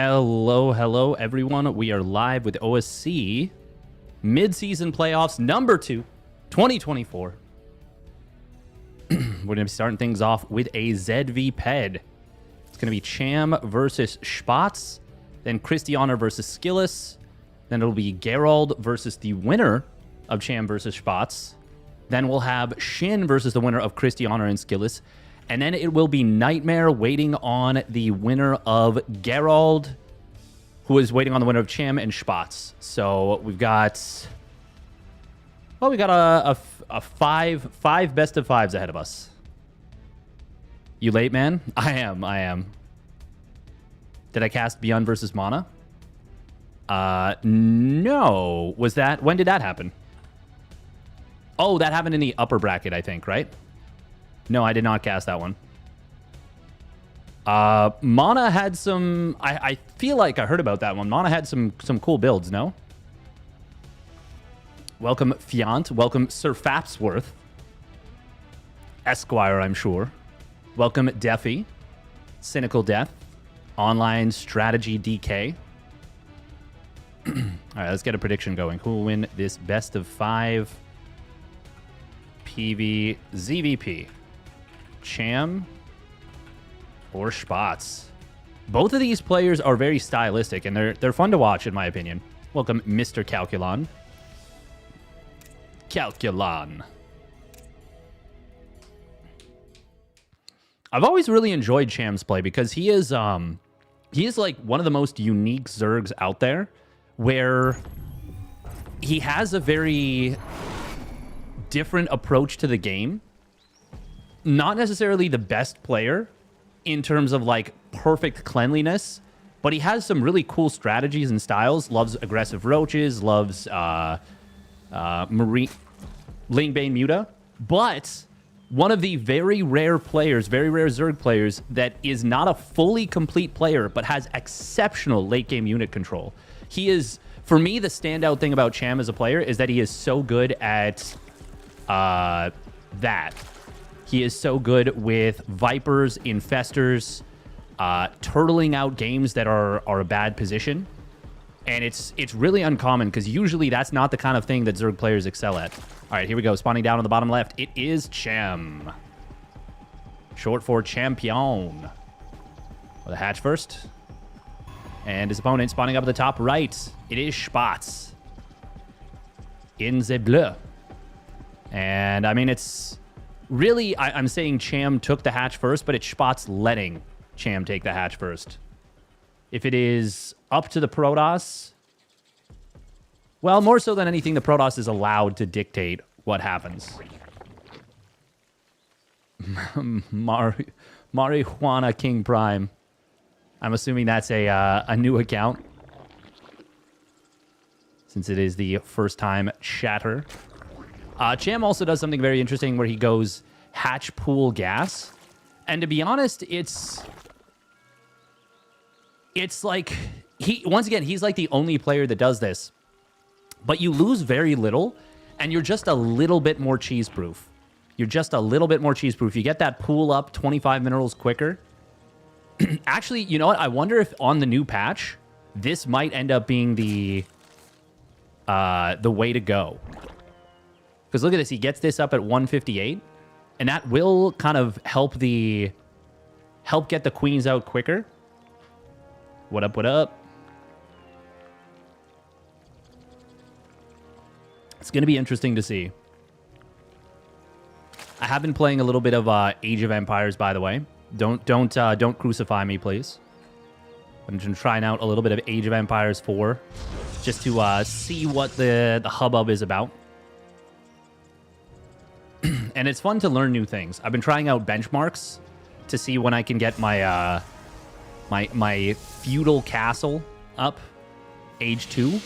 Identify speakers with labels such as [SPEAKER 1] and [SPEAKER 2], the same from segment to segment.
[SPEAKER 1] Hello, everyone. We are live with OSC mid-season playoffs number 2, 2024. We're going to be starting things off with a ZV Ped. It's going to be Cham versus Spatz, then Christianer versus Skillis, then it'll be Gerald versus the winner of Cham versus Spatz. Then we'll have Shin versus the winner of Christianer and Skillis. And then it will be Nightmare waiting on the winner of Gerald, who is waiting on the winner of Cham and Spatz. So we've got, well, we got a five best of fives ahead of us. You late, man? I am. Did I cast Beyond versus Mana? No. When did that happen? Oh, that happened in the upper bracket, I think, right? No, I did not cast that one. Mana had some... I feel like I heard about that one. Mana had some cool builds, no? Welcome, Fiant. Welcome, Sir Fapsworth. Esquire, I'm sure. Welcome, Defy. Cynical Death. Online Strategy DK. All right, let's get a prediction going. Who will win this best of 5 PV ZVP? Cham or Spatz? Both of these players are very stylistic, and they're fun to watch, in my opinion. Welcome, Mr. Calculon. I've always really enjoyed Cham's play because he is like one of the most unique Zergs out there, where he has a very different approach to the game. Not necessarily the best player in terms of like perfect cleanliness, but he has some really cool strategies and styles. Loves aggressive roaches, loves Marine Lingbane Muta, but one of the very rare Zerg players that is not a fully complete player, but has exceptional late game unit control. He is, for me, the standout thing about Cham as a player is that he is so good at that. He is so good with Vipers, Infestors, turtling out games that are a bad position. And it's really uncommon because usually that's not the kind of thing that Zerg players excel at. All right, here we go. Spawning down on the bottom left. It is Cham. Short for Champion. With a hatch first. And his opponent spawning up at the top right. It is Spatz. In the bleu. And I mean, it's... Really, I'm saying Cham took the hatch first, but it's Spatz letting Cham take the hatch first. If it is up to the Protoss, well, more so than anything, the Protoss is allowed to dictate what happens. Marijuana King Prime. I'm assuming that's a new account, since it is the first time chatter. Cham also does something very interesting where he goes hatch pool gas. And to be honest, it's like, once again, he's like the only player that does this. But you lose very little, and you're just a little bit more cheese-proof. You're just a little bit more cheese-proof. You get that pool up 25 minerals quicker. Actually, you know what? I wonder if on the new patch, this might end up being the way to go. Because look at this, he gets this up at 158, and that will kind of help get the queens out quicker. What up, what up? It's going to be interesting to see. I have been playing a little bit of Age of Empires, by the way. Don't crucify me, please. I'm just trying out a little bit of Age of Empires 4, just to see what the hubbub is about. And it's fun to learn new things. I've been trying out benchmarks to see when I can get my my feudal castle up, age 2.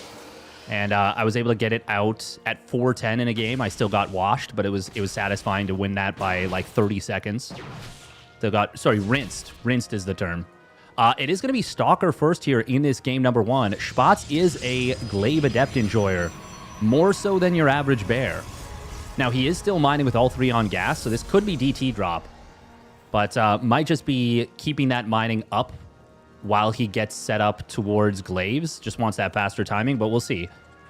[SPEAKER 1] And I was able to get it out at 410 in a game. I still got washed, but it was satisfying to win that by like 30 seconds. Rinsed. Rinsed is the term. It is going to be Stalker first here in this game number 1. Spatz is a Glaive Adept enjoyer, more so than your average bear. Now, he is still mining with all 3 on gas, so this could be DT drop. But might just be keeping that mining up while he gets set up towards glaives. Just wants that faster timing, but we'll see.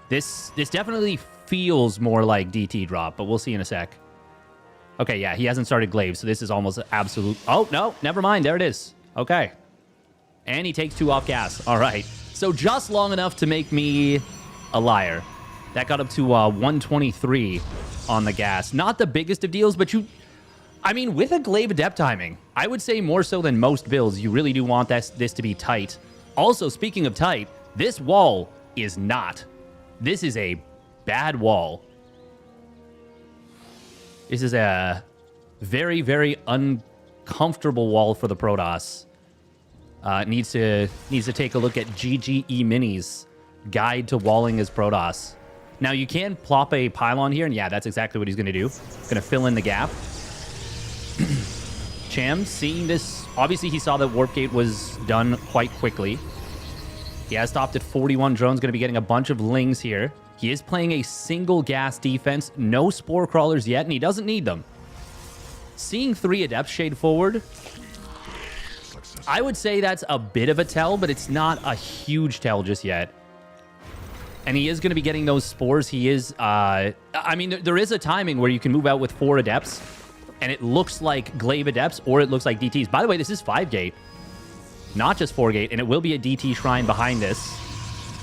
[SPEAKER 1] This definitely feels more like DT drop, but we'll see in a sec. Okay, yeah, he hasn't started glaives, so this is almost absolute... Oh, no, never mind. There it is. Okay. And he takes 2 off gas. All right. So just long enough to make me a liar. That got up to 123 on the gas. Not the biggest of deals, but you... I mean, with a glaive adept timing, I would say more so than most builds, you really do want this to be tight. Also, speaking of tight, this wall is not. This is a bad wall. This is a very, very uncomfortable wall for the Protoss. Needs to take a look at GGE Mini's guide to walling as Protoss. Now, you can plop a pylon here, and yeah, that's exactly what he's going to do. Going to fill in the gap. Cham, seeing this, obviously he saw that Warp Gate was done quite quickly. He has stopped at 41 drones, going to be getting a bunch of lings here. He is playing a single gas defense, no spore crawlers yet, and he doesn't need them. Seeing 3 Adepts shade forward, I would say that's a bit of a tell, but it's not a huge tell just yet. And he is going to be getting those spores. He is, I mean, there is a timing where you can move out with 4 Adepts, and it looks like Glaive Adepts, or it looks like DTs. By the way, this is 5-gate, not just 4-gate, and it will be a DT shrine behind this.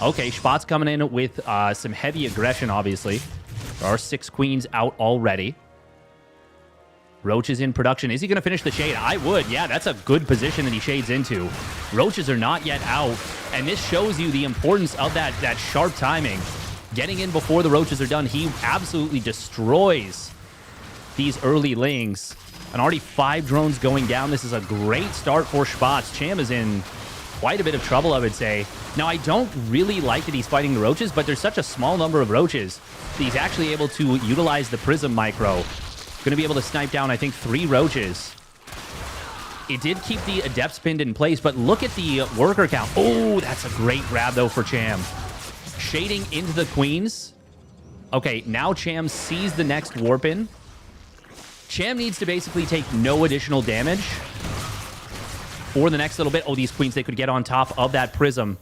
[SPEAKER 1] Okay, Spot's coming in with some heavy aggression, obviously. There are 6 queens out already. Roach is in production. Is he going to finish the shade? I would. Yeah, that's a good position that he shades into. Roaches are not yet out, and this shows you the importance of that sharp timing. Getting in before the roaches are done, he absolutely destroys these early lings. And already 5 drones going down. This is a great start for Spots. Cham is in quite a bit of trouble, I would say. Now, I don't really like that he's fighting the roaches, but there's such a small number of roaches that he's actually able to utilize the Prism Micro. Going to be able to snipe down, I think, 3 roaches. It did keep the Adepts pinned in place, but look at the worker count. Oh, that's a great grab, though, for Cham. Shading into the queens. Okay, now Cham sees the next warp in. Cham needs to basically take no additional damage for the next little bit. Oh, these queens, they could get on top of that prism.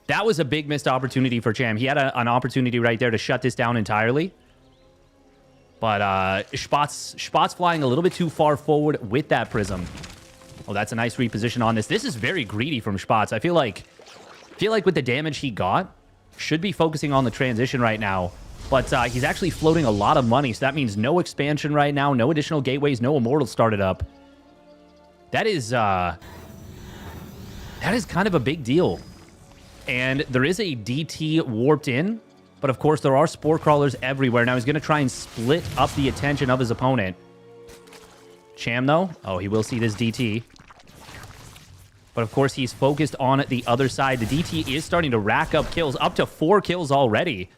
[SPEAKER 1] That was a big missed opportunity for Cham. He had an opportunity right there to shut this down entirely. But Spot's flying a little bit too far forward with that prism. Oh, that's a nice reposition on this. This is very greedy from Spots. I feel like with the damage he got, should be focusing on the transition right now. But he's actually floating a lot of money, so that means no expansion right now, no additional gateways, no immortals started up. That is kind of a big deal. And there is a DT warped in. But, of course, there are spore crawlers everywhere. Now, he's going to try and split up the attention of his opponent. Cham, though. Oh, he will see this DT. But, of course, he's focused on the other side. The DT is starting to rack up kills. Up to 4 kills already.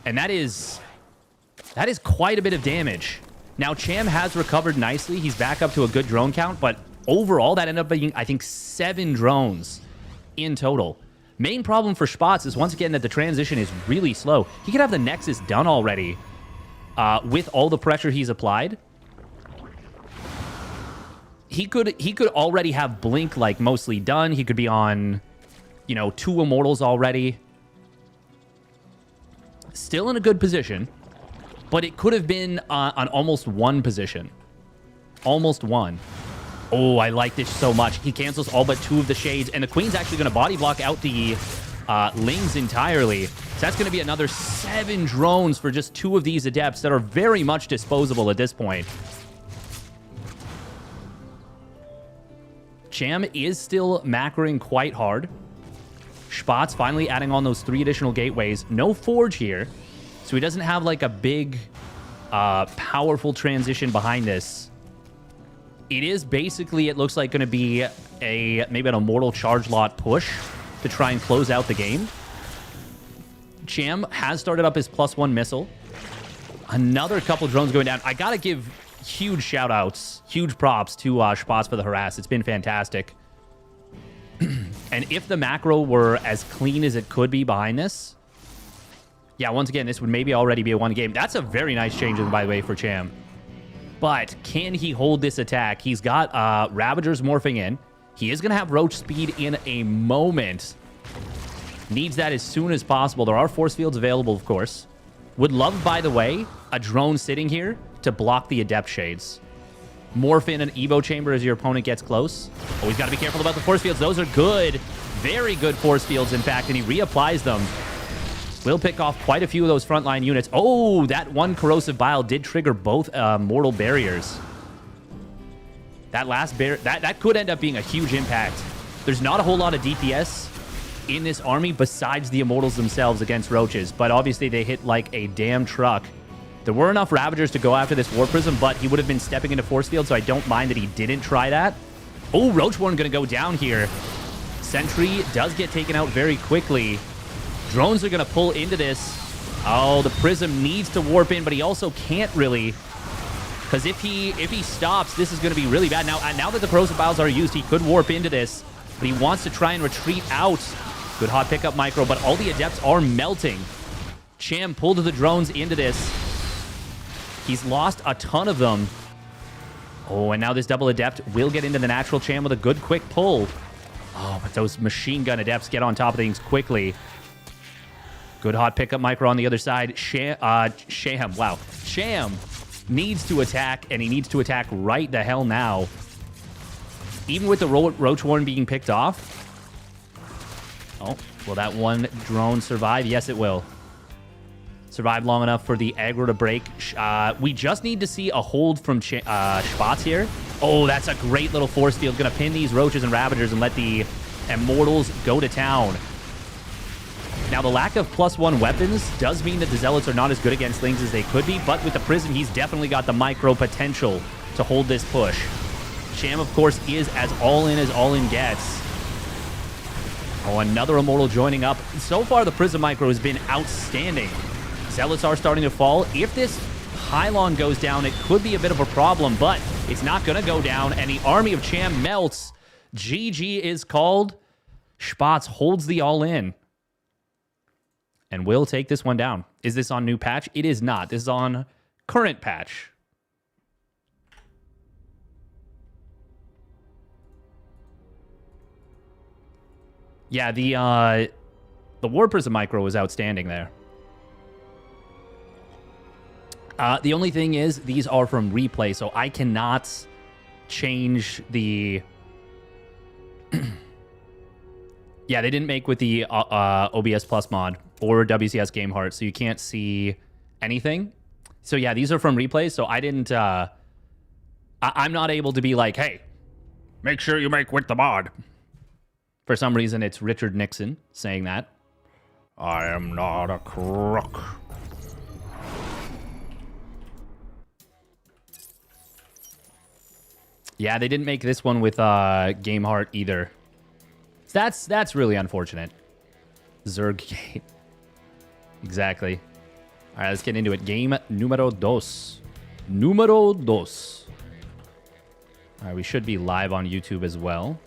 [SPEAKER 1] And that is quite a bit of damage. Now, Cham has recovered nicely. He's back up to a good drone count. But, overall, that ended up being, I think, 7 drones in total. Main problem for Spots is, once again, that the transition is really slow. He could have the Nexus done already with all the pressure he's applied. He could already have Blink, like, mostly done. He could be on, 2 Immortals already. Still in a good position, but it could have been on almost 1 position. Almost 1. Oh, I like this so much. He cancels all but 2 of the shades, and the Queen's actually going to body block out the Lings entirely. So that's going to be another 7 drones for just 2 of these Adepts that are very much disposable at this point. Cham is still macroing quite hard. Spots finally adding on those 3 additional gateways. No Forge here, so he doesn't have like a big, powerful transition behind this. It is basically, it looks like, going to be maybe an Immortal Charge Lot push to try and close out the game. Cham has started up his +1 missile. Another couple drones going down. I got to give huge shout-outs, huge props to Spots for the harass. It's been fantastic. And if the macro were as clean as it could be behind this, yeah, once again, this would maybe already be a 1 game. That's a very nice change, by the way, for Cham. But can he hold this attack? He's got Ravagers morphing in. He is going to have Roach speed in a moment. Needs that as soon as possible. There are force fields available, of course. Would love, by the way, a drone sitting here to block the Adept Shades. Morph in an Evo Chamber as your opponent gets close. Always got to be careful about the force fields. Those are good. Very good force fields, in fact, and he reapplies them. Will pick off quite a few of those frontline units. Oh, that one Corrosive Bile did trigger both mortal barriers. That last barrier, that could end up being a huge impact. There's not a whole lot of DPS in this army besides the Immortals themselves against Roaches, but obviously they hit like a damn truck. There were enough Ravagers to go after this War Prism, but he would have been stepping into Force Field, so I don't mind that he didn't try that. Oh, Roachborn going to go down here. Sentry does get taken out very quickly. Drones are going to pull into this. Oh, the Prism needs to warp in, but he also can't really. Because if he stops, this is going to be really bad. Now that the Corrosive Biles are used, he could warp into this, but he wants to try and retreat out. Good hot pickup micro, but all the Adepts are melting. Cham pulled the drones into this. He's lost a ton of them. Oh, and now this double Adept will get into the natural Cham with a good quick pull. Oh, but those machine gun Adepts get on top of things quickly. Good hot pickup micro on the other side. Sham needs to attack, and he needs to attack right the hell now. Even with the Roach Warren being picked off. Oh, will that one drone survive? Yes, it will. Survive long enough for the aggro to break. We just need to see a hold from Spatz here. Oh, that's a great little force field. Going to pin these Roaches and Ravagers and let the Immortals go to town. Now, the lack of +1 weapons does mean that the Zealots are not as good against things as they could be, but with the Prism, he's definitely got the micro potential to hold this push. Cham, of course, is as all-in gets. Oh, another Immortal joining up. So far, the Prism micro has been outstanding. Zealots are starting to fall. If this pylon goes down, it could be a bit of a problem, but it's not going to go down, and the army of Cham melts. GG is called. Spatz holds the all-in and will take this one down. Is this on new patch? It is not. This is on current patch. Yeah, the War Prism micro was outstanding there. The only thing is, these are from replay, so I cannot change the... Yeah, they didn't make with the OBS Plus mod or WCS Game Heart, so you can't see anything. So yeah, these are from replays, so I didn't... I'm not able to be like, hey, make sure you make with the mod. For some reason, it's Richard Nixon saying that. I am not a crook. Yeah, they didn't make this one with Game Heart either. That's really unfortunate. Zerg Gate. Exactly. All right, let's get into it. Game numero dos. Numero dos. All right, we should be live on YouTube as well.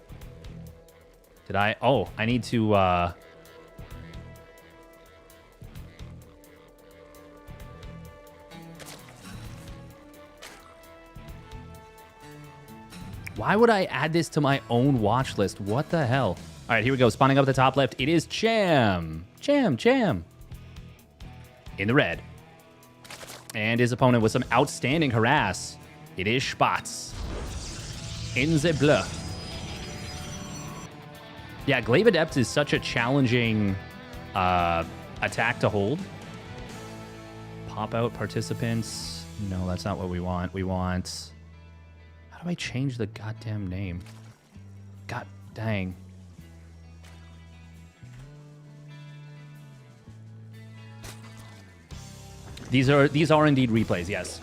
[SPEAKER 1] Did I? Oh, I need to... Why would I add this to my own watch list? What the hell? All right, here we go. Spawning up at the top left. It is Cham. Cham. In the red. And his opponent with some outstanding harass. It is Spatz. In the bleu. Yeah, Glaive Adept is such a challenging attack to hold. Pop out participants. No, that's not what we want. We want... How do I change the goddamn name? God dang. These are indeed replays, yes.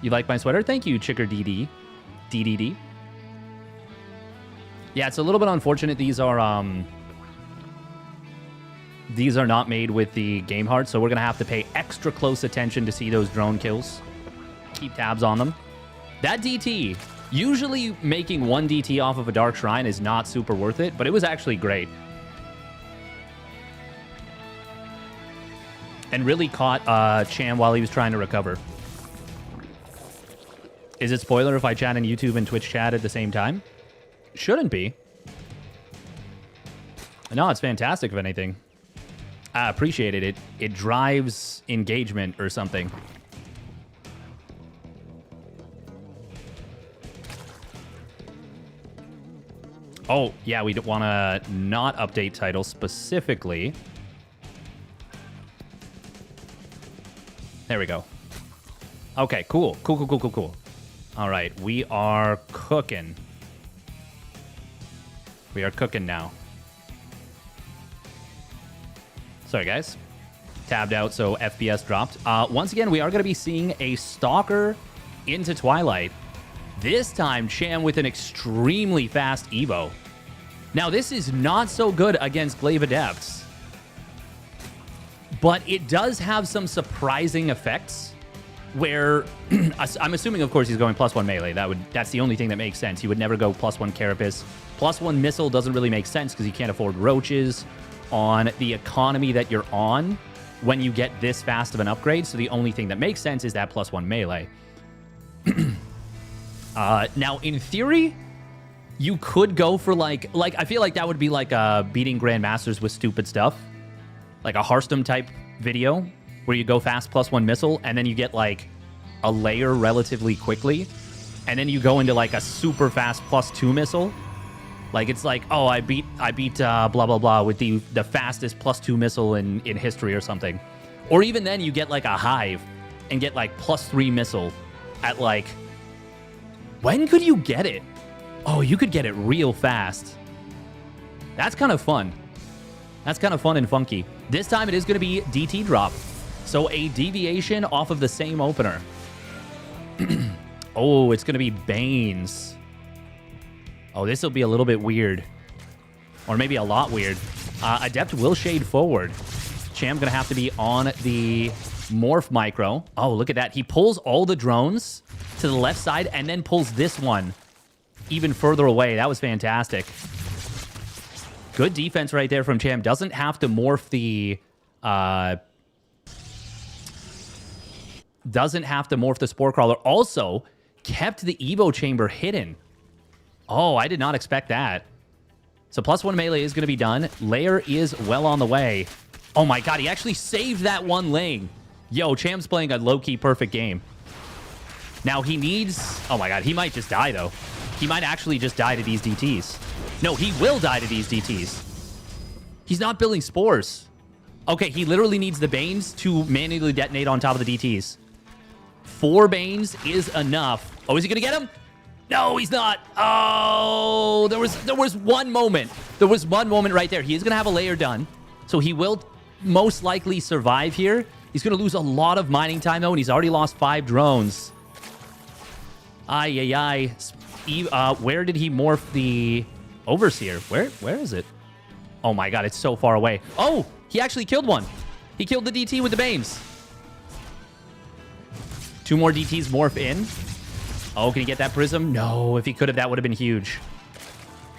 [SPEAKER 1] You like my sweater? Thank you, Chicker DD. DDD. Yeah, it's a little bit unfortunate these are not made with the Game Heart, so we're going to have to pay extra close attention to see those drone kills. Keep tabs on them. That DT, usually making one DT off of a Dark Shrine is not super worth it, but it was actually great. And really caught Cham while he was trying to recover. Is it spoiler if I chat in YouTube and Twitch chat at the same time? Shouldn't be. No, it's fantastic, if anything. I appreciate it. It drives engagement or something. Oh, yeah, we want to not update title specifically. There we go. Okay, cool. Cool. All right, we are cooking. We are cooking now. Sorry, guys. Tabbed out, so FPS dropped. Once again, we are going to be seeing a Stalker into Twilight. This time, Cham with an extremely fast Evo. Now, this is not so good against Glaive Adepts, but it does have some surprising effects where I'm assuming, of course, he's going +1 melee. That's the only thing that makes sense. He would never go +1 Carapace. +1 missile doesn't really make sense because you can't afford roaches on the economy that you're on when you get this fast of an upgrade. So the only thing that makes sense is that +1 melee. Now, in theory, you could go for like I feel like that would be like beating Grandmasters with stupid stuff, like a Hearthstone type video where you go fast +1 missile and then you get like a layer relatively quickly, and then you go into like a super fast +2 missile. Like it's like, oh, I beat blah blah blah with the fastest +2 missile in history or something. Or even then you get like a Hive and get like +3 missile at like, when could you get it? Oh, you could get it real fast. That's kind of fun. That's kind of fun and funky. This time it is going to be DT drop. So a deviation off of the same opener. Oh, it's going to be Banes. Oh, this will be a little bit weird. Or maybe a lot weird. Adept will shade forward. Cham going to have to be on the Morph Micro. Oh, look at that. He pulls all the drones to the left side and then pulls this one even further away. That was fantastic. Good defense right there from Cham. Doesn't have to morph the... doesn't have to morph the Spore Crawler. Also, kept the Evo Chamber hidden. Oh, I did not expect that. So +1 melee is going to be done. Lair is well on the way. Oh my god, he actually saved that one lane. Yo, Cham's playing a low-key perfect game. Now he needs... Oh my god, he might just die, though. He might actually just die to these DTs. No, he will die to these DTs. He's not building spores. Okay, he literally needs the Banes to manually detonate on top of the DTs. 4 Banes is enough. Oh, is he going to get him? No, he's not. Oh, there was one moment. There was one moment right there. He is going to have a layer done. So he will most likely survive here. He's going to lose a lot of mining time, though, and he's already lost 5 drones. Ay, ay, ay. Where did he morph the Overseer? Where is it? Oh, my God. It's so far away. Oh, he actually killed one. He killed the DT with the Banes. 2 more DTs morph in. Oh, can he get that Prism? No, if he could have, that would have been huge.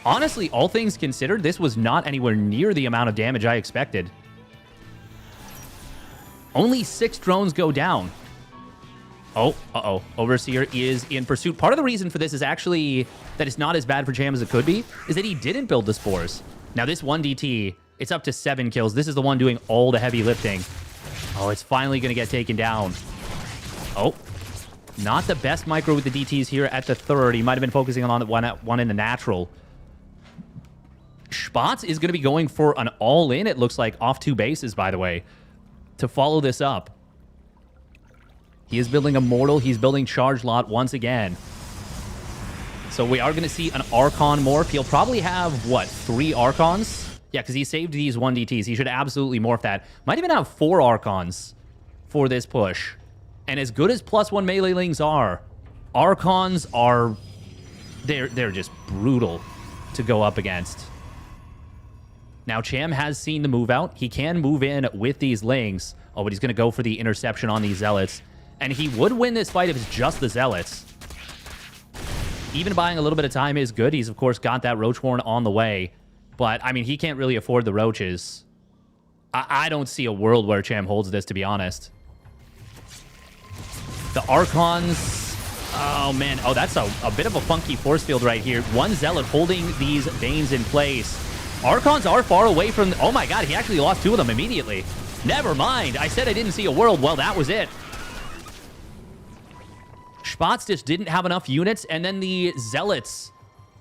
[SPEAKER 1] Honestly, all things considered, this was not anywhere near the amount of damage I expected. Only 6 drones go down. Oh, uh-oh. Overseer is in pursuit. Part of the reason for this is actually that it's not as bad for Cham as it could be, is that he didn't build the Spores. Now, this one DT, it's up to 7 kills. This is the one doing all the heavy lifting. Oh, it's finally going to get taken down. Oh, not the best micro with the DTs here at the 3rd. He might have been focusing on the one in the natural. Spots is going to be going for an all-in, it looks like, off 2 bases, by the way, to follow this up. He is building a Mortal. He's building Charge Lot once again. So we are going to see an Archon morph. He'll probably have, what, 3 Archons? Yeah, because he saved these 1 DTs. He should absolutely morph that. Might even have 4 Archons for this push. And as good as +1 melee lings are, Archons are... They're just brutal to go up against. Now, Cham has seen the move out. He can move in with these lings. Oh, but he's going to go for the interception on these Zealots. And he would win this fight if it's just the Zealots. Even buying a little bit of time is good. He's, of course, got that Roach Warren on the way. But, I mean, he can't really afford the Roaches. I don't see a world where Cham holds this, to be honest. The Archons... Oh, man. Oh, that's a bit of a funky force field right here. One Zealot holding these Banes in place. Archons are far away from... Oh, my God. He actually lost 2 of them immediately. Never mind. I said I didn't see a world. Well, that was it. Spatz just didn't have enough units, and then the Zealots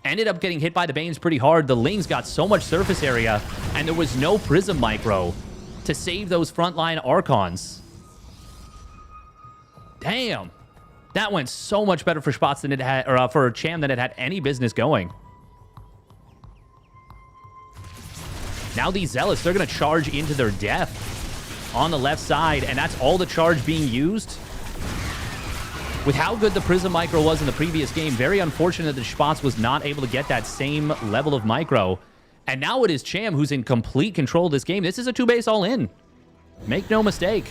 [SPEAKER 1] ended up getting hit by the Banes pretty hard. The Lings got so much surface area, and there was no Prism Micro to save those frontline Archons. Damn. That went so much better for Spatz than it had, or for Cham than it had any business going. Now these Zealots, they're going to charge into their death on the left side, and that's all the charge being used. With how good the Prism Micro was in the previous game, very unfortunate that Spatz was not able to get that same level of Micro. And now it is Cham who's in complete control of this game. This is a 2-base all-in. Make no mistake.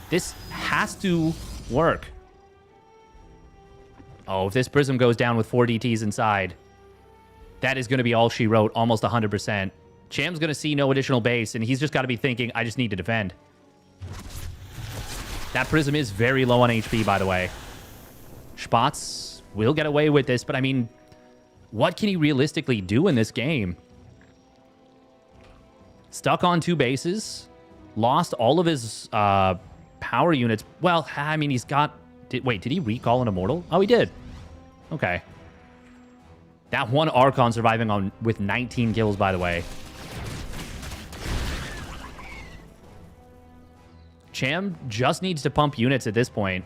[SPEAKER 1] This has to work. Oh, if this Prism goes down with 4 DTs inside, that is going to be all she wrote, almost 100%. Cham's going to see no additional base, and he's just got to be thinking, I just need to defend. That Prism is very low on HP, by the way. Spatz will get away with this, but I mean, what can he realistically do in this game? Stuck on 2 bases, lost all of his power units. Well, I mean, he's got... Wait, did he recall an Immortal? Oh, he did. Okay. That one Archon surviving on with 19 kills, by the way. Cham just needs to pump units at this point.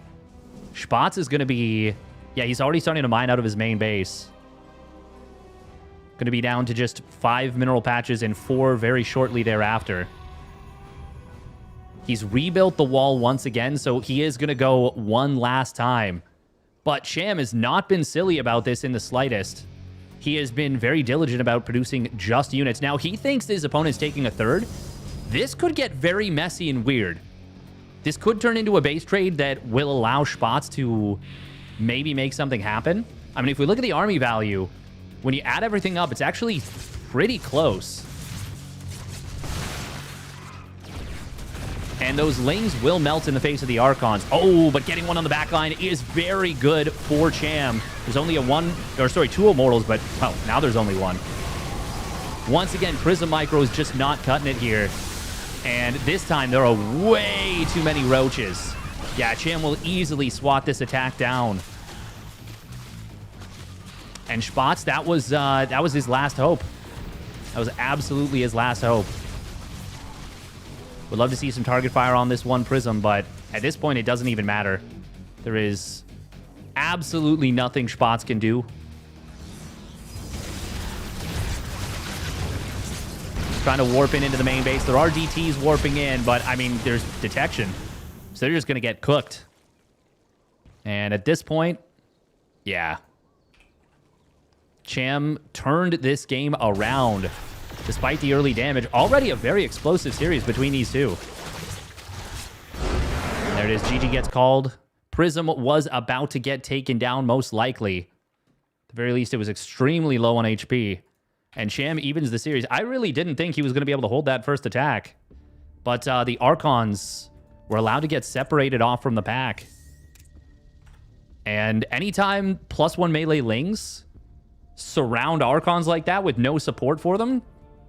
[SPEAKER 1] Spatz is going to be... Yeah, he's already starting to mine out of his main base. Going to be down to just 5 mineral patches and 4 very shortly thereafter. He's rebuilt the wall once again, so he is going to go one last time. But Cham has not been silly about this in the slightest. He has been very diligent about producing just units. Now, he thinks his opponent's taking a third. This could get very messy and weird. This could turn into a base trade that will allow Spatz to maybe make something happen. I mean, if we look at the army value, when you add everything up, it's actually pretty close. And those Lings will melt in the face of the Archons. Oh, but getting one on the back line is very good for Cham. There's only 2 Immortals, but, well, now there's only 1. Once again, Prism Micro is just not cutting it here. And this time, there are way too many Roaches. Yeah, Cham will easily swat this attack down. And Spatz, that was his last hope. That was absolutely his last hope. Would love to see some target fire on this one Prism, but at this point, it doesn't even matter. There is absolutely nothing Spatz can do. Trying to warp into the main base. There are DTs warping in, but, I mean, there's detection. So they're just going to get cooked. And at this point, yeah. Cham turned this game around. Despite the early damage, already a very explosive series between these two. And there it is. GG gets called. Prism was about to get taken down, most likely. At the very least, it was extremely low on HP. And Cham evens the series. I really didn't think he was going to be able to hold that first attack. But the Archons were allowed to get separated off from the pack. And anytime +1 melee Lings surround Archons like that with no support for them,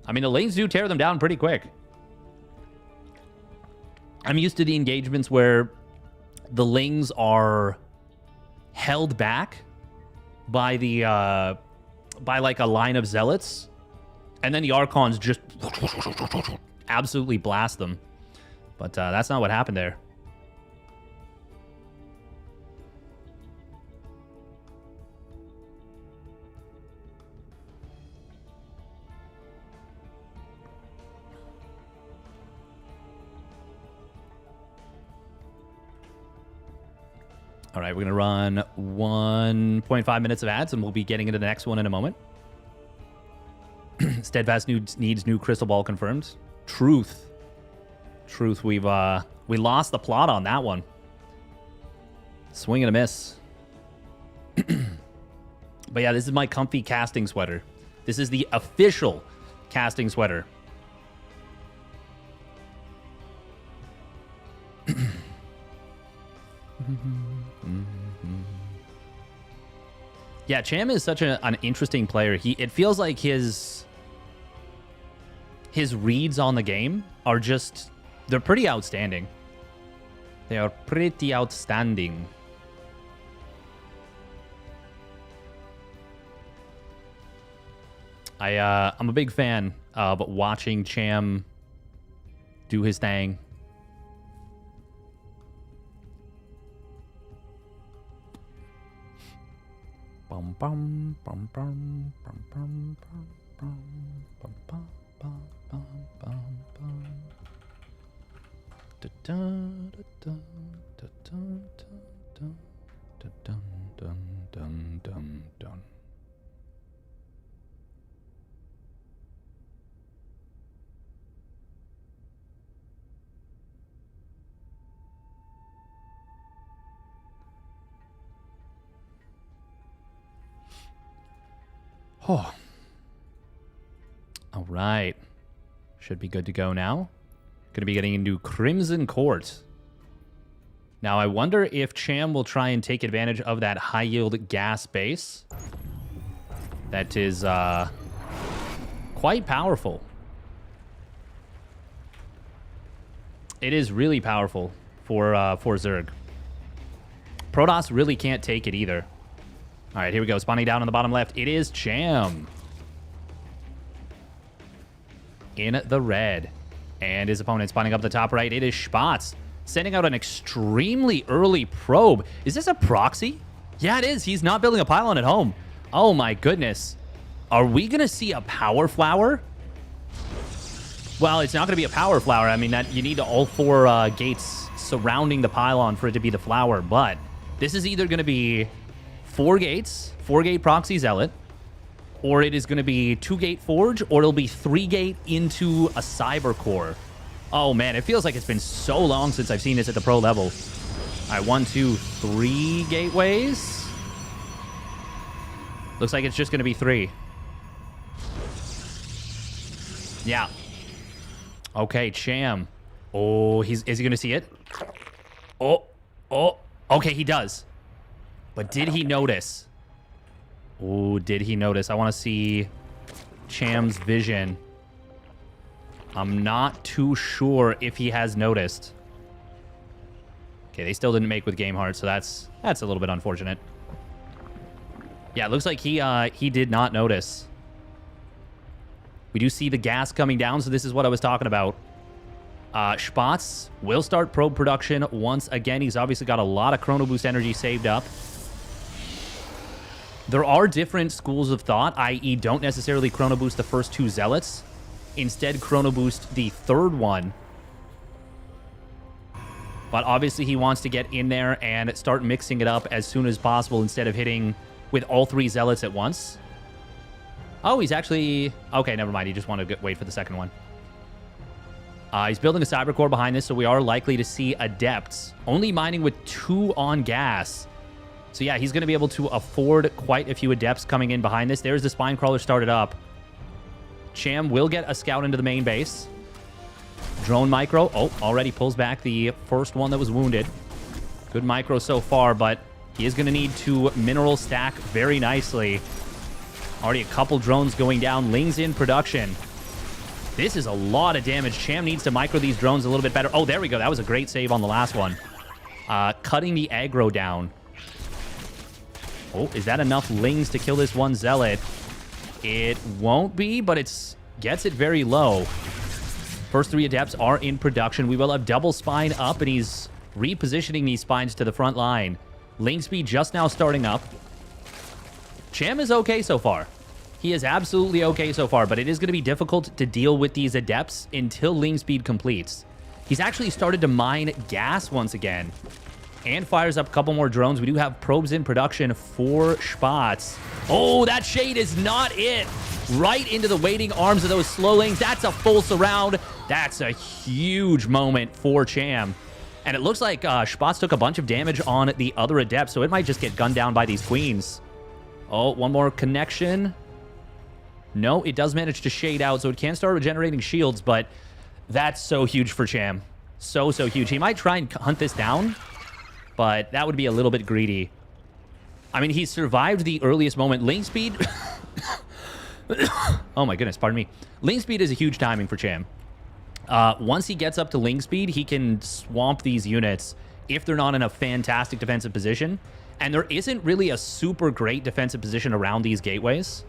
[SPEAKER 1] I mean, the Lings do tear them down pretty quick. I'm used to the engagements where the Lings are held back by the by like a line of Zealots, and then the Archons just absolutely blast them. But that's not what happened there. All right, we're going to run 1.5 minutes of ads, and we'll be getting into the next one in a moment. Steadfast needs new crystal ball confirmed. Truth. We lost the plot on that one. Swing and a miss. But yeah, this is my comfy casting sweater. This is the official casting sweater. Yeah, Cham is such an interesting player. It feels like his reads on the game are just, they're pretty outstanding. They are pretty outstanding. I'm a big fan of watching Cham do his thing. Bum bum bum bum bum bum bum bum bum bum bum bum bum bum. Da da da da da da da dun dun dun dun dun. Oh. All right. Should be good to go now. Going to be getting into Crimson Court. Now, I wonder if Cham will try and take advantage of that high-yield gas base. That is quite powerful. It is really powerful for Zerg. Protoss really can't take it either. All right, here we go. Spawning down on the bottom left. It is Cham. In the red. And his opponent spawning up the top right. It is Spatz. Sending out an extremely early probe. Is this a proxy? Yeah, it is. He's not building a pylon at home. Oh, my goodness. Are we going to see a power flower? Well, it's not going to be a power flower. I mean, that you need all 4 gates surrounding the pylon for it to be the flower. But this is either going to be 4 gates, 4-gate proxy zealot, or it is going to be 2-gate forge, or it'll be 3-gate into a cyber core. Oh man, it feels like it's been so long since I've seen this at the pro level. All right, 1, 2, 3 gateways. Looks like it's just going to be 3. Yeah. Okay, Cham. Oh, is he going to see it? Oh. Okay, he does. But did he notice? Oh, did he notice? I want to see Cham's vision. I'm not too sure if he has noticed. Okay, they still didn't make with Game Heart, so that's a little bit unfortunate. Yeah, it looks like he did not notice. We do see the gas coming down, so this is what I was talking about. Spatz will start probe production once again. He's obviously got a lot of Chrono Boost energy saved up. There are different schools of thought, i.e. don't necessarily Chrono Boost the first 2 Zealots. Instead, Chrono Boost the 3rd one. But obviously, he wants to get in there and start mixing it up as soon as possible instead of hitting with all 3 Zealots at once. Oh, he's actually... Okay, never mind. He just wanted to wait for the second one. He's building a Cyber Core behind this, so we are likely to see Adepts. Only mining with 2 on gas. So yeah, he's going to be able to afford quite a few Adepts coming in behind this. There's the Spine Crawler started up. Cham will get a scout into the main base. Drone micro. Oh, already pulls back the first one that was wounded. Good micro so far, but he is going to need to mineral stack very nicely. Already a couple drones going down. Ling's in production. This is a lot of damage. Cham needs to micro these drones a little bit better. Oh, there we go. That was a great save on the last one. Cutting the aggro down. Oh, is that enough Lings to kill this one Zealot? It won't be, but it gets it very low. First 3 Adepts are in production. We will have double Spine up, and he's repositioning these Spines to the front line. Ling speed just now starting up. Cham is okay so far. He is absolutely okay so far, but it is going to be difficult to deal with these Adepts until Ling speed completes. He's actually started to mine gas once again. And fires up a couple more drones. We do have probes in production for Spatz. Oh, that shade is not it. Right into the waiting arms of those slowlings. That's a full surround. That's a huge moment for Cham. And it looks like Spatz took a bunch of damage on the other Adept, so it might just get gunned down by these Queens. Oh, one more connection. No, it does manage to shade out, so it can start regenerating shields, but that's so huge for Cham. So huge. He might try and hunt this down, but that would be a little bit greedy. I mean, he survived the earliest moment. Link speed... Oh my goodness, pardon me. Link speed is a huge timing for Cham. Once he gets up to link speed, he can swamp these units if they're not in a fantastic defensive position. And there isn't really a super great defensive position around these gateways.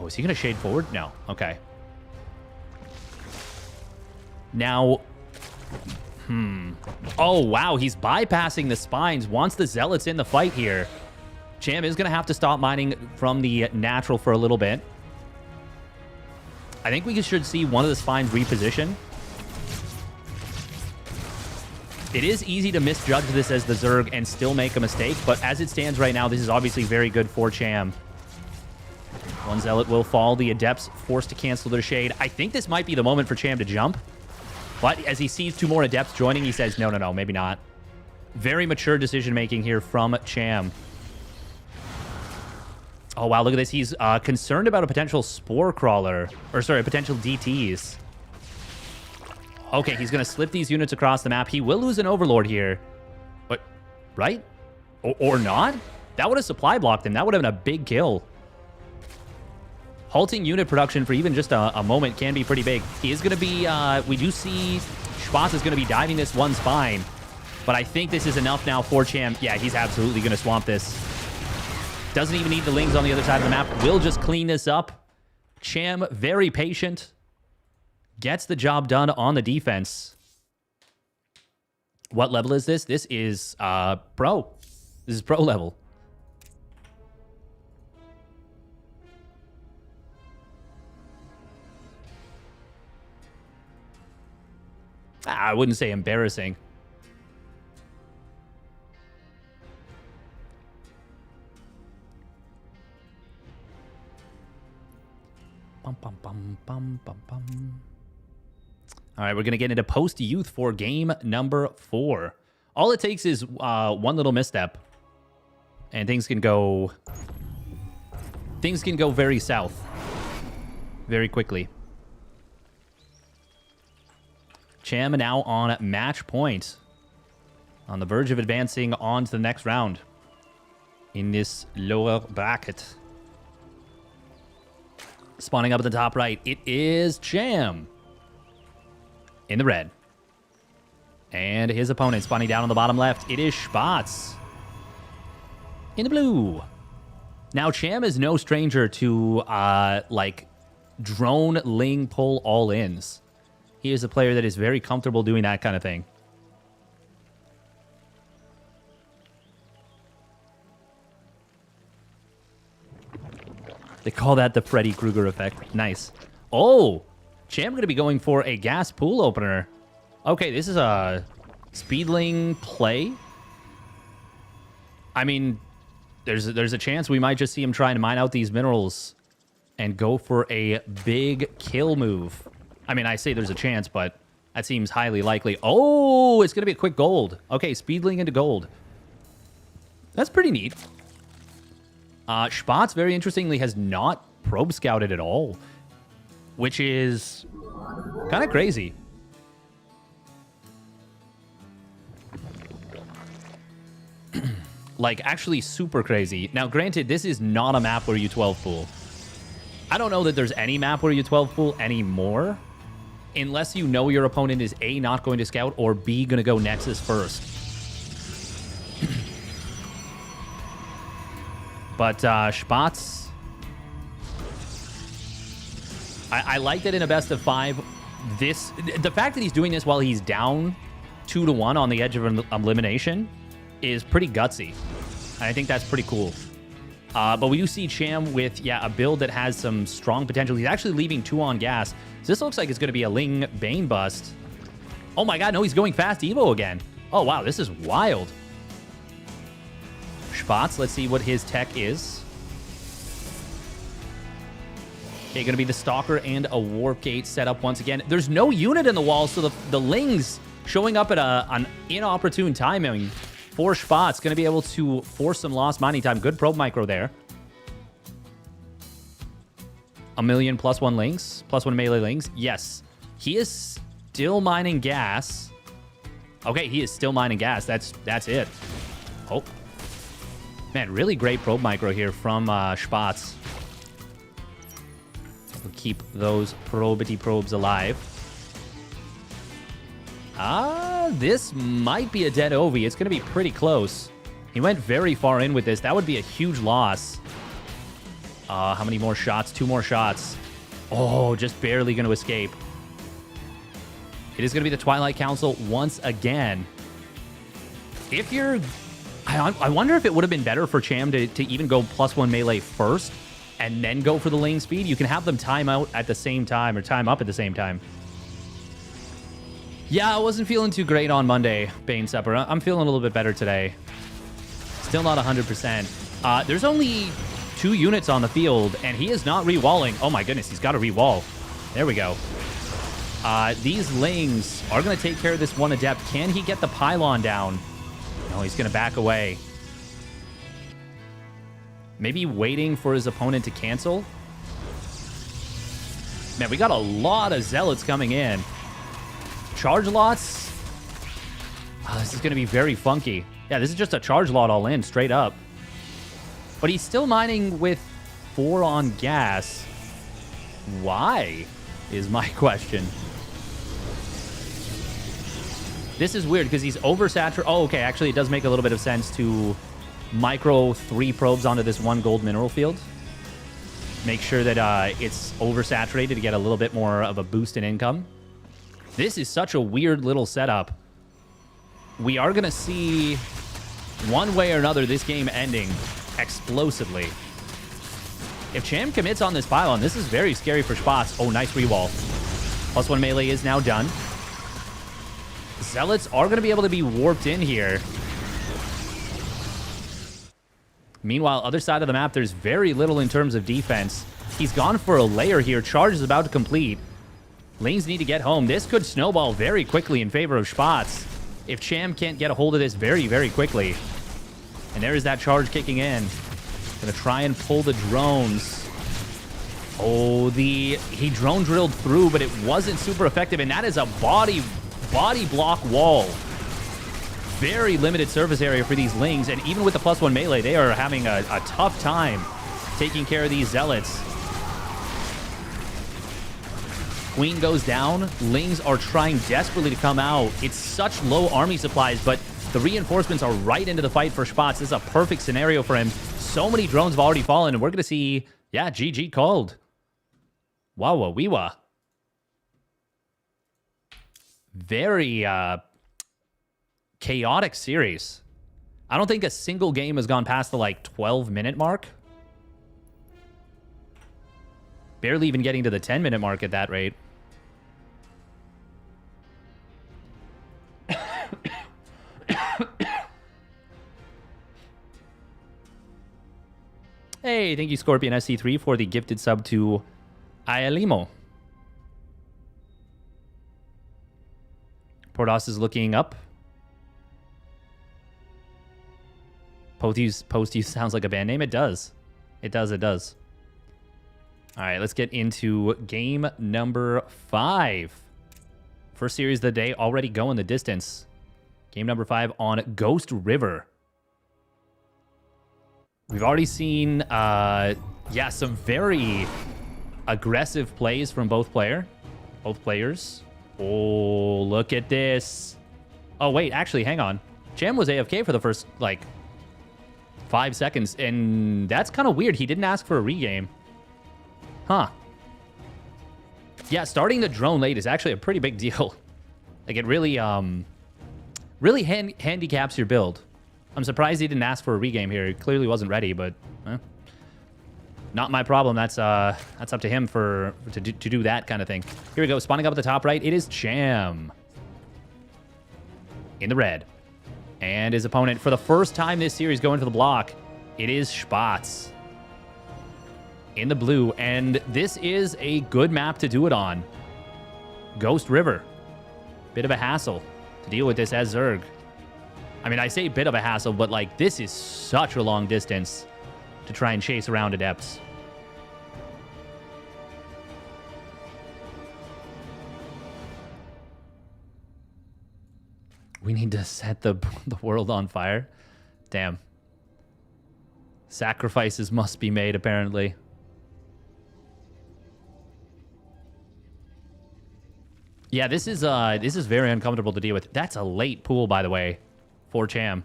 [SPEAKER 1] Oh, is he going to shade forward? No. Okay. Now... Oh, wow. He's bypassing the spines. Wants the zealots in the fight here. Cham is going to have to stop mining from the natural for a little bit. I think we should see one of the spines reposition. It is easy to misjudge this as the Zerg and still make a mistake, but as it stands right now, this is obviously very good for Cham. One zealot will fall. The Adepts forced to cancel their shade. I think this might be the moment for Cham to jump. But as he sees 2 more Adepts joining, he says, no, maybe not. Very mature decision-making here from Cham. Oh, wow, look at this. He's concerned about a potential Spore Crawler. Or, sorry, potential DTs. Okay, he's going to slip these units across the map. He will lose an Overlord here. But, right? Or not? That would have supply blocked him. That would have been a big kill. Halting unit production for even just a moment can be pretty big. He is going to be... we do see Spatz is going to be diving this one spine. But I think this is enough now for Cham. Yeah, he's absolutely going to swamp this. Doesn't even need the Lings on the other side of the map. Will just clean this up. Cham, very patient. Gets the job done on the defense. What level is this? This is pro. This is pro level. I wouldn't say embarrassing. Bum, bum, bum, bum, bum. All right, we're going to get into post-youth for game number 4. All it takes is one little misstep, and things can go very south very quickly. Cham now on match point, on the verge of advancing on to the next round in this lower bracket. Spawning up at the top right, it is Cham in the red. And his opponent spawning down on the bottom left, it is Spatz in the blue. Now, Cham is no stranger to, like, drone ling pull all-ins. He is a player that is very comfortable doing that kind of thing. They call that the Freddy Krueger effect. Nice. Oh, Cham going to be going for a gas pool opener. Okay, this is a speedling play. I mean, there's a chance we might just see him trying to mine out these minerals and go for a big kill move. I mean, I say there's a chance, but that seems highly likely. Oh, it's going to be a quick gold. Okay, speedling into gold. That's pretty neat. Spatz, very interestingly, has not probe scouted at all, which is kind of crazy. Like, actually super crazy. Now, granted, this is not a map where you 12 pool. I don't know that there's any map where you 12 pool anymore, unless you know your opponent is A, not going to scout, or B, going to go Nexus first. But Spatz, I like that in a best of 5. The fact that he's doing this while he's down 2-1 on the edge of elimination is pretty gutsy. I think that's pretty cool. But we do see Cham with, a build that has some strong potential. He's actually leaving 2 on gas. So this looks like it's going to be a Ling Bane bust. Oh my god, no, he's going fast Evo again. Oh wow, this is wild. Spatz, let's see what his tech is. Okay, going to be the Stalker and a Warp Gate set up once again. There's no unit in the wall, so the Lings showing up at an inopportune timing for Spatz. Going to be able to force some lost mining time. Good probe micro there. 1 million plus 1 Lings, plus 1 melee Lings. Yes, he is still mining gas. Okay, he is still mining gas. That's it. Oh. Man, really great probe micro here from Spatz. We'll keep those probity probes alive. This might be a dead Ovi. It's going to be pretty close. He went very far in with this. That would be a huge loss. How many more shots? 2 more shots. Oh, just barely going to escape. It is going to be the Twilight Council once again. If you're... I wonder if it would have been better for Cham to even go +1 melee first and then go for the lane speed. You can have them time out at the same time or time up at the same time. Yeah, I wasn't feeling too great on Monday, Bane Supper. I'm feeling a little bit better today. Still not 100%. There's only 2 units on the field, and he is not re-walling. Oh my goodness, he's got to re-wall. There we go. These Lings are going to take care of this one Adept. Can he get the pylon down? No, he's going to back away. Maybe waiting for his opponent to cancel. Man, we got a lot of Zealots coming in. Charge lots. Oh, this is going to be very funky. Yeah, this is just a charge lot all in, straight up. But he's still mining with 4 on gas. Why is my question. This is weird because he's oversaturated. Oh, okay. Actually, it does make a little bit of sense to micro 3 probes onto this 1 gold mineral field. Make sure that it's oversaturated to get a little bit more of a boost in income. This is such a weird little setup. We are going to see one way or another this game ending explosively. If Cham commits on this pylon, this is very scary for Spatz. Oh, nice rewall. +1 melee is now done. Zealots are going to be able to be warped in here. Meanwhile, other side of the map, there's very little in terms of defense. He's gone for a layer here. Charge is about to complete. Lanes need to get home. This could snowball very quickly in favor of Spatz if Cham can't get a hold of this very, very quickly. And there is that charge kicking in. Gonna try and pull the drones. Oh, he drone drilled through, but it wasn't super effective. And that is a body block wall. Very limited surface area for these Lings. And even with the +1 melee, they are having a tough time taking care of these Zealots. Queen goes down. Lings are trying desperately to come out. It's such low army supplies, but the reinforcements are right into the fight for Spatz. This is a perfect scenario for him. So many drones have already fallen, and we're going to see, yeah, GG called. Wawa weewa. Very chaotic series. I don't think a single game has gone past the, 12-minute mark. Barely even getting to the 10-minute mark at that rate. Hey, thank you, Scorpion SC3, for the gifted sub to Ayalimo. Portos is looking up. Posties sounds like a band name. It does. It does. It does. All right, let's get into game number 5. First series of the day already going the distance. Game number 5 on Ghost River. We've already seen, some very aggressive plays from both players. Oh, look at this. Oh, wait, actually, hang on. Cham was AFK for the first, 5 seconds, and that's kind of weird. He didn't ask for a regame. Huh. Yeah, starting the drone late is actually a pretty big deal. It really, really handicaps your build. I'm surprised he didn't ask for a regame here. He clearly wasn't ready, but not my problem. That's up to him to do that kind of thing. Here we go. Spawning up at the top right. It is Cham in the red. And his opponent, for the first time this series, going for the block. It is Spatz in the blue. And this is a good map to do it on. Ghost River. Bit of a hassle to deal with this as Zerg. I mean, I say bit of a hassle, but this is such a long distance to try and chase around Adepts. We need to set the world on fire. Damn. Sacrifices must be made, apparently. Yeah, this is very uncomfortable to deal with. That's a late pool, by the way, for Cham.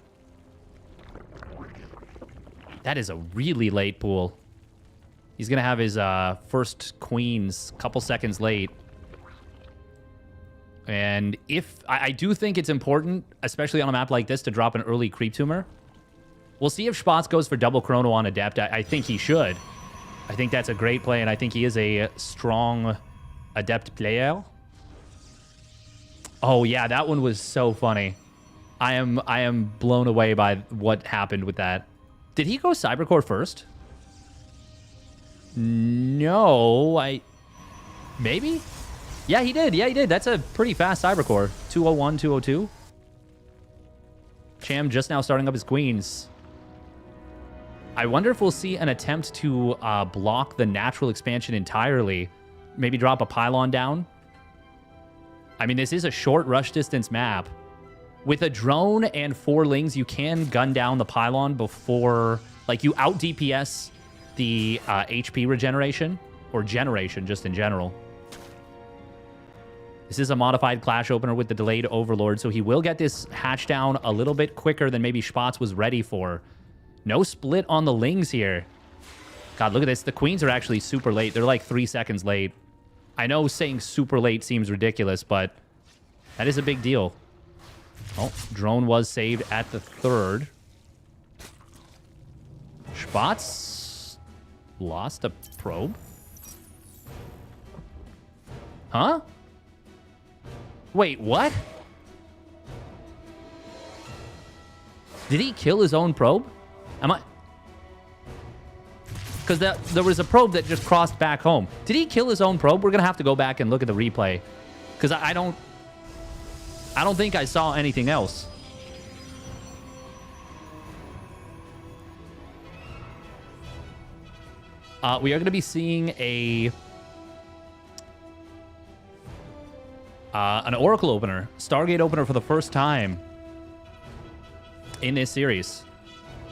[SPEAKER 1] That is a really late pool. He's going to have his first queens a couple seconds late. And if... I do think it's important, especially on a map like this, to drop an early creep tumor. We'll see if Spatz goes for double chrono on Adept. I think he should. I think that's a great play, and I think he is a strong Adept player. Oh, yeah, that one was so funny. I am blown away by what happened with that. Did he go Cybercore first? No, maybe? Yeah, he did. Yeah, he did. That's a pretty fast Cybercore. 201, 202. Cham just now starting up his queens. I wonder if we'll see an attempt to block the natural expansion entirely. Maybe drop a pylon down. I mean, this is a short rush distance map. With a drone and 4 lings, you can gun down the pylon before... Like, you out DPS the HP regeneration. Or generation, just in general. This is a modified Clash opener with the delayed Overlord, so he will get this hatch down a little bit quicker than maybe Spatz was ready for. No split on the lings here. God, look at this. The queens are actually super late. They're like 3 seconds late. I know saying super late seems ridiculous, but that is a big deal. Oh, drone was saved at the 3rd. Spatz lost a probe. Huh? Wait, what? Did he kill his own probe? Am I... Because there was a probe that just crossed back home. Did he kill his own probe? We're going to have to go back and look at the replay. Because I don't think I saw anything else. We are going to be seeing an Oracle opener, Stargate opener for the first time in this series.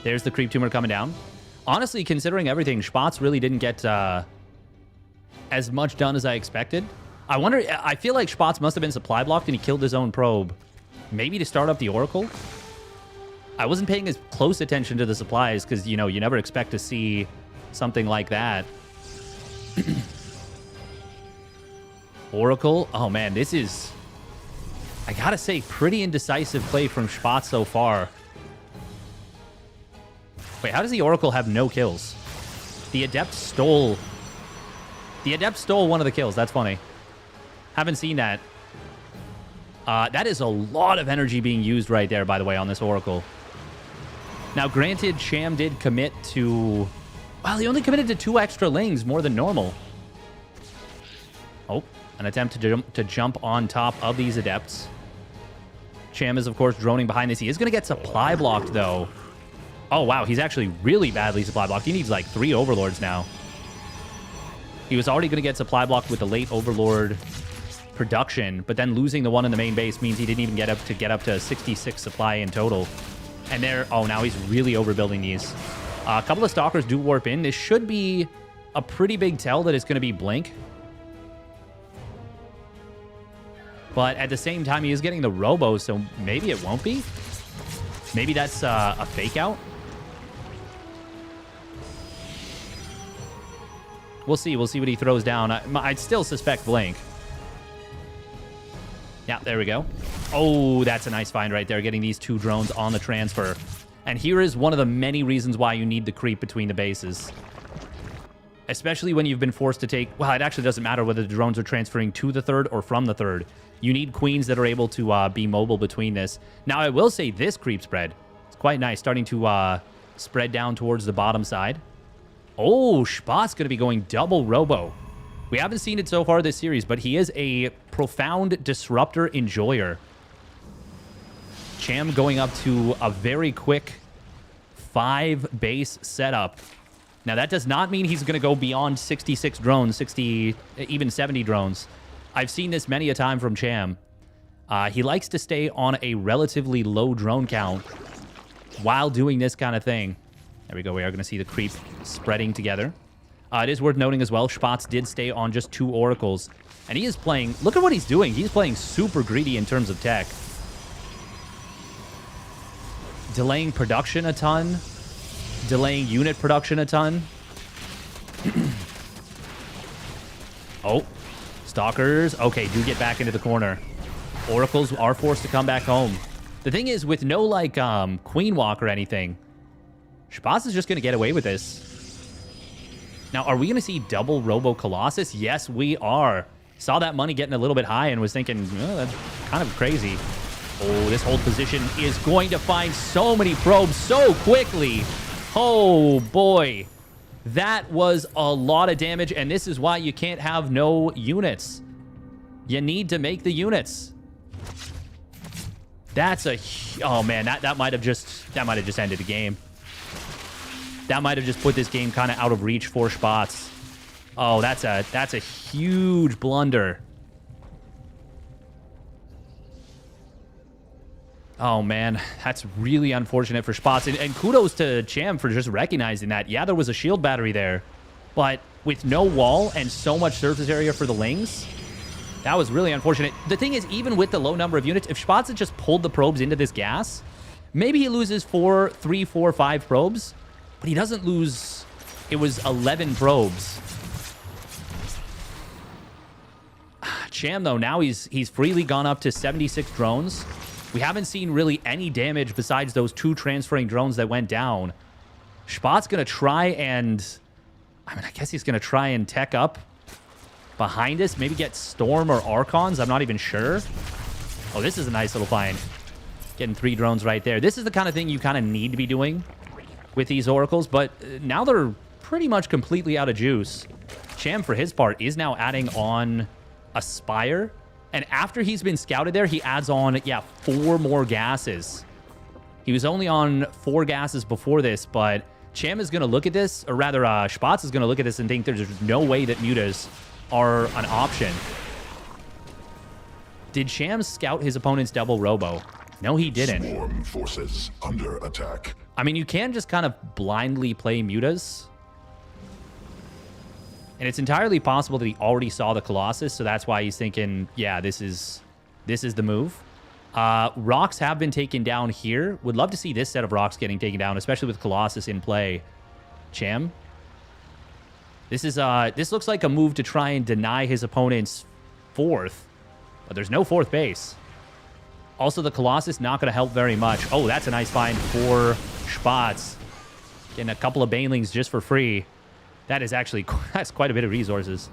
[SPEAKER 1] There's the creep tumor coming down. Honestly, considering everything, Spatz really didn't get as much done as I expected. I wonder, I feel like Spatz must have been supply blocked and he killed his own probe. Maybe to start up the Oracle? I wasn't paying as close attention to the supplies because, you know, you never expect to see something like that. Oracle. Oh, man, this is, I gotta say, pretty indecisive play from Spatz so far. Wait, how does the Oracle have no kills? The Adept stole one of the kills. That's funny. Haven't seen that. That is a lot of energy being used right there, by the way, on this Oracle. Now, granted, Cham did commit to... Well, he only committed to 2 extra lings, more than normal. Oh, an attempt to jump on top of these Adepts. Cham is, of course, droning behind this. He is going to get supply blocked, though. Oh, wow, he's actually really badly supply blocked. He needs, like, 3 Overlords now. He was already going to get supply blocked with the late Overlord production, but then losing the one in the main base means he didn't even get up to 66 supply in total. And there, oh, now he's really overbuilding these. A couple of Stalkers do warp in. This should be a pretty big tell that it's going to be Blink. But at the same time, he is getting the Robo, so maybe it won't be. Maybe that's a fake out. We'll see. We'll see what he throws down. I'd still suspect Blink. Yeah, there we go. Oh, that's a nice find right there, getting these 2 drones on the transfer. And here is one of the many reasons why you need the creep between the bases. Especially when you've been forced to take... Well, it actually doesn't matter whether the drones are transferring to the 3rd or from the 3rd. You need queens that are able to be mobile between this. Now, I will say this creep spread. It's quite nice, starting to spread down towards the bottom side. Oh, Spatz going to be going double Robo. We haven't seen it so far this series, but he is a profound disruptor enjoyer. Cham going up to a very quick 5 base setup. Now, that does not mean he's going to go beyond 66 drones, 60, even 70 drones. I've seen this many a time from Cham. He likes to stay on a relatively low drone count while doing this kind of thing. There we go. We are going to see the creep spreading together. It is worth noting as well, Spatz did stay on just 2 oracles. And he is playing... Look at what he's doing. He's playing super greedy in terms of tech. Delaying production a ton. Delaying unit production a ton. Oh. Stalkers. Okay, do get back into the corner. Oracles are forced to come back home. The thing is, with no, like, Queen Walk or anything, Spatz is just going to get away with this. Now, are we going to see double Robo Colossus? Yes, we are. Saw that money getting a little bit high and was thinking, oh, that's kind of crazy. Oh, this hold position is going to find so many probes so quickly. Oh, boy. That was a lot of damage, and this is why you can't have no units. You need to make the units. That's a... Oh, man, that might have just ended the game. That might have just put this game kind of out of reach for Spatz. Oh, that's a huge blunder. Oh, man. That's really unfortunate for Spatz. And kudos to Cham for just recognizing that. Yeah, there was a shield battery there. But with no wall and so much surface area for the Lings, that was really unfortunate. The thing is, even with the low number of units, if Spatz had just pulled the probes into this gas, maybe he loses 3, 4, 5 probes. But he doesn't lose... It was 11 probes. Cham, though, now he's freely gone up to 76 drones. We haven't seen really any damage besides those 2 transferring drones that went down. Spatz going to try and... I mean, I guess he's going to try and tech up behind us. Maybe get Storm or Archons. I'm not even sure. Oh, this is a nice little find. Getting 3 drones right there. This is the kind of thing you kind of need to be doing with these oracles, but now they're pretty much completely out of juice. Cham, for his part, is now adding on a Spire, and after he's been scouted there, he adds on, 4 more gases. He was only on 4 gases before this, but Cham is going to look at this, or rather, Spatz is going to look at this and think there's no way that mutas are an option. Did Cham scout his opponent's double robo? No, he didn't.
[SPEAKER 2] Swarm forces under attack.
[SPEAKER 1] I mean, you can just kind of blindly play mutas. And it's entirely possible that he already saw the Colossus, so that's why he's thinking, yeah, this is the move. Rocks have been taken down here. Would love to see this set of rocks getting taken down, especially with Colossus in play. Cham. This looks like a move to try and deny his opponent's 4th. But there's no 4th base. Also, the Colossus not going to help very much. Oh, that's a nice find for Spatz. Getting a couple of Banelings just for free. That is actually... That's quite a bit of resources.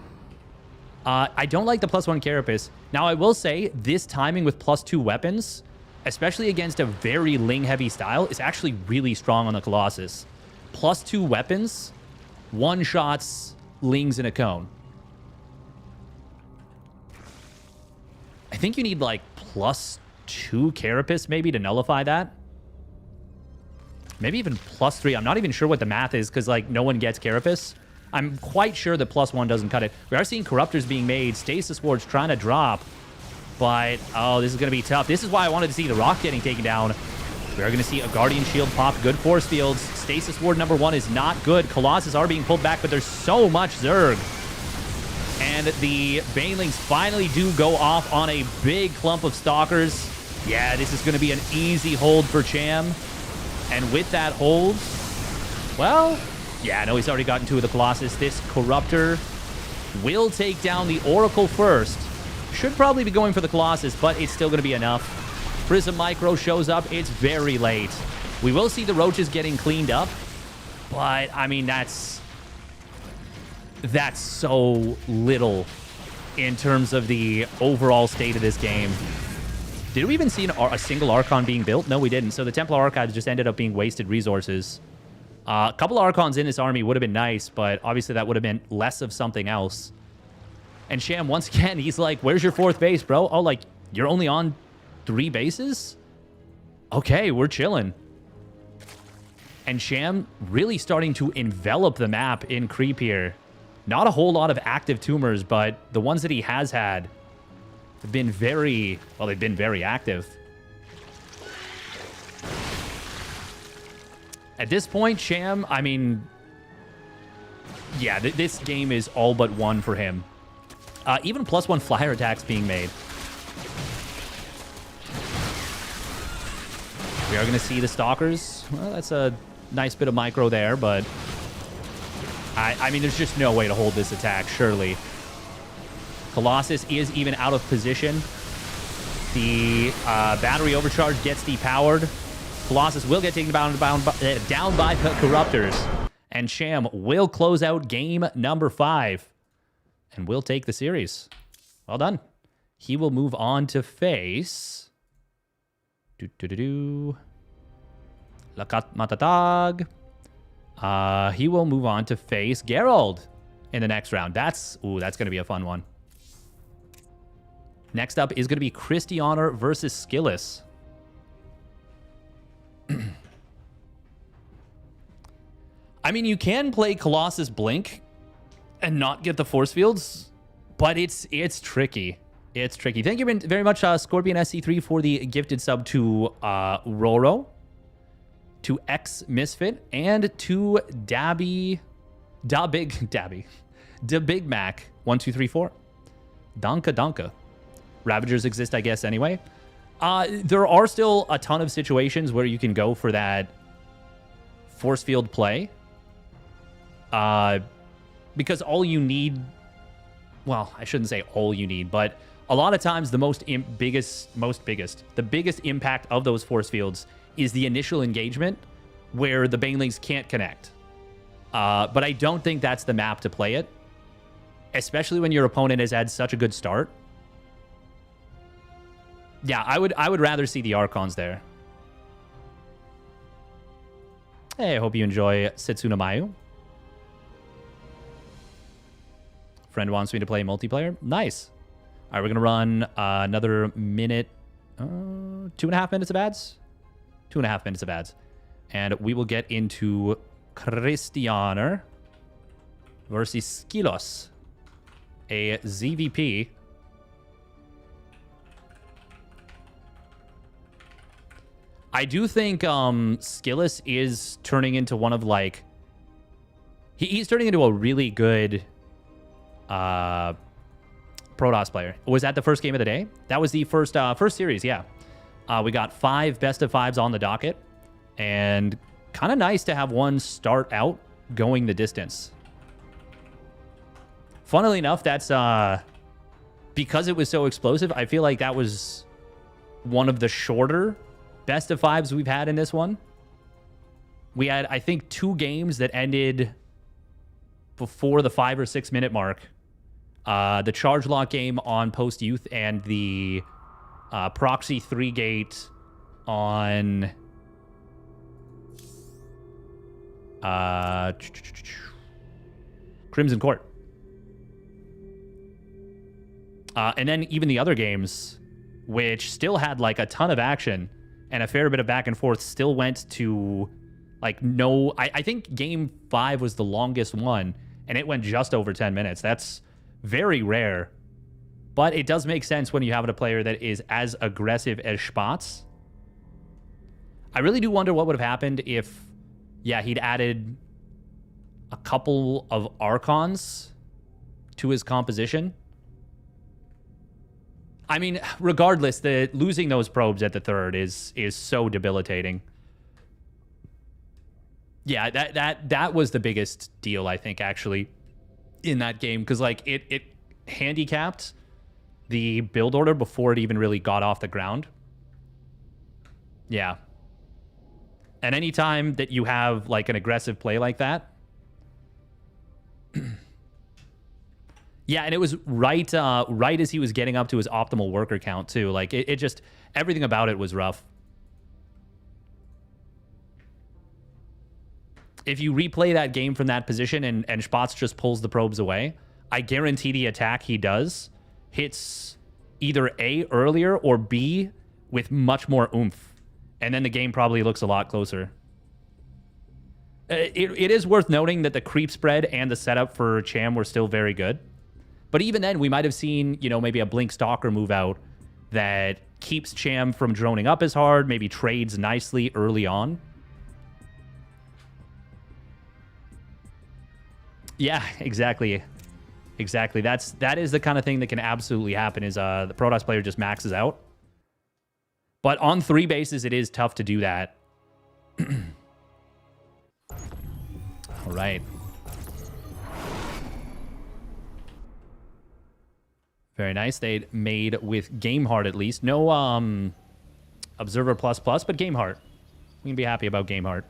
[SPEAKER 1] I don't like the +1 Carapace. Now, I will say, this timing with +2 weapons, especially against a very Ling-heavy style, is actually really strong on the Colossus. +2 weapons, one-shots Lings in a cone. I think you need, like, +2 Carapace, maybe, to nullify that. Maybe even +3. I'm not even sure what the math is, because, like, no one gets Carapace. I'm quite sure that +1 doesn't cut it. We are seeing Corruptors being made. Stasis Wards trying to drop. But, oh, this is going to be tough. This is why I wanted to see the Rock getting taken down. We are going to see a Guardian Shield pop. Good force fields. Stasis Ward number 1 is not good. Colossus are being pulled back, but there's so much Zerg. And the Banelings finally do go off on a big clump of Stalkers. Yeah, this is going to be an easy hold for Cham. And with that hold, well, yeah, no, he's already gotten 2 of the Colossus. This Corruptor will take down the Oracle first. Should probably be going for the Colossus, but it's still going to be enough. Prism Micro shows up. It's very late. We will see the Roaches getting cleaned up, but, I mean, that's so little in terms of the overall state of this game. Did we even see a single Archon being built? No, we didn't. So the Templar Archives just ended up being wasted resources. A couple of Archons in this army would have been nice, but obviously that would have been less of something else. And Cham, once again, he's like, where's your 4th base, bro? Oh, like, you're only on 3 bases? Okay, we're chilling. And Cham really starting to envelop the map in creep here. Not a whole lot of active tumors, but the ones that he has had have been very, well, they've been very active. At this point, Cham, I mean, yeah, this game is all but won for him. Even +1 flyer attacks being made. We are going to see the Stalkers. Well, that's a nice bit of micro there, but I mean, there's just no way to hold this attack, surely. Colossus is even out of position. The battery overcharge gets depowered. Colossus will get taken down by the Corruptors. And Cham will close out game number 5. And will take the series. Well done. He will move on to face... Lakat Matatag. He will move on to face Gerald in the next round. That's going to be a fun one. Next up is going to be Christianer versus Skillus. I mean, you can play Colossus Blink and not get the force fields, but it's tricky. It's tricky. Thank you very much, Scorpion SC3, for the gifted sub to Roro, to X Misfit, and to Dabby, Da Big Mac 1234. Danka. Ravagers exist, I guess, anyway. There are still a ton of situations where you can go for that force field play. Because all you need... Well, I shouldn't say all you need, but a lot of times the biggest impact of those force fields is the initial engagement where the Banelings can't connect. But I don't think that's the map to play it, especially when your opponent has had such a good start. Yeah, I would rather see the Archons there. Hey, I hope you enjoy Setsuna Mayu. Friend wants me to play multiplayer. Nice. All right, we're going to run another minute, 2.5 minutes of ads. 2.5 minutes of ads. And we will get into Christianer versus Skilos, a ZVP. I do think Skillus is turning into one of, like... He's turning into a really good Protoss player. Was that the first game of the day? That was the first series, yeah. We got 5 best of 5s on the docket. And kind of nice to have one start out going the distance. Funnily enough, that's... because it was so explosive, I feel like that was one of the shorter best of 5s we've had in this one. We had, I think, 2 games that ended before the 5 or 6 minute mark. The Charge Lock game on Post Youth and the Proxy 3 gate on Crimson Court. And then even the other games, which still had like a ton of action and a fair bit of back and forth, still went to like no... I think game 5 was the longest one, and it went just over 10 minutes. That's very rare, but it does make sense when you have a player that is as aggressive as Spatz. I really do wonder what would have happened if, yeah, he'd added a couple of Archons to his composition. I mean, regardless, losing those probes at the 3rd is so debilitating. Yeah, that was the biggest deal, I think, actually, in that game, because like it handicapped the build order before it even really got off the ground. Yeah. And anytime that you have like an aggressive play like that, yeah, and it was right as he was getting up to his optimal worker count too. Like it just, everything about it was rough. If you replay that game from that position and Spatz just pulls the probes away, I guarantee the attack he does hits either A, earlier, or B, with much more oomph. And then the game probably looks a lot closer. It is worth noting that the creep spread and the setup for Cham were still very good. But even then, we might have seen, you know, maybe a Blink Stalker move out that keeps Cham from droning up as hard, maybe trades nicely early on. Yeah, exactly. Exactly. That is the kind of thing that can absolutely happen is the Protoss player just maxes out. But on 3 bases, it is tough to do that. All right. Very nice. They made with Game Heart at least. No Observer plus, but Game Heart. We can be happy about Game Heart.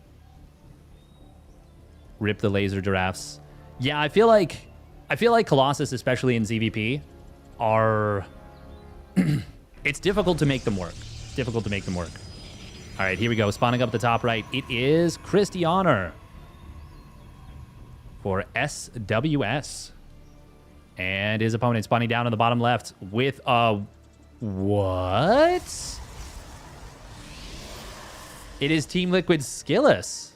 [SPEAKER 1] Rip the laser giraffes. Yeah, I feel like Colossus, especially in ZVP, are it's difficult to make them work. It's difficult to make them work. All right, here we go. Spawning up the top right. It is Christianer for SWS. And his opponent spawning down on the bottom left with a... What? It is Team Liquid's Skillus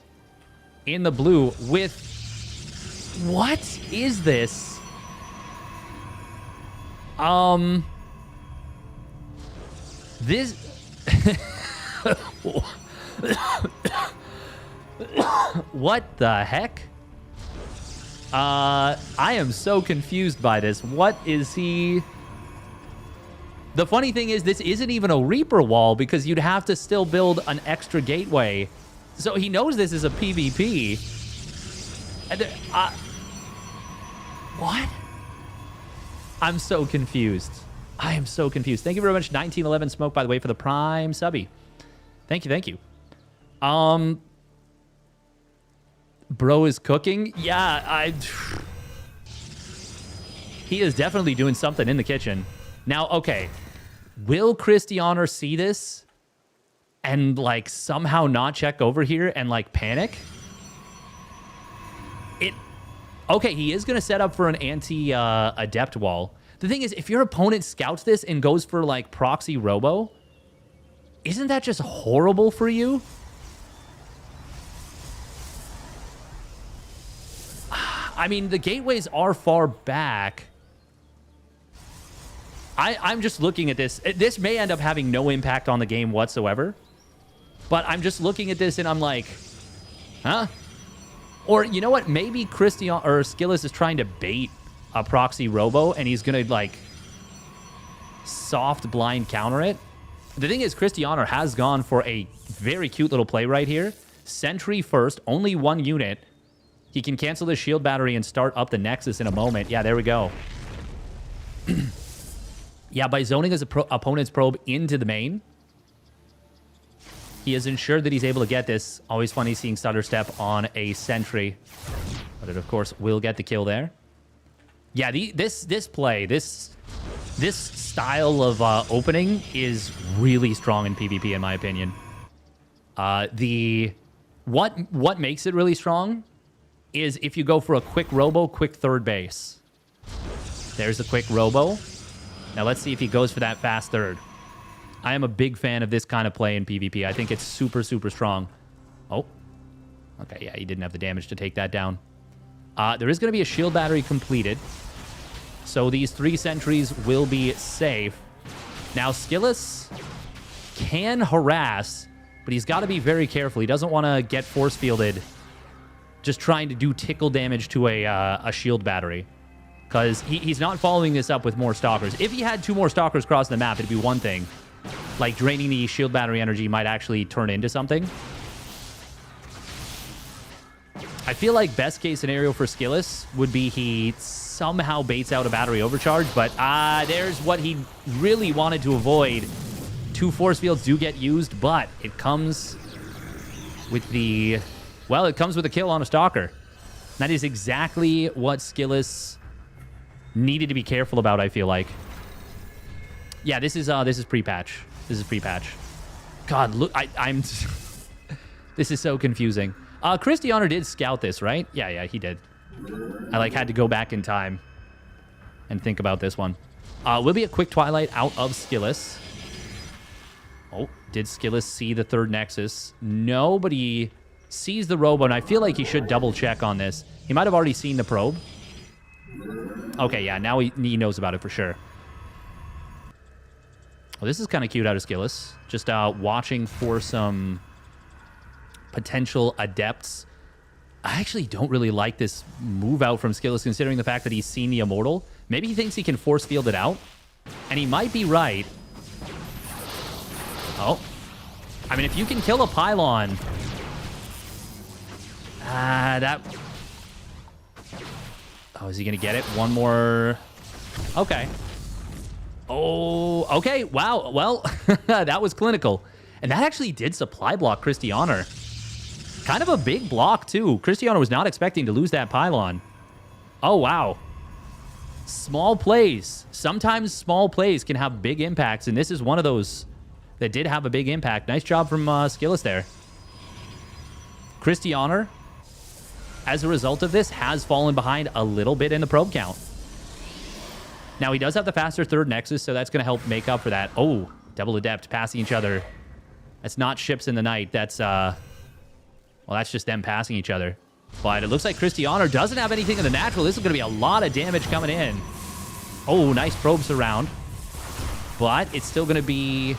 [SPEAKER 1] in the blue with... What is this? This... What the heck? I am so confused by this. What is he... The funny thing is, this isn't even a Reaper wall because you'd have to still build an extra gateway. So he knows this is a PvP. And what? I'm so confused. I am so confused. Thank you very much, 1911 Smoke, by the way, for the Prime subby. Thank you, thank you. Bro is cooking? Yeah, he is definitely doing something in the kitchen. Now, okay. Will Christianer see this and, like, somehow not check over here and, like, panic? Okay, he is going to set up for an anti-adept wall. The thing is, if your opponent scouts this and goes for, like, proxy robo, isn't that just horrible for you? I mean, the gateways are far back. I'm just looking at this. This may end up having no impact on the game whatsoever. But I'm just looking at this and I'm like, huh? Or, you know what? Maybe Skillus is trying to bait a proxy robo and he's going to, like, soft blind counter it. The thing is, Christianer has gone for a very cute little play right here. Sentry first, only 1 unit. He can cancel the shield battery and start up the Nexus in a moment. Yeah, there we go. Yeah, by zoning his opponent's probe into the main, he has ensured that he's able to get this. Always funny seeing Stutter Step on a Sentry. But it, of course, will get the kill there. Yeah, this style of opening is really strong in PvP, in my opinion. What makes it really strong is if you go for a quick robo, quick third base. There's a quick robo. Now let's see if he goes for that fast third. I am a big fan of this kind of play in PvP. I think it's super, super strong. Oh. Okay, yeah, he didn't have the damage to take that down. There is going to be a shield battery completed. So these 3 sentries will be safe. Now, Skillus can harass, but he's got to be very careful. He doesn't want to get force fielded just trying to do tickle damage to a shield battery. Because he's not following this up with more Stalkers. If he had 2 more Stalkers crossing the map, it'd be one thing. Like, draining the shield battery energy might actually turn into something. I feel like best case scenario for Skillus would be he somehow baits out a battery overcharge, but there's what he really wanted to avoid. 2 force fields do get used, but it comes with the... Well, it comes with a kill on a Stalker. That is exactly what Skillus needed to be careful about, I feel like. Yeah, this is pre-patch. This is pre-patch. God, look, I'm... This is so confusing. Christianer did scout this, right? Yeah, he did. I, like, had to go back in time and think about this one. Will be a quick Twilight out of Skillus. Oh, did Skillus see the 3rd Nexus? No, but he sees the robo, and I feel like he should double-check on this. He might have already seen the probe. Okay, yeah, now he knows about it for sure. Well, this is kind of cute out of Skillus. Just watching for some potential adepts. I actually don't really like this move out from Skillous, considering the fact that he's seen the Immortal. Maybe he thinks he can force field it out, and he might be right. Oh. I mean, if you can kill a Pylon... that... Oh, is he going to get it? One more... Okay. Oh, okay. Wow. Well, that was clinical. And that actually did supply block Christianer. Kind of a big block, too. Christianer was not expecting to lose that Pylon. Oh, wow. Small plays. Sometimes small plays can have big impacts, and this is one of those that did have a big impact. Nice job from Skillous there. Christianer, as a result of this, has fallen behind a little bit in the probe count. Now, he does have the faster third Nexus, so that's going to help make up for that. Oh, double Adept passing each other. That's not ships in the night. That's, well, that's just them passing each other. But it looks like Christianer doesn't have anything in the natural. This is going to be a lot of damage coming in. Oh, nice probe surround. But it's still going to be...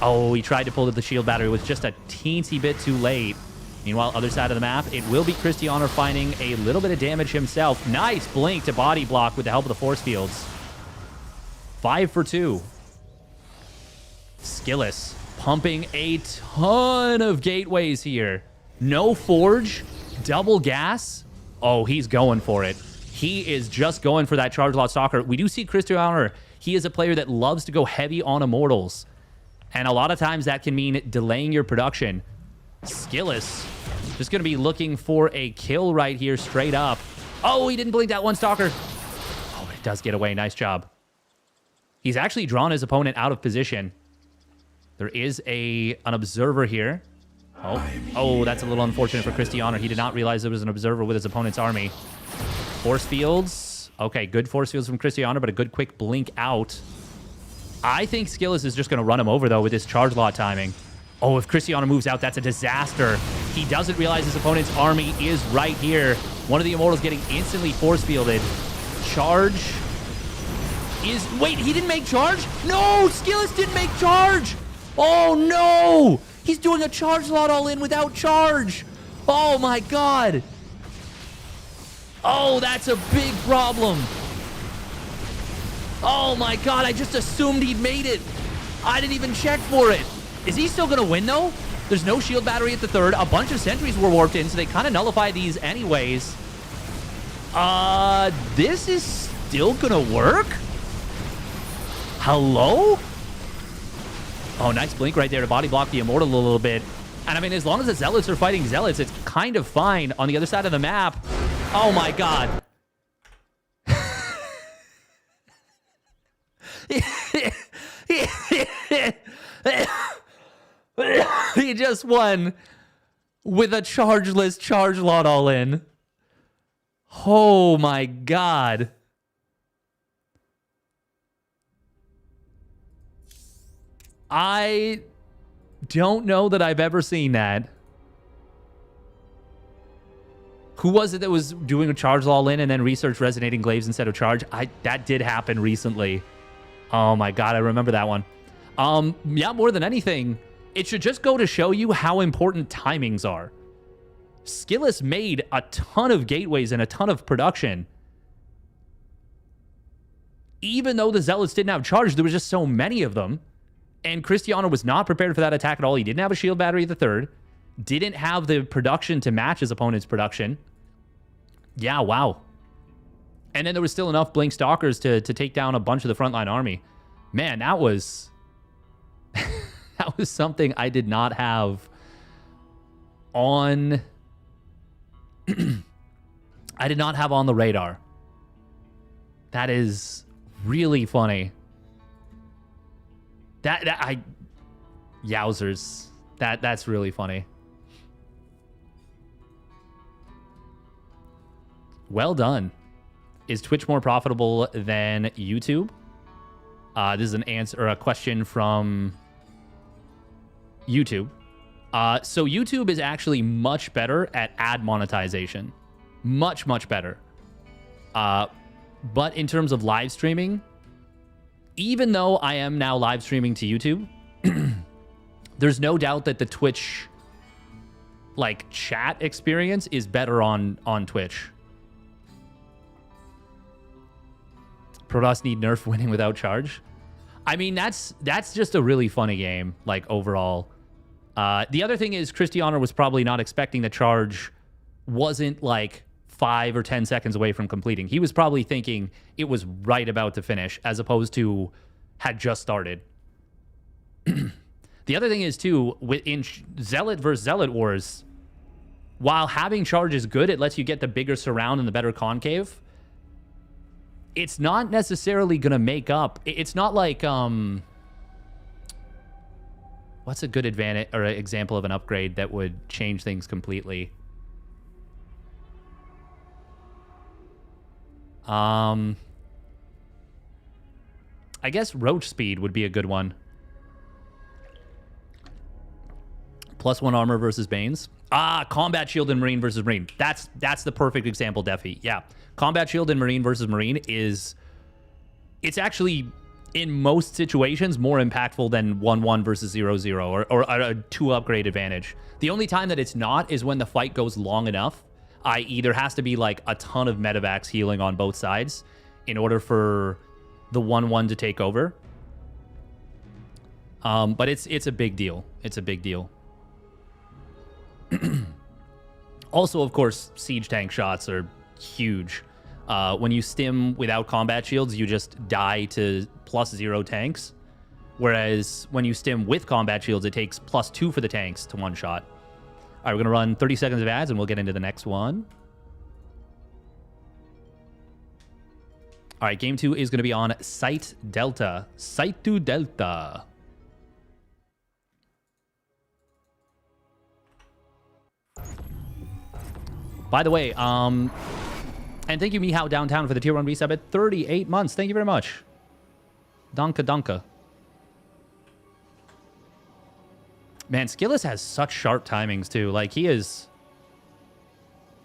[SPEAKER 1] Oh, he tried to pull the shield battery. It was just a teensy bit too late. Meanwhile, other side of the map, it will be Christianer finding a little bit of damage himself. Nice blink to body block with the help of the force fields. 5 for 2. Skillous pumping a ton of gateways here. No forge, double gas. Oh, he's going for it. He is just going for that charge lot stalker. We do see Christianer. He is a player that loves to go heavy on Immortals. And a lot of times that can mean delaying your production. Skillous just going to be looking for a kill right here straight up. Oh, he didn't blink that one stalker. Oh, it does get away. Nice job. He's actually drawn his opponent out of position. There is an observer here. Oh, that's a little unfortunate for Christianer. He did not realize there was an observer with his opponent's army. Force fields. Okay, good force fields from Christianer, but a good quick blink out. I think Skillous is just going to run him over, though, with his charge lot timing. Oh, if Christianer moves out, that's a disaster. He doesn't realize his opponent's army is right here. One of the Immortals getting instantly force fielded. Charge is... Wait, he didn't make charge? No, Skillous didn't make charge. Oh, no. He's doing a charge lot all in without charge. Oh, my God. Oh, that's a big problem. Oh, my God. I just assumed he'd made it. I didn't even check for it. Is he still going to win, though? There's no shield battery at the third. A bunch of sentries were warped in, so they kind of nullify these anyways. This is still going to work? Hello? Oh, nice blink right there to body block the Immortal a little bit. And I mean, as long as the Zealots are fighting Zealots, it's kind of fine. On the other side of the map, oh my God. He just won with a chargeless charge lot all in. Oh my God. I don't know that I've ever seen that. Who was it that was doing a charge all in and then research resonating glaives instead of charge? That did happen recently. Oh my God, I remember that one. Yeah, more than anything, it should just go to show you how important timings are. Skillous made a ton of gateways and a ton of production. Even though the Zealots didn't have charge, there was just so many of them. And Christianer was not prepared for that attack at all. He didn't have a shield battery at the third. Didn't have the production to match his opponent's production. Yeah, wow. And then there was still enough Blink Stalkers to take down a bunch of the frontline army. Man, that was... that was something I did not have on... I did not have on the radar. That is really funny. Yowzers. That's really funny. Well done. Is Twitch more profitable than YouTube? This is an answer or a question from YouTube. So YouTube is actually much better at ad monetization. Much, much better. But in terms of live streaming, even though I am now live streaming to YouTube, there's no doubt that the Twitch like chat experience is better on Twitch. Protoss need nerf winning without charge. I mean, that's just a really funny game, like, overall. The other thing is Christiana was probably not expecting the charge wasn't, like, 5 or 10 seconds away from completing. He was probably thinking it was right about to finish, as opposed to had just started. The other thing is, too, in Zealot versus Zealot Wars, while having charge is good, it lets you get the bigger surround and the better concave. It's not necessarily going to make up. It's not like, what's a good advantage or example of an upgrade that would change things completely? I guess roach speed would be a good one. +1 armor versus Banes. Combat shield and Marine versus Marine. That's the perfect example, Defi. Yeah. Combat shield and Marine versus Marine it's actually, in most situations, more impactful than 1-1 versus 0-0 or a 2 upgrade advantage. The only time that it's not is when the fight goes long enough, i.e. there has to be like a ton of medevacs healing on both sides in order for the 1-1 to take over. But it's a big deal. It's a big deal. Also, of course, siege tank shots are huge. When you stim without combat shields, you just die to +0 tanks. Whereas when you stim with combat shields, it takes +2 for the tanks to one shot. All right, we're going to run 30 seconds of ads, and we'll get into the next one. All right, game 2 is going to be on Site Delta. Site to Delta. By the way, and thank you, Mihao Downtown, for the tier 1 resub at 38 months. Thank you very much. Donka Donka. Man, Skillus has such sharp timings, too. Like, he is...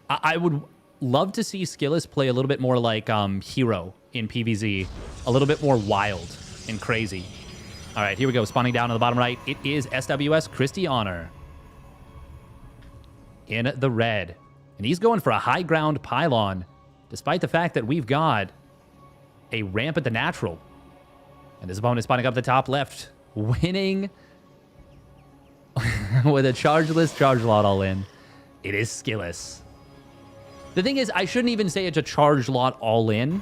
[SPEAKER 1] I would love to see Skillus play a little bit more like Hero in PvZ. A little bit more wild and crazy. All right, here we go. Spawning down on the bottom right. It is SWS Christy Honor in the red. And he's going for a high ground pylon, despite the fact that we've got a ramp at the natural. And his opponent is spawning up the top left, winning with a chargeless charge lot all in. It is Skillus. The thing is, I shouldn't even say it's a charge lot all in.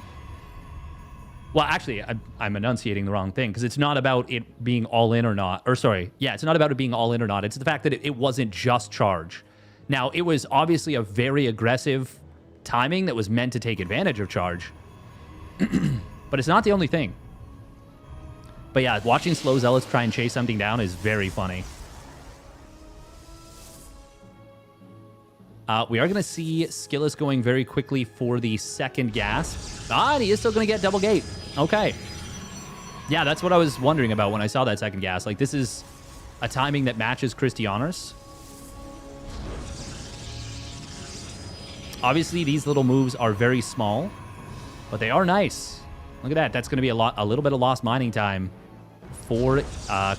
[SPEAKER 1] Well, actually, I'm enunciating the wrong thing, because it's not about it being all in or not. Or sorry, yeah, it's not about it being all in or not. It's the fact that it wasn't just charge. Now, it was obviously a very aggressive timing that was meant to take advantage of charge. But it's not the only thing. But yeah, watching slow Zealots try and chase something down is very funny. We are going to see Skillus going very quickly for the second gas. And he is still going to get double gate. Okay. Yeah, that's what I was wondering about when I saw that second gas. Like, this is a timing that matches Christiana's. Obviously, these little moves are very small, but they are nice. Look at that. That's going to be a little bit of lost mining time for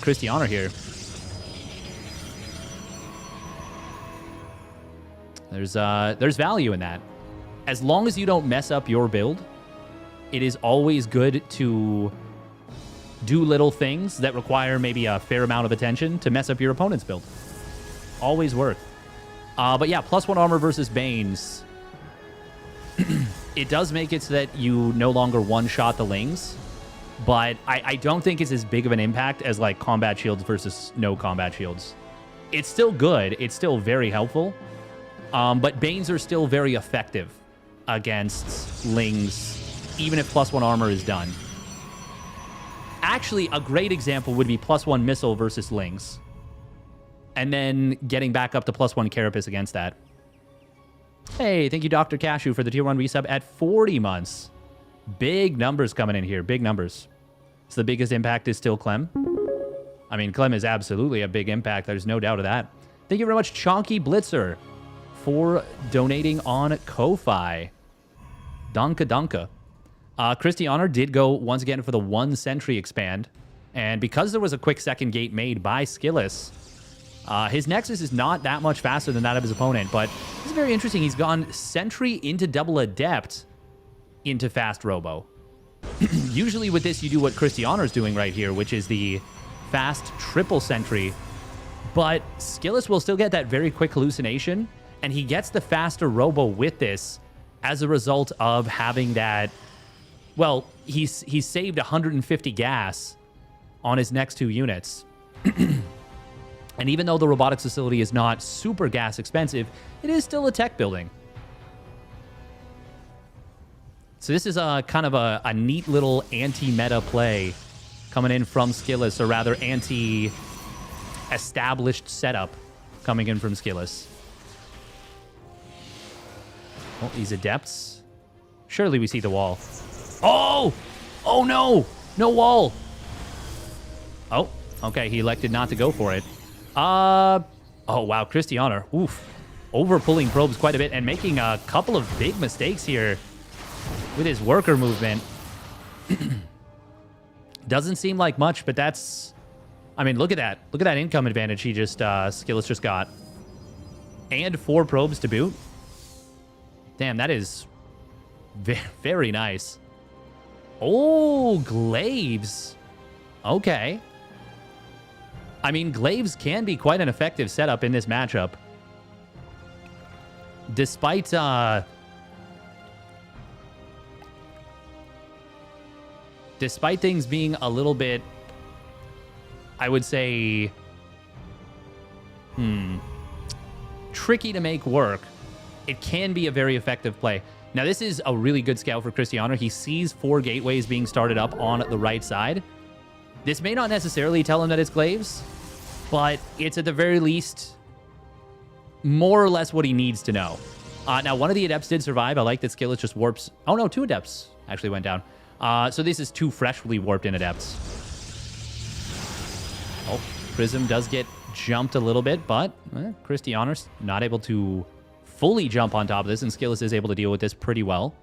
[SPEAKER 1] Christiana here. There's value in that. As long as you don't mess up your build, it is always good to do little things that require maybe a fair amount of attention to mess up your opponent's build. Always worth. But yeah, +1 armor versus Banes. It does make it so that you no longer one-shot the Lings, but I don't think it's as big of an impact as like combat shields versus no combat shields. It's still good. It's still very helpful. But Banes are still very effective against Lings, even if +1 armor is done. Actually, a great example would be +1 missile versus Lings, and then getting back up to +1 carapace against that. Hey, thank you, Dr. Cashew, for the tier 1 resub at 40 months. Big numbers coming in here. Big numbers. So the biggest impact is still Clem. I mean, Clem is absolutely a big impact. There's no doubt of that. Thank you very much, Chonky Blitzer, for donating on Ko-Fi. Donka Donka. Christy Honor did go once again for the 1 sentry expand. And because there was a quick second gate made by Skillus, His Nexus is not that much faster than that of his opponent, but this is very interesting. He's gone Sentry into double Adept into fast Robo. Usually with this, you do what Christianer's doing right here, which is the fast triple Sentry. But Skillous will still get that very quick hallucination, and he gets the faster Robo with this as a result of having that... Well, he's saved 150 gas on his next 2 units. And even though the robotics facility is not super gas expensive, it is still a tech building. So this is a kind of a neat little anti-meta play coming in from Skillous, or rather anti-established setup coming in from Skillous. Oh, these Adepts. Surely we see the wall. Oh! Oh no! No wall! Oh, okay, he elected not to go for it. Oh wow, Christianer, oof. Over-pulling probes quite a bit and making a couple of big mistakes here with his worker movement. Doesn't seem like much, but that's... I mean, look at that. Look at that income advantage he just, Skillous just got. And 4 probes to boot. Damn, that is very nice. Oh, Glaives. Okay. I mean, Glaives can be quite an effective setup in this matchup. Despite, despite things being a little bit, I would say, tricky to make work, it can be a very effective play. Now, this is a really good scout for Christianer. He sees 4 gateways being started up on the right side. This may not necessarily tell him that it's Glaives, but it's at the very least more or less what he needs to know. Now, one of the Adepts did survive. I like that Skillous just warps. Oh, no, 2 Adepts actually went down. So this is 2 freshly warped in Adepts. Oh, Prism does get jumped a little bit, but Christianer's not able to fully jump on top of this, and Skillous is able to deal with this pretty well.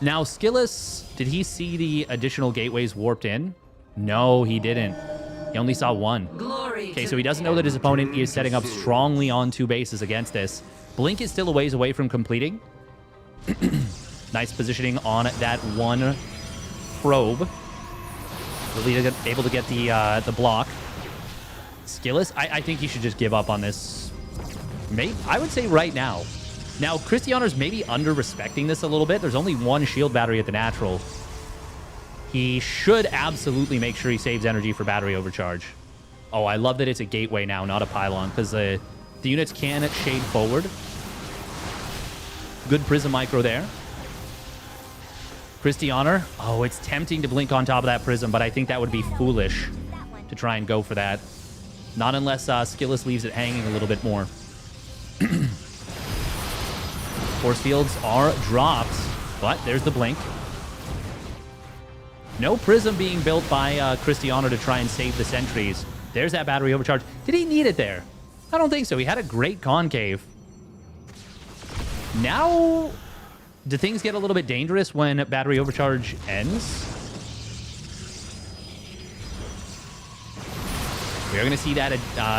[SPEAKER 1] Now, Skillous, did he see the additional gateways warped in? No, he didn't. He only saw 1. Okay, so he doesn't know that his opponent is setting up strongly on 2 bases against this. Blink is still a ways away from completing. Nice positioning on that 1 probe. Really able to get the block. Skillous, I think he should just give up on this. I would say right now. Now, Christianer's maybe under-respecting this a little bit. There's only 1 shield battery at the natural. He should absolutely make sure he saves energy for battery overcharge. Oh, I love that it's a gateway now, not a pylon, because the units can shade forward. Good Prism Micro there. Christianer, oh, it's tempting to blink on top of that Prism, but I think that would be foolish to try and go for that. Not unless Skillous leaves it hanging a little bit more. Force fields are dropped, but there's the blink. No Prism being built by Christianer to try and save the sentries. There's that battery overcharge. Did he need it there? I don't think so. He had a great concave. Now, do things get a little bit dangerous when battery overcharge ends? We're going to see that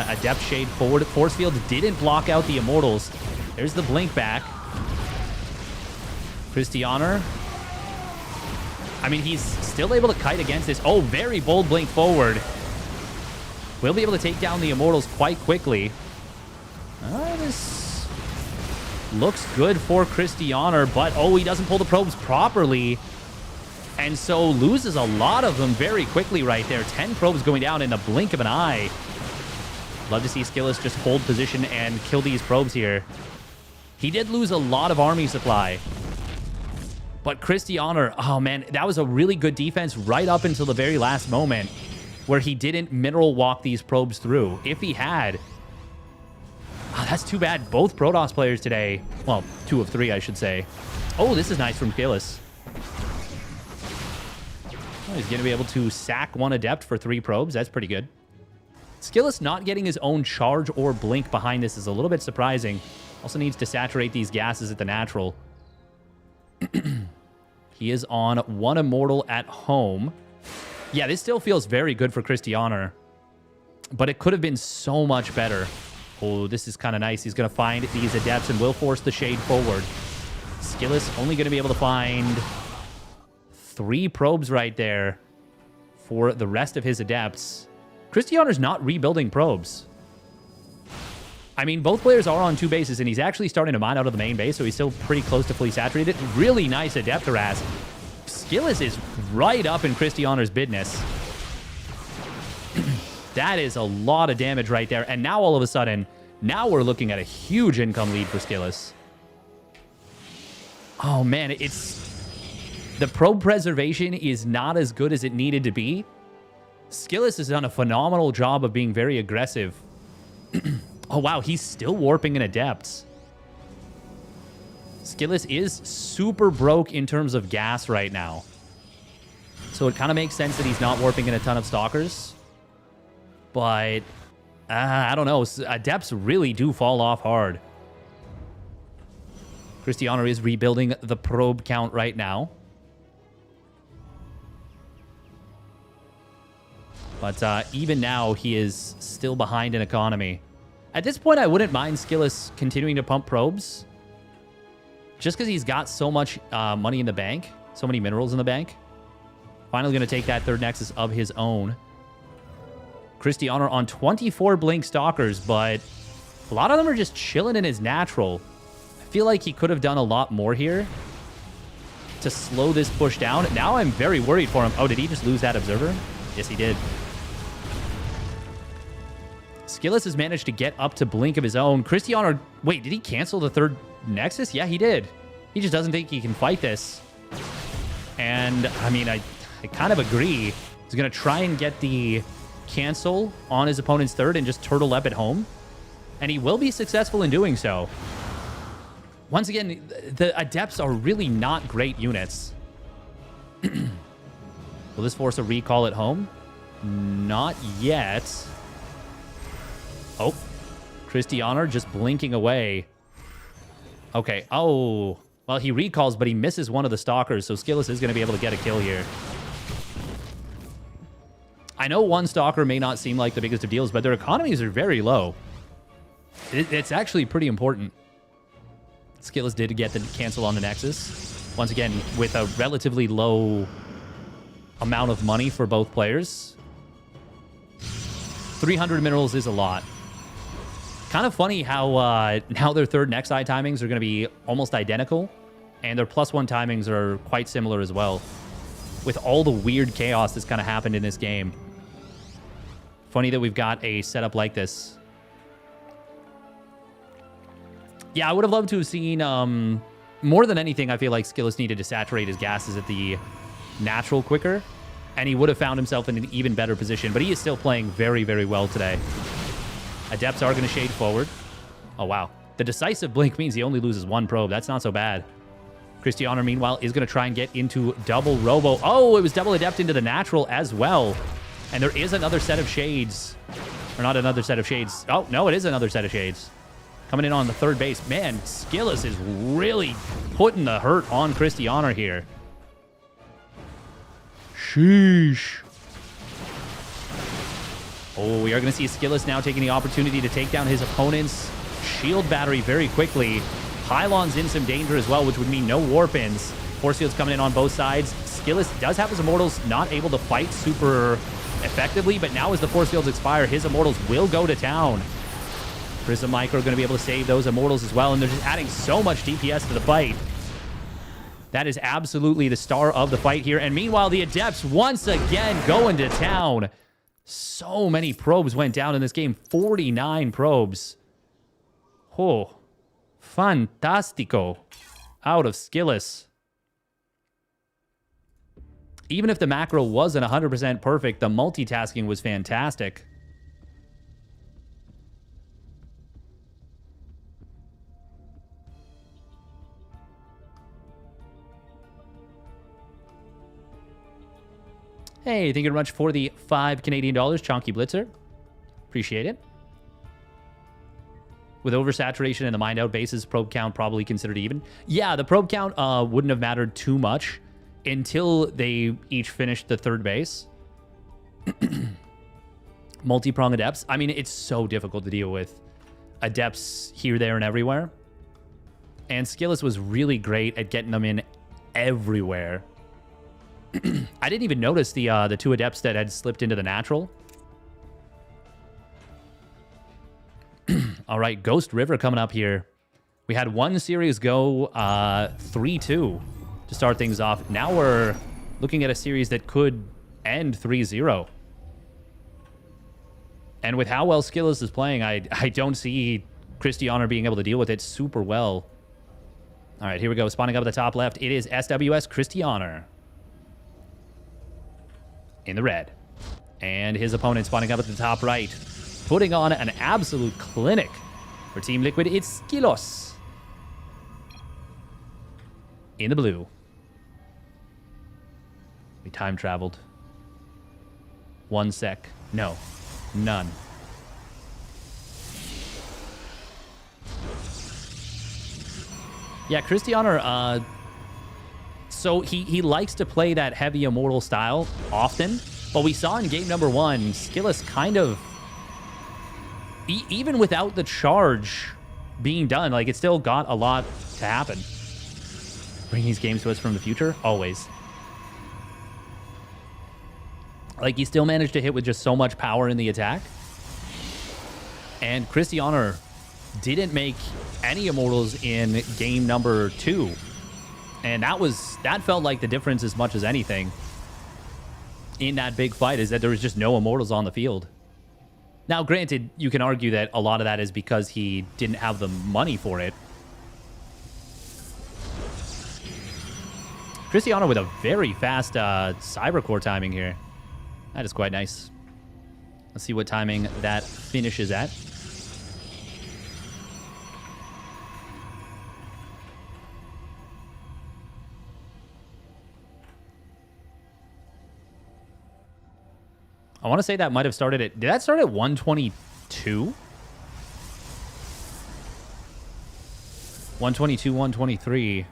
[SPEAKER 1] Adept shade forward. Force field didn't block out the Immortals. There's the blink back. Christianer. I mean, he's still able to kite against this. Oh, very bold blink forward. We'll be able to take down the Immortals quite quickly. This looks good for Christianer, but oh, he doesn't pull the probes properly. And so loses a lot of them very quickly right there. 10 probes going down in the blink of an eye. Love to see Skillous just hold position and kill these probes here. He did lose a lot of army supply. But Christianer, oh man, that was a really good defense right up until the very last moment where he didn't mineral walk these probes through. If he had... Oh, that's too bad. Both Protoss players today, well, 2 of 3, I should say. Oh, this is nice from Skillous. Oh, he's going to be able to sack 1 Adept for 3 probes. That's pretty good. Skillous not getting his own charge or blink behind this is a little bit surprising. Also needs to saturate these gases at the natural. He is on 1 Immortal at home. Yeah, this still feels very good for Christianer. But it could have been so much better. Oh, this is kind of nice. He's going to find these Adepts and will force the Shade forward. Skillus only going to be able to find 3 probes right there for the rest of his Adepts. Christianer's not rebuilding probes. I mean, both players are on 2 bases, and he's actually starting to mine out of the main base, so he's still pretty close to fully saturated. Really nice Adept harass. Skillus is right up in Christianer's business. That is a lot of damage right there. And now all of a sudden, now we're looking at a huge income lead for Skillus. Oh, man, it's... The probe preservation is not as good as it needed to be. Skillus has done a phenomenal job of being very aggressive. Oh, wow, he's still warping in Adepts. Skillus is super broke in terms of gas right now. So it kind of makes sense that he's not warping in a ton of Stalkers. But, I don't know. Adepts really do fall off hard. Christianer is rebuilding the probe count right now. But even now, he is still behind in economy. At this point, I wouldn't mind Skillus continuing to pump probes. Just because he's got so much money in the bank. So many minerals in the bank. Finally going to take that 3rd Nexus of his own. Christianer on 24 Blink Stalkers, but a lot of them are just chilling in his natural. I feel like he could have done a lot more here to slow this push down. Now I'm very worried for him. Oh, did he just lose that Observer? Yes, he did. Skillus has managed to get up to Blink of his own. Christianer... Wait, did he cancel the 3rd Nexus? Yeah, he did. He just doesn't think he can fight this. And, I mean, I kind of agree. He's going to try and get the cancel on his opponent's 3rd and just turtle up at home. And he will be successful in doing so. Once again, the Adepts are really not great units. Will this force a recall at home? Not yet. Oh. Christianer just blinking away. Okay. Oh. Well, he recalls, but he misses one of the Stalkers, so Skillus is going to be able to get a kill here. I know one Stalker may not seem like the biggest of deals, but their economies are very low. It's actually pretty important. Skillus did get the cancel on the Nexus. Once again, with a relatively low amount of money for both players. 300 minerals is a lot. Kind of funny how now their 3rd Nexi timings are going to be almost identical, and their +1 timings are quite similar as well, with all the weird chaos that's kind of happened in this game. Funny that we've got a setup like this. Yeah, I would have loved to have seen, more than anything, I feel like Skillus needed to saturate his gases at the natural quicker, and he would have found himself in an even better position, but he is still playing very, very well today. Adepts are going to shade forward. Oh, wow. The decisive blink means he only loses 1 probe. That's not so bad. Christianer, meanwhile, is going to try and get into double robo. Oh, it was double adept into the natural as well. And there is another set of shades. Or not another set of shades. Oh, no, it is another set of shades. Coming in on the 3rd base. Man, Skillus is really putting the hurt on Christianer here. Sheesh. Oh, we are going to see Skillus now taking the opportunity to take down his opponent's shield battery very quickly. Pylon's in some danger as well, which would mean no warp-ins. Force field's coming in on both sides. Skillus does have his Immortals, not able to fight super effectively, but now as the Force fields expire, his Immortals will go to town. Prism Micro going to be able to save those Immortals as well, and they're just adding so much DPS to the fight. That is absolutely the star of the fight here. And meanwhile, the Adepts once again going to town. So many probes went down in this game. 49 probes. Oh, fantastico. Out of Skillus. Even if the macro wasn't 100% perfect, the multitasking was fantastic. Hey, thank you very much for the $5 Canadian, Chonky Blitzer. Appreciate it. With oversaturation and the mined out bases, probe count probably considered even. Yeah, the probe count wouldn't have mattered too much until they each finished the 3rd base. multi-prong adepts. I mean, it's so difficult to deal with adepts here, there, and everywhere. And Skillus was really great at getting them in everywhere. I didn't even notice the two adepts that had slipped into the natural. All right, Ghost River coming up here. We had one series go 3-2 to start things off. Now we're looking at a series that could end 3-0. And with how well Skillus is playing, I don't see Christianer being able to deal with it super well. All right, here we go. Spawning up at the top left. It is SWS Christianer in the red. And his opponent spawning up at the top right, putting on an absolute clinic for Team Liquid. It's Skillus in the blue. We time traveled. 1 sec. No. None. Yeah, Christianer, so he likes to play that heavy immortal style often, but we saw in game number 1, Skillus kind of, even without the charge being done, like, it still got a lot to happen. Bring these games to us from the future? Always. Like, he still managed to hit with just so much power in the attack. And Christianer didn't make any immortals in game number 2. And that felt like the difference as much as anything in that big fight, is that there was just no immortals on the field. Now, granted, you can argue that a lot of that is because he didn't have the money for it. Christianer with a very fast Cybercore timing here. That is quite nice. Let's see what timing that finishes at. I want to say that might have started at... Did that start at 122? 122, 123.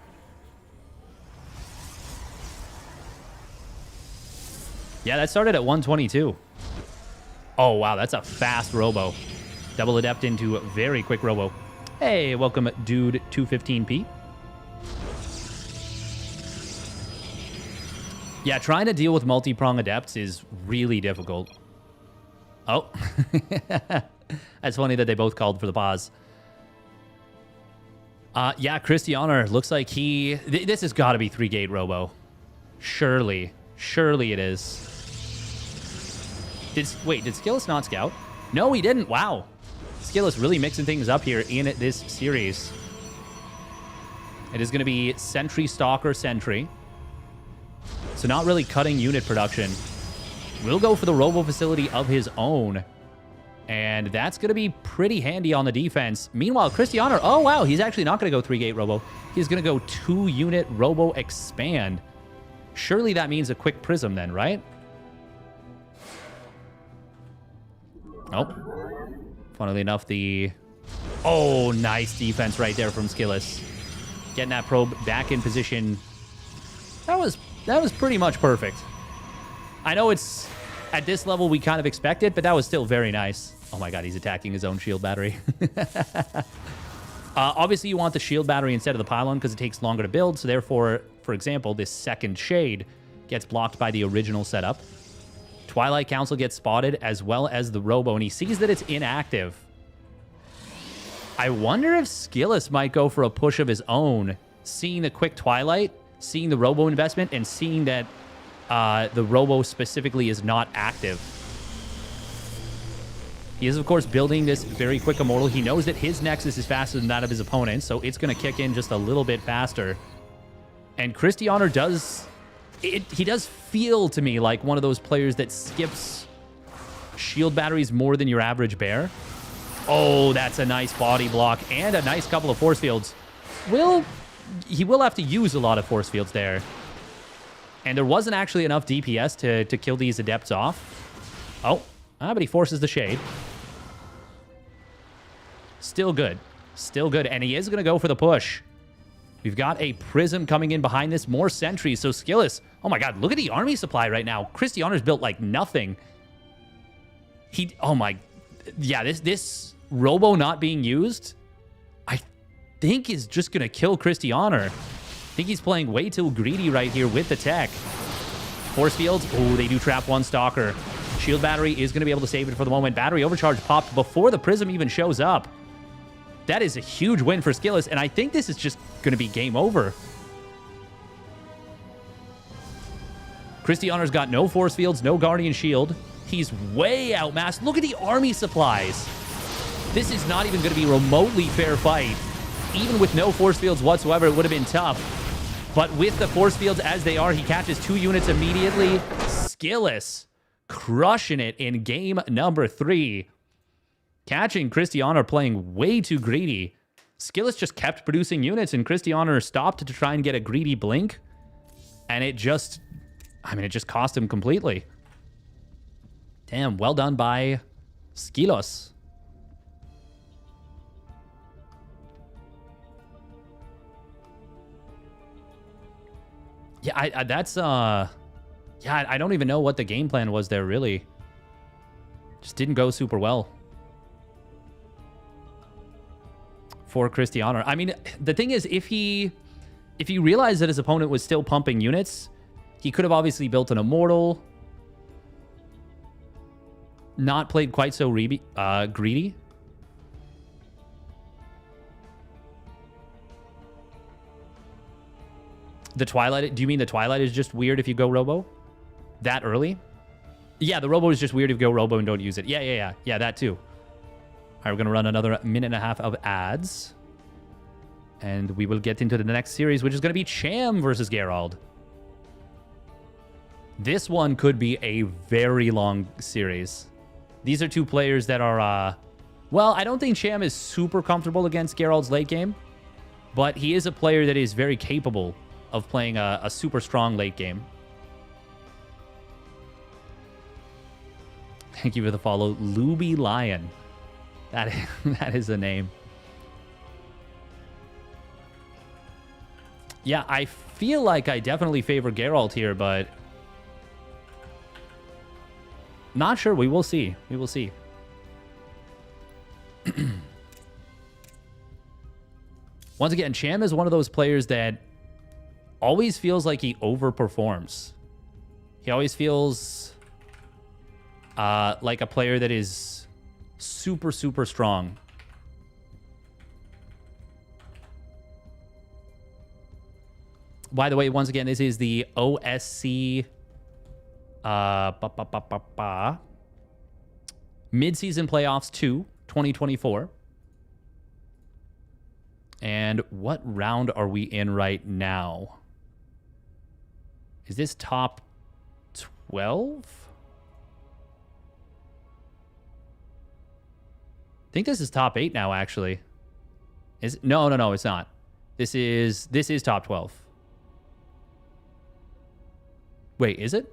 [SPEAKER 1] Yeah, that started at 122. Oh, wow, that's a fast robo. Double adept into a very quick robo. Hey, welcome, dude 215p. Yeah, trying to deal with multi-prong adepts is really difficult. Oh. That's funny that they both called for the pause. Yeah, Christianer looks like he... This has got to be 3-gate robo. Surely. Surely it is. Wait, did Skillus not scout? No, he didn't. Wow. Skillus really mixing things up here in this series. It is going to be Sentry, Stalker, Sentry. So not really cutting unit production. We'll go for the robo facility of his own. And that's going to be pretty handy on the defense. Meanwhile, Christianer, oh wow, he's actually not going to go 3-gate robo. He's going to go 2-unit robo expand. Surely that means a quick prism then, right? Oh. Funnily enough, the... Oh, nice defense right there from Skillus. Getting that probe back in position. That was pretty much perfect. I know it's... At this level, we kind of expect it, but that was still very nice. Oh my god, he's attacking his own shield battery. Obviously, you want the shield battery instead of the pylon because it takes longer to build. So therefore, for example, this second shade gets blocked by the original setup. Twilight Council gets spotted as well as the robo, and he sees that it's inactive. I wonder if Skillus might go for a push of his own, seeing the quick Twilight, seeing the robo investment, and seeing that the robo specifically is not active. He is, of course, building this very quick immortal. He knows that his Nexus is faster than that of his opponent, so it's going to kick in just a little bit faster. And Christianer does... He does feel to me like one of those players that skips shield batteries more than your average bear. Oh, that's a nice body block and a nice couple of force fields. He will have to use a lot of force fields there. And there wasn't actually enough DPS to kill these adepts off. Oh, but he forces the shade. Still good. Still good. And he is going to go for the push. We've got a prism coming in behind this. More sentries. So Skillus... Oh my god, look at the army supply right now. Christianer's built like nothing. Oh my, yeah, this Robo not being used, I think is just going to kill Christianer. I think he's playing way too greedy right here with the tech. Force fields, oh, they do trap one Stalker. Shield battery is going to be able to save it for the moment. Battery overcharge popped before the Prism even shows up. That is a huge win for Skillous, and I think this is just going to be game over. Christianer's got no Force Fields, no Guardian Shield. He's way outmassed. Look at the army supplies. This is not even going to be remotely fair fight. Even with no Force Fields whatsoever, it would have been tough. But with the Force Fields as they are, he catches 2 units immediately. Skillous crushing it in game number 3. Catching Christianer playing way too greedy. Skillous just kept producing units, and Christianer stopped to try and get a greedy blink. And it just... I mean, it just cost him completely. Damn, well done by Skillous. Yeah, I don't even know what the game plan was there, really. Just didn't go super well for Christianer. I mean, the thing is, if he realized that his opponent was still pumping units, he could have obviously built an Immortal. Not played quite so greedy. The Twilight... Do you mean the Twilight is just weird if you go Robo? That early? Yeah, the Robo is just weird if you go Robo and don't use it. Yeah, that too. All right, we're going to run another minute and a half of ads. And we will get into the next series, which is going to be Cham versus Gerald. This one could be a very long series. These are two players that are... well, I don't think Cham is super comfortable against Gerald's late game. But he is a player that is very capable of playing a super strong late game. Thank you for the follow. Luby Lion. That is a name. Yeah, I feel like I definitely favor Geralt here, but... not sure. We will see. We will see. Once again, Cham is one of those players that always feels like he overperforms. He always feels like a player that is super, super strong. By the way, once again, this is the OSC Mid-Season Playoffs 2, 2024. And what round are we in right now? Is this top 12? I think this is top 8 now, actually. No, it's not. This is top 12. Wait, is it?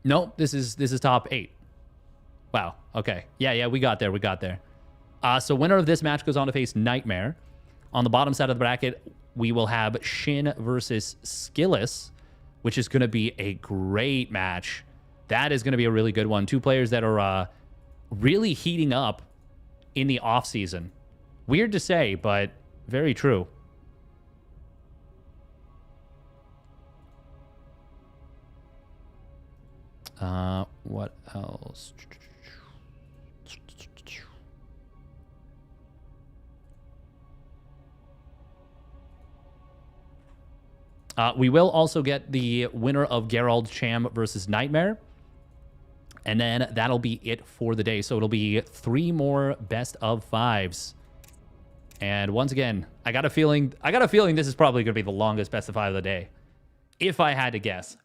[SPEAKER 1] Nope, this is top 8. Wow. Okay. Yeah, we got there. So winner of this match goes on to face Nightmare. On the bottom side of the bracket, we will have Shin versus Skillous, which is going to be a great match. That is going to be a really good one. Two players that are really heating up in the off season. Weird to say, but very true. What else? We will also get the winner of Gerald Cham versus Nightmare. And then that'll be it for the day. So it'll be 3 more best of 5s. And once again, I got a feeling this is probably going to be the longest best of 5 of the day. If I had to guess.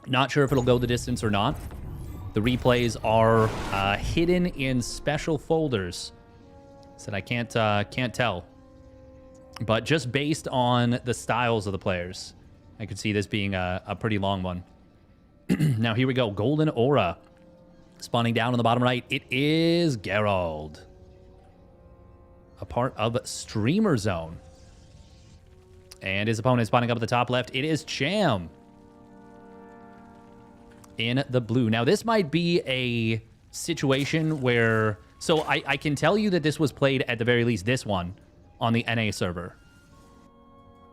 [SPEAKER 1] Not sure if it'll go the distance or not. The replays are hidden in special folders. So I can't tell. But just based on the styles of the players, I could see this being a pretty long one. Now, here we go. Golden Aura. Spawning down on the bottom right. It is Gerald. A part of Streamer Zone. And his opponent spawning up at the top left. It is Cham. in the blue. Now, this might be a situation where... So I can tell you that this was played, at the very least, this one, on the NA server.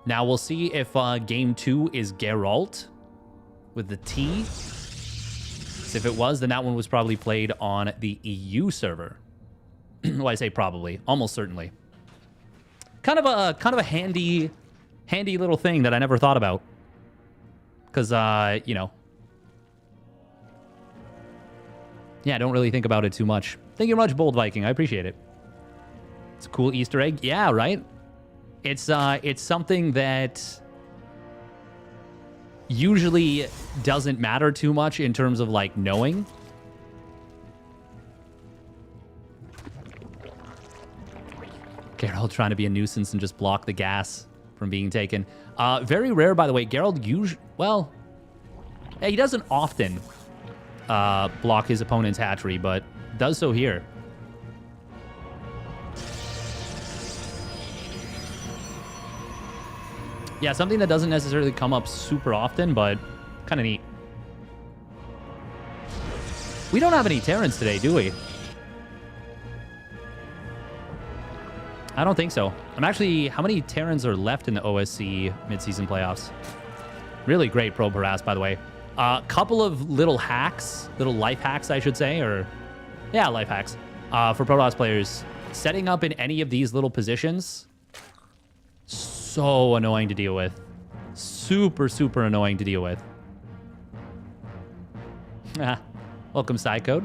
[SPEAKER 1] Now, we'll see if game 2 is Geralt with the T. So if it was, then that one was probably played on the EU server. Well, I say probably. Almost certainly. Kind of a handy little thing that I never thought about. Because, you know... Yeah, I don't really think about it too much. Thank you much, Bold Viking. I appreciate it. It's a cool Easter egg. Yeah, right? It's something that usually doesn't matter too much in terms of, like, knowing. Geralt trying to be a nuisance and just block the gas from being taken. Very rare, by the way. Geralt usually... Well, yeah, he doesn't often block his opponent's hatchery, but does so here. Yeah, something that doesn't necessarily come up super often, but kind of neat. We don't have any Terrans today, do we? I don't think so. I'm actually... How many Terrans are left in the OSC mid-season playoffs? Really great probe harass, by the way. Couple of little hacks, little life hacks, I should say, or... Yeah, life hacks. For Protoss players. Setting up in any of these little positions... So annoying to deal with. Super, super annoying to deal with. Welcome, Psycode.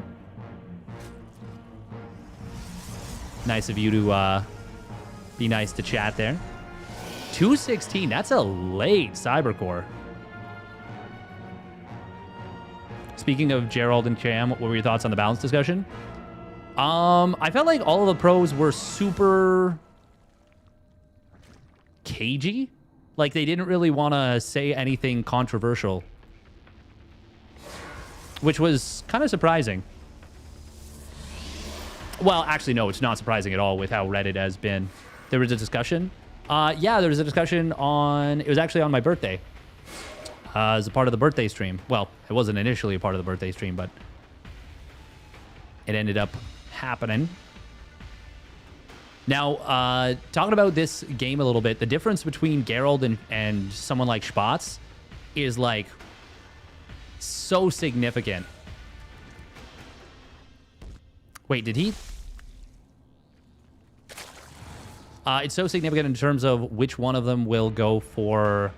[SPEAKER 1] Nice of you to be nice to chat there. 216, that's a late Cybercore. Speaking of Gerald and Cam, what were your thoughts on the balance discussion? I felt like all of the pros were super... cagey. Like, they didn't really want to say anything controversial. Which was kind of surprising. Well, actually, no, it's not surprising at all with how Reddit has been. There was a discussion. Yeah, there was a discussion on... It was actually on my birthday. As a part of the birthday stream. Well, it wasn't initially a part of the birthday stream, but... it ended up happening. Now, talking about this game a little bit, the difference between Geralt and someone like Spatz is, like, so significant. Wait, did he? It's so significant in terms of which one of them will go for...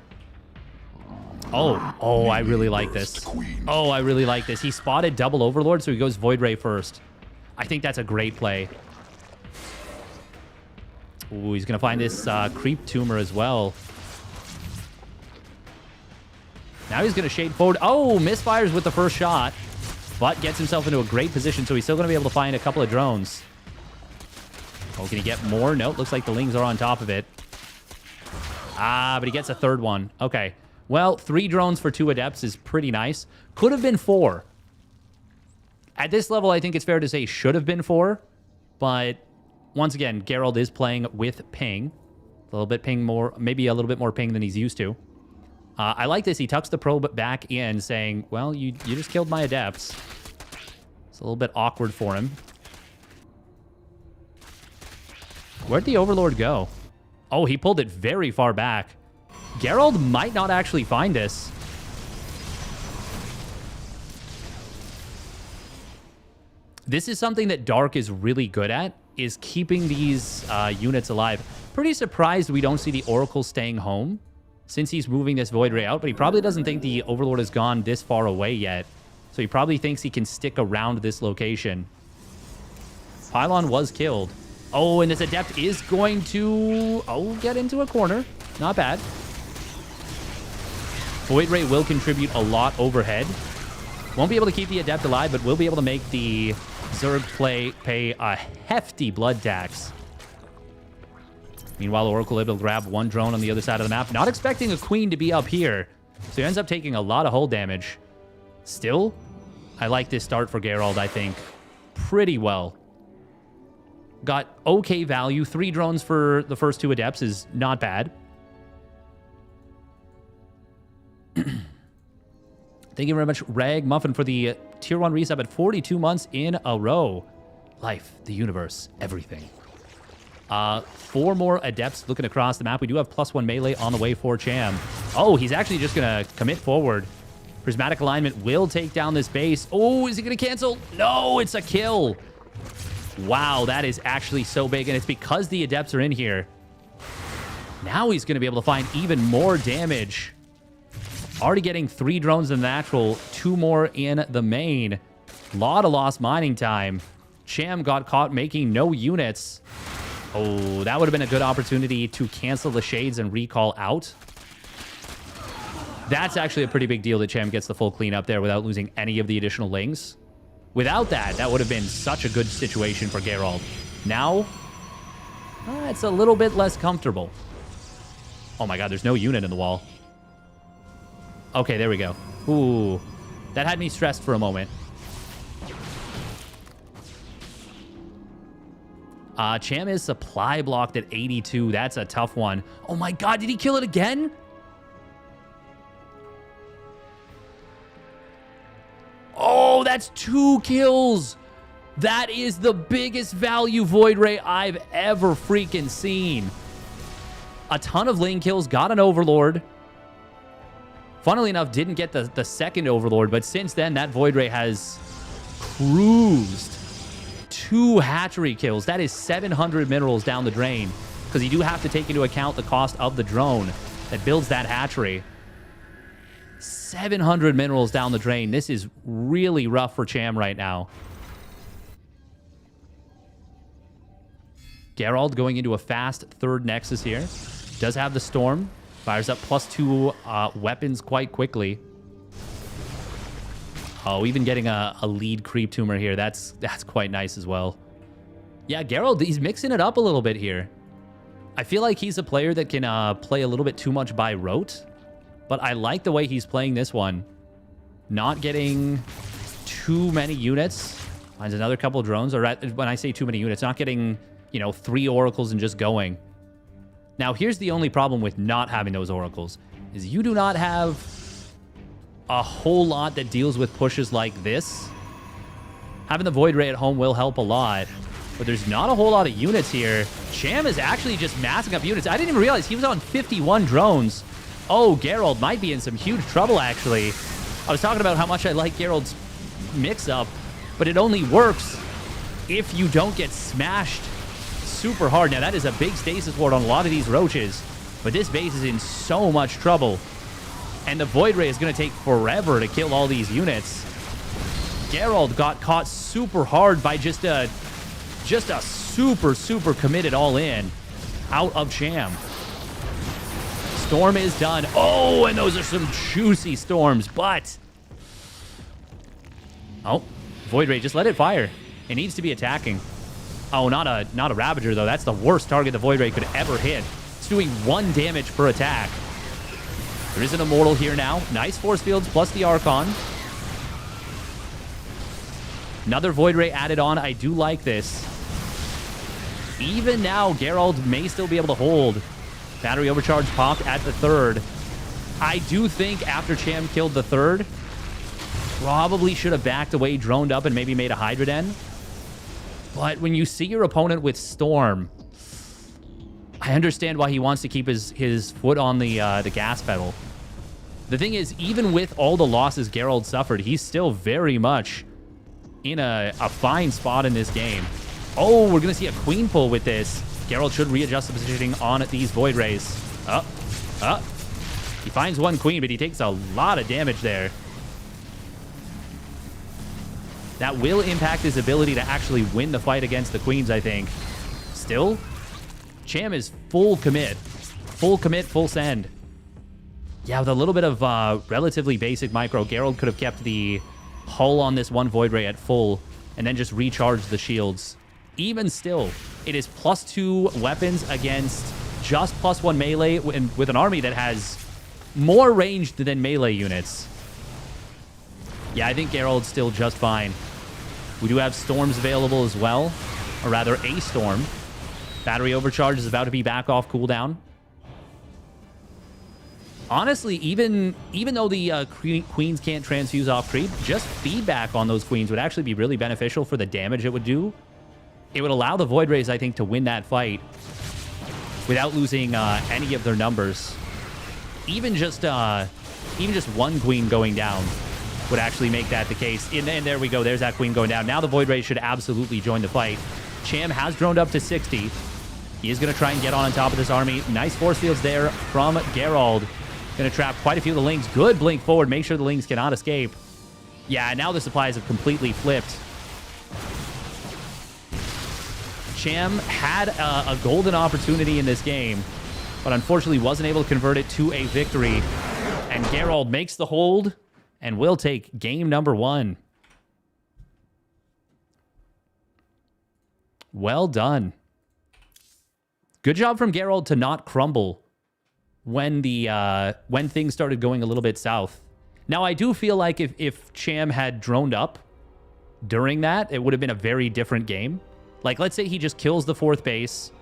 [SPEAKER 1] Oh, I really like this. Oh, I really like this. He spotted double Overlord, so he goes Void Ray first. I think that's a great play. Ooh, he's going to find this creep tumor as well. Now he's going to shade forward. Oh, misfires with the first shot, but gets himself into a great position, so he's still going to be able to find a couple of drones. Oh, can he get more? Nope, looks like the Lings are on top of it. Ah, but he gets a third one. Okay. Well, 3 drones for 2 Adepts is pretty nice. Could have been 4. At this level, I think it's fair to say should have been 4, but... Once again, Geralt is playing with ping. A little bit ping more, maybe a little bit more ping than he's used to. I like this. He tucks the probe back in, saying, well, you just killed my Adepts. It's a little bit awkward for him. Where'd the Overlord go? Oh, he pulled it very far back. Geralt might not actually find this. This is something that Dark is really good at, is keeping these units alive. Pretty surprised we don't see the Oracle staying home since he's moving this Void Ray out, but he probably doesn't think the Overlord has gone this far away yet. So he probably thinks he can stick around this location. Pylon was killed. Oh, and this Adept is going to... Oh, get into a corner. Not bad. Void Ray will contribute a lot overhead. Won't be able to keep the Adept alive, but will be able to make the Zerg pay a hefty blood tax. Meanwhile, Oracle able to grab one drone on the other side of the map. Not expecting a Queen to be up here. So he ends up taking a lot of hull damage. Still, I like this start for Geralt, I think. Pretty well. Got okay value. 3 drones for the first 2 Adepts is not bad. I Thank you very much, Rag Muffin, for the tier 1 resub at 42 months in a row. Life, the universe, everything. 4 more Adepts looking across the map. We do have +1 melee on the way for Cham. Oh, he's actually just going to commit forward. Prismatic Alignment will take down this base. Oh, is he going to cancel? No, it's a kill. Wow, that is actually so big, and it's because the Adepts are in here. Now he's going to be able to find even more damage. Already getting 3 drones in the natural, 2 more in the main. Lot of lost mining time. Cham got caught making no units. Oh, that would have been a good opportunity to cancel the shades and recall out. That's actually a pretty big deal that Cham gets the full cleanup there without losing any of the additional lings. Without that, that would have been such a good situation for Geralt. Now, it's a little bit less comfortable. Oh my god, there's no unit in the wall. Okay, there we go. Ooh, that had me stressed for a moment. Cham is supply blocked at 82. That's a tough one. Oh my god, did he kill it again? Oh, that's 2 kills. That is the biggest value Void Ray I've ever freaking seen. A ton of lane kills, got an Overlord. Funnily enough, didn't get the second Overlord, but since then, that Void Ray has cruised. 2 hatchery kills. That is 700 minerals down the drain, because you do have to take into account the cost of the drone that builds that hatchery. 700 minerals down the drain. This is really rough for Cham right now. Geralt going into a fast 3rd Nexus here. Does have the Storm. Fires up +2 weapons quite quickly. Oh, even getting a lead creep tumor here. That's quite nice as well. Yeah, Geralt, he's mixing it up a little bit here. I feel like he's a player that can play a little bit too much by rote. But I like the way he's playing this one. Not getting too many units. Finds another couple drones. Or when I say too many units, not getting, 3 oracles and just going. Now, here's the only problem with not having those oracles. Is you do not have a whole lot that deals with pushes like this. Having the Void Ray at home will help a lot. But there's not a whole lot of units here. Cham is actually just massing up units. I didn't even realize he was on 51 drones. Oh, Geralt might be in some huge trouble, actually. I was talking about how much I like Geralt's mix-up, but it only works if you don't get smashed super hard. Now, that is a big stasis ward on a lot of these roaches, but this base is in so much trouble, and the Void Ray is going to take forever to kill all these units. Geralt got caught super hard by just a super committed all-in out of Cham. Storm is done. Oh, and those are some juicy storms, but... Oh, Void Ray, just let it fire. It needs to be attacking. Oh, not a Ravager, though. That's the worst target the Void Ray could ever hit. It's doing 1 damage per attack. There is an Immortal here now. Nice force fields plus the Archon. Another Void Ray added on. I do like this. Even now, Geralt may still be able to hold. Battery overcharge popped at the 3rd. I do think after Cham killed the 3rd, probably should have backed away, droned up, and maybe made a Hydra Den. But when you see your opponent with Storm, I understand why he wants to keep his foot on the gas pedal. The thing is, even with all the losses Geralt suffered, he's still very much in a fine spot in this game. Oh, we're going to see a Queen pull with this. Geralt should readjust the positioning on these Void Rays. He finds 1 Queen, but he takes a lot of damage there. That will impact his ability to actually win the fight against the Queens, I think. Still, Cham is full commit. Full commit, full send. Yeah, with a little bit of relatively basic micro, Geralt could have kept the hull on this 1 Void Ray at full and then just recharged the shields. Even still, it is +2 weapons against just +1 melee with an army that has more ranged than melee units. Yeah, I think Geralt's still just fine. We do have storms available as well, or rather a storm. Battery overcharge is about to be back off cooldown. Honestly, even though the queens can't transfuse off creep, just feedback on those queens would actually be really beneficial for the damage it would do. It would allow the Void Rays, I think, to win that fight without losing any of their numbers. Even just one queen going down would actually make that the case. And there we go. There's that queen going down. Now the Void Rays should absolutely join the fight. Cham has droned up to 60. He is going to try and get on top of this army. Nice force fields there from Geralt. Going to trap quite a few of the Lings. Good blink forward. Make sure the Lings cannot escape. Yeah, now the supplies have completely flipped. Cham had a golden opportunity in this game, but unfortunately wasn't able to convert it to a victory. And Geralt makes the hold and will take game number 1. Well done. Good job from Geralt to not crumble when things started going a little bit south. Now, I do feel like if Cham had droned up during that, it would have been a very different game. Like, let's say he just kills the 4th base,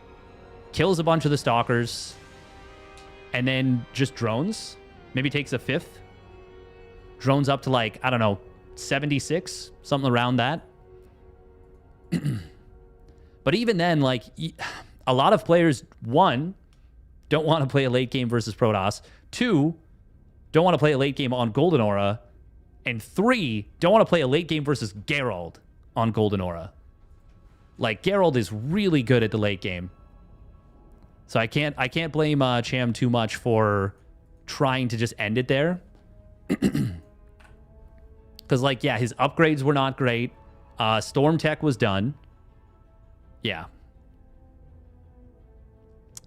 [SPEAKER 1] kills a bunch of the stalkers, and then just drones. Maybe takes a 5th. Drones up to, like, I don't know, 76, something around that. But even then, like, a lot of players, 1, don't want to play a late game versus Protoss. 2, don't want to play a late game on Golden Aura. And 3, don't want to play a late game versus Geralt on Golden Aura. Like, Geralt is really good at the late game. So I can't blame Cham too much for trying to just end it there. Because, like, yeah, his upgrades were not great. Storm Tech was done. Yeah.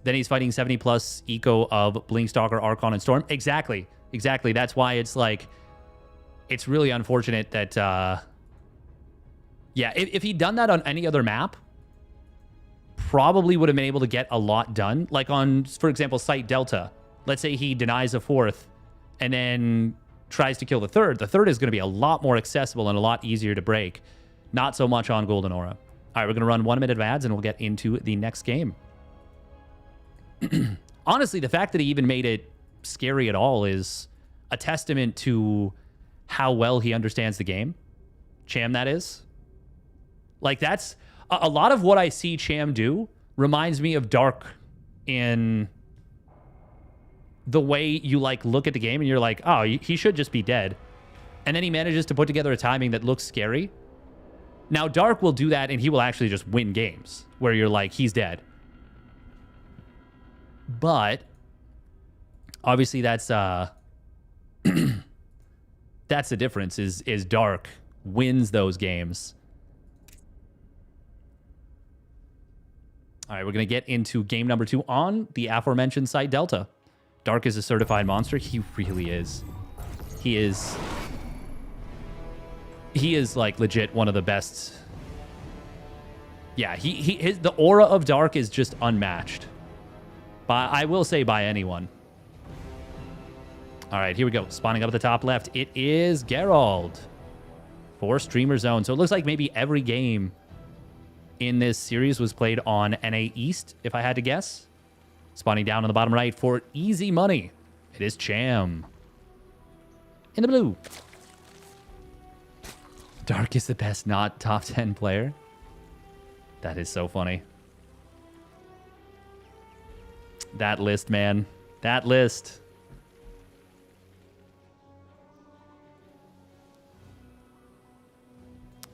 [SPEAKER 1] Then he's fighting 70+ eco of Blinkstalker, Archon, and Storm. Exactly. Exactly. That's why it's, like, it's really unfortunate that, yeah, if he'd done that on any other map, probably would have been able to get a lot done. Like on, for example, Site Delta. Let's say he denies a 4th and then tries to kill the 3rd. The 3rd is going to be a lot more accessible and a lot easier to break. Not so much on Golden Aura. All right, we're going to run 1 minute of ads and we'll get into the next game. Honestly, the fact that he even made it scary at all is a testament to how well he understands the game. Cham, that is. Like, that's a lot of what I see Cham do reminds me of Dark in the way you, like, look at the game and you're like, oh, he should just be dead. And then he manages to put together a timing that looks scary. Now, Dark will do that and he will actually just win games where you're like, he's dead. But obviously that's that's the difference is Dark wins those games. All right, we're going to get into game number 2 on the aforementioned Site Delta. Dark is a certified monster. He really is. He is like legit one of the best. Yeah, the aura of Dark is just unmatched. I will say by anyone. All right, here we go. Spawning up at the top left. It is Geralt for Streamer Zone. So it looks like maybe every game in this series was played on NA East, if I had to guess. Spawning down on the bottom right for easy money. It is Cham. In the blue. Dark is the best not top 10 player. That is so funny. That list, man. That list.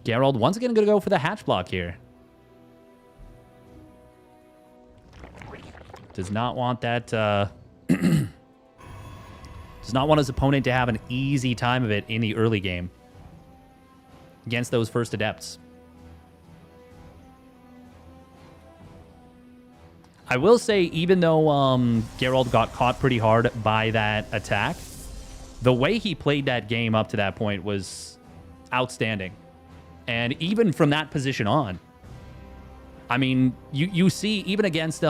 [SPEAKER 1] Geralt once again going to go for the hatch block here. Does not want that, does not want his opponent to have an easy time of it in the early game against those first adepts. I will say, even though Geralt got caught pretty hard by that attack, the way he played that game up to that point was outstanding. And even from that position on, I mean, you see, even against, you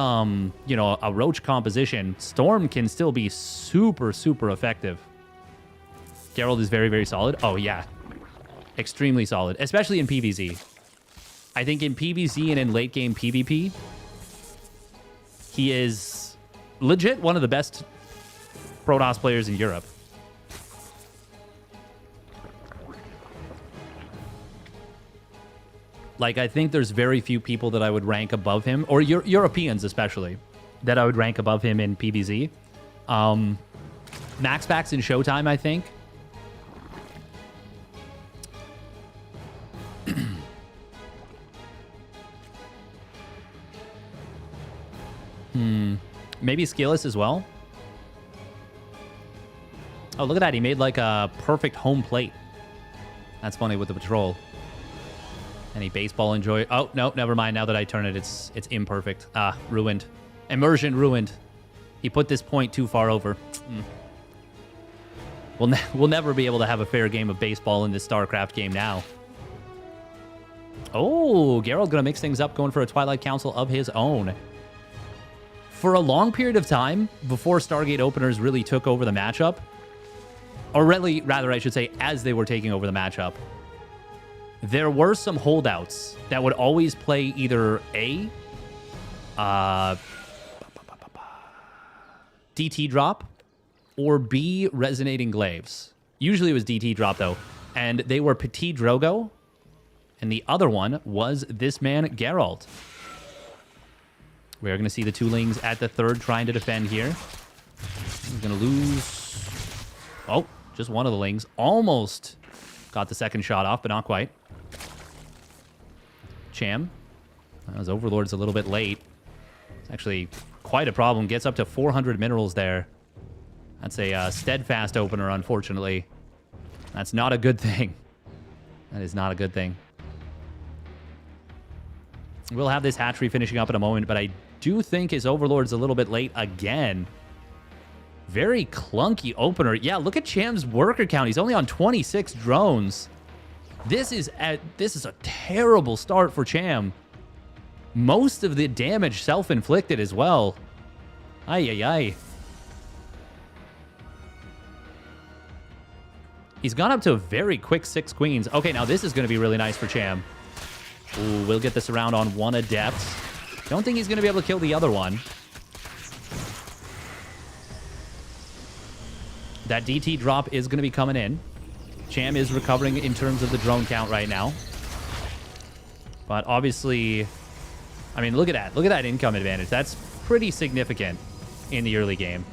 [SPEAKER 1] know, a Roach composition, Storm can still be super, super effective. Geralt is very, very solid. Oh, yeah. Extremely solid, especially in PvZ. I think in PvZ and in late game PvP, he is legit one of the best Protoss players in Europe. Like, I think there's very few people that I would rank above him, or Europeans especially, that I would rank above him in PvZ. Max Packs in Showtime, I think. Maybe Skilless as well. Oh, look at that. He made like a perfect home plate. That's funny with the patrol. Any baseball enjoy? Oh, no, never mind. Now that I turn it, it's imperfect. Ah, ruined. Immersion ruined. He put this point too far over. We'll never be able to have a fair game of baseball in this StarCraft game now. Oh, Geralt gonna mix things up, going for a Twilight Council of his own. For a long period of time, before Stargate openers really took over the matchup, or really, rather, I should say, as they were taking over the matchup, there were some holdouts that would always play either A, DT drop, or B, resonating glaives. Usually it was DT drop, though. And they were Petit Drogo, and the other one was this man, Geralt. We're going to see the two Lings at the third trying to defend here. He's going to lose. Oh, just one of the Lings. Almost got the second shot off, but not quite. Cham. Those Overlord's a little bit late. It's actually quite a problem. Gets up to 400 minerals there. That's a steadfast opener, unfortunately. That's not a good thing. That is not a good thing. We'll have this hatchery finishing up in a moment, but I do think his Overlord's a little bit late again. Very clunky opener. Yeah, look at Cham's worker count. He's only on 26 drones. This is a terrible start for Cham. Most of the damage self-inflicted as well. Ay, ay, ay. He's gone up to a very quick 6 queens. Okay, now this is going to be really nice for Cham. Ooh, we'll get this around on one Adept. Don't think he's going to be able to kill the other one. That DT drop is going to be coming in. Cham is recovering in terms of the drone count right now. But obviously, I mean, look at that. Look at that income advantage. That's pretty significant in the early game.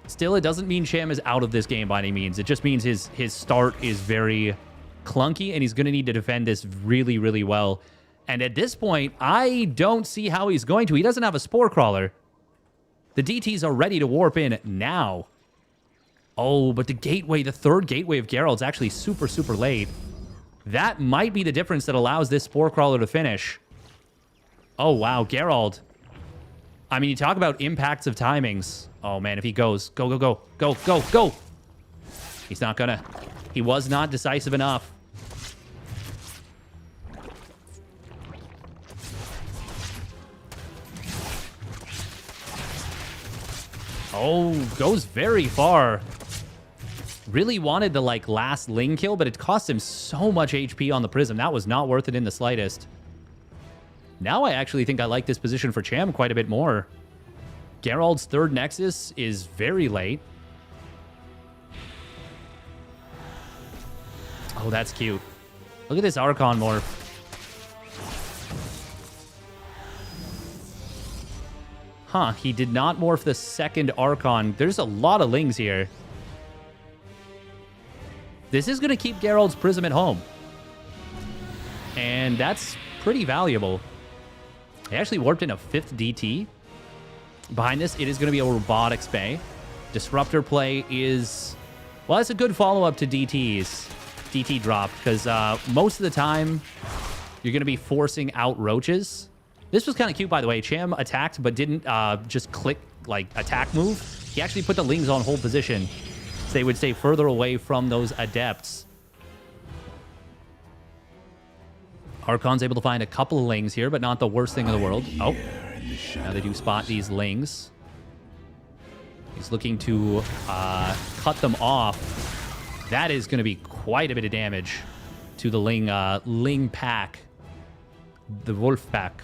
[SPEAKER 1] Still, it doesn't mean Cham is out of this game by any means. It just means his start is very clunky, and he's going to need to defend this really, really well. And at this point, I don't see how he's going to. He doesn't have a Spore Crawler. The DTs are ready to warp in now. Oh, but the gateway, the third gateway of Geralt's actually super, super late. That might be the difference that allows this Spore Crawler to finish. Oh, wow, Geralt. I mean, you talk about impacts of timings. Oh, man, if he goes, go, go, go, go, go, go. He's not gonna. He was not decisive enough. Oh, goes very far. Really wanted the, like, last Ling kill, but it cost him so much HP on the Prism. That was not worth it in the slightest. Now I actually think I like this position for Cham quite a bit more. Geralt's third Nexus is very late. Oh, that's cute. Look at this Archon morph. Huh, he did not morph the second Archon. There's a lot of Lings here. This is going to keep Geralt's Prism at home. And that's pretty valuable. They actually warped in a 5th DT. Behind this, it is going to be a Robotics Bay. Disruptor play is... Well, it's a good follow-up to DT drop, because most of the time, you're going to be forcing out roaches. This was kind of cute, by the way. Cham attacked, but didn't just click, like, attack move. He actually put the Lings on hold position, so they would stay further away from those Adepts. Archon's able to find a couple of Lings here, but not the worst thing in the world. Oh, now they do spot these Lings. He's looking to cut them off. That is going to be quite a bit of damage to the Ling pack. The Wolf pack.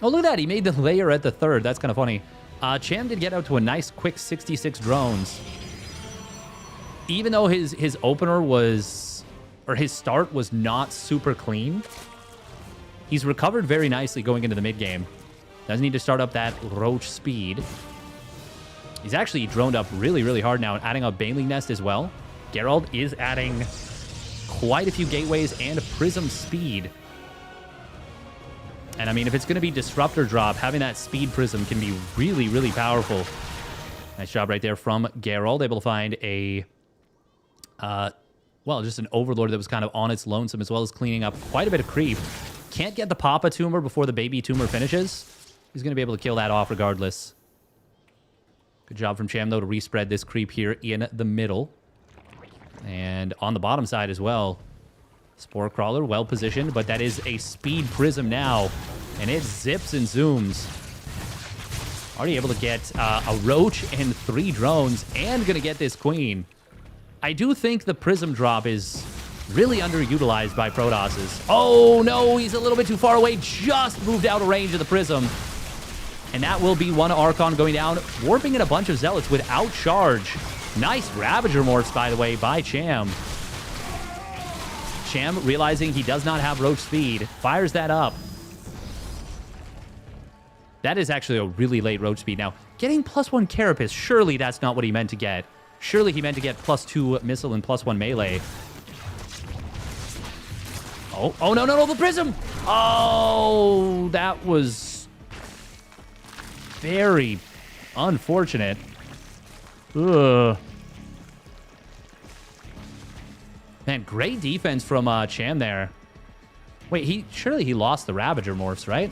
[SPEAKER 1] Oh, look at that. He made the layer at the third. That's kind of funny. Cham did get out to a nice quick 66 drones. Even though his opener was, or his start was not super clean, he's recovered very nicely going into the mid game. Doesn't need to start up that Roach speed. He's actually droned up really, really hard now and adding a Baneling Nest as well. Geralt is adding quite a few gateways and Prism speed. And I mean, if it's going to be Disruptor drop, having that speed Prism can be really, really powerful. Nice job right there from Geralt, able to find a, well, just an Overlord that was kind of on its lonesome, as well as cleaning up quite a bit of creep. Can't get the Papa Tumor before the Baby Tumor finishes. He's going to be able to kill that off regardless. Good job from Cham, though, to respread this creep here in the middle. And on the bottom side as well. Spore Crawler, well positioned, but that is a speed Prism now. And it zips and zooms. Already able to get a Roach and 3 drones, and going to get this Queen. I do think the Prism drop is really underutilized by Protosses. Oh, no, he's a little bit too far away. Just moved out of range of the Prism. And that will be one Archon going down, warping in a bunch of Zealots without charge. Nice Ravager morphs, by the way, by Cham. Cham, realizing he does not have Roach speed, fires that up. That is actually a really late Roach speed. Now, getting +1 Carapace, surely that's not what he meant to get. Surely he meant to get +2 missile and +1 melee. Oh, no, the Prism! Oh, that was very unfortunate. Ugh. Man, great defense from Cham there. Wait, surely he lost the Ravager morphs, right?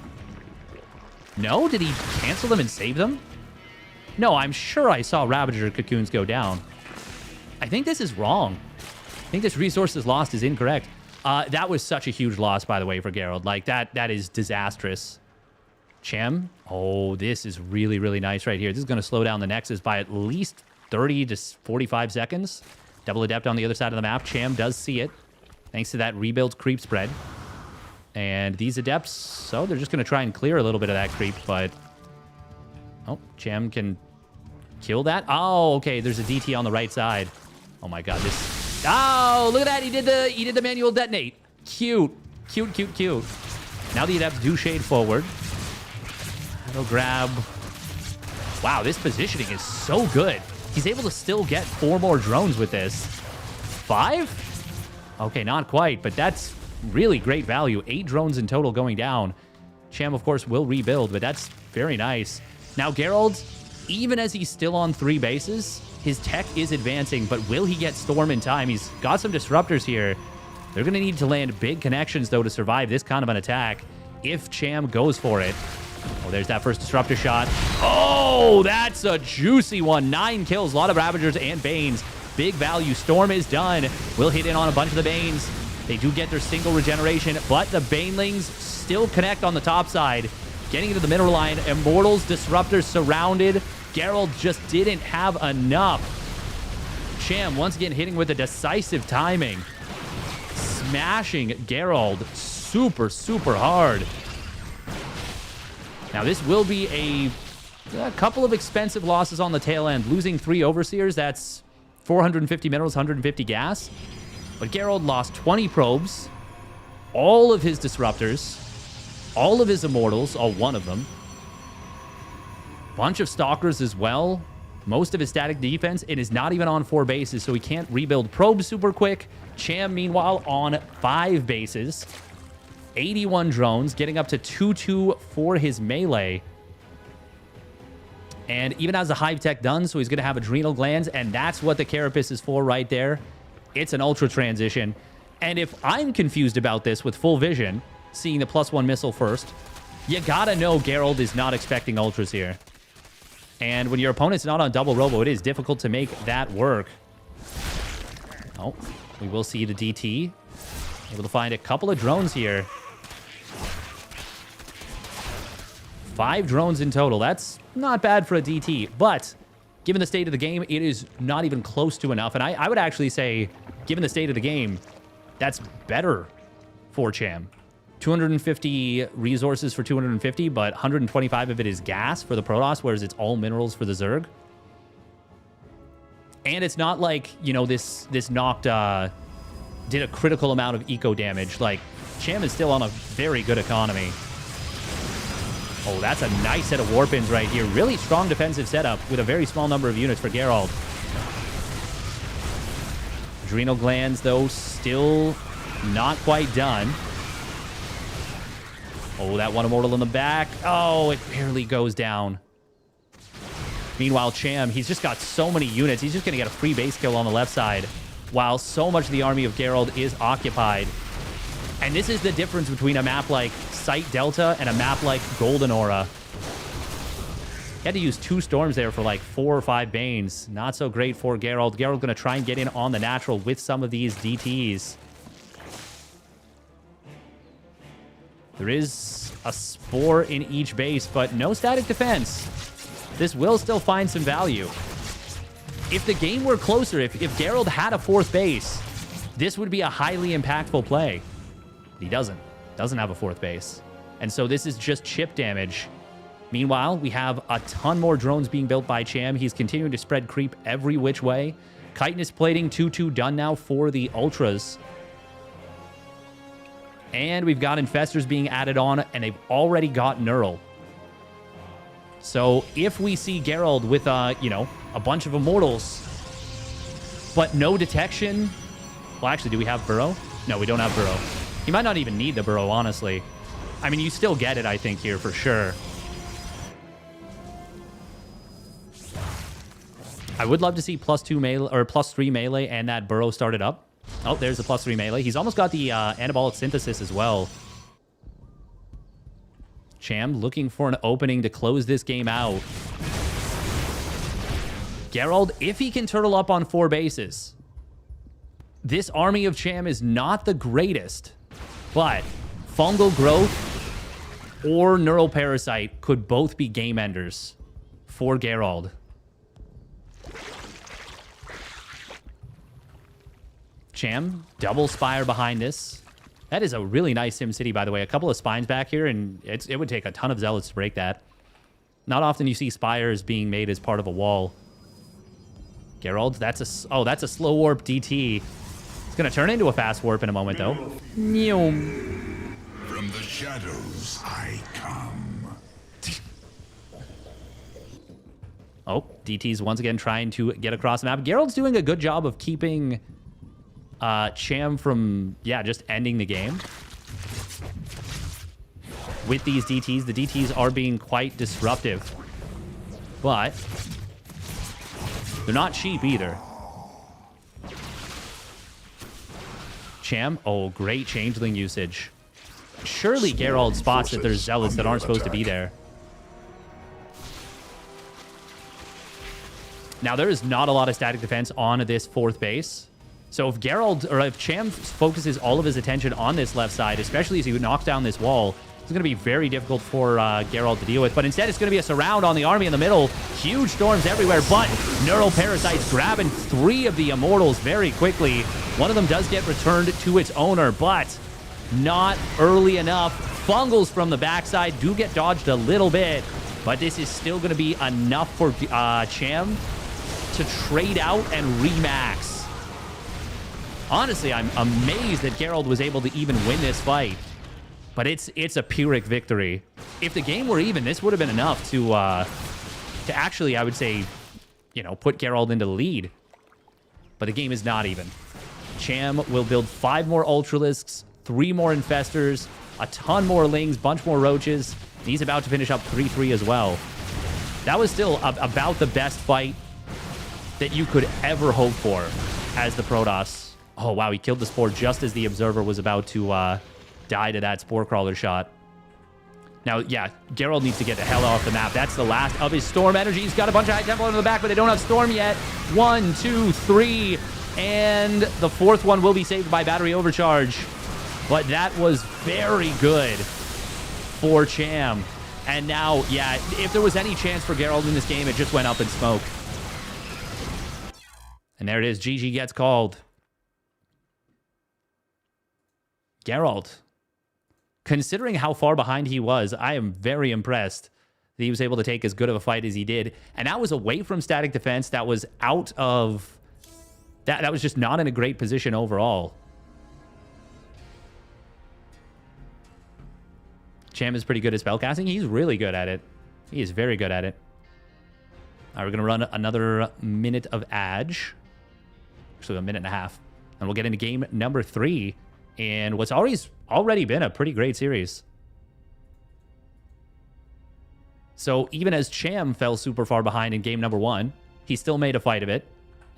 [SPEAKER 1] No? Did he cancel them and save them? No, I'm sure I saw Ravager cocoons go down. I think this is wrong. I think this resources lost is incorrect. That was such a huge loss, by the way, for Geralt. Like, that is disastrous. Cham. Oh, this is really, really nice right here. This is going to slow down the Nexus by at least 30 to 45 seconds. Double Adept on the other side of the map. Cham does see it, thanks to that rebuild creep spread. And these Adepts, so they're just going to try and clear a little bit of that creep, but... Oh, Cham can kill that. Oh, okay, there's a DT on the right side. Oh my god, this... Oh, look at that, he did the manual detonate. Cute. Now the Adepts do shade forward. That'll grab... Wow, this positioning is so good. He's able to still get 4 more drones with this. 5? Okay, not quite, but that's really great value. 8 drones in total going down. Cham, of course, will rebuild, but that's very nice. Now, Geralt, even as he's still on 3 bases, his tech is advancing, but will he get Storm in time? He's got some disruptors here. They're going to need to land big connections, though, to survive this kind of an attack if Cham goes for it. Oh, there's that first disruptor shot. Oh, that's a juicy one. 9 kills, a lot of Ravagers and Banes. Big value. Storm is done. Will hit in on a bunch of the Banes. They do get their single regeneration, but the Banelings still connect on the top side. Getting into the middle line. Immortals, Disruptors surrounded. Geralt just didn't have enough. Cham once again hitting with a decisive timing. Smashing Geralt super, super hard. Now, this will be a couple of expensive losses on the tail end. Losing 3 Overseers, that's 450 minerals, 150 gas. But Geralt lost 20 probes, all of his disruptors, all of his immortals, all 1 of them. Bunch of stalkers as well. Most of his static defense. It is not even on 4 bases, so he can't rebuild probes super quick. Cham, meanwhile, on 5 bases. 81 drones, getting up to 2-2 for his melee. And even has the Hive Tech done, so he's going to have Adrenal Glands, and that's what the Carapace is for right there. It's an Ultra transition. And if I'm confused about this with full vision, seeing the +1 missile first, you gotta know Geralt is not expecting Ultras here. And when your opponent's not on double robo, it is difficult to make that work. Oh, we will see the DT. Able to find a couple of drones here. 5 drones in total. That's not bad for a DT, but given the state of the game, it is not even close to enough. And I would actually say, given the state of the game, that's better for Cham. 250 resources for 250, but 125 of it is gas for the Protoss, whereas it's all minerals for the Zerg. And it's not like, you know, this knocked, did a critical amount of eco damage. Like, Cham is still on a very good economy. Oh, that's a nice set of warpins right here. Really strong defensive setup with a very small number of units for Geralt. Adrenal glands, though, still not quite done. Oh, that one immortal in the back. Oh, it barely goes down. Meanwhile, Cham, he's just got so many units. He's just going to get a free base kill on the left side, while so much of the army of Geralt is occupied. And this is the difference between a map like Sight Delta and a map like Golden Aura. He had to use 2 storms there for like 4 or 5 Banes. Not so great for Geralt. Geralt going to try and get in on the natural with some of these DTs. There is a Spore in each base, but no static defense. This will still find some value. If the game were closer, if Geralt had a 4th base, this would be a highly impactful play. But he doesn't. Doesn't have a 4th base. And so this is just chip damage. Meanwhile, we have a ton more drones being built by Cham. He's continuing to spread creep every which way. Chitinous plating 2-2 done now for the Ultras. And we've got Infestors being added on, and they've already got Neural. So if we see Geralt with, you know, a bunch of Immortals, but no detection... Well, actually, do we have Burrow? No, we don't have Burrow. He might not even need the Burrow, honestly. I mean, you still get it, I think, here for sure. I would love to see +2 melee or +3 melee and that Burrow started up. Oh, there's the +3 melee. He's almost got the anabolic synthesis as well. Cham looking for an opening to close this game out. Geralt, if he can turtle up on 4 bases. This army of Cham is not the greatest, but Fungal Growth or Neural Parasite could both be game enders for Geralt. Cham, double Spire behind this. That is a really nice SimCity, by the way. A couple of spines back here, and it would take a ton of Zealots to break that. Not often you see Spires being made as part of a wall. Geralt, that's a slow warp DT. It's going to turn into a fast warp in a moment, though.
[SPEAKER 2] From the shadows I come.
[SPEAKER 1] Oh, DT's once again trying to get across the map. Geralt's doing a good job of keeping Cham from, just ending the game. With these DTs, the DTs are being quite disruptive. But they're not cheap either. Cham, oh, great changeling usage. Surely Geralt spots that there's Zealots that aren't supposed to be there. Now, there is not a lot of static defense on this 4th base. So if Geralt, or if Cham focuses all of his attention on this left side, especially as he knocks down this wall, it's going to be very difficult for Geralt to deal with. But instead, it's going to be a surround on the army in the middle. Huge storms everywhere, but Neural Parasites grabbing 3 of the Immortals very quickly. One of them does get returned to its owner, but not early enough. Fungals from the backside do get dodged a little bit, but this is still going to be enough for Cham to trade out and remax. Honestly, I'm amazed that Geralt was able to even win this fight. But it's a Pyrrhic victory. If the game were even, this would have been enough to actually, I would say, put Geralt into the lead. But the game is not even. Cham will build 5 more Ultralisks, 3 more Infestors, a ton more Lings, bunch more Roaches. And he's about to finish up 3-3 as well. That was still about the best fight that you could ever hope for as the Protoss. Oh, wow, he killed the Spore just as the Observer was about to die to that Spore Crawler shot. Now, yeah, Geralt needs to get the hell off the map. That's the last of his Storm energy. He's got a bunch of High Templar in the back, but they don't have Storm yet. 1, 2, 3, and the 4th one will be saved by Battery Overcharge. But that was very good for Cham. And now, yeah, if there was any chance for Geralt in this game, it just went up in smoke. And there it is. GG gets called. Geralt considering how far behind he was, I am very impressed that he was able to take as good of a fight as he did. And that was away from static defense. That was out of... That was just not in a great position overall. Champ is pretty good at spellcasting. He's really good at it. He is very good at it. All right, we're going to run another minute of Adge. Actually, a minute and a half. And we'll get into game number 3. And what's already been a pretty great series. So even as Cham fell super far behind in game number 1, he still made a fight of it.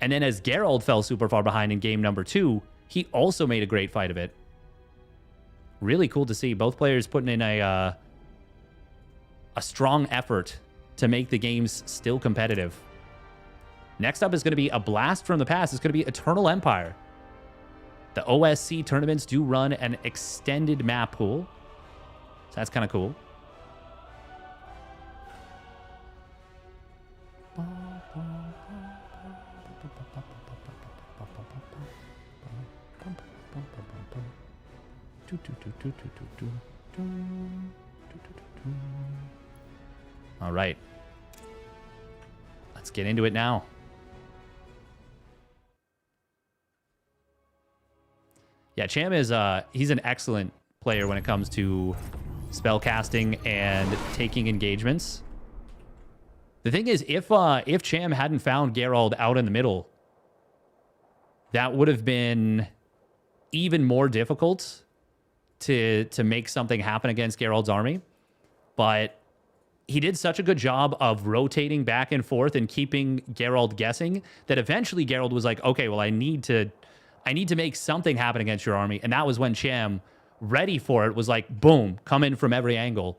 [SPEAKER 1] And then as Gerald fell super far behind in game number 2, he also made a great fight of it. Really cool to see both players putting in a strong effort to make the games still competitive. Next up is going to be a blast from the past. It's going to be Eternal Empire. The OSC tournaments do run an extended map pool. So that's kind of cool. All right. Let's get into it now. Yeah, Cham is he's an excellent player when it comes to spell casting and taking engagements. The thing is, if Cham hadn't found Gerald out in the middle, that would have been even more difficult to make something happen against Gerald's army. But he did such a good job of rotating back and forth and keeping Gerald guessing that eventually Gerald was like, okay, well, I need to make something happen against your army. And that was when Cham, ready for it, was like, boom, come in from every angle.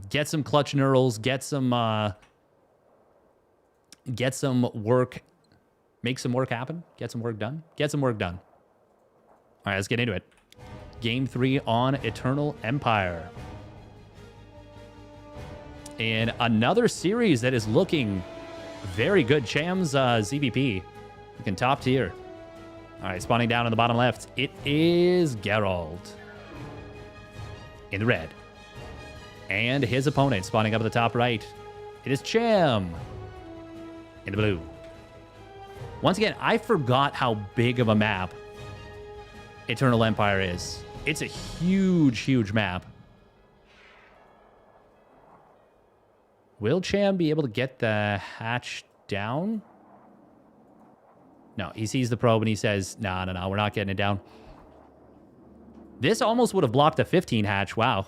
[SPEAKER 1] Get some clutch neurals, get some work, make some work happen, get some work done. All right, let's get into it. Game 3 on Eternal Empire. And another series that is looking very good. Cham's ZVP looking top tier. All right, spawning down in the bottom left, it is Gerald in the red. And his opponent spawning up at the top right, it is Cham in the blue. Once again, I forgot how big of a map Eternal Empire is. It's a huge, huge map. Will Cham be able to get the hatch down? No, he sees the probe and he says, no, we're not getting it down. This almost would have blocked a 15 hatch. Wow.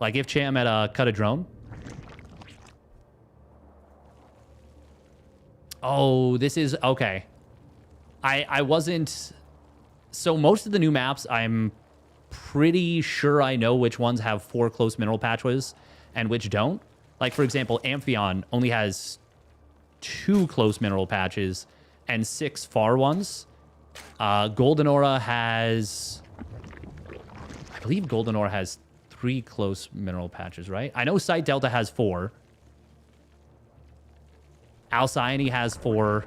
[SPEAKER 1] Like if Cham had cut a drone. Oh, this is... Okay. I wasn't... So most of the new maps, I'm pretty sure I know which ones have 4 close mineral patches and which don't. Like, for example, Amphion only has 2 close mineral patches and 6 far ones. Golden Aura has... I believe Golden Aura has 3 close mineral patches, right? I know Site Delta has 4. Alcyone has 4.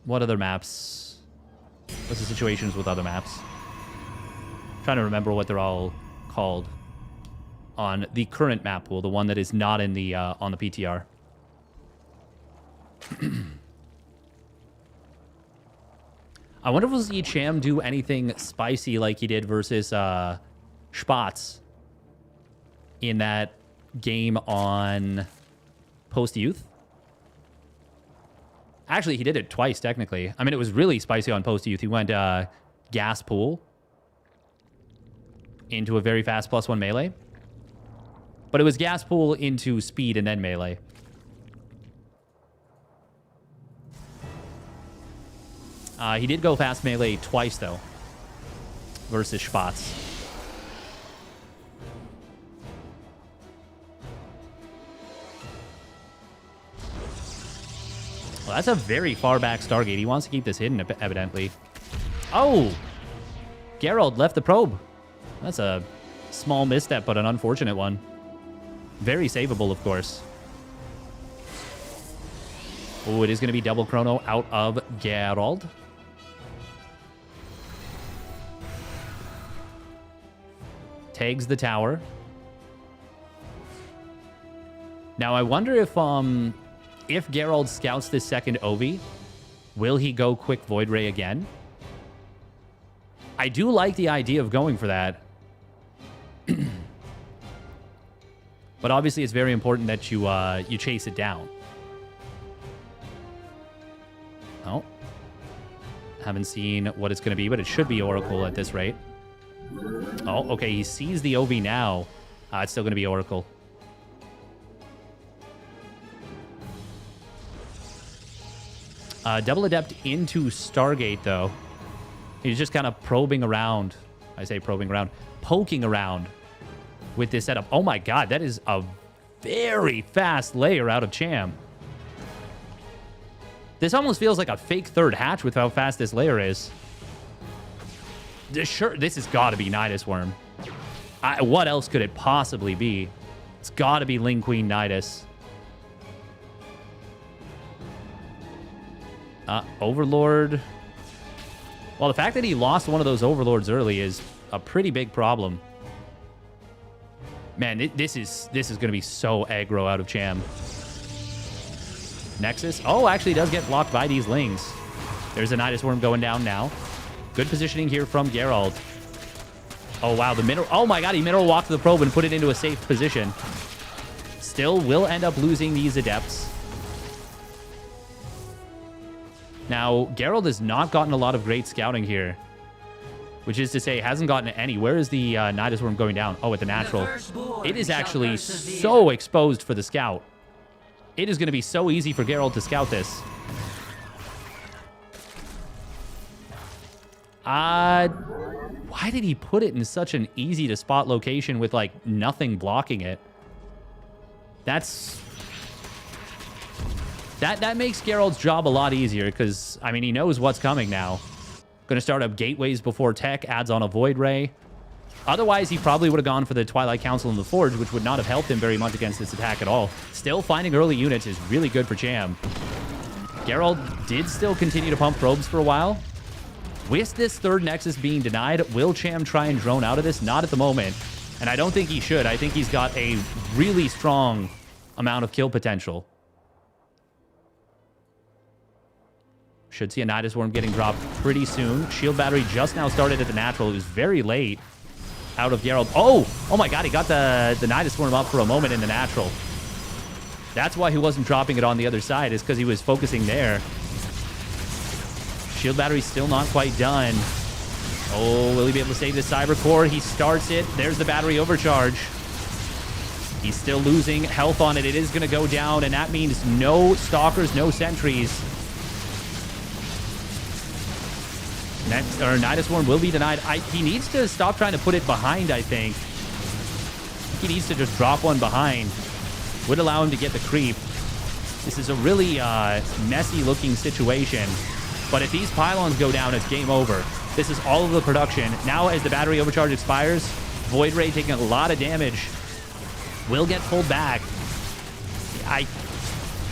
[SPEAKER 1] What other maps? What's the situations with other maps? I'm trying to remember what they're all called on the current map pool, the one that is not in the on the PTR. I wonder if we'll see Cham do anything spicy like he did versus Spatz in that game on Post-Youth. Actually, he did it twice, technically. I mean, it was really spicy on Post-Youth. He went gas pool into a very fast +1 melee. But it was gas pool into speed and then melee. He did go fast melee twice, though, versus Spatz. Well, that's a very far back Stargate. He wants to keep this hidden, evidently. Oh! Gerald left the probe. That's a small misstep, but an unfortunate one. Very savable, of course. Oh, it is going to be double chrono out of Gerald. Tags the tower. Now, I wonder if Geralt scouts this second Ovi, will he go quick Void Ray again? I do like the idea of going for that. But obviously, it's very important that you chase it down. Oh. Haven't seen what it's going to be, but it should be Oracle at this rate. Oh, okay. He sees the OV now. It's still going to be Oracle. Double Adept into Stargate, though. He's just kind of probing around. I say probing around. Poking around with this setup. Oh my god, that is a very fast layer out of Cham. This almost feels like a fake third hatch with how fast this layer is. Sure, this has got to be Nidus Worm. What else could it possibly be? It's got to be Ling Queen Nidus. Overlord. Well, the fact that he lost one of those Overlords early is a pretty big problem. Man, this is going to be so aggro out of Cham. Nexus. Oh, actually does get blocked by these Lings. There's a Nidus Worm going down now. Good positioning here from Geralt. Oh, wow. The mineral. Oh, my god. He mineral walked the probe and put it into a safe position. Still will end up losing these Adepts. Now, Geralt has not gotten a lot of great scouting here. Which is to say, hasn't gotten any. Where is the Nidus Worm going down? Oh, at the natural. It is actually so exposed for the scout. It is going to be so easy for Geralt to scout this. Why did he put it in such an easy to spot location with, like, nothing blocking it? That makes Geralt's job a lot easier because, I mean, he knows what's coming now. Going to start up gateways before tech, adds on a Void Ray. Otherwise, he probably would have gone for the Twilight Council and the Forge, which would not have helped him very much against this attack at all. Still, finding early units is really good for Cham. Geralt did still continue to pump probes for a while. With this third Nexus being denied, will Cham try and drone out of this? Not at the moment. And I don't think he should. I think he's got a really strong amount of kill potential. Should see a Nidus Worm getting dropped pretty soon. Shield Battery just now started at the natural. It was very late out of Geralt. Oh my god, he got the Nidus Worm up for a moment in the natural. That's why he wasn't dropping it on the other side, is because he was focusing there. Shield Battery still not quite done. Oh, will he be able to save this Cyber Core? He starts it. There's the battery overcharge. He's still losing health on it. It is going to go down, and that means no Stalkers, no Sentries. Nidus Worm will be denied. He needs to stop trying to put it behind, I think. He needs to just drop one behind. Would allow him to get the creep. This is a really messy-looking situation. But if these pylons go down, it's game over. This is all of the production. Now, as the battery overcharge expires, Void Ray taking a lot of damage will get pulled back. I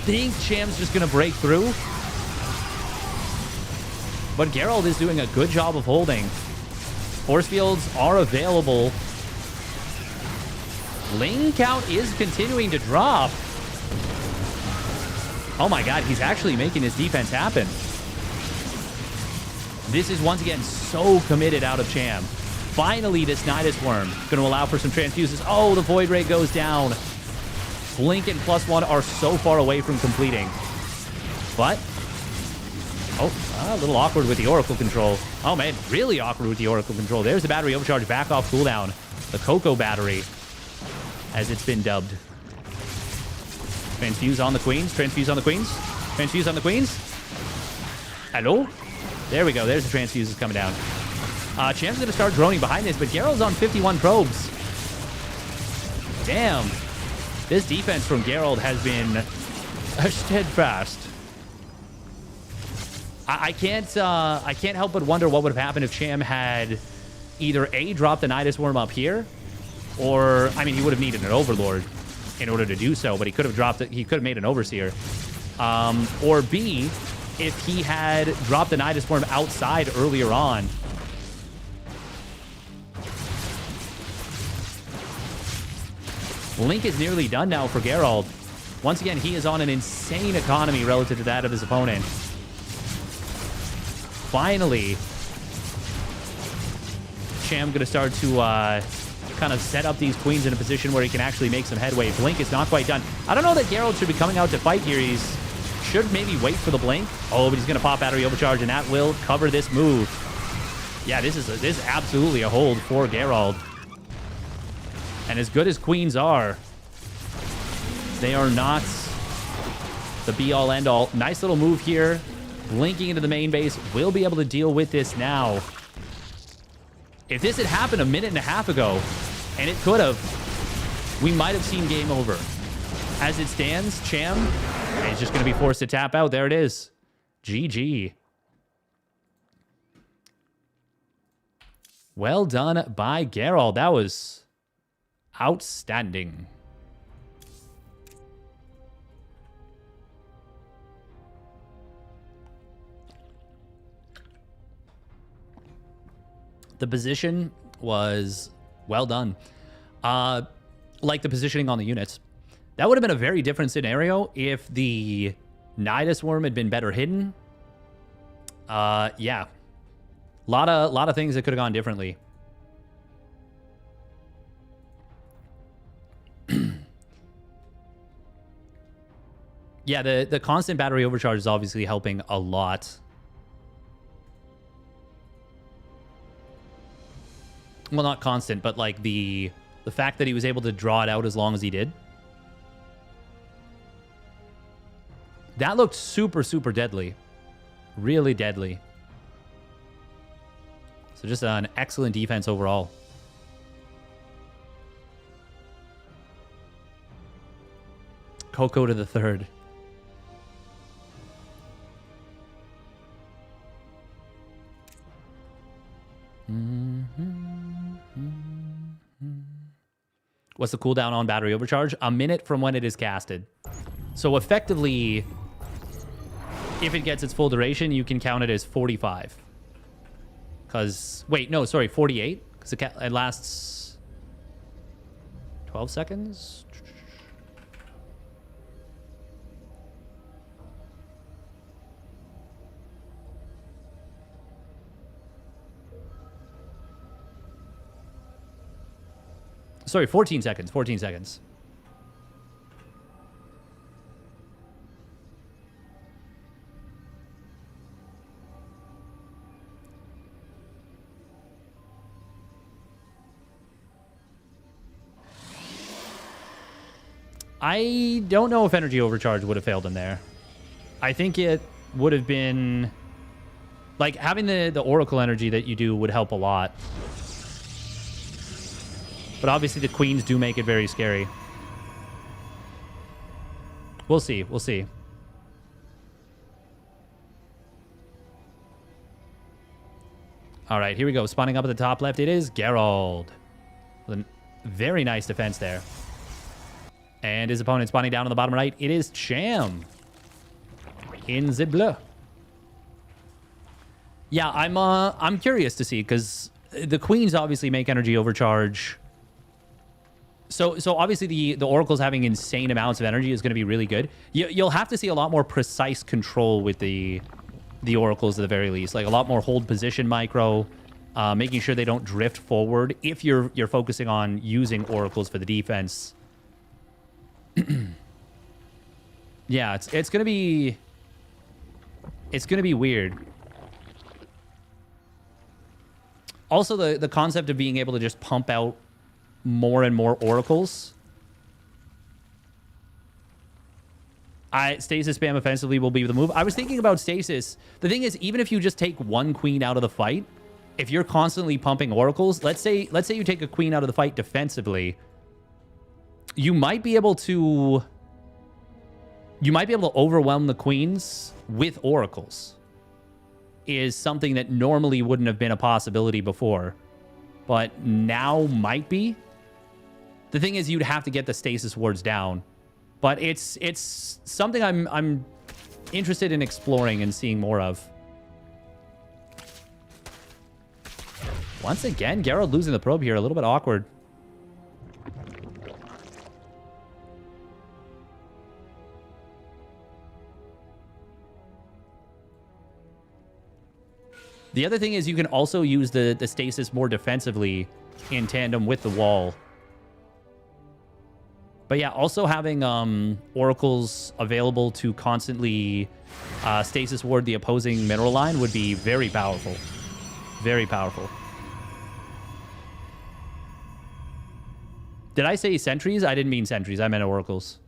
[SPEAKER 1] think Cham's just going to break through. But Geralt is doing a good job of holding. Force fields are available. Ling count is continuing to drop. Oh my god, he's actually making his defense happen. This is once again so committed out of Cham. Finally, this Nidus Worm going to allow for some transfuses. Oh, the Void Ray goes down. Blink and +1 are so far away from completing. But a little awkward with the Oracle control. Oh, man, really awkward with the Oracle control. There's the battery overcharge back off cooldown. The Coco battery, as it's been dubbed. Transfuse on the Queens. Transfuse on the Queens. Transfuse on the Queens. Hello? There we go. There's the transfuses coming down. Cham's going to start droning behind this, but Geralt's on 51 probes. Damn. This defense from Geralt has been steadfast. I can't help but wonder what would have happened if Cham had either A, dropped the Nidus Worm up here, or, I mean, he would have needed an Overlord in order to do so, but he could have dropped it. He could have made an Overseer. Or B, if he had dropped the Nidus Worm outside earlier on. Link is nearly done now for Geralt. Once again, he is on an insane economy relative to that of his opponent. Finally, Champ gonna start to kind of set up these queens in a position where he can actually make some headway. Blink is not quite done. I don't know that Geralt should be coming out to fight here. He's should maybe wait for the blink. Oh, but he's gonna pop battery overcharge, and that will cover this move. Yeah, this is absolutely a hold for Geralt. And as good as queens are, they are not the be-all, end-all. Nice little move here. Linking into the main base. Will be able to deal with this now. If this had happened a minute and a half ago, and it could have, we might have seen game over. As it stands, Cham is just going to be forced to tap out. There it is. GG. Well done by Geralt. That was outstanding. The position was well done. Like the positioning on the units. That would have been a very different scenario if the Nidus Worm had been better hidden. Yeah. Lot of things that could have gone differently. Yeah, the constant battery overcharge is obviously helping a lot. Well, not constant, but like the fact that he was able to draw it out as long as he did. That looked super, super deadly. Really deadly. So just an excellent defense overall. Coco to the third. What's the cooldown on battery overcharge? A minute from when it is casted. So effectively, if it gets its full duration, you can count it as 45. Because, wait, no, sorry, 48. Because it lasts 12 seconds? Sorry, 14 seconds. 14 seconds. I don't know if energy overcharge would have failed in there. I think it would have been... Like, having the Oracle energy that you do would help a lot. But obviously the queens do make it very scary. We'll see. We'll see. All right, here we go. Spawning up at the top left, it is Geralt. With a very nice defense there. And his opponent spawning down on the bottom right, it is Cham. In the bleu. Yeah, I'm curious to see, because the queens obviously make energy overcharge. So obviously the Oracle's having insane amounts of energy is going to be really good. You'll have to see a lot more precise control with the Oracles at the very least. Like a lot more hold position micro, making sure they don't drift forward if you're focusing on using Oracles for the defense. Yeah, it's going to be weird. Also the concept of being able to just pump out more and more Oracles. Stasis spam offensively will be the move. I was thinking about Stasis. The thing is, even if you just take one queen out of the fight, if you're constantly pumping Oracles, let's say you take a queen out of the fight defensively, you might be able to overwhelm the queens with Oracles. Is something that normally wouldn't have been a possibility before, but now might be. The thing is, you'd have to get the stasis wards down, but it's something I'm interested in exploring and seeing more of. Once again, Geralt losing the probe here, a little bit awkward. The other thing is you can also use the stasis more defensively in tandem with the wall. But yeah, also having oracles available to constantly stasis ward the opposing mineral line would be very powerful. Very powerful. Did I say sentries? I didn't mean sentries. I meant oracles.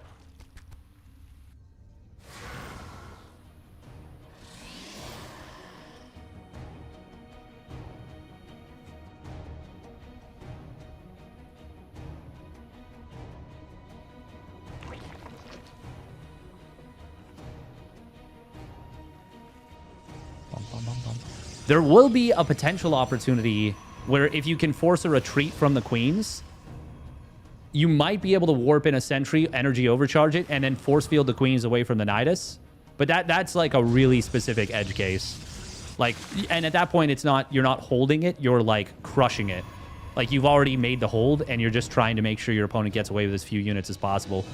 [SPEAKER 1] There will be a potential opportunity where if you can force a retreat from the queens, you might be able to warp in a sentry, energy overcharge it, and then force field the queens away from the Nidus. But that's like a really specific edge case. Like, and at that point, it's not, you're not holding it, you're like crushing it. Like you've already made the hold and you're just trying to make sure your opponent gets away with as few units as possible.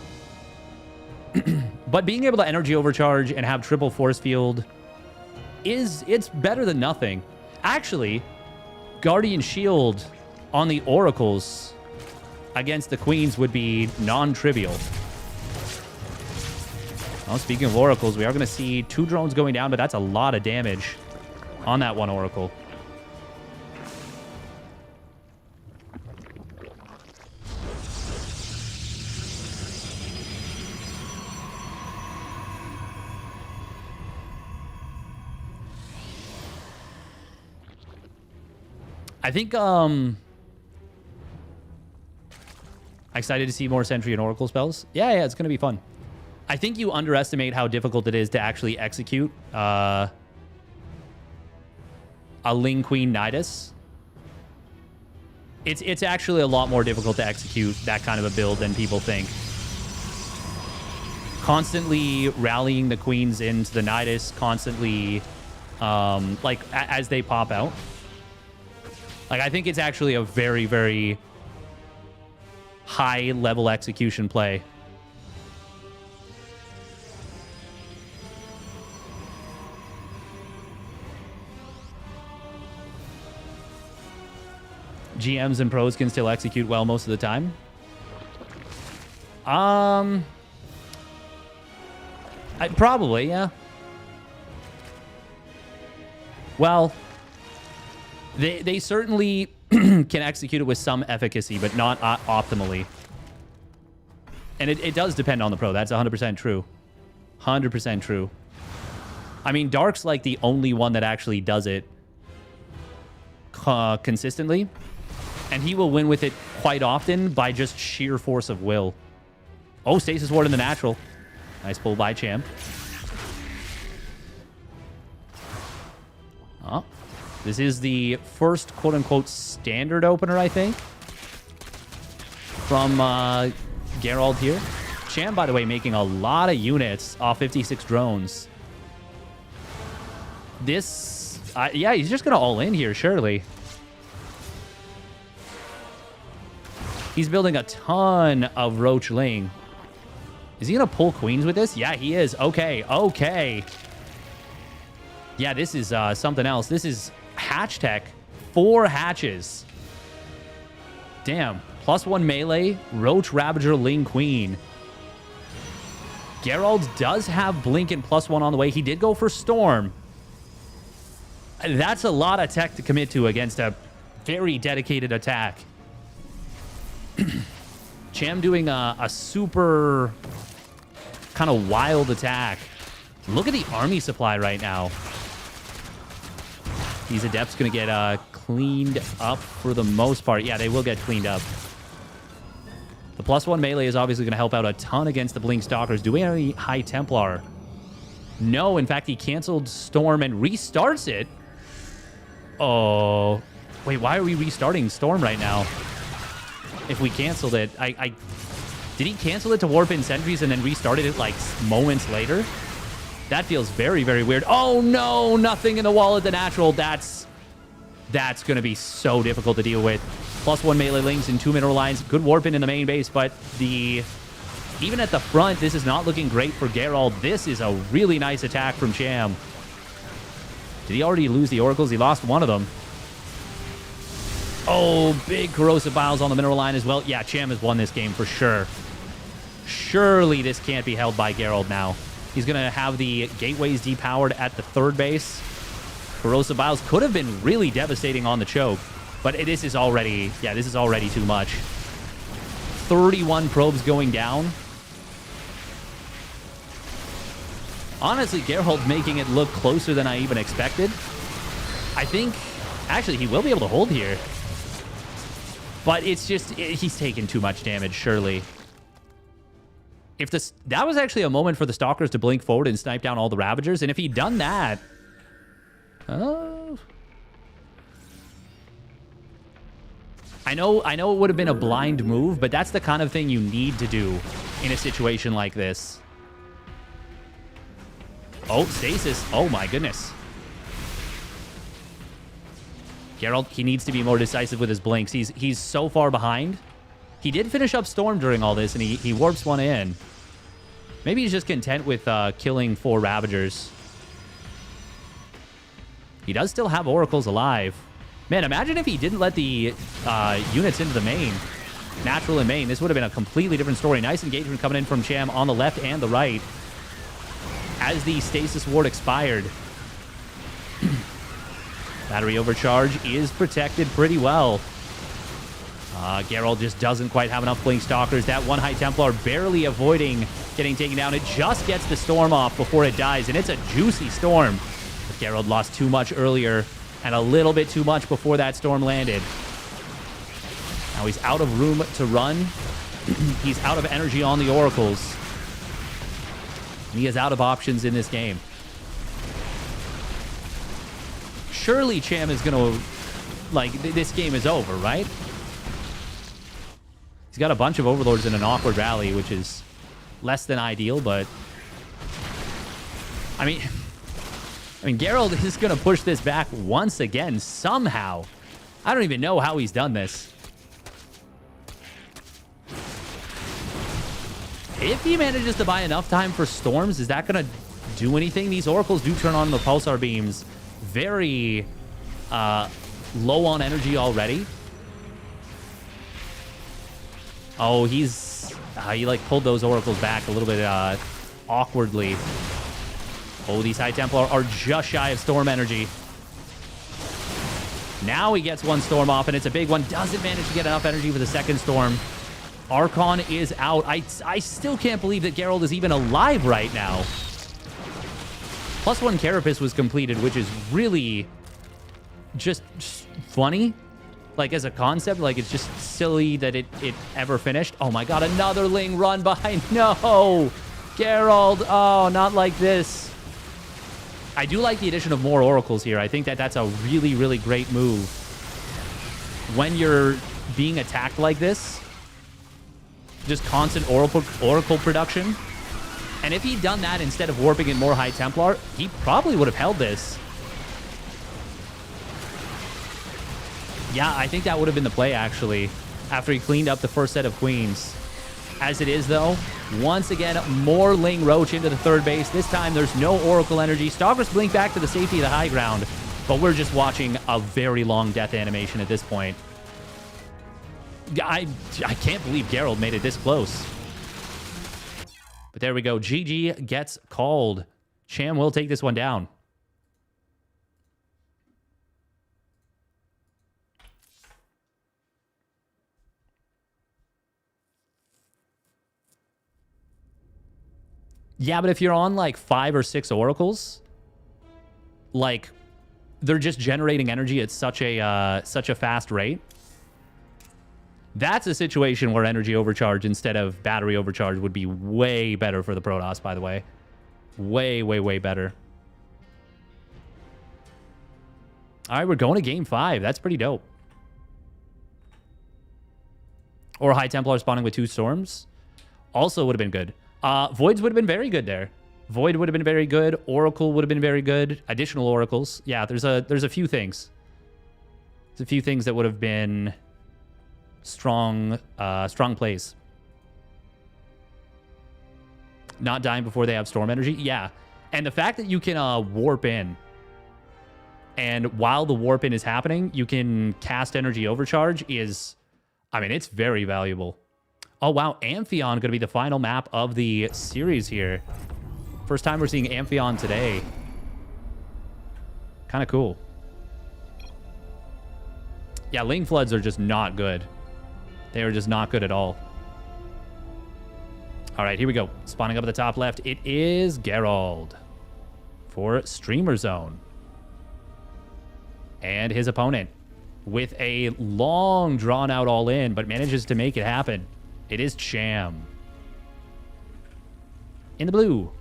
[SPEAKER 1] But being able to energy overcharge and have triple force field it's better than nothing. Actually, Guardian Shield on the oracles against the queens would be non-trivial. Well, speaking of oracles, we are going to see 2 drones going down, but that's a lot of damage on that one oracle. I think excited to see more Sentry and Oracle spells. Yeah, it's going to be fun. I think you underestimate how difficult it is to actually execute a Ling Queen Nidus. It's actually a lot more difficult to execute that kind of a build than people think. Constantly rallying the queens into the Nidus, constantly like as they pop out. Like, I think it's actually a very, very high-level execution play. GMs and pros can still execute well most of the time. Probably, yeah. Well... They certainly can execute it with some efficacy, but not optimally. And it does depend on the pro. That's 100% true. 100% true. I mean, Dark's like the only one that actually does it consistently. And he will win with it quite often by just sheer force of will. Oh, Stasis Ward in the natural. Nice pull by Champ. Oh. This is the first quote-unquote standard opener, I think, from Geralt here. Champ, by the way, making a lot of units off 56 drones. This, yeah, he's just going to all in here, surely. He's building a ton of Roach Ling. Is he going to pull queens with this? Yeah, he is. Okay, okay. Yeah, this is something else. This is... Hatch tech, 4 hatches. Damn. +1 melee, Roach, Ravager, Ling, Queen. Geralt does have Blink and +1 on the way. He did go for Storm. That's a lot of tech to commit to against a very dedicated attack. Cham doing a super kind of wild attack. Look at the army supply right now. These Adepts going to get cleaned up for the most part. Yeah, they will get cleaned up. The +1 melee is obviously going to help out a ton against the Blink Stalkers. Do we have any High Templar? No, in fact, he canceled Storm and restarts it. Oh. Wait, why are we restarting Storm right now? If we canceled it, did he cancel it to warp in sentries and then restarted it like moments later? That feels very, very weird. Oh, no, nothing in the wall at the natural. That's going to be so difficult to deal with. +1 melee links and 2 mineral lines. Good warp in the main base, but even at the front, this is not looking great for Geralt. This is a really nice attack from Cham. Did he already lose the oracles? He lost one of them. Oh, big corrosive biles on the mineral line as well. Yeah, Cham has won this game for sure. Surely this can't be held by Geralt now. He's going to have the gateways depowered at the third base. Corrosive biles could have been really devastating on the choke, but this is already, yeah, this is already too much. 31 probes going down. Honestly, Geralt making it look closer than I even expected. I think, actually, he will be able to hold here. But it's just, he's taken too much damage, surely. If this, that was actually a moment for the Stalkers to blink forward and snipe down all the Ravagers. And if he'd done that... I know it would have been a blind move, but that's the kind of thing you need to do in a situation like this. Oh, stasis. Oh my goodness. Geralt, he needs to be more decisive with his blinks. He's so far behind. He did finish up Storm during all this, and he warps one in. Maybe he's just content with killing 4 Ravagers. He does still have Oracles alive. Man, imagine if he didn't let the units into the main. Natural and main. This would have been a completely different story. Nice engagement coming in from Cham on the left and the right. As the Stasis Ward expired. Battery overcharge is protected pretty well. Geralt just doesn't quite have enough Blink Stalkers. That one High Templar barely avoiding getting taken down. It just gets the Storm off before it dies, and it's a juicy Storm. But Geralt lost too much earlier and a little bit too much before that Storm landed. Now he's out of room to run. He's out of energy on the Oracles. And he is out of options in this game. Surely Cham is going to... Like, this game is over, right? He's got a bunch of Overlords in an awkward rally, which is less than ideal, but... I mean, Geralt is going to push this back once again, somehow. I don't even know how he's done this. If he manages to buy enough time for Storms, is that going to do anything? These Oracles do turn on the Pulsar Beams. Very low on energy already. Oh, he like pulled those Oracles back a little bit awkwardly. Oh, these High Templar are just shy of Storm energy. Now he gets one Storm off, and it's a big one. Doesn't manage to get enough energy for the second Storm. Archon is out. I still can't believe that Geralt is even alive right now. +1 Carapace was completed, which is really just funny. Like, as a concept, like, it's just silly that it ever finished. Oh my god, another Ling run behind. No! Geralt, oh, not like this. I do like the addition of more Oracles here. I think that that's a really, really great move. When you're being attacked like this, just constant Oracle production. And if he'd done that instead of warping in more High Templar, he probably would have held this. Yeah, I think that would have been the play, actually, after he cleaned up the first set of Queens. As it is, though, once again, more Ling Roach into the third base. This time, there's no Oracle energy. Stalkers blink back to the safety of the high ground, but we're just watching a very long death animation at this point. I can't believe Geralt made it this close. But there we go. GG gets called. Cham will take this one down. Yeah, but if you're on like 5 or 6 Oracles, like they're just generating energy at such a fast rate. That's a situation where energy overcharge instead of battery overcharge would be way better for the Protoss, by the way. Way, way, way better. All right, we're going to game 5. That's pretty dope. Or High Templar spawning with 2 Storms. Also would have been good. Voids would have been very good there. Void would have been very good. Oracle would have been very good. Additional Oracles. Yeah, there's a few things. There's a few things that would have been strong plays. Not dying before they have Storm energy. Yeah. And the fact that you can warp in And while the warp in is happening, you can cast energy overcharge is, I mean, it's very valuable. Oh, wow. Amphion going to be the final map of the series here. First time we're seeing Amphion today. Kind of cool. Yeah, Ling Floods are just not good. They are just not good at all. All right, here we go. Spawning up at the top left, it is Geralt for Streamer Zone. And his opponent with a long drawn-out all-in, but manages to make it happen. It is Cham. In the blue.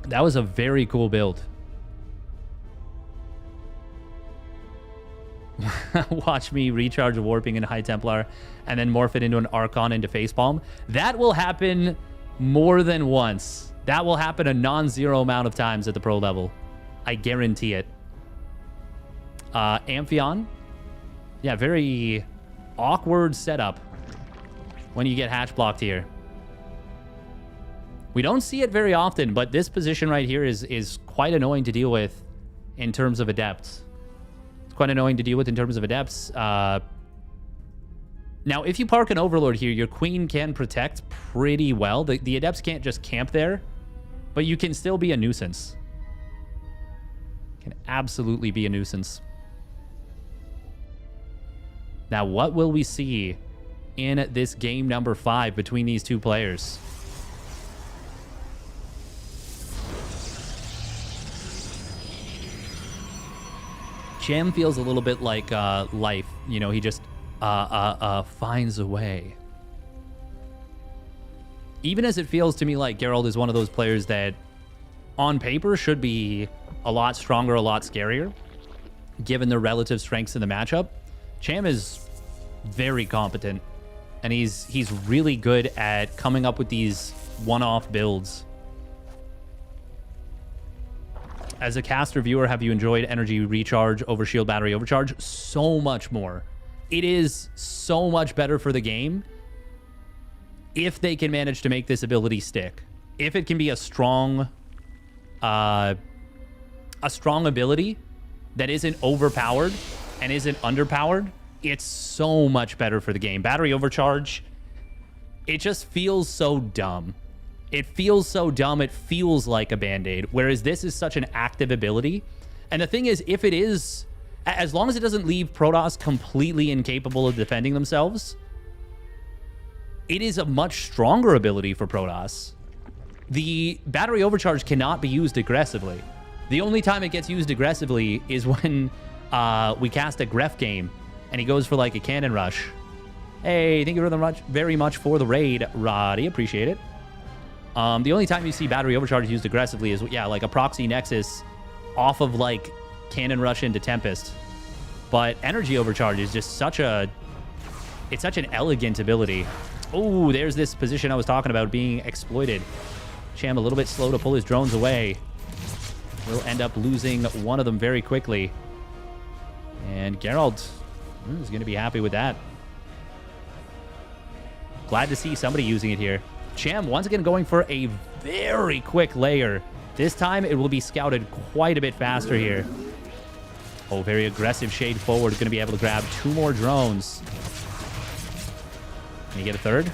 [SPEAKER 1] That was a very cool build. Watch me recharge a Warping in High Templar and then morph it into an Archon into Facepalm. That will happen more than once. That will happen a non-zero amount of times at the pro level. I guarantee it. Amphion. Yeah, very awkward setup when you get hatch blocked here. We don't see it very often, but this position right here is quite annoying to deal with in terms of adepts. It's quite annoying to deal with in terms of adepts. Now, if you park an Overlord here, your Queen can protect pretty well. The adepts can't just camp there, but you can still be a nuisance. Can absolutely be a nuisance. Now, what will we see in this game number 5 between these two players? Cham feels a little bit like life. You know, he just finds a way. Even as it feels to me like Geralt is one of those players that on paper should be a lot stronger, a lot scarier, given the relative strengths in the matchup. Cham is very competent, and he's really good at coming up with these one-off builds. As a caster viewer, have you enjoyed energy recharge over shield battery overcharge? So much more. It is so much better for the game if they can manage to make this ability stick. If it can be a strong ability that isn't overpowered and isn't underpowered, it's so much better for the game. Battery overcharge, it just feels so dumb. It feels so dumb, it feels like a Band-Aid, whereas this is such an active ability. And the thing is, if it is, as long as it doesn't leave Protoss completely incapable of defending themselves, it is a much stronger ability for Protoss. The battery overcharge cannot be used aggressively. The only time it gets used aggressively is when we cast a Gref game and he goes for like a cannon rush. Hey, thank you very much for the raid, Roddy. Appreciate it. The only time you see battery overcharge used aggressively is, yeah, like a proxy nexus off of like cannon rush into Tempest. But energy overcharge is just such an elegant ability. Oh, there's this position I was talking about being exploited. Cham a little bit slow to pull his drones away. We'll end up losing one of them very quickly. And Geralt is going to be happy with that. Glad to see somebody using it here. Cham once again going for a very quick layer. This time it will be scouted quite a bit faster here. Oh, very aggressive shade forward. Going to be able to grab 2 more drones. Can he get a third?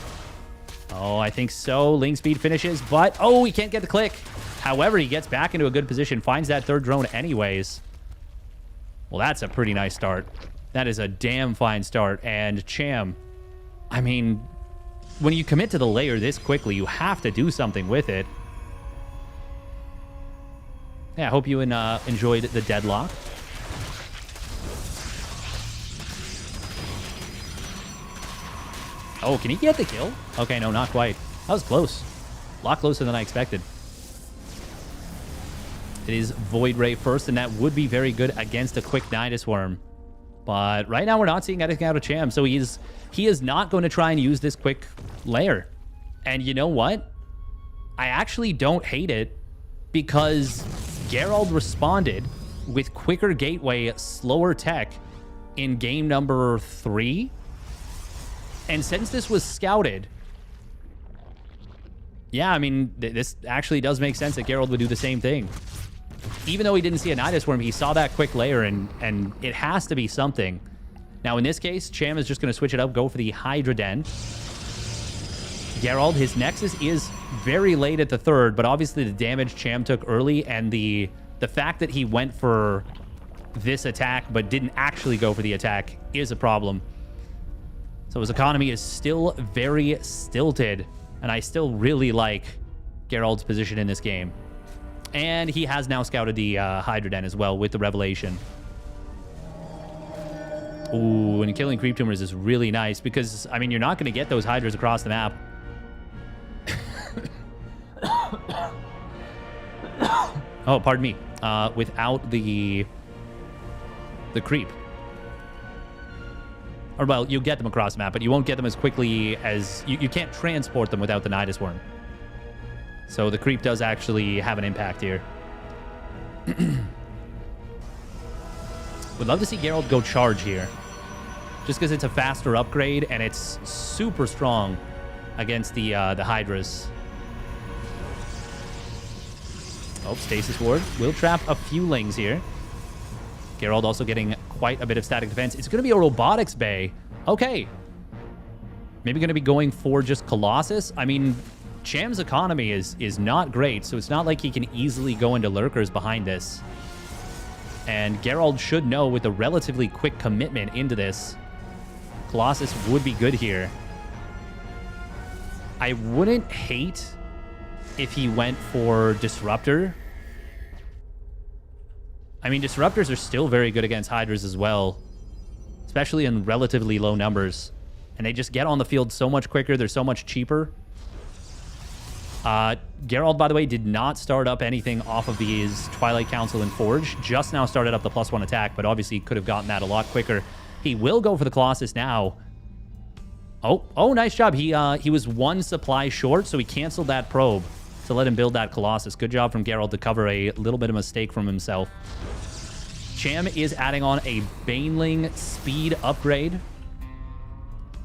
[SPEAKER 1] Oh, I think so. Ling speed finishes, but oh, he can't get the click. However, he gets back into a good position, finds that third drone anyways. Well, that's a pretty nice start. That is a damn fine start. And Cham, I mean, when you commit to the layer this quickly, you have to do something with it. Yeah, I hope you enjoyed the deadlock. Oh, can he get the kill? Okay, no, not quite. That was close. A lot closer than I expected. It is Void Ray first, and that would be very good against a quick Nidus Worm. But right now, we're not seeing anything out of Cham, so he is not going to try and use this quick layer. And you know what? I actually don't hate it, because Geralt responded with quicker gateway, slower tech in game number 3. And since this was scouted, Yeah, I mean, this actually does make sense that Geralt would do the same thing. Even though he didn't see a Nidus Worm, he saw that quick layer, and it has to be something. Now, in this case, Cham is just going to switch it up, go for the Hydra Den. Geralt, his Nexus is very late at the third, but obviously the damage Cham took early, and the fact that he went for this attack but didn't actually go for the attack is a problem. So his economy is still very stilted, and I still really like Geralt's position in this game. And he has now scouted the Hydra Den as well with the Revelation. Ooh, and killing creep tumors is really nice because, I mean, you're not going to get those Hydras across the map. Oh, pardon me. Without the creep. Or, well, you'll get them across the map, but you won't get them as quickly as... You can't transport them without the Nidus Worm. So the creep does actually have an impact here. Would love to see Geralt go charge here. Just because it's a faster upgrade and it's super strong against the Hydras. Oh, Stasis Ward will trap a few lings here. Geralt also getting quite a bit of static defense. It's going to be a Robotics Bay. Okay. Maybe going to be going for just Colossus. I mean... Cham's economy is not great, so it's not like he can easily go into lurkers behind this. And Geralt should know with a relatively quick commitment into this, Colossus would be good here. I wouldn't hate if he went for Disruptor. I mean, Disruptors are still very good against Hydras as well, especially in relatively low numbers. And they just get on the field so much quicker. They're so much cheaper. Geralt, by the way, did not start up anything off of his Twilight Council and Forge. Just now started up the +1 attack, but obviously could have gotten that a lot quicker. He will go for the Colossus now. Oh, nice job. He was one supply short, so he canceled that probe to let him build that Colossus. Good job from Geralt to cover a little bit of mistake from himself. Cham is adding on a Baneling speed upgrade.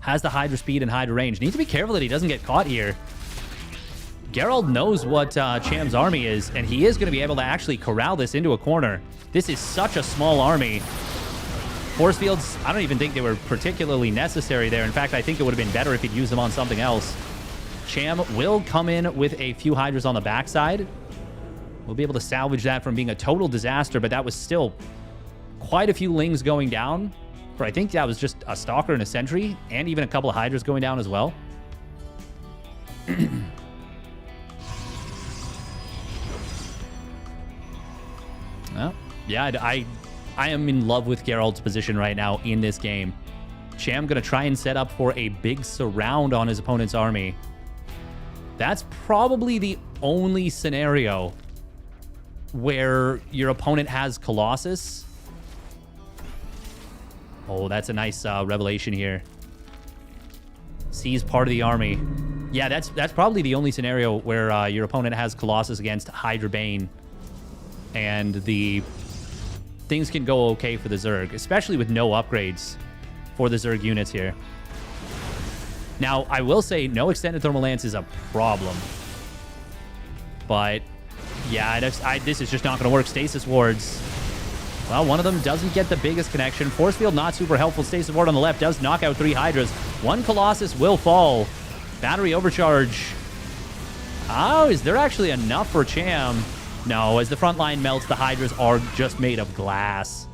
[SPEAKER 1] Has the Hydra speed and Hydra range. Needs to be careful that he doesn't get caught here. Geralt knows what Cham's army is, and he is going to be able to actually corral this into a corner. This is such a small army. Force fields, I don't even think they were particularly necessary there. In fact, I think it would have been better if he'd used them on something else. Cham will come in with a few Hydras on the backside. We'll be able to salvage that from being a total disaster, but that was still quite a few Lings going down. For I think that was just a Stalker and a Sentry, and even a couple of Hydras going down as well. Well, yeah, I am in love with Geralt's position right now in this game. Cham going to try and set up for a big surround on his opponent's army. That's probably the only scenario where your opponent has Colossus. Oh, that's a nice revelation here. Sees part of the army. Yeah, that's probably the only scenario where your opponent has Colossus against Hydra Bane. And the things can go okay for the Zerg, especially with no upgrades for the Zerg units here. Now, I will say no extended thermal lance is a problem. But, yeah, this is just not going to work. Stasis wards. Well, one of them doesn't get the biggest connection. Force field not super helpful. Stasis ward on the left does knock out 3 Hydras. 1 Colossus will fall. Battery overcharge. Oh, is there actually enough for Cham? No, as the front line melts, the Hydras are just made of glass.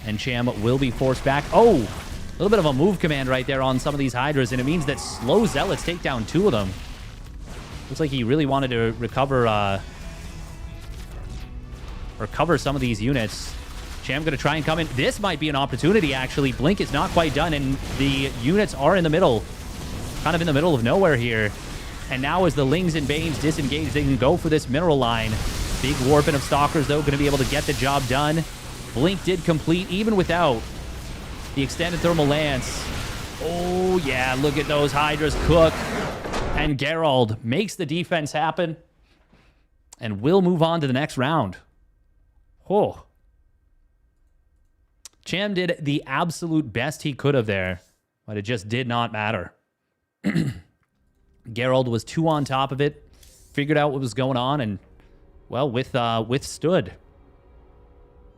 [SPEAKER 1] And Cham will be forced back. Oh, a little bit of a move command right there on some of these Hydras, and it means that slow Zealots take down 2 of them. Looks like he really wanted to recover some of these units. Cham going to try and come in. This might be an opportunity, actually. Blink is not quite done, and the units are in the middle. Kind of in the middle of nowhere here. And now as the Lings and Banes disengage, they can go for this mineral line. Big warping of Stalkers, though, going to be able to get the job done. Blink did complete, even without the extended thermal lance. Oh, yeah, look at those Hydras cook. And Geralt makes the defense happen. And will move on to the next round. Oh. Cham did the absolute best he could have there, but it just did not matter. Geralt was 2 on top of it, figured out what was going on, and, well, withstood.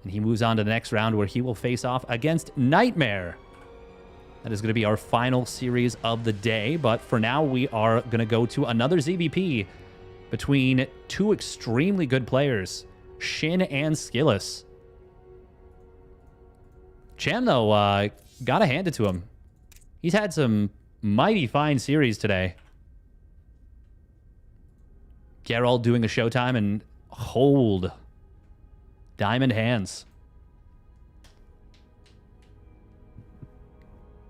[SPEAKER 1] And he moves on to the next round where he will face off against Nightmare. That is going to be our final series of the day. But for now, we are going to go to another ZVP between 2 extremely good players, Shin and Skillus. Cham, though, got to hand it to him. He's had some mighty fine series today. Geralt doing a showtime and hold. Diamond hands.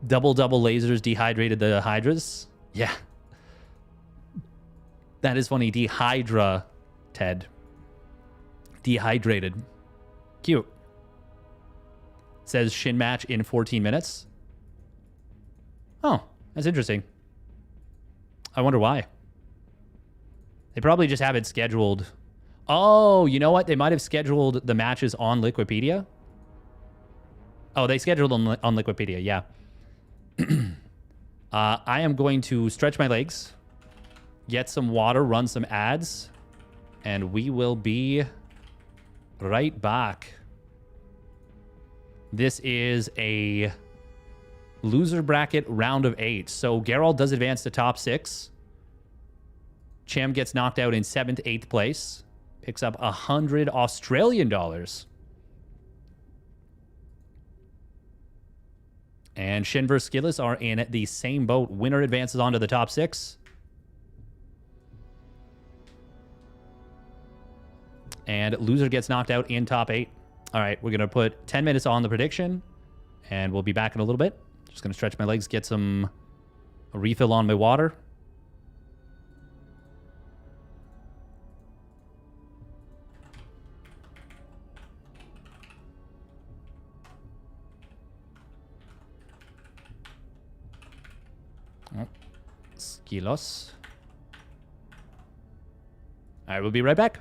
[SPEAKER 1] Double lasers dehydrated the Hydras. Yeah. That is funny. Dehydra, Ted. Dehydrated. Cute. Says Shin match in 14 minutes. Oh, that's interesting. I wonder why. They probably just have it scheduled. Oh, you know what? They might have scheduled the matches on Liquipedia. Oh, they scheduled them on Liquipedia, yeah. I am going to stretch my legs, get some water, run some ads, and we will be right back. This is a loser bracket round of 8. So Geralt does advance to top 6. Cham gets knocked out in 7th, 8th place. Picks up 100 Australian dollars. And Shin vs. Skillus are in the same boat. Winner advances on to the top 6. And loser gets knocked out in top 8. All right, we're going to put 10 minutes on the prediction. And we'll be back in a little bit. Just going to stretch my legs, get a refill on my water. Skillus. All right, we'll be right back.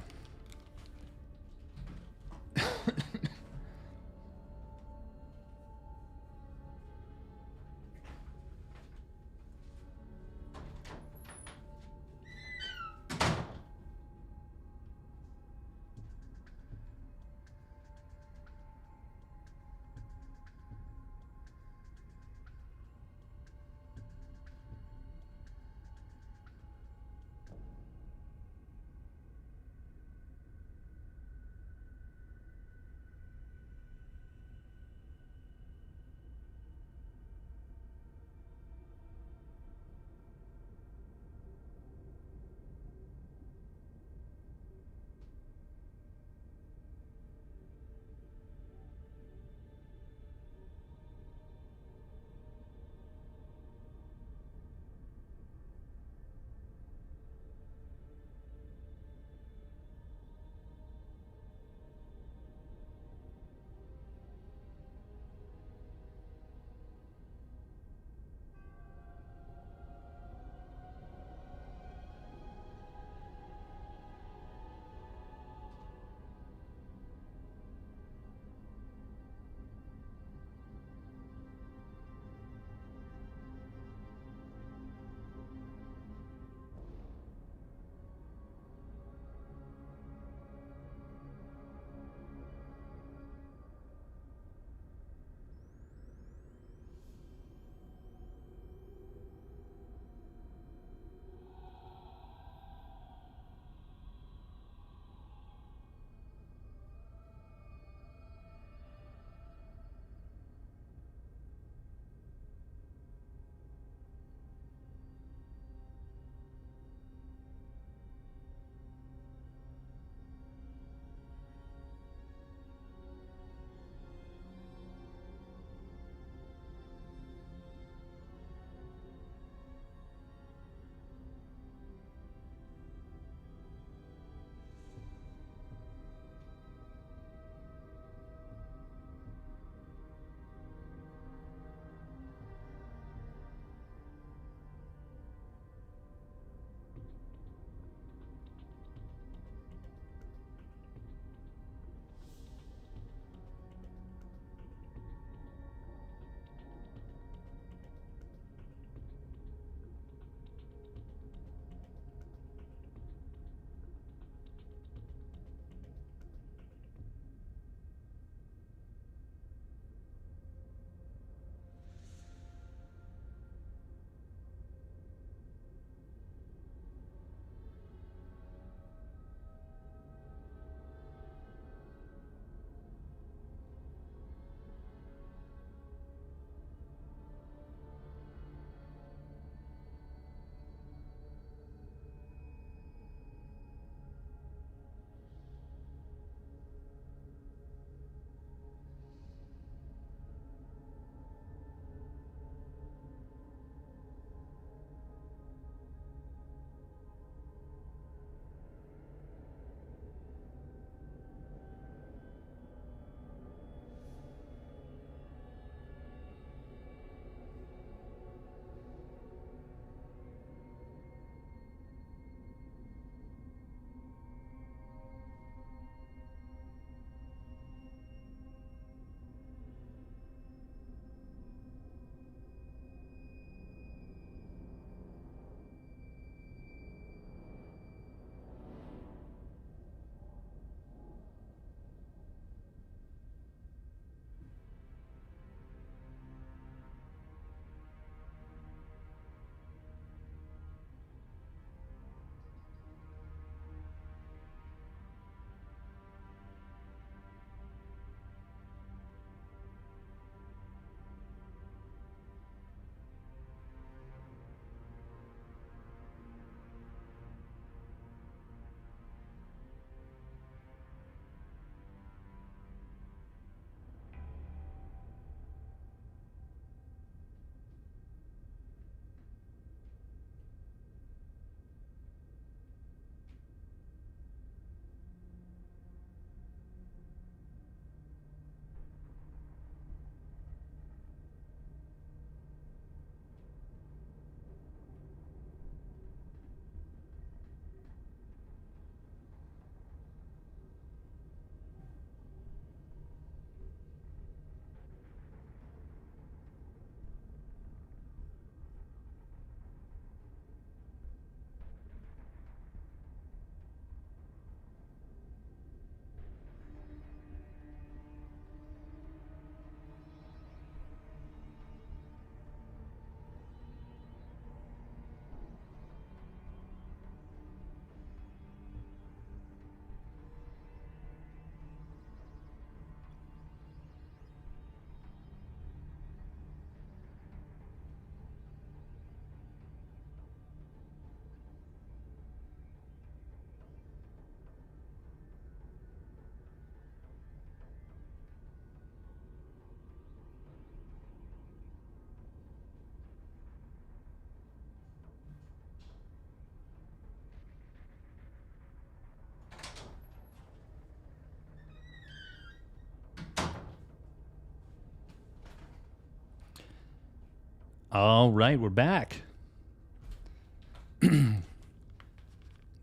[SPEAKER 1] All right, we're back.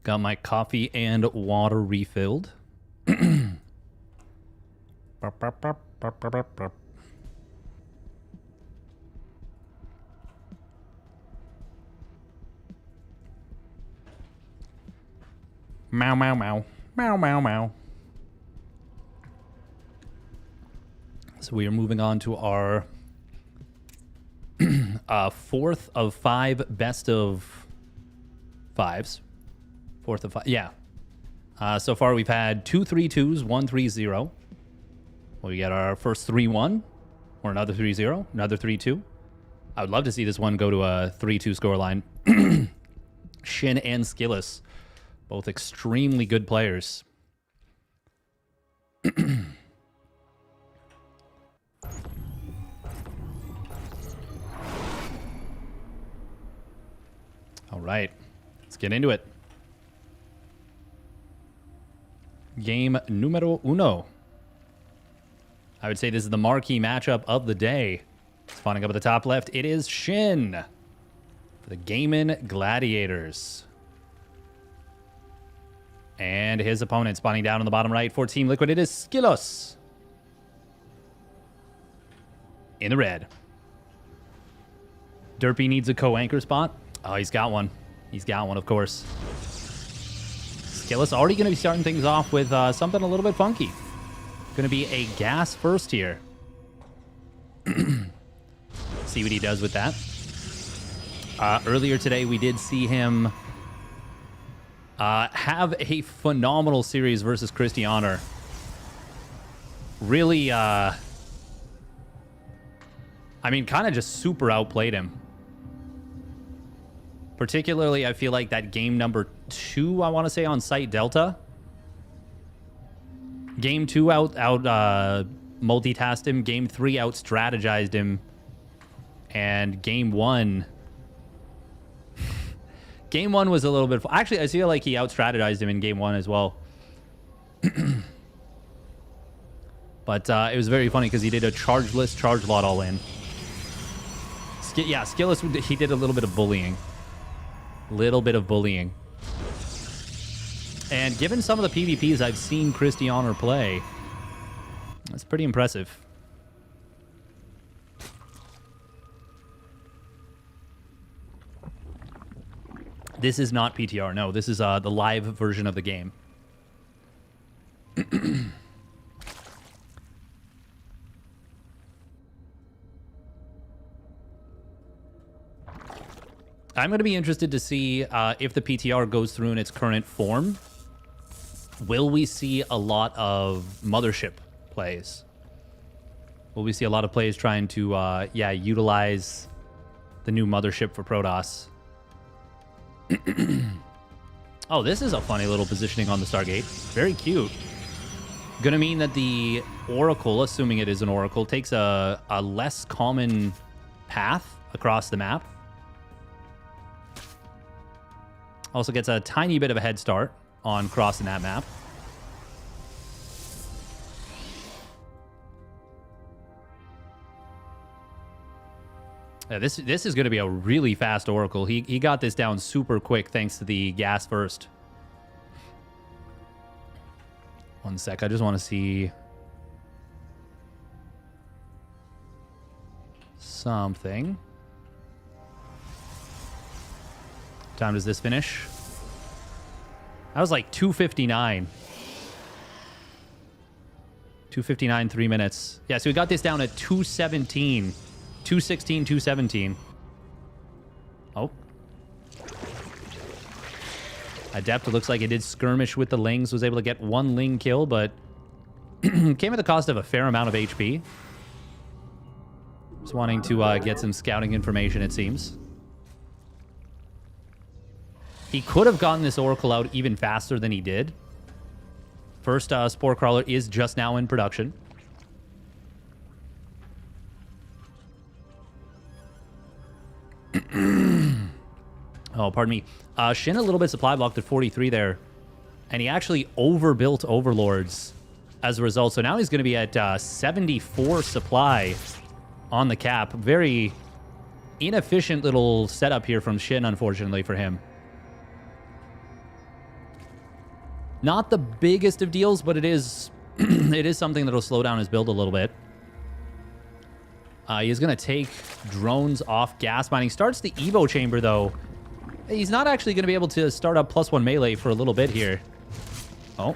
[SPEAKER 1] Got my coffee and water refilled. Meow, meow, meow. Meow, meow, meow. So we are moving on to our fourth of 5 best of 5s. Fourth of 5, yeah. So far we've had 2 3-2s, 1 3-0. Well, we got our first 3-1, or another 3-0, another 3-2. I would love to see this one go to a 3-2 scoreline. Shin and Skillis, both extremely good players. All right, let's get into it. Game numero uno. I would say this is the marquee matchup of the day. Spawning up at the top left, it is Shin for the Gaiman Gladiators. And his opponent spawning down on the bottom right for Team Liquid, it is Skillos in the red. Derpy needs a co-anchor spot. Oh, he's got one. He's got one, of course. Skillis already going to be starting things off with something a little bit funky. Going to be a gas first here. See what he does with that. Earlier today, we did see him have a phenomenal series versus Christianer. Really, I mean, kind of just super outplayed him. Particularly, I feel like that game number 2, I want to say, on Site Delta. Game 2 out multitasked him. Game 3 out strategized him. And game 1... Game 1 was a little bit... Actually, I feel like he out strategized him in game 1 as well. But it was very funny because he did a chargeless charge lot all in. Yeah, Skillis, he did a little bit of bullying. Little bit of bullying. And given some of the PvPs I've seen Christianer play, that's pretty impressive. This is not PTR, no. This is the live version of the game. I'm going to be interested to see if the PTR goes through in its current form. Will we see a lot of Mothership plays? Will we see a lot of plays trying to, utilize the new Mothership for Protoss? Oh, this is a funny little positioning on the Stargate. Very cute. Gonna mean that the Oracle, assuming it is an Oracle, takes a less common path across the map. Also gets a tiny bit of a head start on crossing that map. Yeah, this is going to be a really fast Oracle. He got this down super quick thanks to the gas first. One sec, I just want to see something. What time does this finish? That was like 2:59. 2:59, 3 minutes. Yeah, so we got this down at 2:17. 2:16, 2:17. Oh. Adept, it looks like it did skirmish with the Lings. Was able to get 1 Ling kill, but came at the cost of a fair amount of HP. Just wanting to get some scouting information, it seems. He could have gotten this Oracle out even faster than he did. First Spore Crawler is just now in production. Oh, pardon me. Shin a little bit supply blocked at 43 there. And he actually overbuilt Overlords as a result. So now he's going to be at 74 supply on the cap. Very inefficient little setup here from Shin, unfortunately for him. Not the biggest of deals, but it is it is something that'll slow down his build a little bit. He's going to take drones off gas mining. Starts the Evo chamber, though. He's not actually going to be able to start up +1 melee for a little bit here. Oh.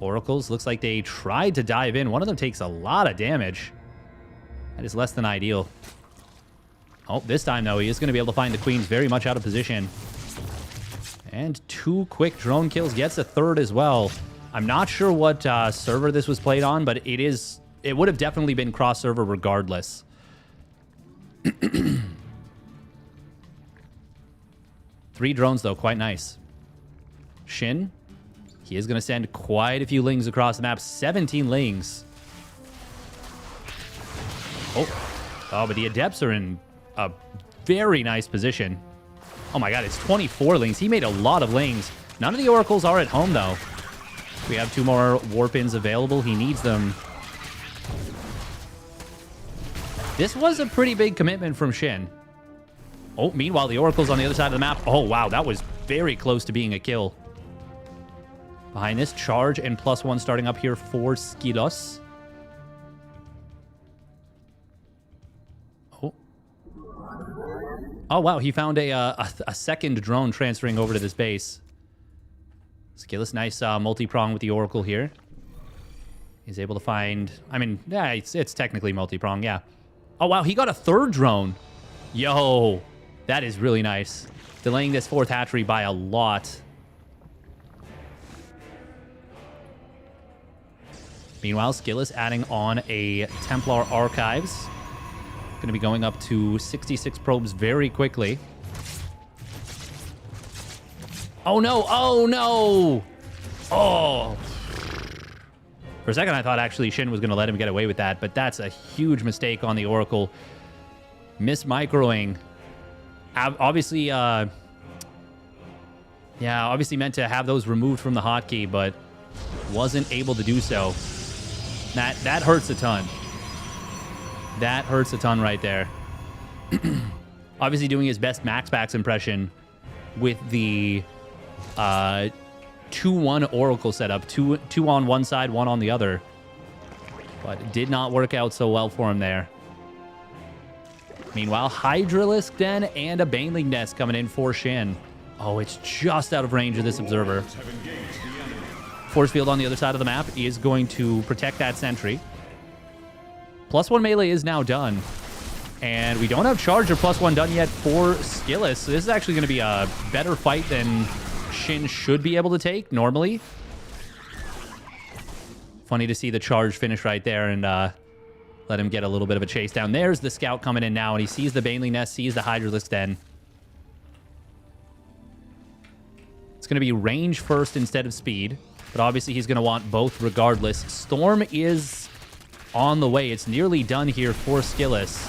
[SPEAKER 1] Oracles. Looks like they tried to dive in. One of them takes a lot of damage. That is less than ideal. Oh, this time, though, he is going to be able to find the Queens very much out of position. And 2 quick drone kills. Gets a third as well. I'm not sure what server this was played on, but it would have definitely been cross-server regardless. 3 drones, though. Quite nice. Shin. He is going to send quite a few lings across the map. 17 lings. Oh, but the Adepts are in a very nice position. Oh my god, it's 24 lings. He made a lot of lings. None of the Oracles are at home, though. We have 2 more Warp-ins available. He needs them. This was a pretty big commitment from Shin. Oh, meanwhile, the Oracle's on the other side of the map. Oh, wow, that was very close to being a kill. Behind this, charge and +1 starting up here for Skilos. Oh. Oh, wow, he found a second drone transferring over to this base. Skilos, nice multi-prong with the Oracle here. He's able to find... I mean, yeah, it's technically multi-prong, yeah. Oh, wow, he got a third drone. Yo, that is really nice. Delaying this 4th hatchery by a lot. Meanwhile, Skillis adding on a Templar Archives. Going to be going up to 66 probes very quickly. Oh, no. Oh, no. Oh. For a second, I thought actually Shin was going to let him get away with that, but that's a huge mistake on the Oracle. Miss-microing. Obviously, yeah, obviously meant to have those removed from the hotkey, but wasn't able to do so. That hurts a ton. That hurts a ton right there. Obviously doing his best Max Pax impression with the 2-1 Oracle setup. Two on one side, 1 on the other. But it did not work out so well for him there. Meanwhile, Hydralisk Den and a Baneling Nest coming in for Shin. Oh, it's just out of range of this Observer. Force field on the other side of the map is going to protect that sentry. +1 melee is now done. And we don't have charge or +1 done yet for Skillis. So this is actually going to be a better fight than Shin should be able to take normally. Funny to see the charge finish right there and let him get a little bit of a chase down. There's the scout coming in now, and he sees the Baneling Nest, sees the Hydralisk Den. It's going to be range first instead of speed. But obviously he's going to want both regardless. Storm is on the way. It's nearly done here for Skillis.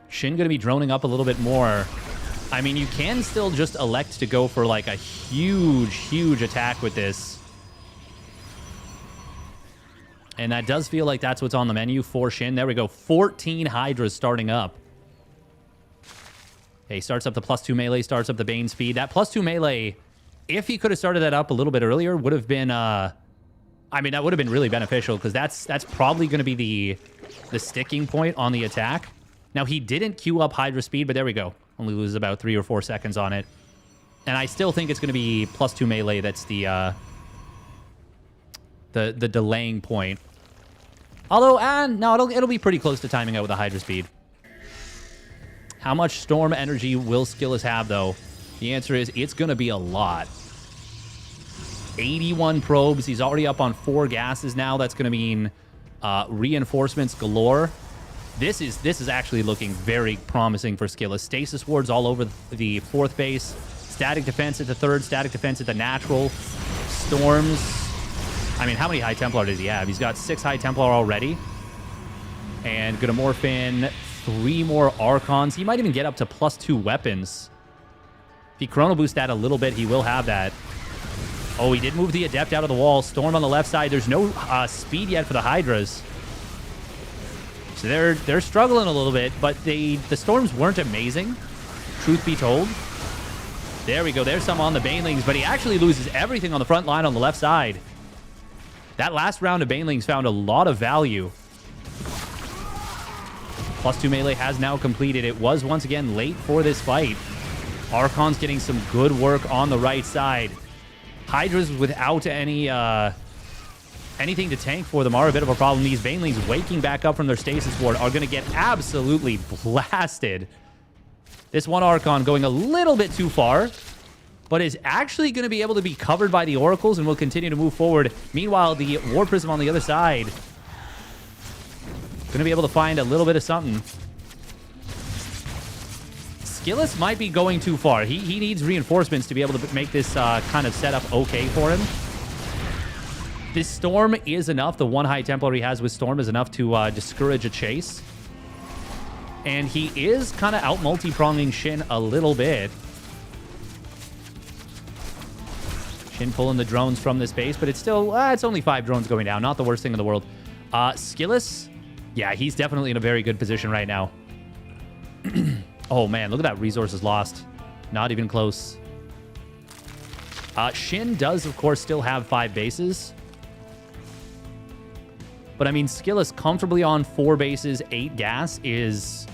[SPEAKER 1] Shin going to be droning up a little bit more. I mean, you can still just elect to go for like a huge attack with this. And that does feel like that's what's on the menu for Shin. There we go. 14 Hydras starting up. Okay, he starts up the +2 melee, starts up the Bane speed. That +2 melee, if he could have started that up a little bit earlier, would have been, I mean, that would have been really beneficial because that's probably going to be the sticking point on the attack. Now, he didn't queue up Hydra speed, but there we go. Only loses about 3 or 4 seconds on it. And I still think it's going to be +2 melee that's the delaying point. Although, no, it'll be pretty close to timing out with the Hydra speed. How much Storm energy will Skillis have, though? The answer is it's going to be a lot. 81 probes. He's already up on 4 gases now. That's going to mean reinforcements galore. This is actually looking very promising for Skillis. Stasis wards all over the 4th base. Static defense at the 3rd. Static defense at the natural. Storms. I mean, how many High Templar does he have? He's got 6 High Templar already. And gonna morph in 3 more Archons. He might even get up to +2 weapons. If he Chrono Boost that a little bit, he will have that. Oh, he did move the Adept out of the wall. Storm on the left side. There's no speed yet for the Hydras. So they're struggling a little bit, but the Storms weren't amazing, truth be told. There we go. There's some on the Banelings, but he actually loses everything on the front line on the left side. That last round of Banelings found a lot of value. +2 melee has now completed. It was once again late for this fight. Archon's getting some good work on the right side. Hydras without any anything to tank for them are a bit of a problem. These Banelings waking back up from their stasis ward are going to get absolutely blasted. This one Archon going a little bit too far, but is actually going to be able to be covered by the Oracles and will continue to move forward. Meanwhile, the War Prism on the other side going to be able to find a little bit of something. Skillus might be going too far. He needs reinforcements to be able to make this kind of setup okay for him. This Storm is enough. The one High Templar he has with Storm is enough to discourage a chase. And he is kind of out multi-pronging Shin a little bit. Shin pulling the drones from this base, but it's still, it's only 5 drones going down. Not the worst thing in the world. Skillus, yeah, he's definitely in a very good position right now. Oh, man, look at that resources lost. Not even close. Shin does, of course, still have 5 bases. But, I mean, Skillus comfortably on 4 bases, 8 gas is,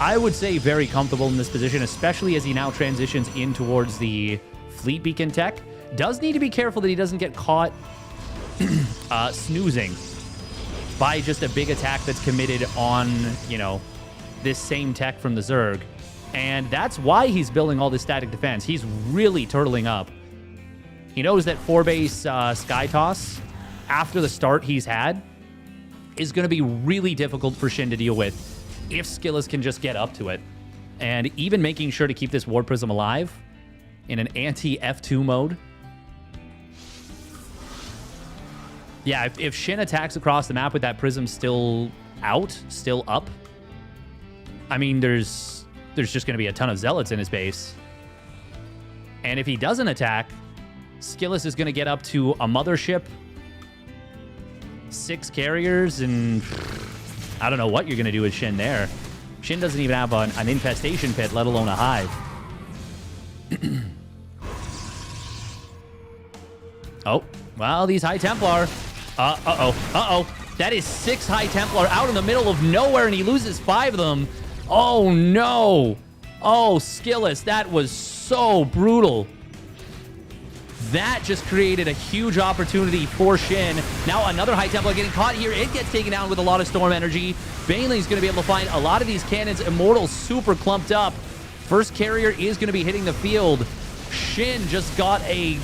[SPEAKER 1] I would say, very comfortable in this position, especially as he now transitions in towards the Fleet Beacon tech. Does need to be careful that he doesn't get caught snoozing by just a big attack that's committed on, you know, this same tech from the Zerg. And that's why he's building all this static defense. He's really turtling up. He knows that 4-base Sky Toss, after the start he's had, is going to be really difficult for Shin to deal with if Skillus can just get up to it. And even making sure to keep this War Prism alive in an anti-F2 mode. Yeah, if Shin attacks across the map with that Prism still out, still up, I mean, there's just going to be a ton of Zealots in his base. And if he doesn't attack, Skillus is going to get up to a Mothership, 6 carriers, and I don't know what you're going to do with Shin there. Shin doesn't even have an infestation pit, let alone a hive. Oh, well, these High Templar. Uh-oh. That is 6 High Templar out in the middle of nowhere, and he loses 5 of them. Oh, no. Oh, Skillus, that was so brutal. That just created a huge opportunity for Shin. Now another High Templar getting caught here. It gets taken down with a lot of Storm energy. Baneling's going to be able to find a lot of these cannons. Immortals super clumped up. First carrier is going to be hitting the field. Shin just got a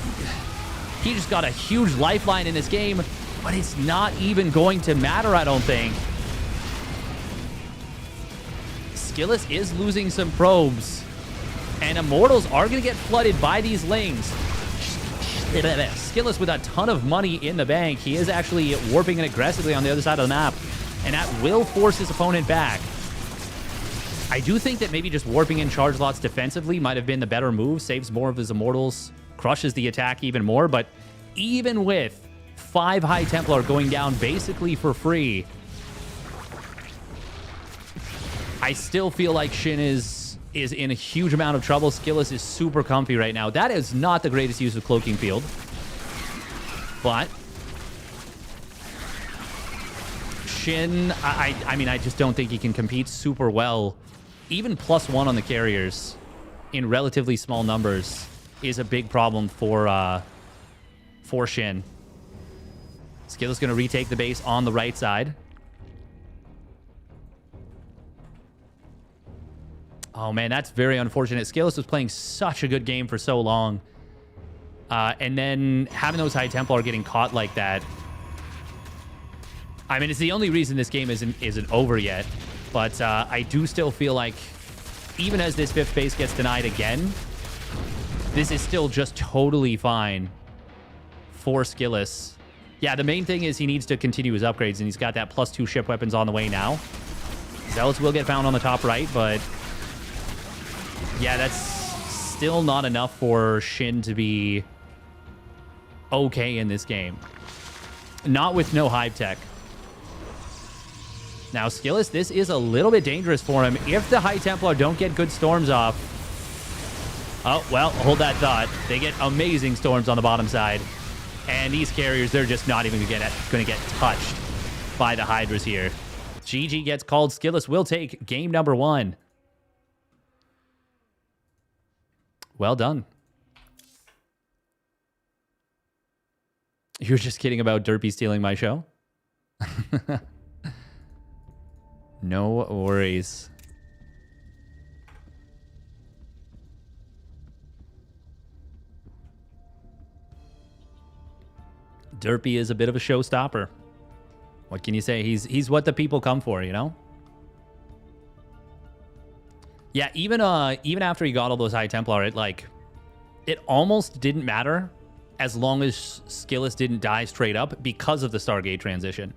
[SPEAKER 1] huge lifeline in this game, but it's not even going to matter, I don't think. Skillus is losing some probes, and Immortals are going to get flooded by these Lings. Skillus with a ton of money in the bank. He is actually warping it aggressively on the other side of the map, and that will force his opponent back. I do think that maybe just warping in charge lots defensively might have been the better move. Saves more of his Immortals, crushes the attack even more, but even with 5 High Templar going down basically for free, I still feel like Shin is in a huge amount of trouble. Skillus is super comfy right now. That is not the greatest use of Cloaking Field. But Shin, I mean, I just don't think he can compete super well. Even +1 on the carriers in relatively small numbers is a big problem for Shin. Skillus going to retake the base on the right side. Oh, man, that's very unfortunate. Skillus was playing such a good game for so long. And then having those High Templar getting caught like that. I mean, it's the only reason this game isn't over yet. But I do still feel like even as this 5th base gets denied again, this is still just totally fine for Skillus. Yeah, the main thing is he needs to continue his upgrades, and he's got that +2 ship weapons on the way now. Zealots will get found on the top right, but yeah, that's still not enough for Shin to be okay in this game. Not with no hive tech. Now, Skillous, this is a little bit dangerous for him. If the High Templar don't get good storms off... Oh, well, hold that thought. They get amazing storms on the bottom side. And these carriers, they're just not even going to get touched by the Hydras here. GG gets called. Skillous will take game number 1. Well done. You're just kidding about Derpy stealing my show? No worries. Derpy is a bit of a showstopper. What can you say? He's what the people come for, you know? Yeah, even after he got all those High Templar, it almost didn't matter as long as Skillous didn't die straight up because of the Stargate transition.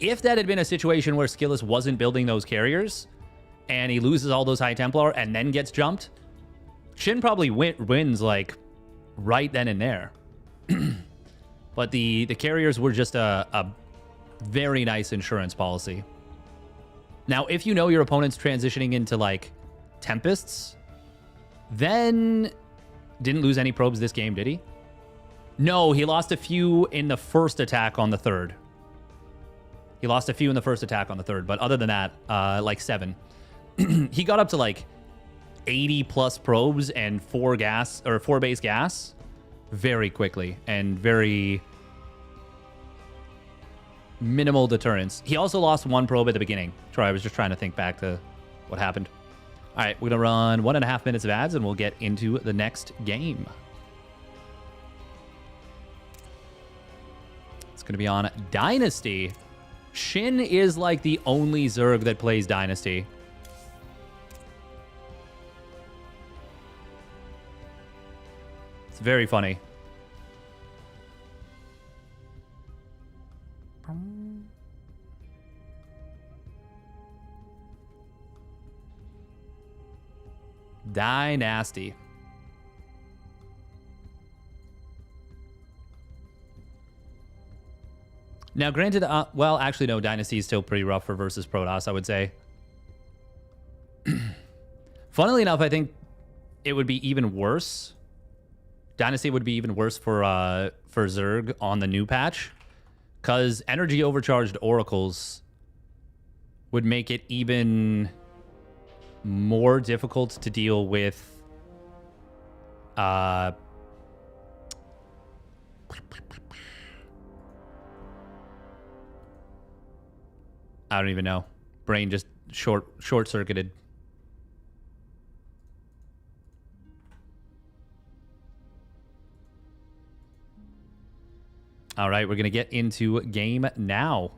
[SPEAKER 1] If that had been a situation where Skillous wasn't building those carriers and he loses all those High Templar and then gets jumped, Shin probably wins like right then and there. But the carriers were just a very nice insurance policy. Now, if you know your opponent's transitioning into like Tempests, then didn't lose any probes this game, did he? No, he lost a few in the first attack on the third. He lost a few in the first attack on the third, but other than that, like 7. He got up to like 80 plus probes and 4 base gas very quickly and very minimal deterrence. He also lost 1 probe at the beginning. I was just trying to think back to what happened. All right, we're going to run 1.5 minutes of ads and we'll get into the next game. It's going to be on Dynasty. Shin is like the only Zerg that plays Dynasty. It's very funny. Dynasty. Now, granted, well, actually, no, Dynasty is still pretty rough for versus Protoss, I would say. Funnily enough, I think it would be even worse. Dynasty would be even worse for Zerg on the new patch, because energy overcharged oracles would make it even more difficult to deal with I don't even know. Brain just short-circuited. All right, we're going to get into game now.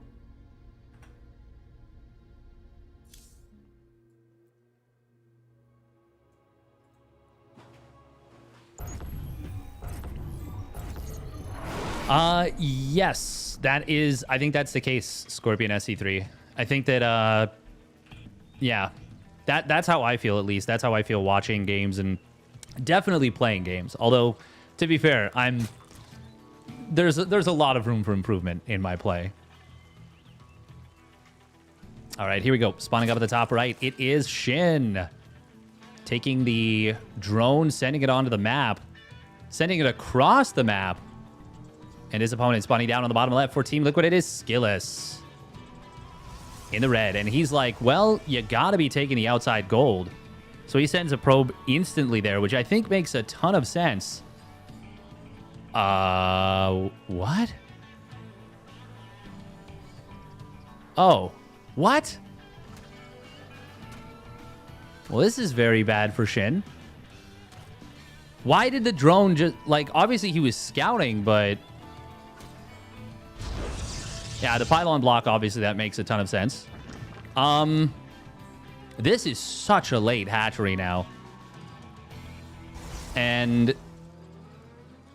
[SPEAKER 1] Yes, that is, I think that's the case, Scorpion SC3. I think that, yeah, that's how I feel, at least. That's how I feel watching games and definitely playing games. Although, to be fair, there's a lot of room for improvement in my play. All right, here we go. Spawning up at the top right, it is Shin. Taking the drone, sending it onto the map, sending it across the map. And his opponent spawning down on the bottom left for Team Liquid. It is Skillous in the red. And he's like, well, you got to be taking the outside gold. So he sends a probe instantly there, which I think makes a ton of sense. What? Oh, what? Well, this is very bad for Shin. Why did the drone just, like, obviously he was scouting, but... yeah, the pylon block, obviously, that makes a ton of sense. This is such a late hatchery now. And,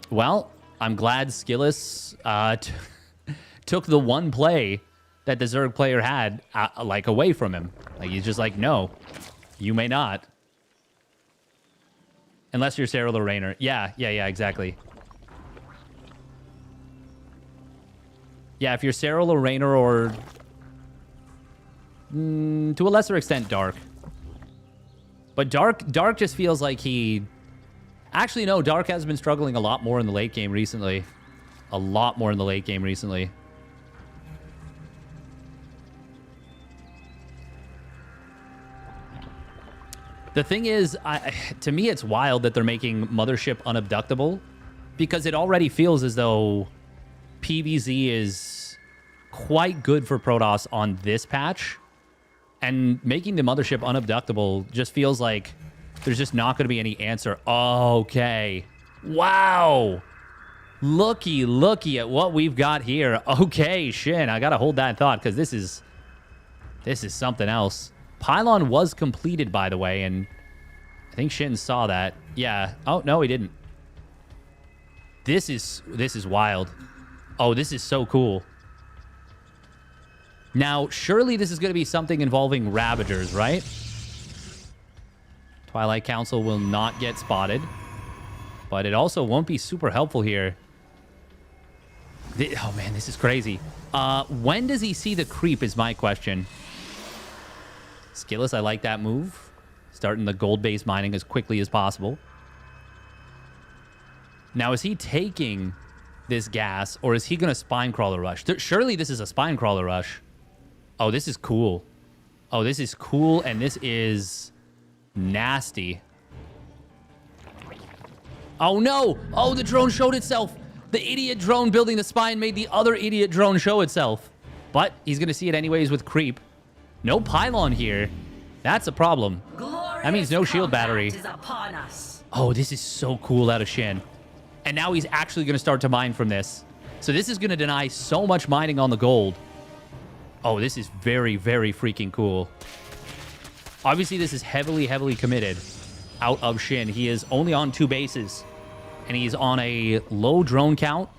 [SPEAKER 1] well, I'm glad Skillous took the one play that the Zerg player had, like, away from him. Like, he's just like, no, you may not. Unless you're Sarah Lorrainer. Yeah, exactly. Yeah, if you're Sarah Lorrainer or... to a lesser extent, Dark. But Dark just feels like he... Actually, no, Dark has been struggling a lot more in the late game recently. A lot more in the late game recently. The thing is, to me, it's wild that they're making Mothership unabductable because it already feels as though PVZ is quite good for Protoss on this patch. And making the Mothership unabductable just feels like there's just not going to be any answer. Okay. Wow. Looky at what we've got here. Okay, Shin, I got to hold that thought because this is something else. Pylon was completed, by the way, and I think Shin saw that. Yeah. Oh, no, he didn't. This is wild. Oh, this is so cool. Now, surely this is going to be something involving Ravagers, right? Twilight Council will not get spotted, but it also won't be super helpful here. Oh, man, this is crazy. When does he see the creep is my question. Skillus, I like that move. Starting the gold-based mining as quickly as possible. Now, is he taking this gas, or is he going to Spine Crawler rush? Surely this is a Spine Crawler rush. Oh, this is cool. Oh, this is cool, and this is nasty. Oh, no! Oh, the drone showed itself! The idiot drone building the spine made the other idiot drone show itself. But he's going to see it anyways with creep. No pylon here. That's a problem. That means no shield battery. Oh, this is so cool out of Shin. And now he's actually going to start to mine from this. So this is going to deny so much mining on the gold. Oh, this is very, very freaking cool. Obviously, this is heavily, heavily committed out of Shin. He is only on 2 bases. And he's on a low drone count.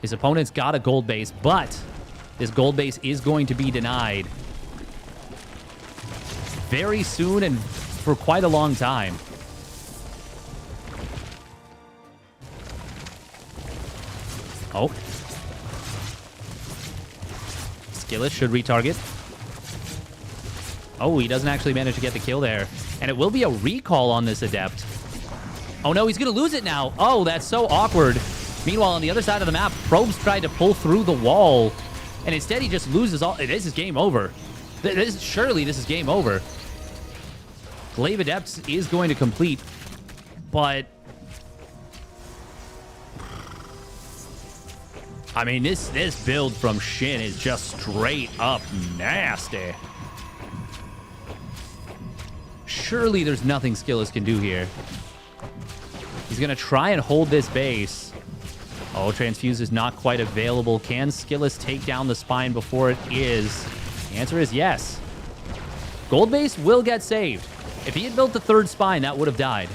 [SPEAKER 1] His opponent's got a gold base, but this gold base is going to be denied very soon and for quite a long time. Oh. Skillus should retarget. Oh, he doesn't actually manage to get the kill there. And it will be a recall on this Adept. Oh, no, he's going to lose it now. Oh, that's so awkward. Meanwhile, on the other side of the map, Probes tried to pull through the wall. And instead, he just loses all. This is game over. Surely this is game over. Glaive Adepts is going to complete. But... I mean, this build from Shin is just straight up nasty. Surely there's nothing Skillus can do here. He's going to try and hold this base. Oh, Transfuse is not quite available. Can Skillus take down the spine before it is? The answer is yes. Gold base will get saved. If he had built the 3rd spine, that would have died.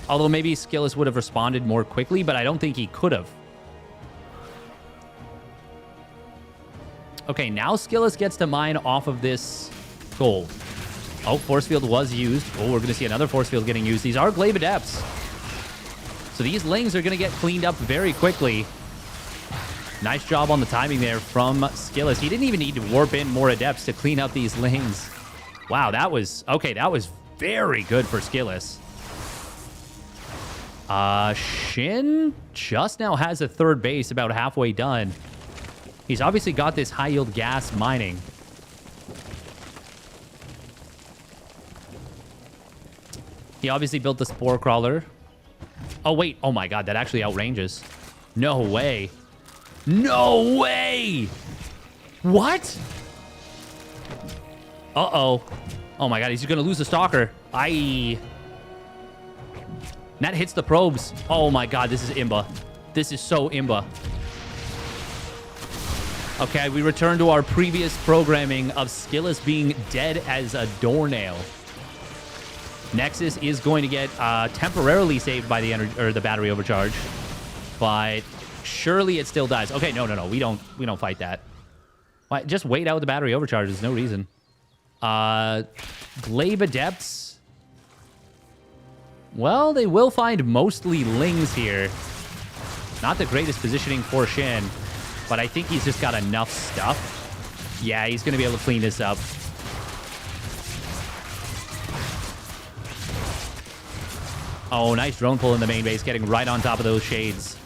[SPEAKER 1] Although maybe Skillus would have responded more quickly, but I don't think he could have. Okay, now Skillus gets to mine off of this gold. Oh, Force Field was used. Oh, we're going to see another Force Field getting used. These are Glaive Adepts. So these Lings are going to get cleaned up very quickly. Nice job on the timing there from Skillus. He didn't even need to warp in more Adepts to clean up these Lings. Wow, that was... Okay, that was very good for Skillus. Shin just now has a 3rd base about halfway done. He's obviously got this high-yield gas mining. He obviously built the Spore Crawler. Oh, wait. Oh, my God. That actually outranges. No way. No way! What? Uh-oh. Oh, my God. He's going to lose the Stalker. That hits the probes. Oh, my God. This is Imba. This is so Imba. Okay, we return to our previous programming of Skillus being dead as a doornail. Nexus is going to get temporarily saved by the battery overcharge, but surely it still dies. Okay, no. We don't fight that. Why, just wait out the battery overcharge. There's no reason. Glaive Adepts. Well, they will find mostly Lings here. Not the greatest positioning for Shin, but I think he's just got enough stuff. Yeah, he's going to be able to clean this up. Oh, nice drone pull in the main base, getting right on top of those shades.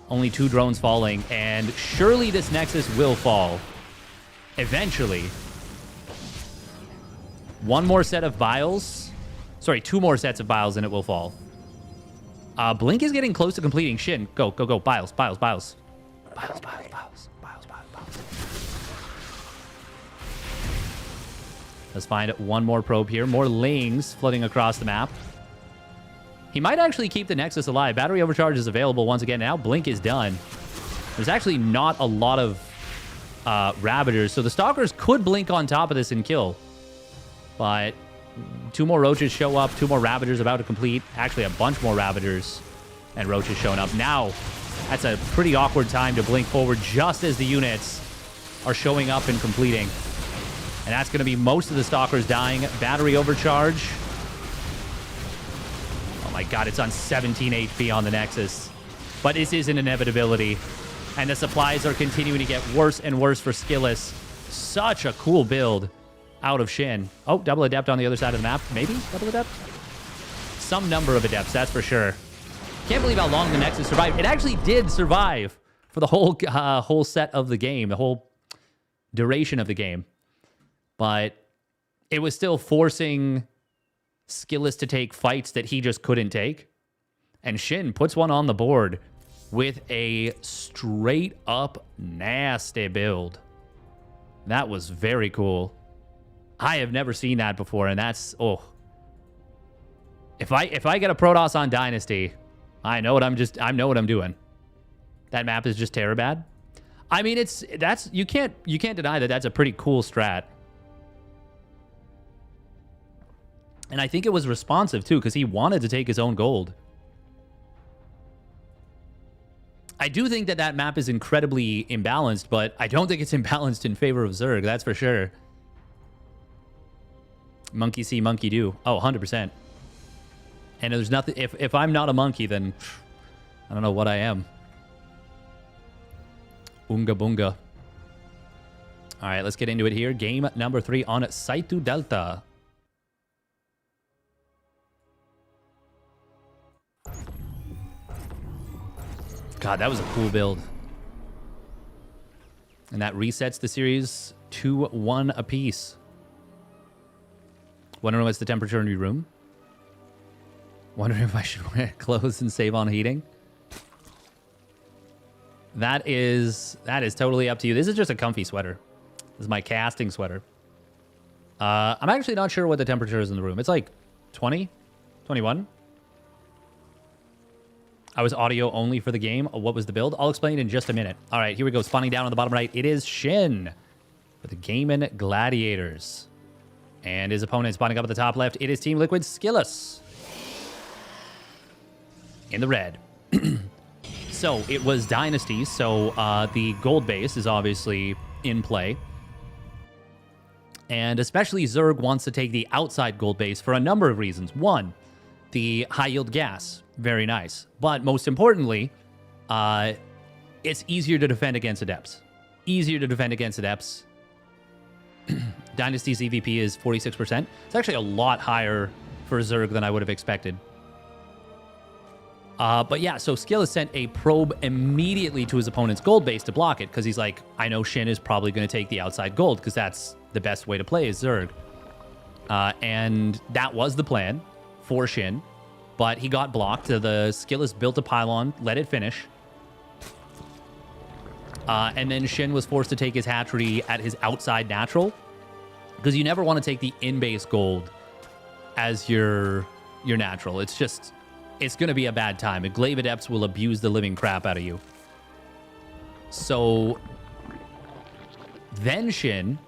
[SPEAKER 1] Only 2 drones falling, and surely this Nexus will fall. Eventually. 1 more set of vials. Sorry, 2 more sets of vials and it will fall. Blink is getting close to completing. Shin, go, go, go. Biles, Biles, Biles. Biles, Biles, Biles. Biles, Biles, Biles. Let's find 1 more probe here. More Lings floating across the map. He might actually keep the Nexus alive. Battery overcharge is available once again. Now Blink is done. There's actually not a lot of Ravagers, so the Stalkers could blink on top of this and kill. But 2 more Roaches show up. 2 more Ravagers about to complete. Actually, a bunch more Ravagers and Roaches showing up. Now, that's a pretty awkward time to blink forward just as the units are showing up and completing. And that's going to be most of the Stalkers dying. Battery overcharge. Oh my god, it's on 17 HP on the Nexus. But this is an inevitability. And the supplies are continuing to get worse and worse for Skillous. Such a cool build out of Shin. Oh, double Adept on the other side of the map. Maybe double Adept? Some number of Adepts, that's for sure. Can't believe how long the Nexus survived. It actually did survive for the whole set of the game, the whole duration of the game. But it was still forcing Skillous to take fights that he just couldn't take. And Shin puts one on the board with a straight up nasty build. That was very cool. I have never seen that before, and that's, oh. If I get a Protoss on Dynasty, I know what I'm doing. That map is just Terabad. I mean, you can't deny that that's a pretty cool strat. And I think it was responsive too, because he wanted to take his own gold. I do think that map is incredibly imbalanced, but I don't think it's imbalanced in favor of Zerg, that's for sure. Monkey see, monkey do. Oh, 100%. And there's nothing... If I'm not a monkey, then... I don't know what I am. Unga bunga. Alright, let's get into it here. Game number 3 on Saitu Delta. God, that was a cool build. And that resets the series 2-1 apiece. Wondering what's the temperature in your room? Wondering if I should wear clothes and save on heating? That is totally up to you. This is just a comfy sweater. This is my casting sweater. I'm actually not sure what the temperature is in the room. It's like 20, 21. I was audio only for the game. What was the build? I'll explain in just a minute. All right, here we go. Spawning down on the bottom right. It is Shin for the Gaiman Gladiators. And his opponent spawning up at the top left. It is Team Liquid Skillous. In the red. So, it was Dynasty. So, the gold base is obviously in play. And especially Zerg wants to take the outside gold base for a number of reasons. One, the high yield gas. Very nice. But most importantly, it's easier to defend against Adepts. Easier to defend against Adepts. Dynasty's EVP is 46%. It's actually a lot higher for Zerg than I would have expected. But yeah, so Skill has sent a probe immediately to his opponent's gold base to block it, because he's like, I know Shin is probably going to take the outside gold, because that's the best way to play as Zerg. And that was the plan for Shin. But he got blocked. The Skillous built a pylon, let it finish. And then Shin was forced to take his hatchery at his outside natural. Because you never want to take the in-base gold as your natural. It's going to be a bad time. Glaive Adepts will abuse the living crap out of you. So then Shin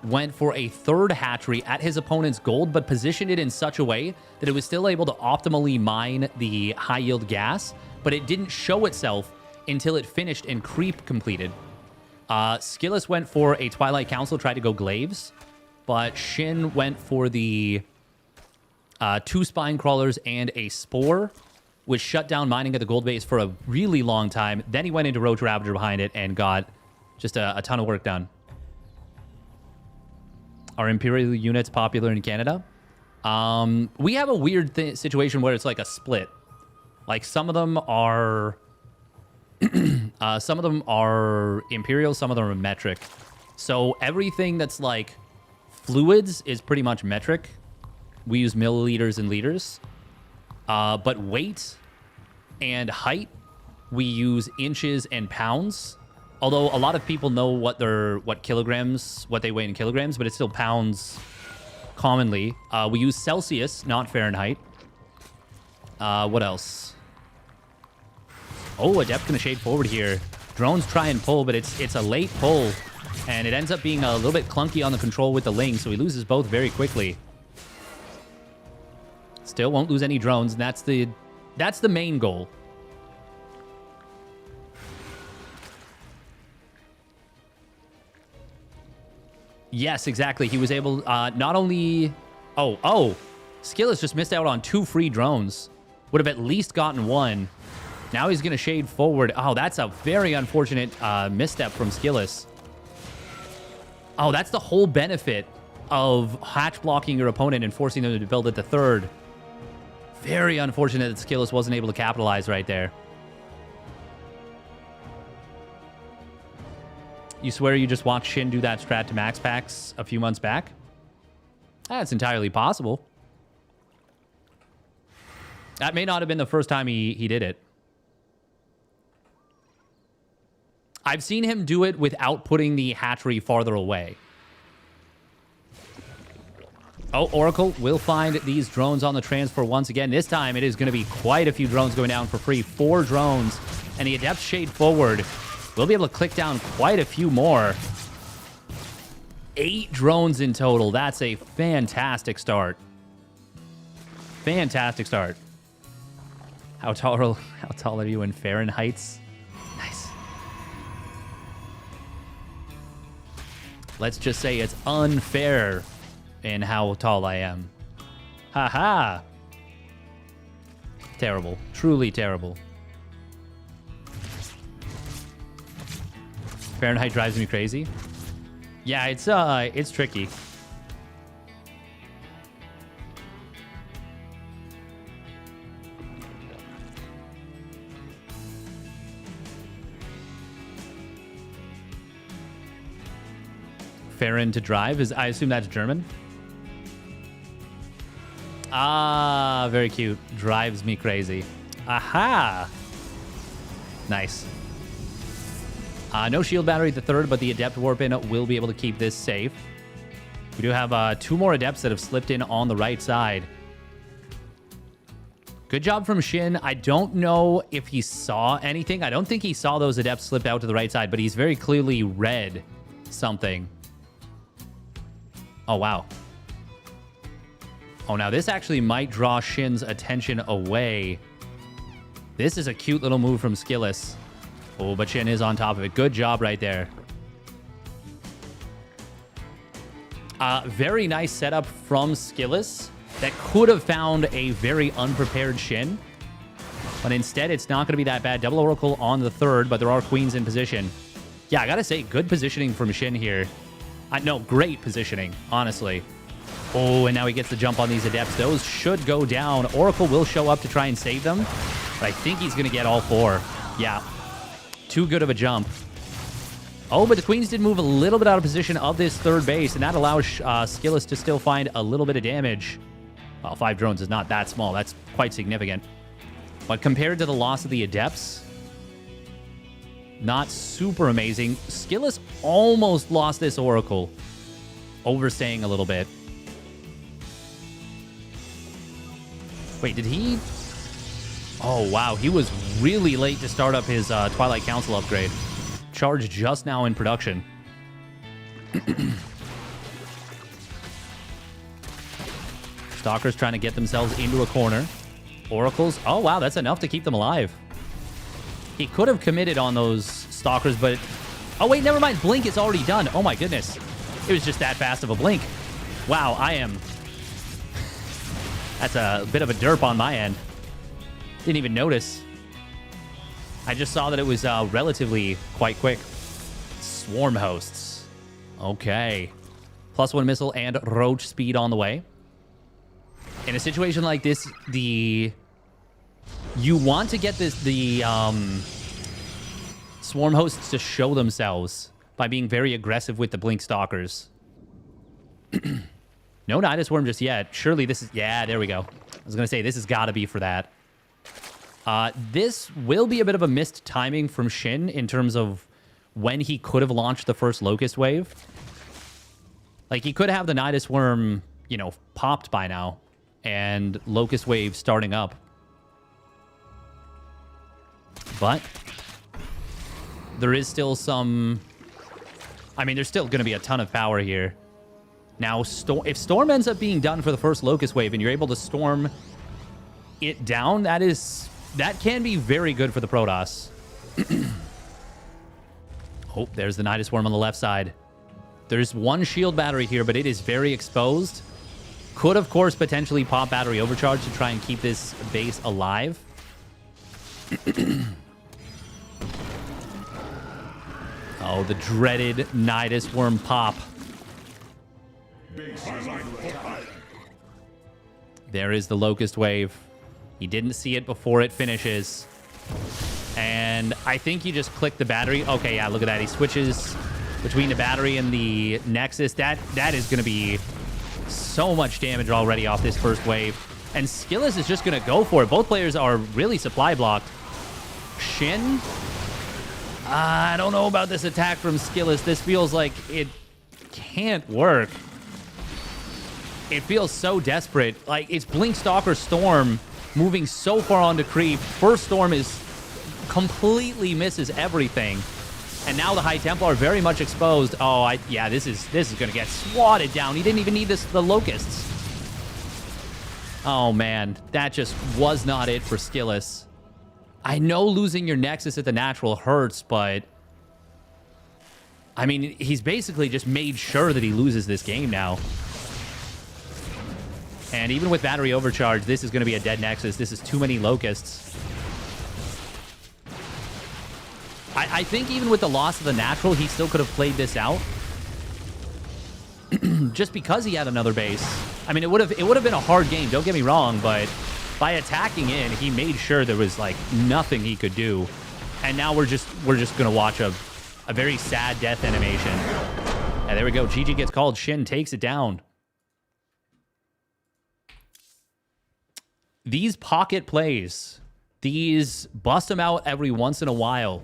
[SPEAKER 1] went for a third hatchery at his opponent's gold, but positioned it in such a way that it was still able to optimally mine the high-yield gas, but it didn't show itself until it finished and creep completed. Skillous went for a Twilight Council, tried to go Glaives, but Shin went for the 2 Spine Crawlers and a Spore, was shut down mining at the gold base for a really long time. Then he went into Roach Ravager behind it and got just a ton of work done. Are Imperial units popular in Canada? We have a weird situation where it's like a split. Like some of them are Imperial, some of them are metric. So everything that's like fluids is pretty much metric. We use milliliters and liters. But weight and height, we use inches and pounds. Although a lot of people know what they weigh in kilograms, but it's still pounds commonly. We use Celsius, not Fahrenheit. What else? Oh, Adept gonna shade forward here. Drones try and pull, but it's a late pull, and it ends up being a little bit clunky on the control with the Ling, so he loses both very quickly. Still won't lose any drones, and that's the main goal. Yes, exactly. He was able not only... Oh, Skillus just missed out on 2 free drones. Would have at least gotten 1. Now he's going to shade forward. Oh, that's a very unfortunate misstep from Skillus. Oh, that's the whole benefit of hatch blocking your opponent and forcing them to build at the third. Very unfortunate that Skillus wasn't able to capitalize right there. You swear you just watched Shin do that strat to max packs a few months back? That's entirely possible. That may not have been the first time he did it. I've seen him do it without putting the hatchery farther away. Oh, Oracle will find these drones on the transfer once again. This time it is going to be quite a few drones going down for free. 4 drones, and the Adept shade forward. We'll be able to click down quite a few more. 8 drones in total. That's a fantastic start. Fantastic start. How tall are you in Fahrenheits? Nice. Let's just say it's unfair in how tall I am. Haha. Terrible. Truly terrible. Fahrenheit drives me crazy. Yeah, it's tricky. Farron to drive is, I assume that's German. Ah, very cute. Drives me crazy. Aha. Nice. No shield battery at the third, but the Adept warp in will be able to keep this safe. We do have 2 more Adepts that have slipped in on the right side. Good job from Shin. I don't know if he saw anything. I don't think he saw those Adepts slip out to the right side, but he's very clearly read something. Oh, wow. Oh, now this actually might draw Shin's attention away. This is a cute little move from Skillus. Oh, but Shin is on top of it. Good job right there. Very nice setup from Skillus that could have found a very unprepared Shin. But instead, it's not going to be that bad. Double Oracle on the third, but there are queens in position. Yeah, I got to say, good positioning from Shin here. No, great positioning, honestly. Oh, and now he gets the jump on these Adepts. Those should go down. Oracle will show up to try and save them, but I think he's going to get all 4. Yeah. Too good of a jump. Oh, but the queens did move a little bit out of position of this third base, and that allows Skillus to still find a little bit of damage. Well, 5 drones is not that small. That's quite significant. But compared to the loss of the Adepts, not super amazing. Skillus almost lost this Oracle. Overstaying a little bit. Wait, did he... Oh, wow. He was really late to start up his Twilight Council upgrade. Charge just now in production. Stalkers trying to get themselves into a corner. Oracles. Oh, wow. That's enough to keep them alive. He could have committed on those Stalkers, but... Oh, wait. Never mind. Blink is already done. Oh, my goodness. It was just that fast of a blink. Wow. I am... That's a bit of a derp on my end. Didn't even notice. I just saw that it was relatively quite quick. Swarm hosts. Okay. +1 missile and roach speed on the way. In a situation like this, you want to get the swarm hosts to show themselves by being very aggressive with the blink stalkers. No Nidus Worm just yet. Surely this is... Yeah, there we go. I was going to say, this has got to be for that. This will be a bit of a missed timing from Shin in terms of when he could have launched the first Locust Wave. Like, he could have the Nidus Worm, you know, popped by now. And Locust Wave starting up. But there is still some... I mean, there's still going to be a ton of power here. Now, if Storm ends up being done for the first Locust Wave and you're able to Storm it down, that can be very good for the Protoss. Oh, there's the Nidus Worm on the left side. There's one shield battery here, but it is very exposed. Could, of course, potentially pop battery overcharge to try and keep this base alive. Oh, the dreaded Nidus Worm pop. There is the Locust Wave. He didn't see it before it finishes. And I think you just click the battery. Okay, yeah, look at that. He switches between the battery and the Nexus. That is going to be so much damage already off this first wave. And Skillus is just going to go for it. Both players are really supply blocked. Shin? I don't know about this attack from Skillus. This feels like it can't work. It feels so desperate. Like, it's Blink Stalker Storm moving so far onto creep. First Storm completely misses everything. And now the High Templar are very much exposed. Oh, yeah, this is going to get swatted down. He didn't even need the Locusts. Oh, man. That just was not it for Skillus. I know losing your Nexus at the natural hurts, but... I mean, he's basically just made sure that he loses this game now. And even with battery overcharge, this is going to be a dead Nexus. This is too many Locusts. I think even with the loss of the natural, he still could have played this out. Just because he had another base. I mean, it would have been a hard game, don't get me wrong, but by attacking in, he made sure there was like nothing he could do. And now we're just going to watch a very sad death animation. And there we go. GG gets called. Shin takes it down. These pocket plays, these bust them out every once in a while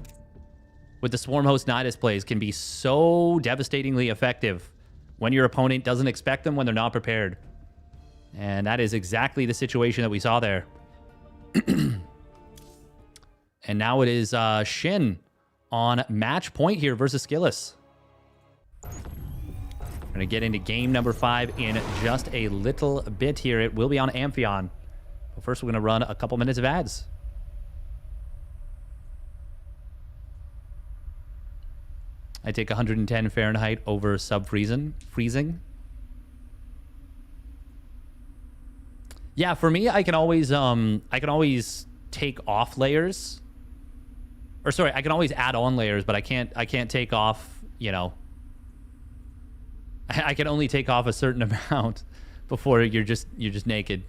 [SPEAKER 1] with the Swarm Host Nidus plays can be so devastatingly effective when your opponent doesn't expect them, when they're not prepared. And that is exactly the situation that we saw there. And now it is Shin on match point here versus Skillus. We're going to get into game number 5 in just a little bit here. It will be on Amphion. But first, we're going to run a couple minutes of ads. I take 110 Fahrenheit over freezing. Yeah, for me, I can always take off layers. Or sorry, I can always add on layers, but I can't take off, you know. I can only take off a certain amount before you're just naked.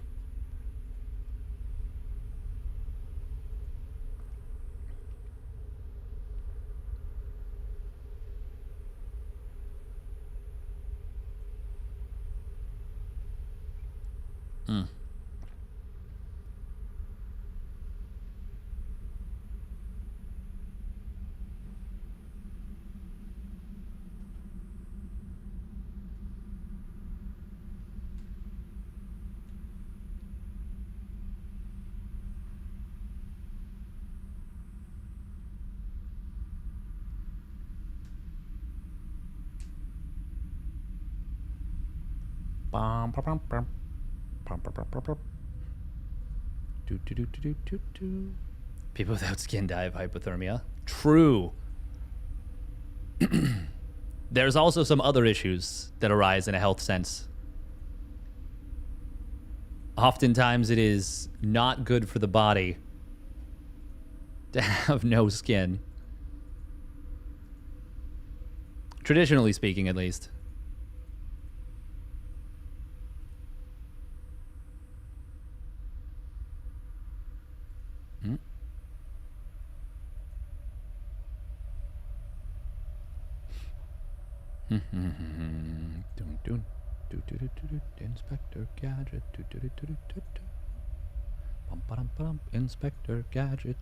[SPEAKER 1] People without skin die of hypothermia. True. There's also some other issues that arise in a health sense. Oftentimes it is not good for the body to have no skin. Traditionally speaking, at least. Inspector Gadget. Inspector Gadget.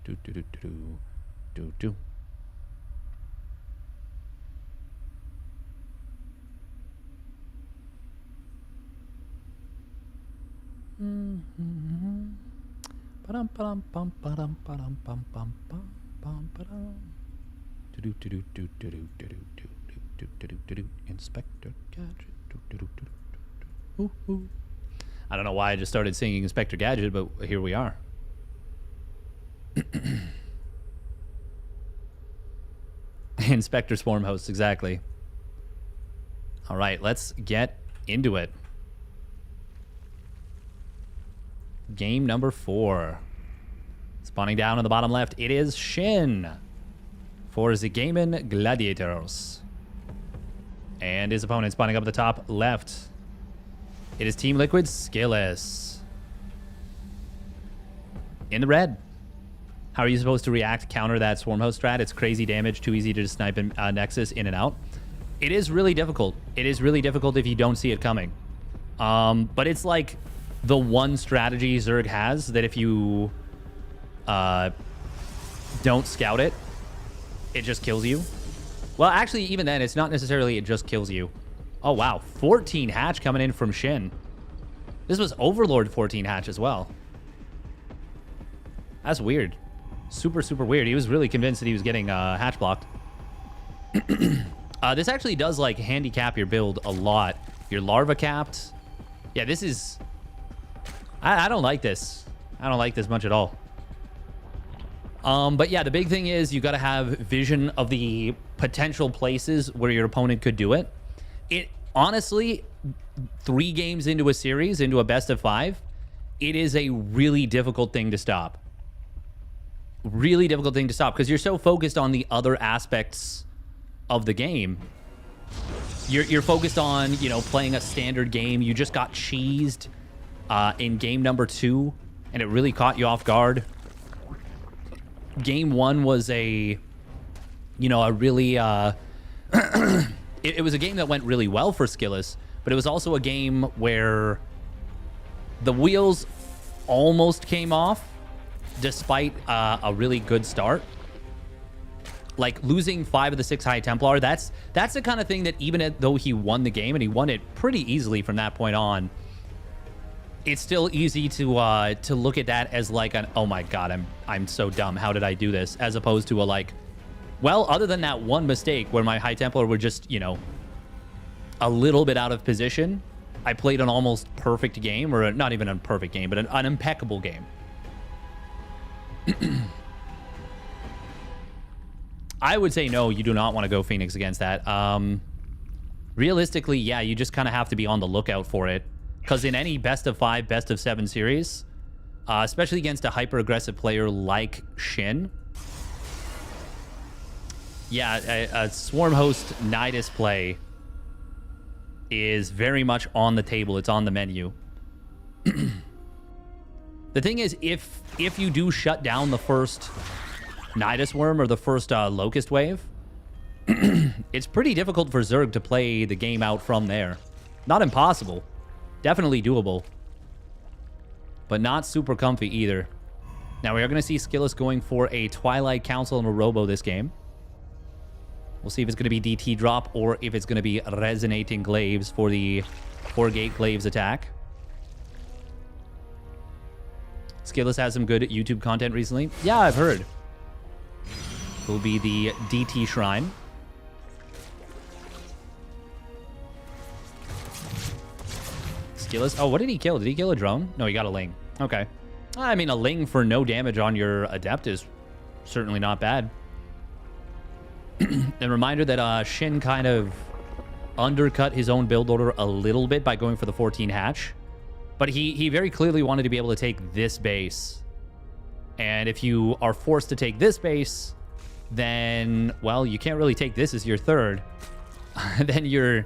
[SPEAKER 1] Inspector Gadget. I don't know why I just started singing Inspector Gadget, but here we are. Inspector Swarm Host, exactly. All right, let's get into it. Game number 4. Spawning down on the bottom left, it is Shin for the Gaiman Gladiators. And his opponent spawning up at the top left, it is Team Liquid's Skillous. In the red. How are you supposed to react, counter that Swarm Host strat? It's crazy damage, too easy to just snipe Nexus in and out. It is really difficult. It is really difficult if you don't see it coming. But it's like the one strategy Zerg has that if you don't scout it, it just kills you. Well, actually, even then, it's not necessarily it just kills you. Oh, wow. 14 hatch coming in from Shin. This was Overlord 14 hatch as well. That's weird. Super, super weird. He was really convinced that he was getting hatch blocked. This actually does, like, handicap your build a lot. Your larva capped. Yeah, this is... I don't like this. I don't like this much at all. But yeah, the big thing is you got to have vision of the potential places where your opponent could do it. It honestly, 3 games into a series, into a best of 5, it is a really difficult thing to stop. Really difficult thing to stop because you're so focused on the other aspects of the game. You're focused on, you know, playing a standard game. You just got cheesed in game number 2, and it really caught you off guard. Game 1 was a, you know, a really, it was a game that went really well for Skillous, but it was also a game where the wheels almost came off despite a really good start. Like losing 5 of the 6 High Templar, that's the kind of thing that even though he won the game, and he won it pretty easily from that point on, it's still easy to look at that as like an, oh my god, I'm so dumb, how did I do this? As opposed to a like, well, other than that one mistake where my High Templar were just, you know, a little bit out of position, I played an almost perfect game, or not even a perfect game, but an impeccable game. I would say no, you do not want to go Phoenix against that. Realistically, yeah, you just kind of have to be on the lookout for it. Because in any best of 5, best of 7 series, especially against a hyper-aggressive player like Shin, yeah, a Swarm Host Nidus play is very much on the table. It's on the menu. The thing is, if you do shut down the first Nidus Worm or the first Locust Wave, it's pretty difficult for Zerg to play the game out from there. Not impossible. Definitely doable. But not super comfy either. Now, we are going to see Skillous going for a Twilight Council and a Robo this game. We'll see if it's going to be DT drop or if it's going to be Resonating Glaives for the 4-gate Glaives attack. Skillous has some good YouTube content recently. Yeah, I've heard. It will be the DT Shrine. Skillous. Oh, what did he kill? Did he kill a drone? No, he got a Ling. Okay. I mean, a Ling for no damage on your Adept is certainly not bad. A reminder that Shin kind of undercut his own build order a little bit by going for the 14 hatch. But he very clearly wanted to be able to take this base And if you are forced to take this base, then, well, you can't really take this as your third. Then your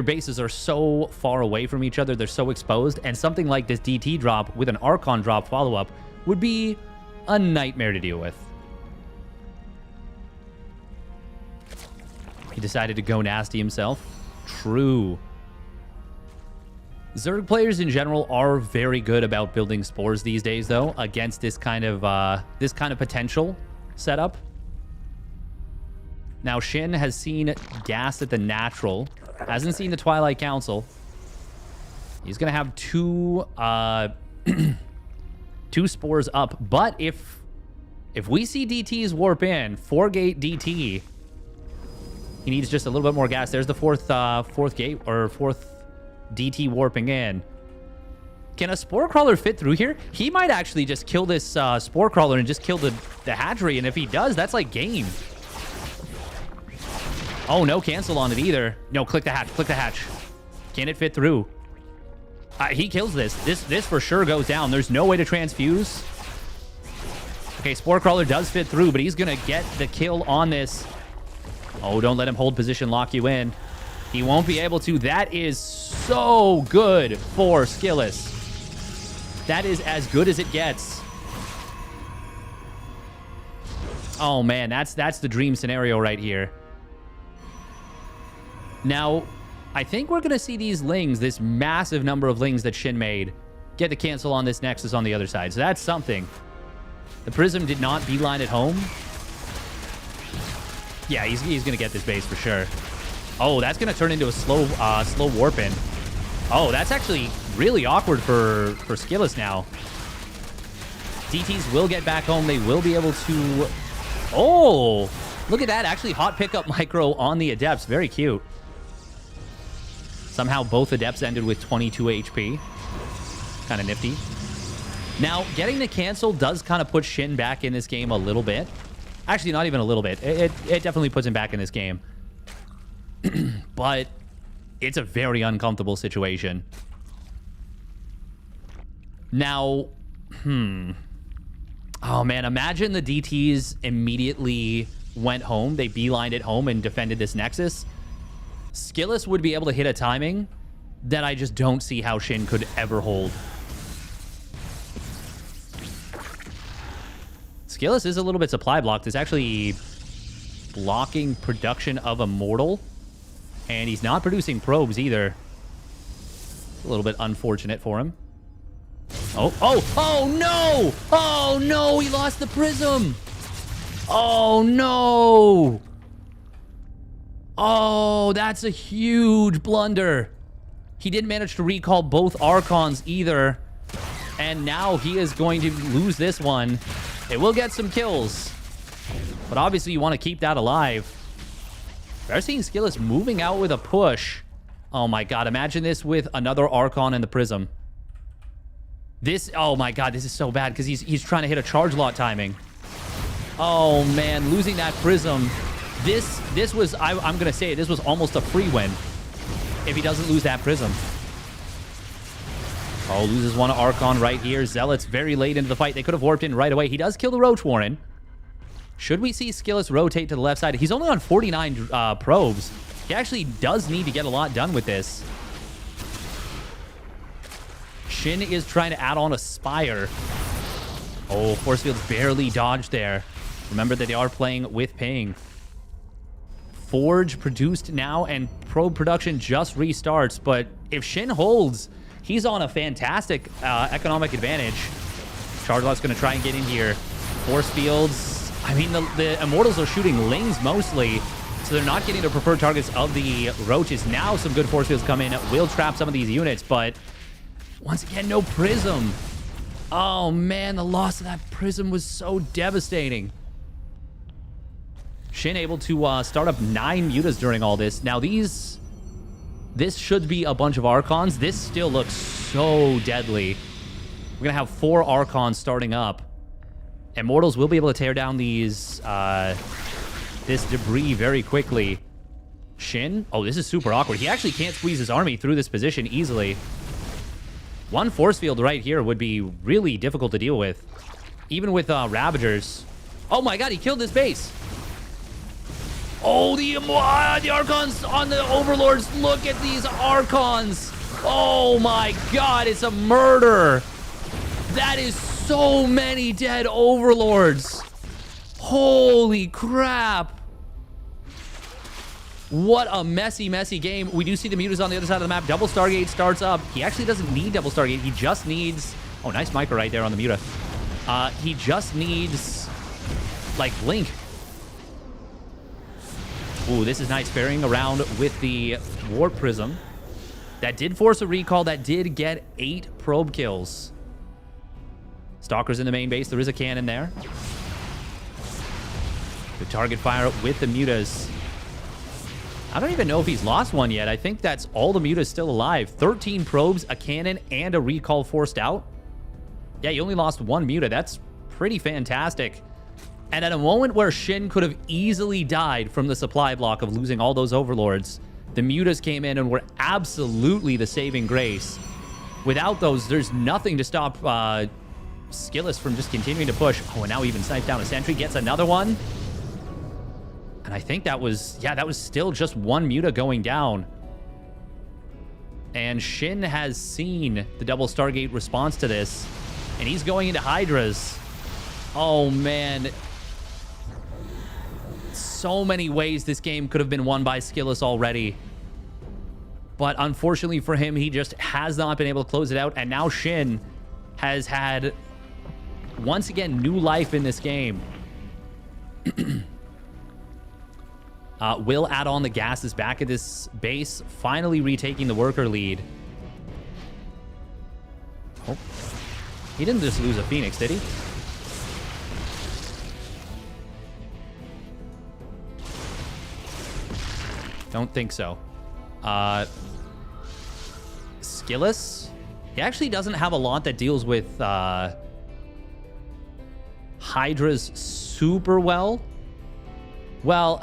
[SPEAKER 1] bases are so far away from each other, they're so exposed, and something like this DT drop with an Archon drop follow-up would be a nightmare to deal with. He decided to go nasty himself. True. Zerg players in general are very good about building spores these days, though, against this kind of potential setup. Now, Shin has seen gas at the natural, hasn't seen the Twilight Council. He's gonna have two spores up, but if we see DTs warp in, 4-gate DT, he needs just a little bit more gas. There's the fourth gate, or fourth DT warping in. Can a Spore Crawler fit through here? He might actually just kill this Spore Crawler and just kill the hatchery, and if he does, that's like game. Oh, no cancel on it either. No, click the hatch, click the hatch. Can it fit through? He kills this. This for sure goes down. There's no way to transfuse. Okay, Spore Crawler does fit through, but he's gonna get the kill on this. Oh, don't let him hold position, lock you in. He won't be able to. That is so good for Skillous. That is as good as it gets. Oh, man, that's the dream scenario right here. Now, I think we're going to see these Lings, this massive number of Lings that Shin made, get the cancel on this Nexus on the other side. So that's something. The Prism did not beeline at home. Yeah, he's going to get this base for sure. Oh, that's going to turn into a slow warp in. Oh, that's actually really awkward for Skillous now. DTs will get back home. They will be able to... Oh, look at that. Actually, hot pickup micro on the Adepts. Very cute. Somehow both Adepts ended with 22 HP. Kind of nifty. Now, getting the cancel does kind of put Shin back in this game a little bit. Actually, not even a little bit. It definitely puts him back in this game. But it's a very uncomfortable situation. Now, oh man, imagine the DTs immediately went home. They beelined it home and defended this Nexus. Skillous would be able to hit a timing that I just don't see how Shin could ever hold. Skillous is a little bit supply blocked. It's actually blocking production of Immortal. And he's not producing probes either. A little bit unfortunate for him. Oh no! Oh no, he lost the Prism! Oh no! Oh, that's a huge blunder. He didn't manage to recall both Archons either. And now he is going to lose this one. It will get some kills. But obviously you want to keep that alive. We're seeing Skillous moving out with a push. Oh my god, imagine this with another Archon and the Prism. This, oh my god, this is so bad because he's trying to hit a charge lot timing. Oh man, losing that Prism. This was, I'm going to say, this was almost a free win if he doesn't lose that Prism. Oh, loses one Archon right here. Zealots very late into the fight. They could have warped in right away. He does kill the Roach Warren. Should we see Skillous rotate to the left side? He's only on 49 probes. He actually does need to get a lot done with this. Shin is trying to add on a Spire. Oh, Force Field's barely dodged there. Remember that they are playing with ping. Forge produced now, and probe production just restarts. But if Shin holds, he's on a fantastic economic advantage. Chargelot's going to try and get in here. Force Fields... I mean, the Immortals are shooting Lings mostly, so they're not getting the preferred targets of the Roaches. Now some good Force Fields come in, will trap some of these units, but once again, no Prism. Oh man, the loss of that Prism was so devastating. Shin able to start up 9 mutas during all this. Now this should be a bunch of Archons. This still looks so deadly. We're going to have 4 Archons starting up. Immortals will be able to tear down these this debris very quickly. Shin? Oh, this is super awkward. He actually can't squeeze his army through this position easily. One force field right here would be really difficult to deal with. Even with Ravagers. Oh my god, he killed this base. Oh, the Archons on the Overlords. Look at these Archons. Oh my god, it's a murder. That is so many dead Overlords. Holy crap. What a messy, messy game. We do see the Mutas on the other side of the map. Double Stargate starts up. He actually doesn't need Double Stargate. He just needs... Oh, nice micro right there on the Muta. He just needs, like, Blink. Ooh, this is nice. Ferrying around with the Warp Prism. That did force a recall. That did get 8 probe kills. Stalkers in the main base. There is a cannon there. Good target fire with the Mutas. I don't even know if he's lost one yet. I think that's all the Mutas still alive. 13 probes, a cannon, and a recall forced out. Yeah, you only lost 1 Muta. That's pretty fantastic. And at a moment where Shin could have easily died from the supply block of losing all those Overlords, the Mutas came in and were absolutely the saving grace. Without those, there's nothing to stop Skillus from just continuing to push. Oh, and now even sniped down a sentry. Gets another one. And I think that was, yeah, that was still just 1 Muta going down. And Shin has seen the double Stargate response to this. And he's going into Hydras. Oh, man. So many ways this game could have been won by Skillus already. But unfortunately for him, he just has not been able to close it out. And now Shin has had, once again, new life in this game. Will add on the gases back at this base, finally retaking the worker lead. Oh. He didn't just lose a Phoenix, did he? Don't think so. Skillus? He actually doesn't have a lot that deals with Hydras super well. Well,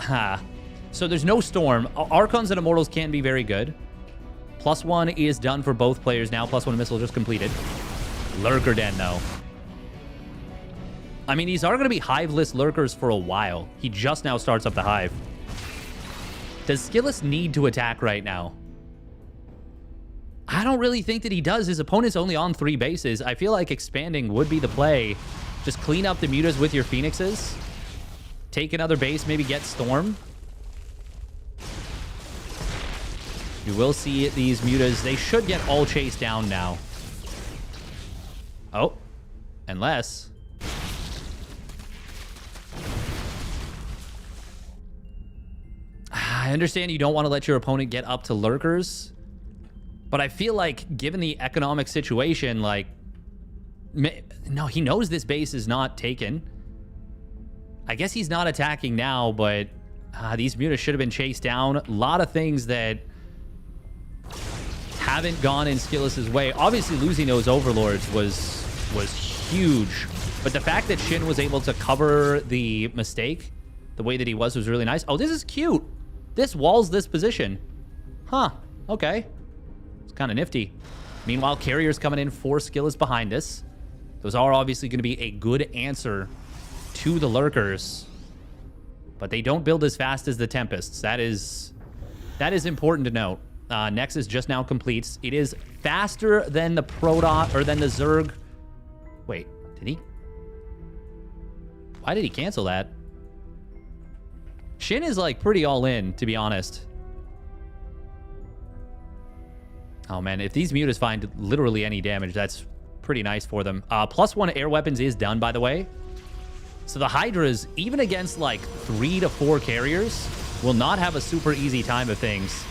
[SPEAKER 1] so there's no Storm. Archons and Immortals can be very good. +1 is done for both players now. +1 missile just completed. Lurker Den, though. I mean, these are going to be Hive-less Lurkers for a while. He just now starts up the Hive. Does Skillus need to attack right now? I don't really think that he does. His opponent's only on 3 bases. I feel like expanding would be the play. Just clean up the Mutas with your Phoenixes. Take another base, maybe get Storm. You will see these Mutas. They should get all chased down now. Oh, unless... I understand you don't want to let your opponent get up to Lurkers, but I feel like given the economic situation, like... No, he knows this base is not taken. I guess he's not attacking now, but these Mutas should have been chased down. A lot of things that haven't gone in Skillus's way. Obviously, losing those Overlords was huge, but the fact that Shin was able to cover the mistake the way that he was really nice. Oh, this is cute. This walls this position. Huh. Okay. It's kind of nifty. Meanwhile, Carrier's coming in. 4 Skillus behind us. Those are obviously going to be a good answer to the Lurkers, but they don't build as fast as the Tempests. That is important to note. Nexus just now completes. It is faster than the Protoss, or than the Zerg. Wait, did he? Why did he cancel that? Shin is like pretty all in, to be honest. Oh man, if these Mutas find literally any damage, that's pretty nice for them. +1 air weapons is done, by the way. So the Hydras, even against like 3 to 4 carriers, will not have a super easy time of things.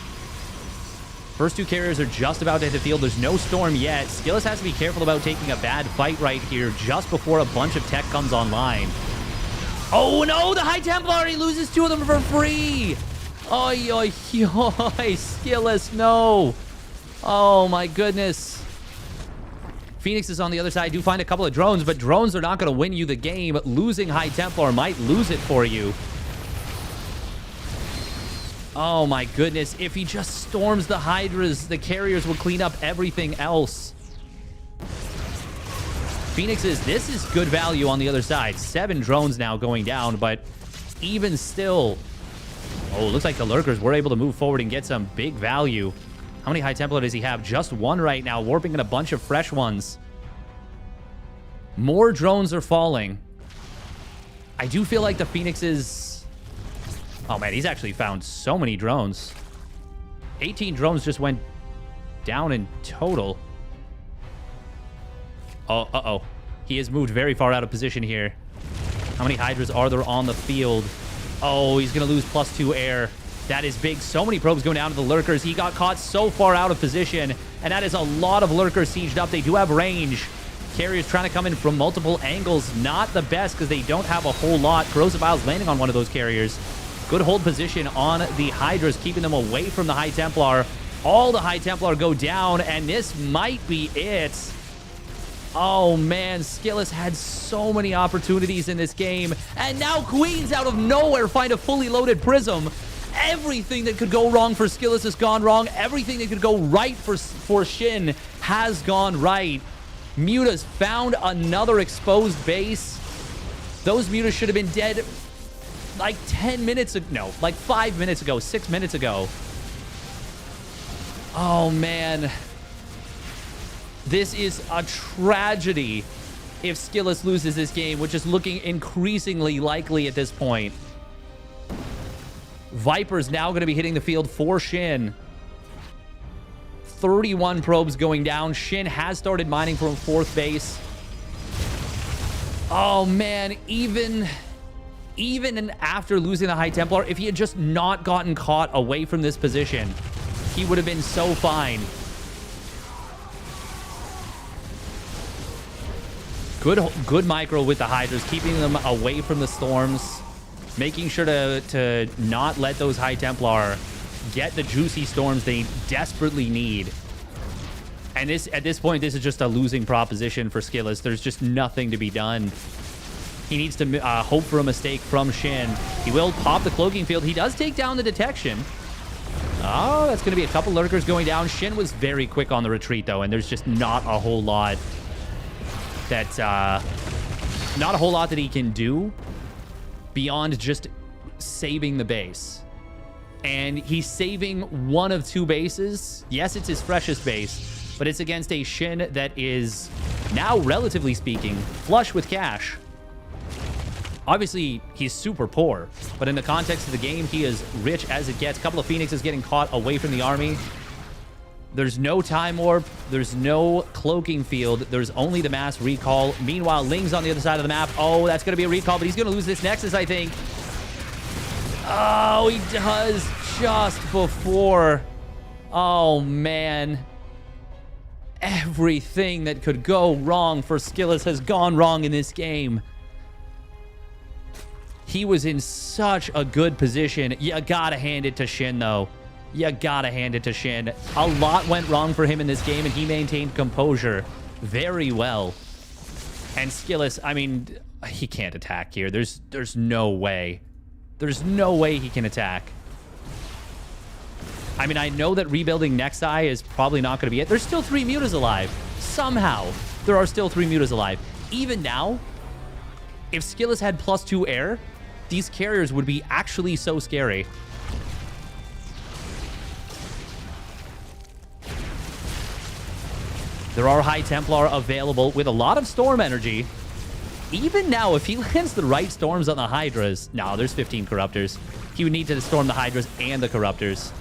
[SPEAKER 1] First 2 carriers are just about to hit the field. There's no Storm yet. Skillus has to be careful about taking a bad fight right here just before a bunch of tech comes online. Oh no, the High Templar already loses 2 of them for free. Oi, oi, oi, Skillus, no. Oh my goodness. Phoenix is on the other side. Do find a couple of drones, but drones are not going to win you the game. Losing High Templar might lose it for you. Oh my goodness. If he just storms the Hydras, the carriers will clean up everything else. Phoenixes, this is good value on the other side. 7 drones now going down, but even still... Oh, looks like the Lurkers were able to move forward and get some big value. How many High Templar does he have? Just 1 right now, warping in a bunch of fresh ones. More drones are falling. I do feel like the Phoenixes... Oh, man, he's actually found so many drones. 18 drones just went down in total. Oh, uh-oh. He has moved very far out of position here. How many Hydras are there on the field? Oh, he's going to lose +2 air. That is big. So many probes going down to the Lurkers. He got caught so far out of position, and that is a lot of Lurkers sieged up. They do have range. Carriers trying to come in from multiple angles. Not the best because they don't have a whole lot. Corrosive Vials landing on one of those carriers. Good hold position on the Hydras, keeping them away from the High Templar. All the High Templar go down, and this might be it. Oh, man, Skillous had so many opportunities in this game, and now Queens out of nowhere find a fully loaded Prism. Everything that could go wrong for Skillous has gone wrong. Everything that could go right for Shin has gone right. Mutas found another exposed base. Those Mutas should have been dead like 10 minutes ago. No, like 5 minutes ago, 6 minutes ago. Oh, man. This is a tragedy if Skillous loses this game, which is looking increasingly likely at this point. Viper's now going to be hitting the field for Shin. 31 probes going down. Shin has started mining from 4th base. Oh, man. Even after losing the High Templar, if he had just not gotten caught away from this position, he would have been so fine. Good micro with the Hydras, keeping them away from the storms, making sure to not let those High Templar get the juicy storms they desperately need. And at this point, this is just a losing proposition for Skillous. There's just nothing to be done. He needs to hope for a mistake from Shin. He will pop the cloaking field. He does take down the detection. Oh, that's going to be a couple Lurkers going down. Shin was very quick on the retreat, though, and there's just not a whole lot that he can do beyond just saving the base. And he's saving one of 2 bases. Yes, it's his freshest base, but it's against a Shin that is now, relatively speaking, flush with cash. Obviously, he's super poor, but in the context of the game, he is rich as it gets. A couple of Phoenixes getting caught away from the army. There's no Time Warp. There's no Cloaking Field. There's only the Mass Recall. Meanwhile, Ling's on the other side of the map. Oh, that's going to be a recall, but he's going to lose this Nexus, I think. Oh, he does just before. Oh, man. Everything that could go wrong for Skillous has gone wrong in this game. He was in such a good position. You gotta hand it to Shin, though. You gotta hand it to Shin. A lot went wrong for him in this game, and he maintained composure very well. And Skillous, I mean, he can't attack here. There's no way. There's no way he can attack. I mean, I know that rebuilding Nexi is probably not going to be it. There's still 3 Mutas alive. Somehow, there are still 3 Mutas alive. Even now, if Skillous had +2 air, these carriers would be actually so scary. There are High Templar available with a lot of storm energy. Even now, if he lands the right storms on the Hydras... No, there's 15 Corruptors. He would need to storm the Hydras and the Corruptors.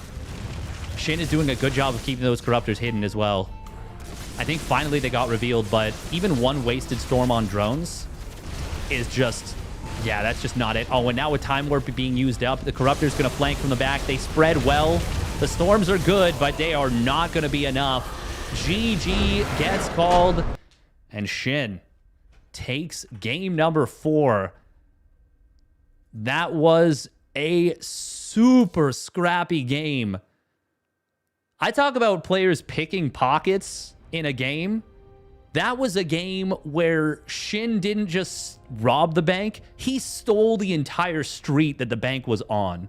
[SPEAKER 1] Shin is doing a good job of keeping those Corruptors hidden as well. I think finally they got revealed, but even one wasted storm on drones is just... Yeah, that's just not it. Oh, and now with Time Warp being used up, the Corruptor's going to flank from the back. They spread well. The storms are good, but they are not going to be enough. GG gets called, and Shin takes game number 4. That was a super scrappy game. I talk about players picking pockets in a game. That was a game where Shin didn't just rob the bank. He stole the entire street that the bank was on.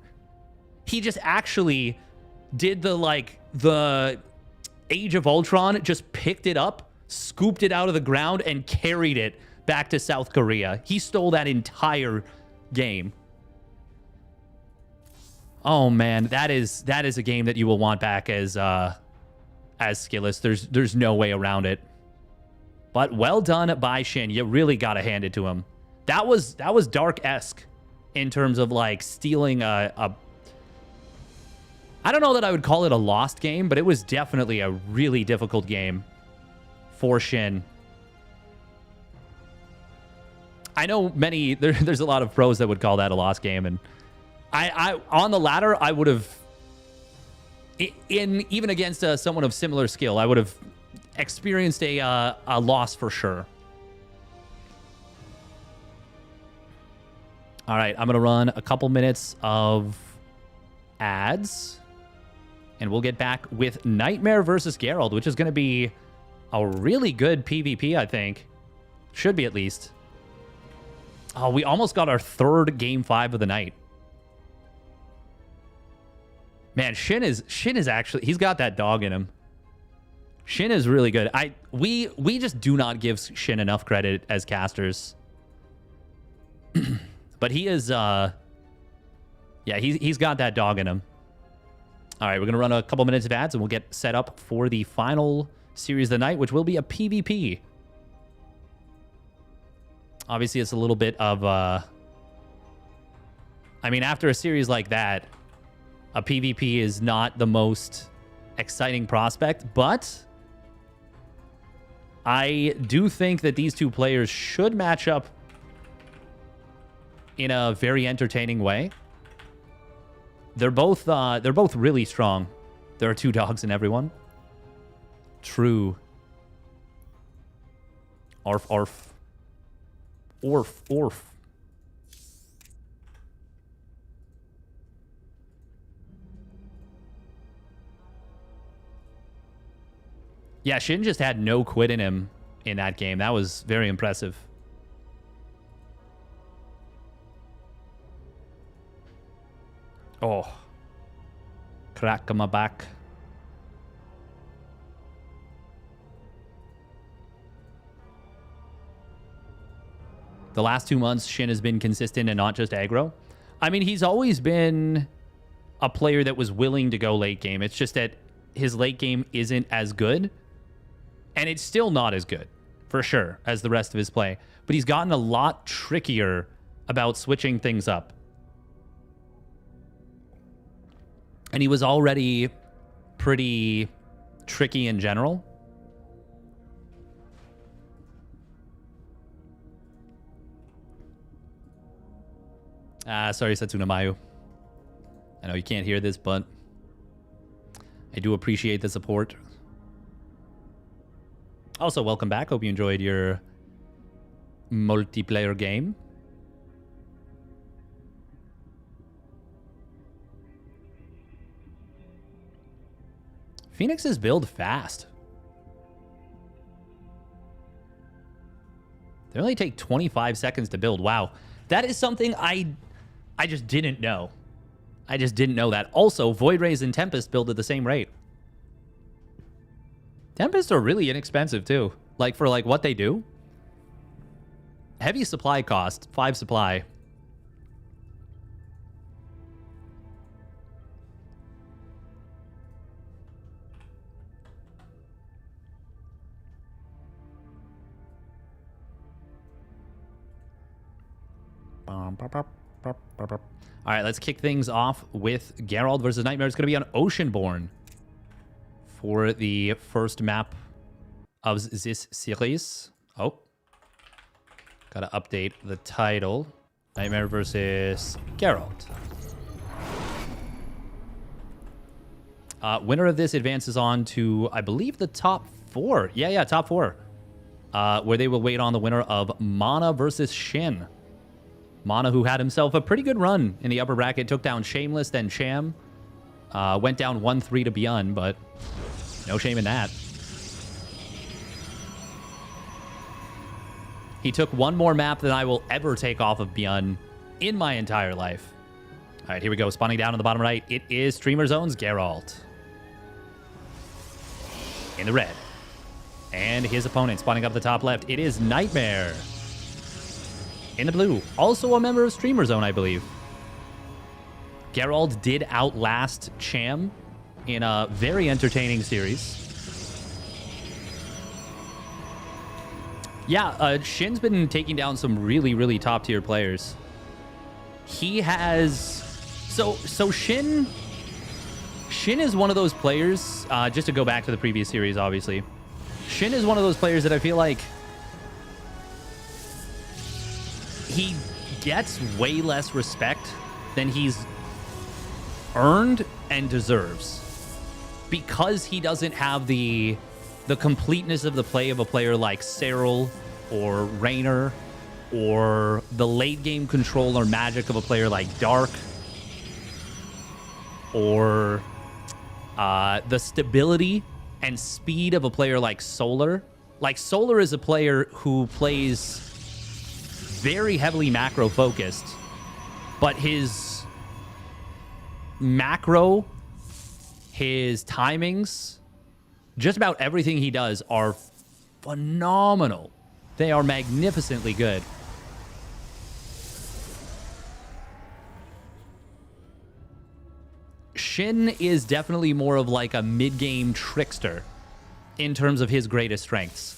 [SPEAKER 1] He just actually did the Age of Ultron, just picked it up, scooped it out of the ground, and carried it back to South Korea. He stole that entire game. Oh man, that is a game that you will want back as Skillous. There's no way around it. But well done by Shin. You really gotta hand it to him. That was Dark-esque in terms of like stealing a I don't know that I would call it a lost game, but it was definitely a really difficult game for Shin. I know there's a lot of pros that would call that a lost game, and I on the ladder, I would have, even against someone of similar skill, I would have experienced a loss for sure. All right, I'm going to run a couple minutes of ads, and we'll get back with Nightmare versus Geralt, which is going to be a really good PvP, I think. Should be, at least. Oh, we almost got our third Game 5 of the night. Man, Shin is actually, he's got that dog in him. Shin is really good. We just do not give Shin enough credit as casters. But he is, yeah, he's got that dog in him. All right, we're going to run a couple minutes of ads, and we'll get set up for the final series of the night, which will be a PvP. Obviously, it's a little bit of, I mean, after a series like that, a PvP is not the most exciting prospect, but I do think that these two players should match up in a very entertaining way. They're both really strong. There are two dogs in everyone. True. Arf, arf. Orf, orf. Yeah, Shin just had no quit in him in that game. That was very impressive. Oh. Crack on my back. The last 2 months, Shin has been consistent and not just aggro. I mean, he's always been a player that was willing to go late game. It's just that his late game isn't as good. And it's still not as good, for sure, as the rest of his play. But he's gotten a lot trickier about switching things up. And he was already pretty tricky in general. Sorry, Setsuna Mayu. I know you can't hear this, but I do appreciate the support. Also, welcome back. Hope you enjoyed your multiplayer game. Phoenixes build fast. They only take 25 seconds to build. Wow. That is something I just didn't know. I just didn't know that. Also, Void Rays and Tempest build at the same rate. Tempests are really inexpensive too. Like for like what they do. Heavy supply cost, 5 supply. All right, let's kick things off with Geralt versus Nightmare. It's going to be on Oceanborn for the first map of this series. Oh, gotta update the title. Nightmare versus Geralt. Winner of this advances on to, I believe, the top 4. Yeah, top 4. Where they will wait on the winner of Mana versus Shin. Mana, who had himself a pretty good run in the upper bracket, took down Shameless, then Sham. Went down 1-3 to Byun, but no shame in that. He took one more map than I will ever take off of Byun in my entire life. All right, here we go. Spawning down on the bottom right. It is Streamer Zone's Geralt. In the red. And his opponent spawning up the top left. It is Nightmare. In the blue. Also a member of Streamer Zone, I believe. Geralt did outlast Cham in a very entertaining series. Yeah, Shin's been taking down some really, really top-tier players. He has... So Shin is one of those players, just to go back to the previous series, obviously. Shin is one of those players that I feel like he gets way less respect than he's earned and deserves. Because he doesn't have the completeness of the play of a player like Cyril or Raynor, or the late game control or magic of a player like Dark, or the stability and speed of a player like Solar. Like, Solar is a player who plays very heavily macro focused, but his macro, his timings, just about everything he does are phenomenal. They are magnificently good. Shin is definitely more of like a mid-game trickster in terms of his greatest strengths.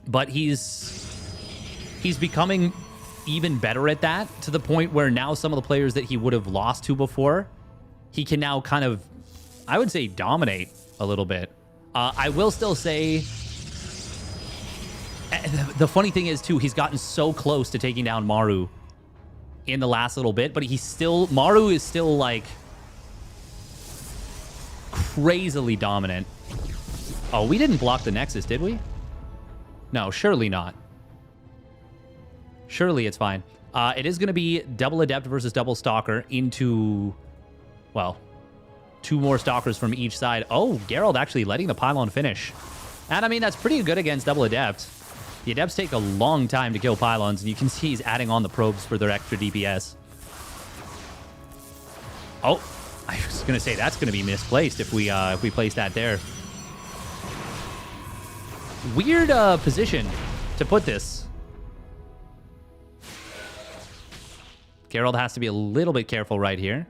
[SPEAKER 1] But he's becoming even better at that, to the point where now some of the players that he would have lost to before, he can now kind of, I would say, dominate a little bit. I will still say, the funny thing is, too, he's gotten so close to taking down Maru in the last little bit, but Maru is still, like, crazily dominant. Oh, we didn't block the Nexus, did we? No, surely not. Surely it's fine. It is going to be double Adept versus double Stalker into, well, 2 more Stalkers from each side. Oh, Geralt actually letting the pylon finish. And, I mean, that's pretty good against double Adept. The Adepts take a long time to kill pylons, and you can see he's adding on the probes for their extra DPS. Oh, I was going to say that's going to be misplaced if we place that there. Weird position to put this. Geralt has to be a little bit careful right here.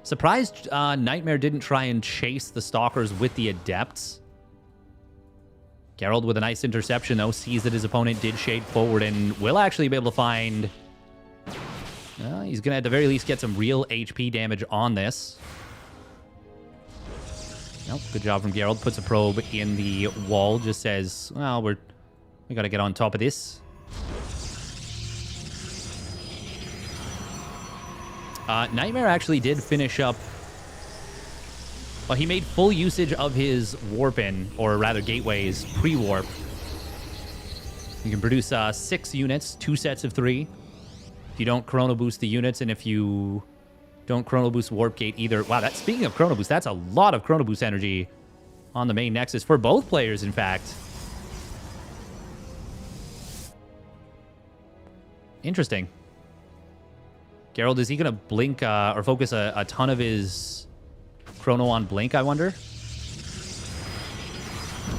[SPEAKER 1] Surprised Nightmare didn't try and chase the Stalkers with the Adepts. Geralt with a nice interception, though, sees that his opponent did shade forward and will actually be able to find... he's going to, at the very least, get some real HP damage on this. Nope, good job from Geralt. Puts a probe in the wall. Just says, well, we got to get on top of this. Nightmare actually did finish up... Well, he made full usage of his warp-in, or rather gateways, pre-warp. You can produce 6 units, 2 sets of 3. If you don't chrono boost the units, and if you don't chrono boost warp gate either. Wow, speaking of chrono boost, that's a lot of chrono boost energy on the main Nexus for both players, in fact. Interesting. Geralt, is he going to blink or focus a ton of his chrono on blink, I wonder?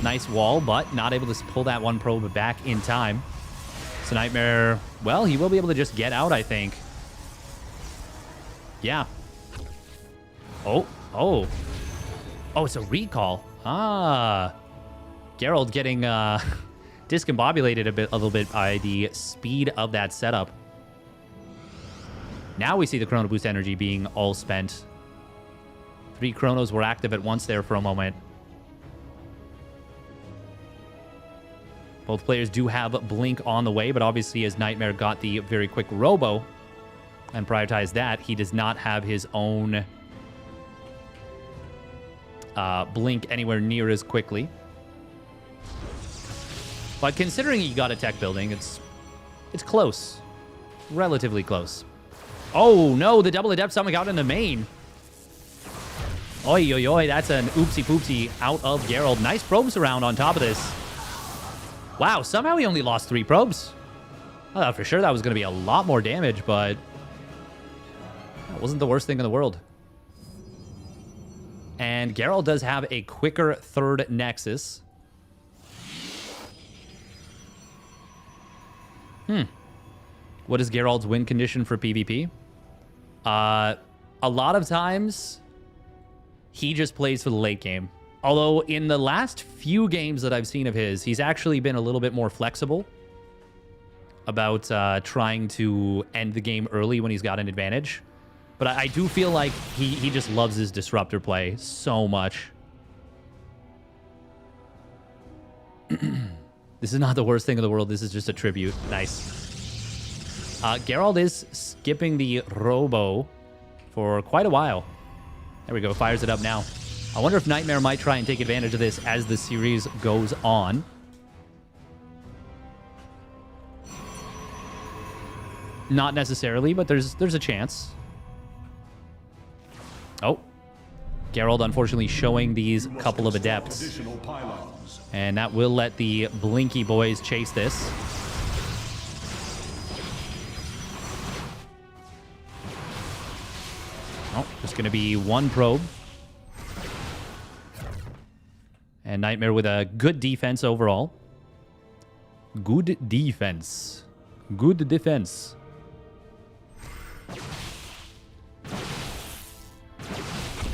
[SPEAKER 1] Nice wall, but not able to pull that one probe back in time. So Nightmare, well, he will be able to just get out, I think. Yeah. Oh, it's a recall. Geralt getting discombobulated a little bit by the speed of that setup. Now we see the chrono boost energy being all spent. 3 chronos were active at once there for a moment. Both players do have blink on the way, but obviously as Nightmare got the very quick robo and prioritized that, he does not have his own blink anywhere near as quickly. But considering he got a tech building, it's close. Relatively close. Oh, no, the double adept summon out in the main. Oi, oi, oi, that's an oopsie-poopsie out of Geralt. Nice probes around on top of this. Wow, somehow he only lost 3 probes. I thought for sure that was going to be a lot more damage, but that wasn't the worst thing in the world. And Geralt does have a quicker third Nexus. What is Geralt's win condition for PvP? A lot of times, he just plays for the late game. Although in the last few games that I've seen of his, he's actually been a little bit more flexible about trying to end the game early when he's got an advantage. But I do feel like he just loves his disruptor play so much. This is not the worst thing in the world. This is just a tribute. Nice. Geralt is skipping the Robo for quite a while. There we go. Fires it up now. I wonder if Nightmare might try and take advantage of this as the series goes on. Not necessarily, but there's a chance. Oh. Geralt, unfortunately, showing these couple of adepts. And that will let the Blinky boys chase this. Oh, just going to be one probe. And Nightmare with a good defense overall. Good defense. Good defense.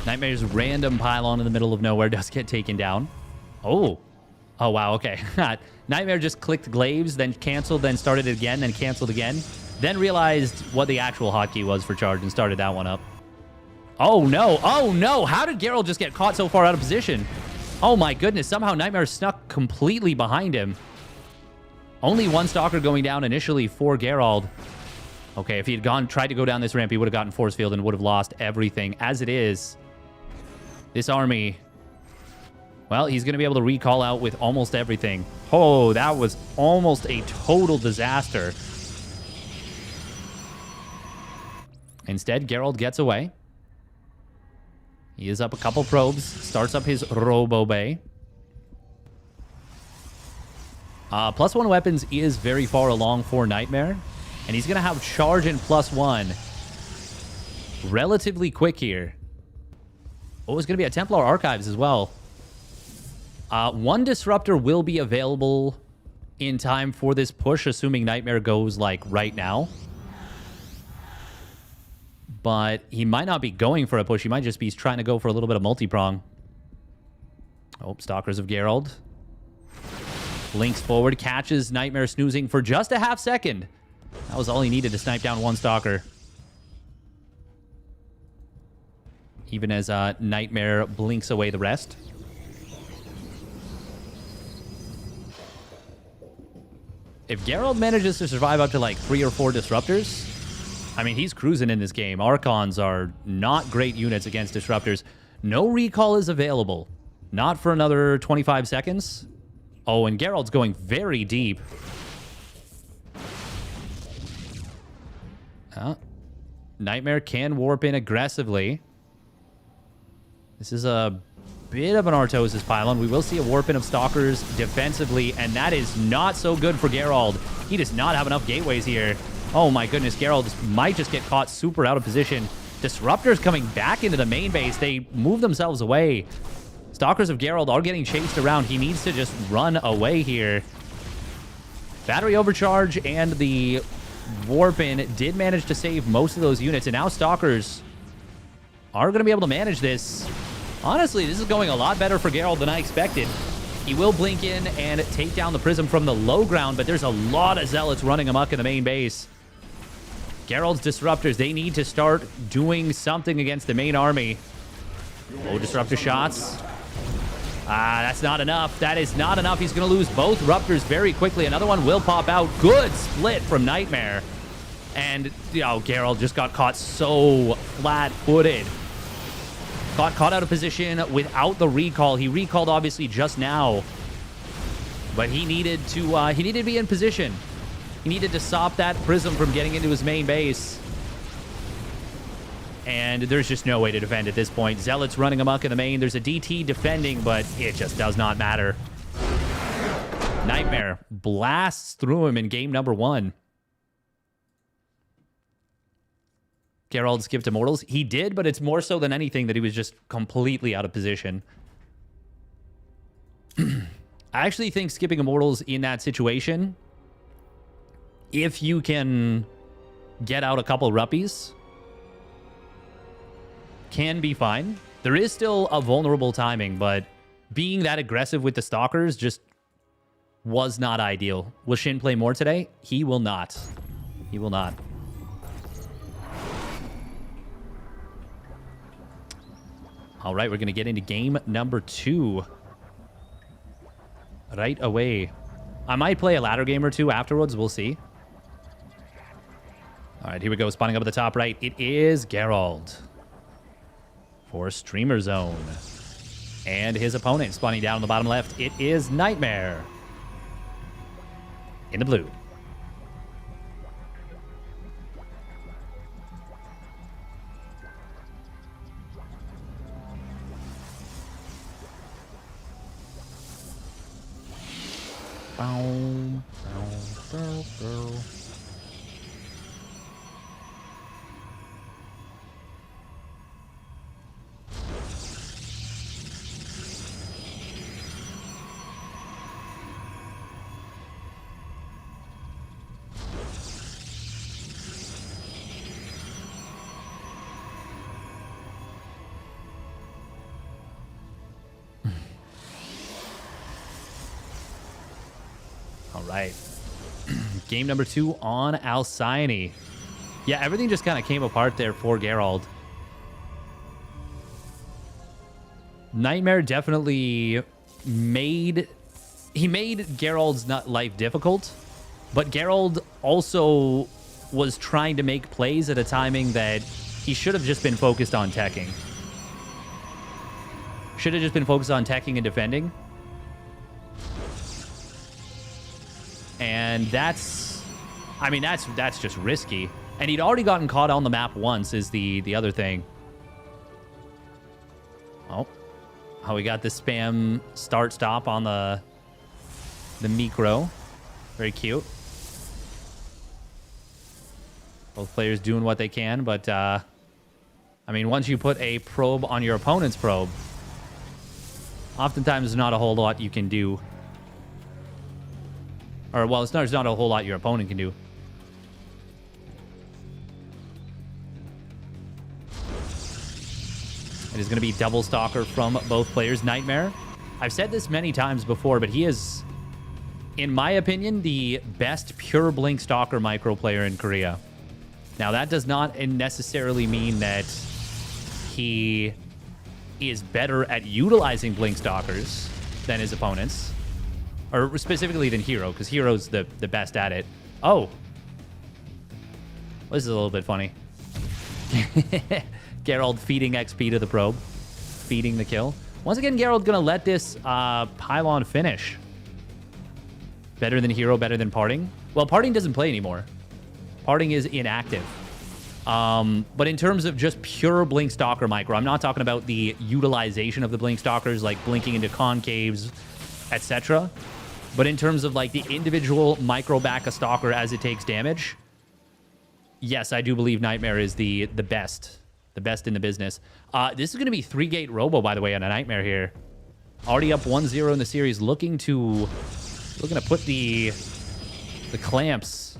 [SPEAKER 1] Nightmare's random pylon in the middle of nowhere does get taken down. Oh. Oh, wow, okay. Nightmare just clicked Glaives, then canceled, then started it again, then canceled again. Then realized what the actual hotkey was for charge and started that one up. Oh, no. Oh, no. How did Geralt just get caught so far out of position? Oh, my goodness. Somehow Nightmare snuck completely behind him. Only one Stalker going down initially for Geralt. Okay, if he had tried to go down this ramp, he would have gotten force field and would have lost everything. As it is, this army, well, he's going to be able to recall out with almost everything. Oh, that was almost a total disaster. Instead, Geralt gets away. He is up a couple probes, starts up his Robo Bay. +1 weapons is very far along for Nightmare. And he's going to have charge and +1 relatively quick here. Oh, it's going to be a Templar Archives as well. One Disruptor will be available in time for this push, assuming Nightmare goes, like, right now. But he might not be going for a push. He might just be trying to go for a little bit of multi-prong. Oh, Stalkers of Geralt. Links forward, catches Nightmare snoozing for just a half second. That was all he needed to snipe down one Stalker. Even as Nightmare blinks away the rest. If Geralt manages to survive up to like 3 or 4 Disruptors, I mean, he's cruising in this game. Archons are not great units against Disruptors. No recall is available. Not for another 25 seconds. Oh, and Geralt's going very deep. Nightmare can warp in aggressively. This is a bit of an Artosis pylon. We will see a warp in of Stalkers defensively, and that is not so good for Geralt. He does not have enough gateways here. Oh my goodness, Geralt might just get caught super out of position. Disruptors coming back into the main base. They move themselves away. Stalkers of Geralt are getting chased around. He needs to just run away here. Battery overcharge and the warp in did manage to save most of those units, and now Stalkers are going to be able to manage this. Honestly, this is going a lot better for Geralt than I expected. He will blink in and take down the Prism from the low ground, but there's a lot of Zealots running amok in the main base. Geralt's Disruptors, they need to start doing something against the main army. Oh, Disruptor shots. That's not enough. That is not enough. He's going to lose both Ruptors very quickly. Another one will pop out. Good split from Nightmare. And, Geralt just got caught so flat-footed. Got caught out of position without the recall. He recalled, obviously, just now. But he needed to be in position. He needed to stop that Prism from getting into his main base. And there's just no way to defend at this point. Zealots running amok in the main. There's a DT defending, but it just does not matter. Nightmare blasts through him in game number 1. Geralt skipped Immortals. He did, but it's more so than anything that he was just completely out of position. I actually think skipping Immortals in that situation, if you can get out a couple ruppies, can be fine. There is still a vulnerable timing, but being that aggressive with the Stalkers just was not ideal. Will Shin play more today? He will not. He will not. All right, we're going to get into game number 2 right away. I might play a ladder game or two afterwards. We'll see. All right, here we go. Spawning up at the top right. It is Geralt for Streamer Zone. And his opponent spawning down on the bottom left. It is Nightmare in the blue. Bow, bow, bow, bow. All right. Game number 2 on Alcyone. Yeah, everything just kind of came apart there for Geralt. Nightmare definitely made Geralt's life difficult, but Geralt also was trying to make plays at a timing that he should have just been focused on teching. Should have just been focused on teching and defending. And that's just risky. And he'd already gotten caught on the map once is the other thing. Oh, how we got the spam start-stop on the micro. Very cute. Both players doing what they can, but I mean, once you put a probe on your opponent's probe, oftentimes there's not a whole lot you can do. Or, well, there's not a whole lot your opponent can do. It is going to be double stalker from both players. Nightmare, I've said this many times before, but he is, in my opinion, the best pure blink stalker micro player in Korea. Now, that does not necessarily mean that he is better at utilizing blink stalkers than his opponents. Or specifically than Hero, because Hero's the best at it. Oh. This is a little bit funny. Geralt feeding XP to the probe. Feeding the kill. Once again, Geralt going to let this pylon finish. Better than Hero, better than Parting. Well, Parting doesn't play anymore. Parting is inactive. But in terms of just pure Blink Stalker micro, I'm not talking about the utilization of the Blink Stalkers, like blinking into concaves, etc. But in terms of like the individual micro back a Stalker as it takes damage, yes, I do believe Nightmare is the best. The best in the business. This is going to be 3-gate Robo, by the way, on a Nightmare here. Already up 1-0 in the series, looking to put the clamps.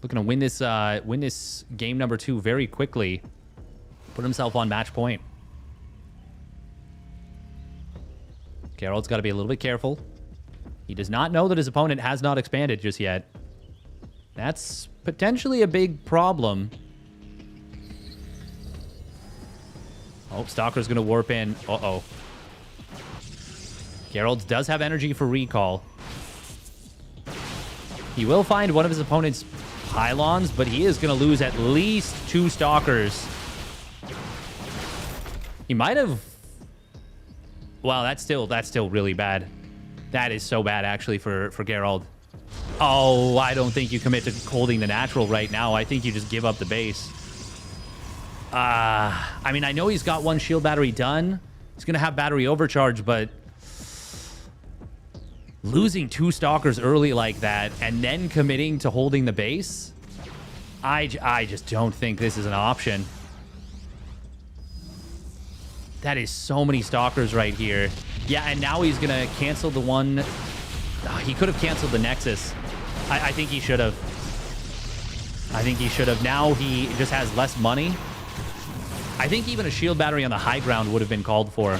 [SPEAKER 1] Looking to win this game number 2 very quickly. Put himself on match point. Geralt's got to be a little bit careful. He does not know that his opponent has not expanded just yet. That's potentially a big problem. Oh, Stalker's going to warp in. Uh-oh. Geralt does have energy for recall. He will find one of his opponent's pylons, but he is going to lose at least 2 Stalkers. He might have... Wow, that's still really bad. That is so bad, actually, for Geralt. Oh, I don't think you commit to holding the natural right now. I think you just give up the base. I mean, I know he's got 1 shield battery done. He's going to have battery overcharge, but losing 2 Stalkers early like that and then committing to holding the base, I just don't think this is an option. That is so many Stalkers right here. Yeah, and now he's going to cancel the one. Oh, he could have canceled the Nexus. I think he should have. I think he should have. Now he just has less money. I think even a shield battery on the high ground would have been called for.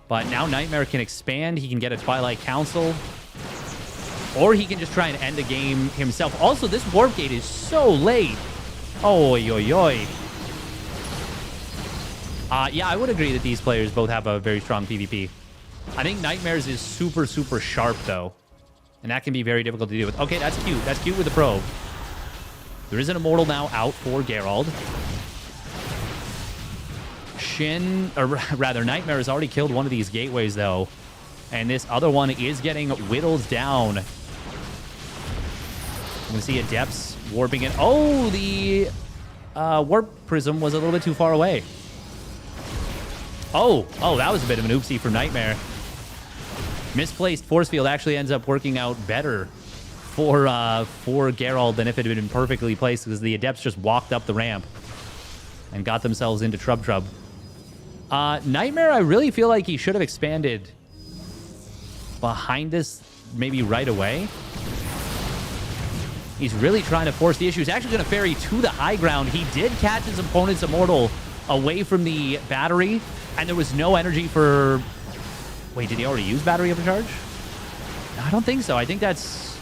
[SPEAKER 1] But now Nightmare can expand. He can get a Twilight Council. Or he can just try and end the game himself. Also, this Warp Gate is so late. Oy, oy, oy. Yeah, I would agree that these players both have a very strong PvP. I think Nightmare's is super, super sharp, though. And that can be very difficult to deal with. Okay, that's cute. That's cute with the probe. There is an Immortal now out for Geralt. Or rather, Nightmare has already killed one of these gateways, though. And this other one is getting whittled down. I'm going to see Adepts warping it. Oh, the Warp Prism was a little bit too far away. Oh, that was a bit of an oopsie for Nightmare. Misplaced Force Field actually ends up working out better for Geralt than if it had been perfectly placed, because the Adepts just walked up the ramp and got themselves into Trub. Nightmare, I really feel like he should have expanded behind us maybe right away. He's really trying to force the issue. He's actually going to ferry to the high ground. He did catch his opponent's Immortal away from the battery, and there was no energy for... Wait, did he already use battery overcharge? I don't think so. I think that's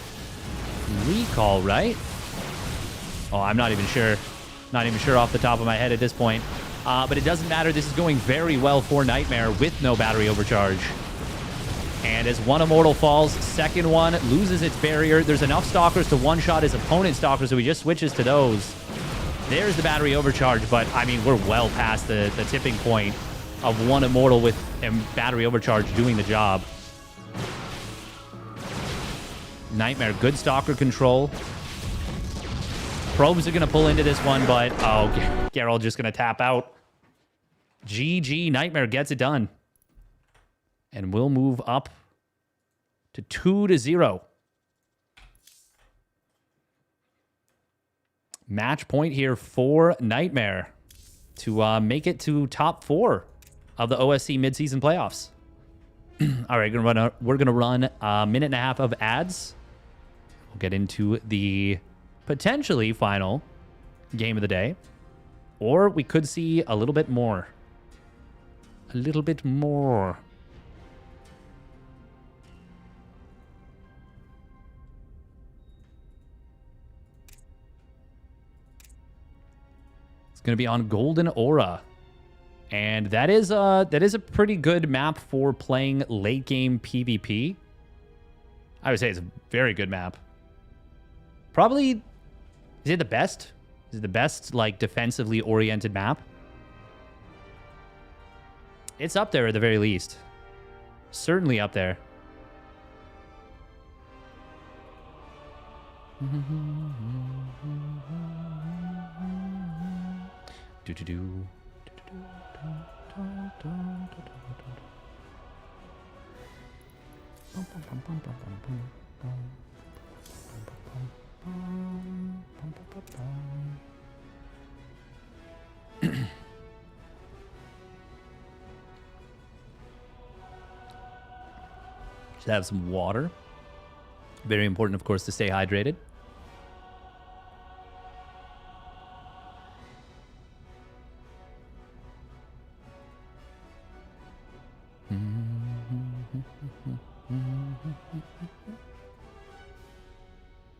[SPEAKER 1] recall, right? Oh, I'm not even sure. Not even sure off the top of my head at this point. But it doesn't matter. This is going very well for Nightmare with no battery overcharge. And as one Immortal falls, second one loses its barrier. There's enough Stalkers to one-shot his opponent's Stalkers, so he just switches to those. There's the battery overcharge, but, I mean, we're well past the tipping point of one Immortal with battery overcharge doing the job. Nightmare, good Stalker control. Probes are going to pull into this one, but, oh, Geralt just going to tap out. GG, Nightmare gets it done. And we'll move up to 2-0. Match point here for Nightmare to make it to top 4 of the OSC midseason playoffs. All right, we're gonna run a minute and a half of ads. We'll get into the potentially final game of the day, or we could see a little bit more. A little bit more. Going to be on Golden Aura, and that is a pretty good map for playing late game PvP. I would say it's a very good map. Probably, is it the best? Is it the best, like, defensively oriented map? It's up there at the very least. Certainly up there. Should have some water. Very important, of course, to stay hydrated.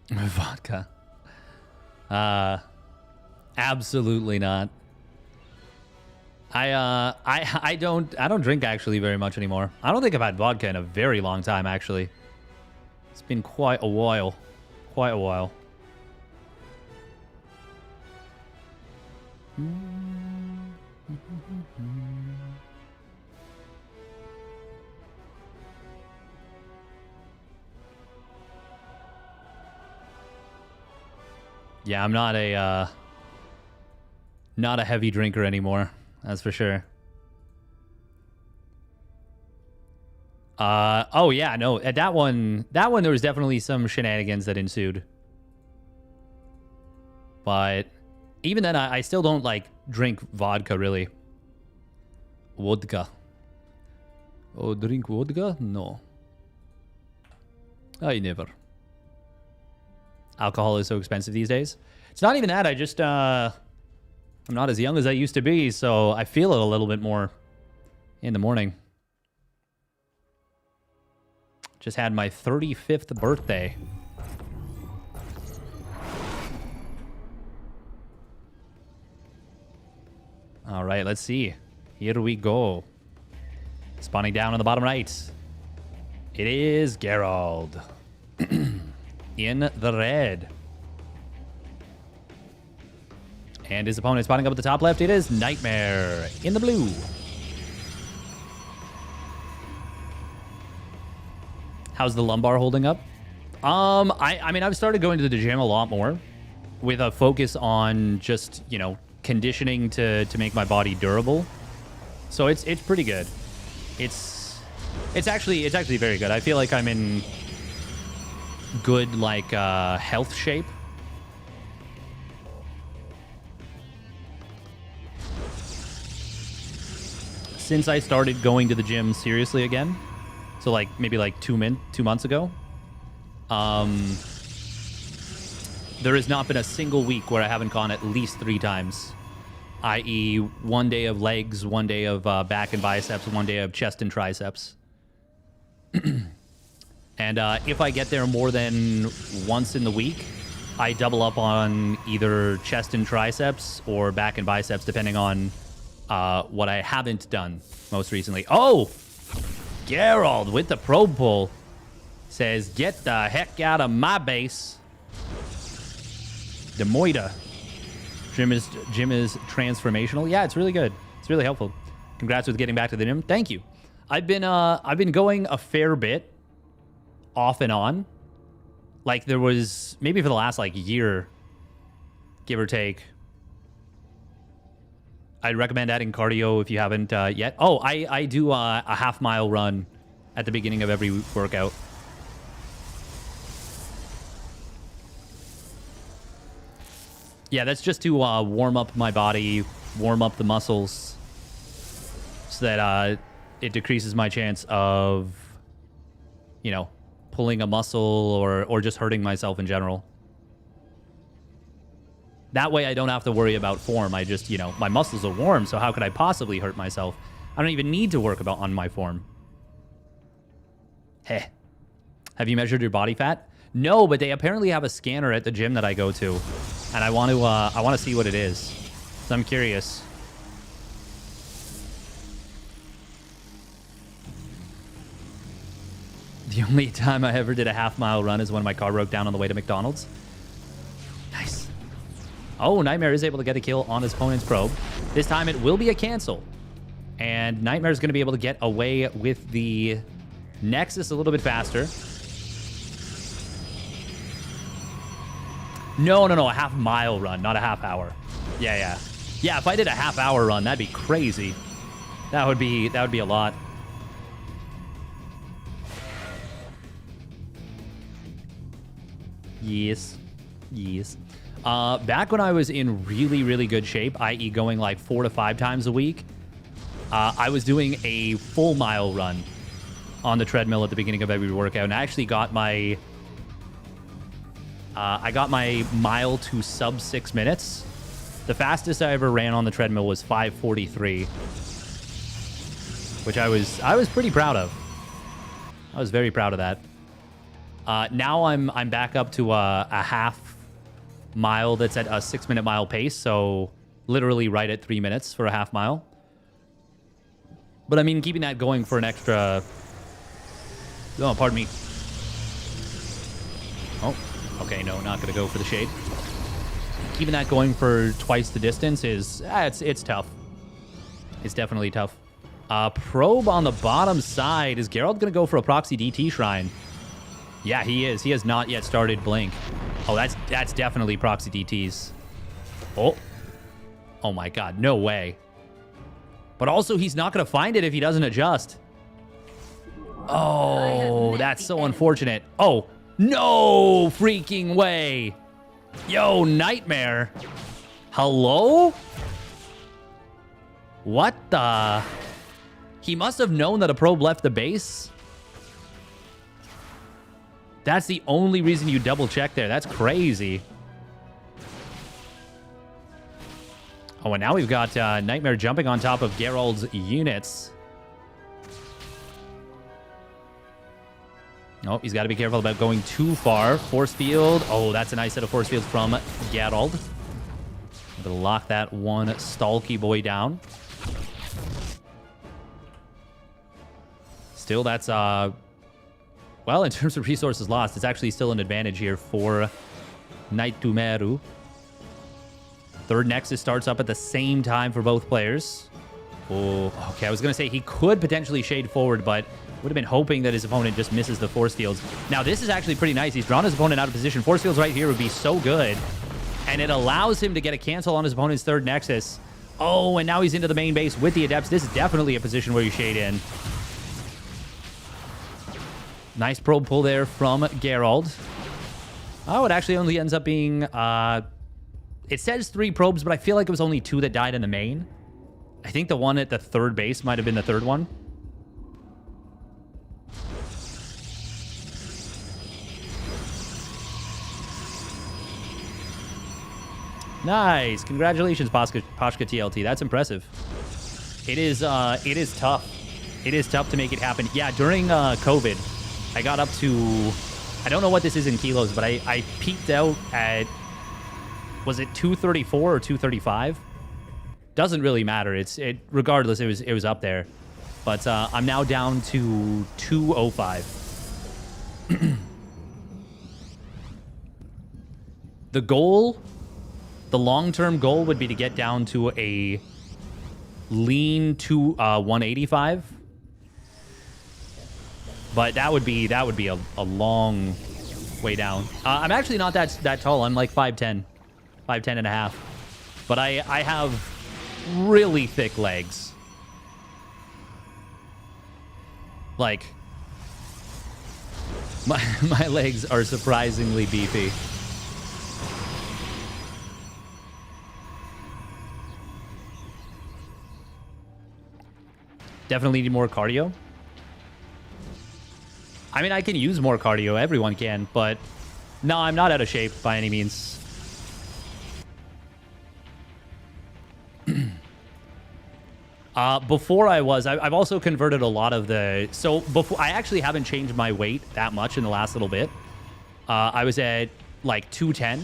[SPEAKER 1] Vodka. Absolutely not. I don't drink actually very much anymore. I don't think I've had vodka in a very long time, actually. It's been quite a while. Quite a while. Yeah, I'm not a heavy drinker anymore. That's for sure. Oh yeah, no, at that one there was definitely some shenanigans that ensued. But even then, I still don't, like, drink vodka, really. Vodka. Oh, drink vodka? No. I never. Alcohol is so expensive these days. It's not even that. I just, I'm not as young as I used to be, so I feel it a little bit more in the morning. Just had my 35th birthday. All right, let's see. Here we go. Spawning down on the bottom right. It is Geralt. In the red. And his opponent spawning up at the top left. It is Nightmare in the blue. How's the lumbar holding up? I mean, I've started going to the gym a lot more with a focus on just, you know, conditioning to make my body durable. So it's pretty good. It's actually very good. I feel like I'm in good, like, health shape. Since I started going to the gym seriously again, so like maybe like 2 months ago, there has not been a single week where I haven't gone at least 3 times, i.e. one day of legs, one day of back and biceps, one day of chest and triceps. And if I get there more than once in the week, I double up on either chest and triceps or back and biceps, depending on what I haven't done most recently. Oh! Geralt with the probe pull says, "Get the heck out of my base." Demoida. Gym is transformational. Yeah, it's really good. It's really helpful. Congrats with getting back to the gym. Thank you. I've been going a fair bit off and on. Like, there was maybe for the last like year, give or take. I'd recommend adding cardio if you haven't yet. Oh, I do a half-mile run at the beginning of every workout. Yeah, that's just to warm up my body, warm up the muscles, so that it decreases my chance of, you know, pulling a muscle or just hurting myself in general. That way I don't have to worry about form. I just, you know, my muscles are warm, so how could I possibly hurt myself? I don't even need to work on my form. Heh. Have you measured your body fat? No, but they apparently have a scanner at the gym that I go to, and I want to see what it is. So I'm curious. The only time I ever did a half-mile run is when my car broke down on the way to McDonald's. Nice. Oh, Nightmare is able to get a kill on his opponent's probe. This time it will be a cancel. And Nightmare is going to be able to get away with the Nexus a little bit faster. No, a half-mile run, not a half-hour. Yeah. Yeah, if I did a half-hour run, that'd be crazy. That would be a lot. Yes. Back when I was in really, really good shape, i.e. going like 4 to 5 times a week, I was doing a full mile run on the treadmill at the beginning of every workout, and I actually got my mile to sub 6 minutes. The fastest I ever ran on the treadmill was 5:43, which I was pretty proud of. I was very proud of that. Now I'm back up to a half mile that's at a 6-minute mile pace, so literally right at 3 minutes for a half mile. But I mean, keeping that going for an extra... Oh, pardon me. Oh, okay, no, not going to go for the shade. Keeping that going for twice the distance is... it's tough. It's definitely tough. Probe on the bottom side. Is Geralt going to go for a proxy DT shrine? Yeah, he is. He has not yet started Blink. Oh, that's definitely proxy DTs. Oh my god, no way. But also, he's not going to find it if he doesn't adjust. Oh, that's so unfortunate. Oh, no freaking way. Yo, Nightmare. Hello? What the? He must have known that a probe left the base. That's the only reason you double check there. That's crazy. Oh, and now we've got Nightmare jumping on top of Geralt's units. Oh, he's got to be careful about going too far. Force field. Oh, that's a nice set of force fields from Geralt. I'm going to lock that one Stalky boy down. Still, that's... well, in terms of resources lost, it's actually still an advantage here for Nightmare. Third Nexus starts up at the same time for both players. Oh, okay. I was going to say he could potentially shade forward, but would have been hoping that his opponent just misses the force fields. Now, this is actually pretty nice. He's drawn his opponent out of position. Force fields right here would be so good. And it allows him to get a cancel on his opponent's third Nexus. Oh, and now he's into the main base with the Adepts. This is definitely a position where you shade in. Nice probe pull there from Geralt. Oh, it actually only ends up being... it says 3 probes, but I feel like it was only 2 that died in the main. I think the one at the third base might have been the third one. Nice. Congratulations, Pashka TLT. That's impressive. It is tough. It is tough to make it happen. Yeah, during COVID, I got up to... I don't know what this is in kilos, but I peaked out at... Was it 234 or 235? Doesn't really matter. Regardless, it was up there. But I'm now down to 205. The goal, the long-term goal would be to get down to a lean to 185. But that would be a long way down. I'm actually not that tall. I'm like 5'10", 5'10 and a half. But I have really thick legs. Like, my legs are surprisingly beefy. Definitely need more cardio. I mean, I can use more cardio. Everyone can, but no, I'm not out of shape by any means. Before I was, I've also converted a lot of the... So before, I actually haven't changed my weight that much in the last little bit. I was at like 210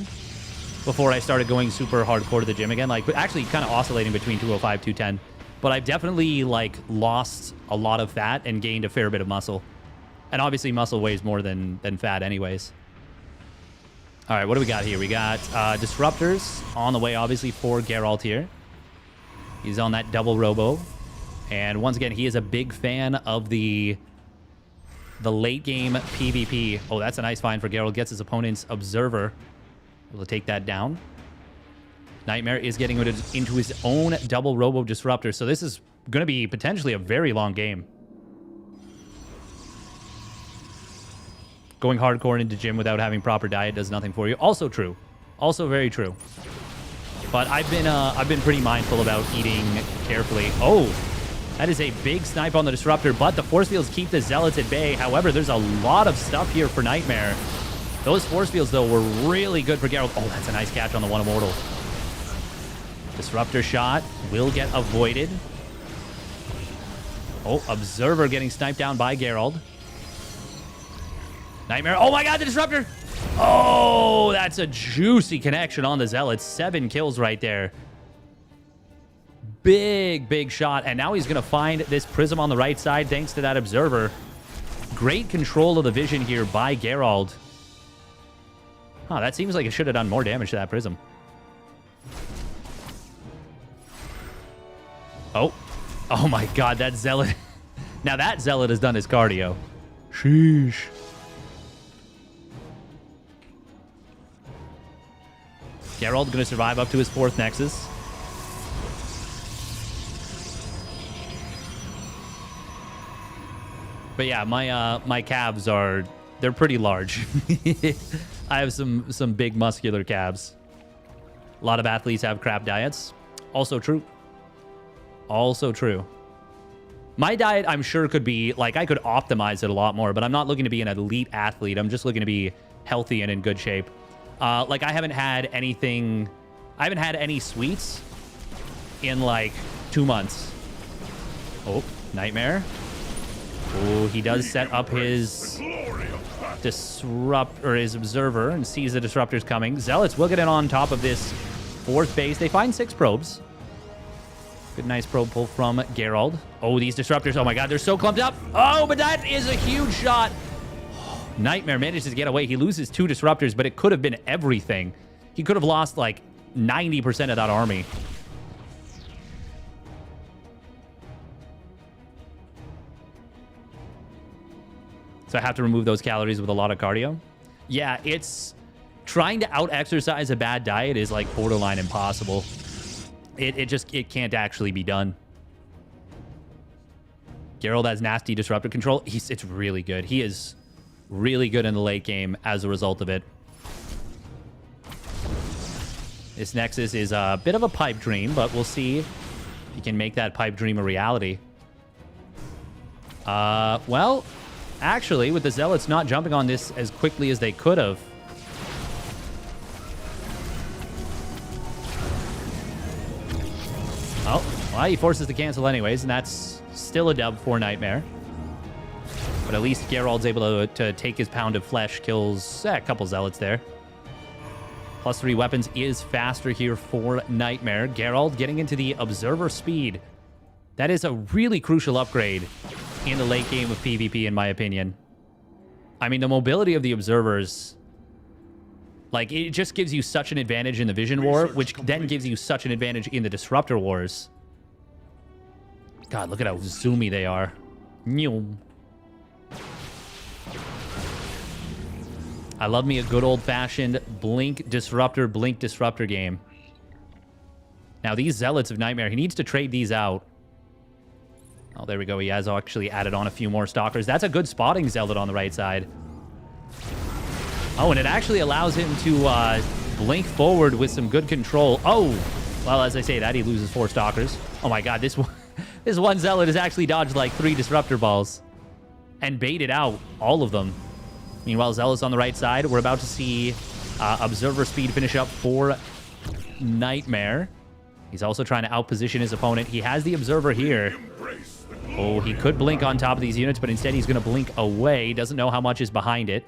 [SPEAKER 1] before I started going super hardcore to the gym again. Like, actually kind of oscillating between 205, 210. But I've definitely like lost a lot of fat and gained a fair bit of muscle. And obviously muscle weighs more than fat anyways. All right, what do we got here? We got Disruptors on the way, obviously, for Geralt here. He's on that double robo. And once again, he is a big fan of the late game PvP. Oh, that's a nice find for Geralt. Gets his opponent's Observer. Able to take that down. Nightmare is getting into his own double robo Disruptor. So this is going to be potentially a very long game. Going hardcore into gym without having proper diet does nothing for you. Also true. Also very true. But I've been pretty mindful about eating carefully. Oh, that is a big snipe on the Disruptor, but the force fields keep the Zealots at bay. However, there's a lot of stuff here for Nightmare. Those force fields, though, were really good for Geralt. Oh, that's a nice catch on the one Immortal. Disruptor shot will get avoided. Oh, Observer getting sniped down by Geralt. Nightmare. Oh my god, the Disruptor! Oh, that's a juicy connection on the Zealots. 7 kills right there. Big shot. And now he's going to find this Prism on the right side thanks to that Observer. Great control of the vision here by Geralt. Huh, that seems like it should have done more damage to that Prism. Oh. Oh my god, that Zealot. Now that Zealot has done his cardio. Sheesh. Geralt going to survive up to his 4th Nexus. But yeah, my calves are... They're pretty large. I have some big muscular calves. A lot of athletes have crap diets. Also true. Also true. My diet, I'm sure, could be, like, I could optimize it a lot more, but I'm not looking to be an elite athlete. I'm just looking to be healthy and in good shape. Like, I haven't had anything... I haven't had any sweets in, like, 2 months. Oh, Nightmare. Oh, he does set up his his observer and sees the disruptors coming. Zealots will get in on top of this 4th base. They find 6 probes. Good, nice probe pull from Geralt. Oh, these disruptors. Oh my god, they're so clumped up. Oh, but that is a huge shot. Nightmare manages to get away. He loses 2 disruptors, but it could have been everything. He could have lost like 90% of that army. So I have to remove those calories with a lot of cardio. Yeah, it's... Trying to out-exercise a bad diet is like borderline impossible. It can't actually be done. Geralt has nasty disruptor control. It's really good. He is really good in the late game as a result of it. This Nexus is a bit of a pipe dream, but we'll see if he can make that pipe dream a reality. Well, actually, with the Zealots not jumping on this as quickly as they could have. Oh, well, he forces the cancel anyways, and that's still a dub for Nightmare. But at least Geralt's able to take his pound of flesh, kills a couple Zealots there. +3 weapons is faster here for Nightmare. Geralt getting into the Observer speed. That is a really crucial upgrade in the late game of PvP, in my opinion. I mean, the mobility of the Observers... Like, it just gives you such an advantage in the Vision War, which then gives you such an advantage in the Disruptor Wars. God, look at how zoomy they are. Nyum. I love me a good old-fashioned Blink Disruptor game. Now, these Zealots of Nightmare, he needs to trade these out. Oh, there we go. He has actually added on a few more Stalkers. That's a good spotting Zealot on the right side. Oh, and it actually allows him to blink forward with some good control. Oh, well, as I say that, he loses 4 Stalkers. Oh my god, this one Zealot has actually dodged like 3 Disruptor balls and baited out all of them. Meanwhile, Zealot's on the right side. We're about to see Observer speed finish up for Nightmare. He's also trying to outposition his opponent. He has the Observer here. Oh, he could blink on top of these units, but instead he's going to blink away. Doesn't know how much is behind it.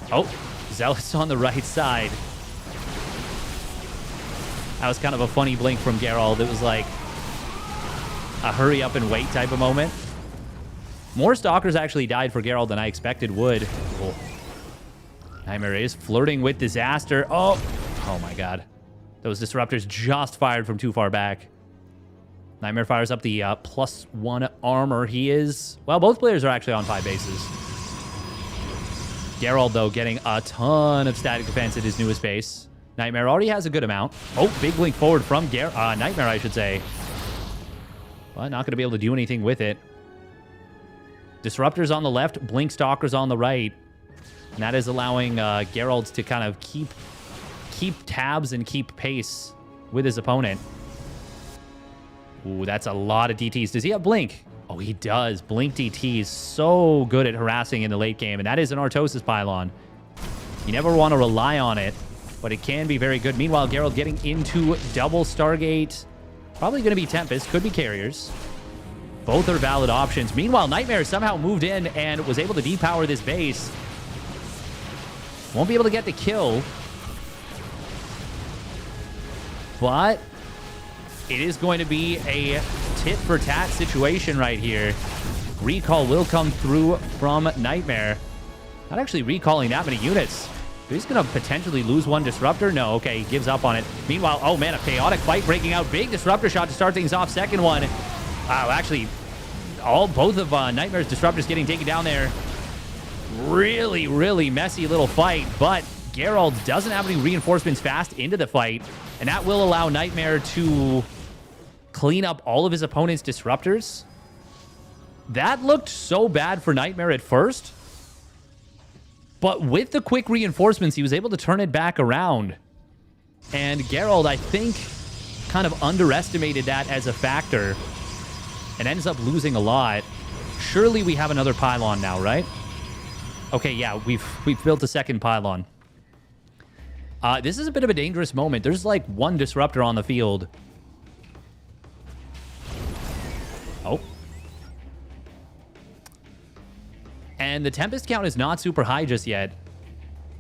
[SPEAKER 1] Oh, Zealot's on the right side. That was kind of a funny blink from Geralt. It was like a hurry up and wait type of moment. More Stalkers actually died for Geralt than I expected would. Oh. Nightmare is flirting with disaster. Oh my god. Those Disruptors just fired from too far back. Nightmare fires up the +1 armor. He is... Well, both players are actually on 5 bases. Geralt, though, getting a ton of static defense at his newest base. Nightmare already has a good amount. Oh, big blink forward from Nightmare, I should say. But not going to be able to do anything with it. Disruptors on the left, Blink Stalkers on the right. And that is allowing Geralt to kind of keep tabs and keep pace with his opponent. Ooh, that's a lot of DTs. Does he have Blink? Oh, he does. Blink DT is so good at harassing in the late game, and that is an Artosis Pylon. You never want to rely on it, but it can be very good. Meanwhile, Geralt getting into double Stargate. Probably going to be Tempest. Could be Carriers. Both are valid options. Meanwhile, Nightmare somehow moved in and was able to depower this base. Won't be able to get the kill. But it is going to be a tit-for-tat situation right here. Recall will come through from Nightmare. Not actually recalling that many units. He's going to potentially lose 1 Disruptor. No, okay, he gives up on it. Meanwhile, oh man, a chaotic fight breaking out. Big Disruptor shot to start things off. Second one. Wow, actually, both of Nightmare's Disruptors getting taken down there. Really, really messy little fight, but Geralt doesn't have any reinforcements fast into the fight, and that will allow Nightmare to clean up all of his opponent's Disruptors. That looked so bad for Nightmare at first. But with the quick reinforcements, he was able to turn it back around. And Geralt, I think, kind of underestimated that as a factor and ends up losing a lot. Surely we have another pylon now, right? Okay, yeah, we've built a second pylon. This is a bit of a dangerous moment. There's like one disruptor on the field. Oh. And the Tempest count is not super high just yet.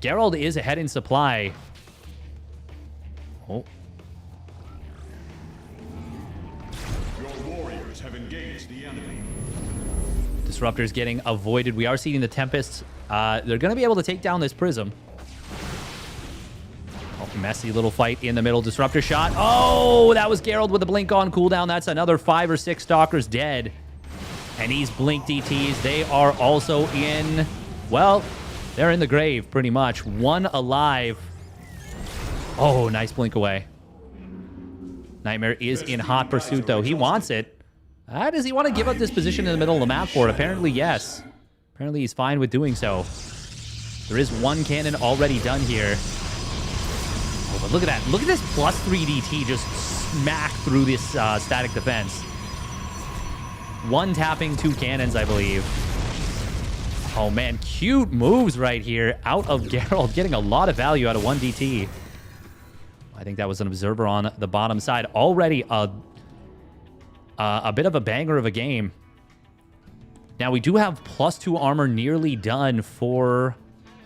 [SPEAKER 1] Geralt is ahead in supply. Oh.
[SPEAKER 2] Your warriors have engaged the enemy.
[SPEAKER 1] Disruptors getting avoided. We are seeing the Tempests. They're going to be able to take down this Prism. Oh, messy little fight in the middle. Disruptor shot. Oh, that was Geralt with the blink on cooldown. That's another 5 or 6 Stalkers dead. And these blink DTs, they are also in, well, they're in the grave pretty much. One alive. Oh, nice blink away. Nightmare is in hot pursuit, though. He wants it. Does he want to give up this position in the middle of the map for it? Apparently, yes. Apparently, he's fine with doing so. There is one cannon already done here. Oh, but look at that. Look at this plus 3 DT just smack through this static defense. One tapping, 2 cannons, I believe. Oh, man. Cute moves right here out of Geralt. Getting a lot of value out of 1 DT. I think that was an observer on the bottom side. Already a bit of a banger of a game. Now, we do have plus 2 armor nearly done for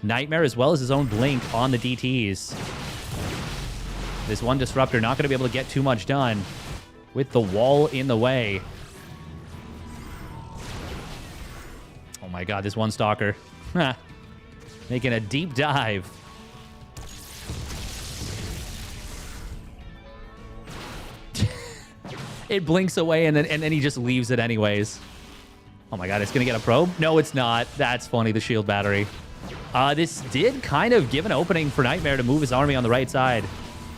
[SPEAKER 1] Nightmare, as well as his own blink on the DTs. This one disruptor not going to be able to get too much done with the wall in the way. Oh my god, this one stalker. Making a deep dive. It blinks away and then he just leaves it anyways. Oh my god, it's going to get a probe? No, it's not. That's funny, the shield battery. This did kind of give an opening for Nightmare to move his army on the right side.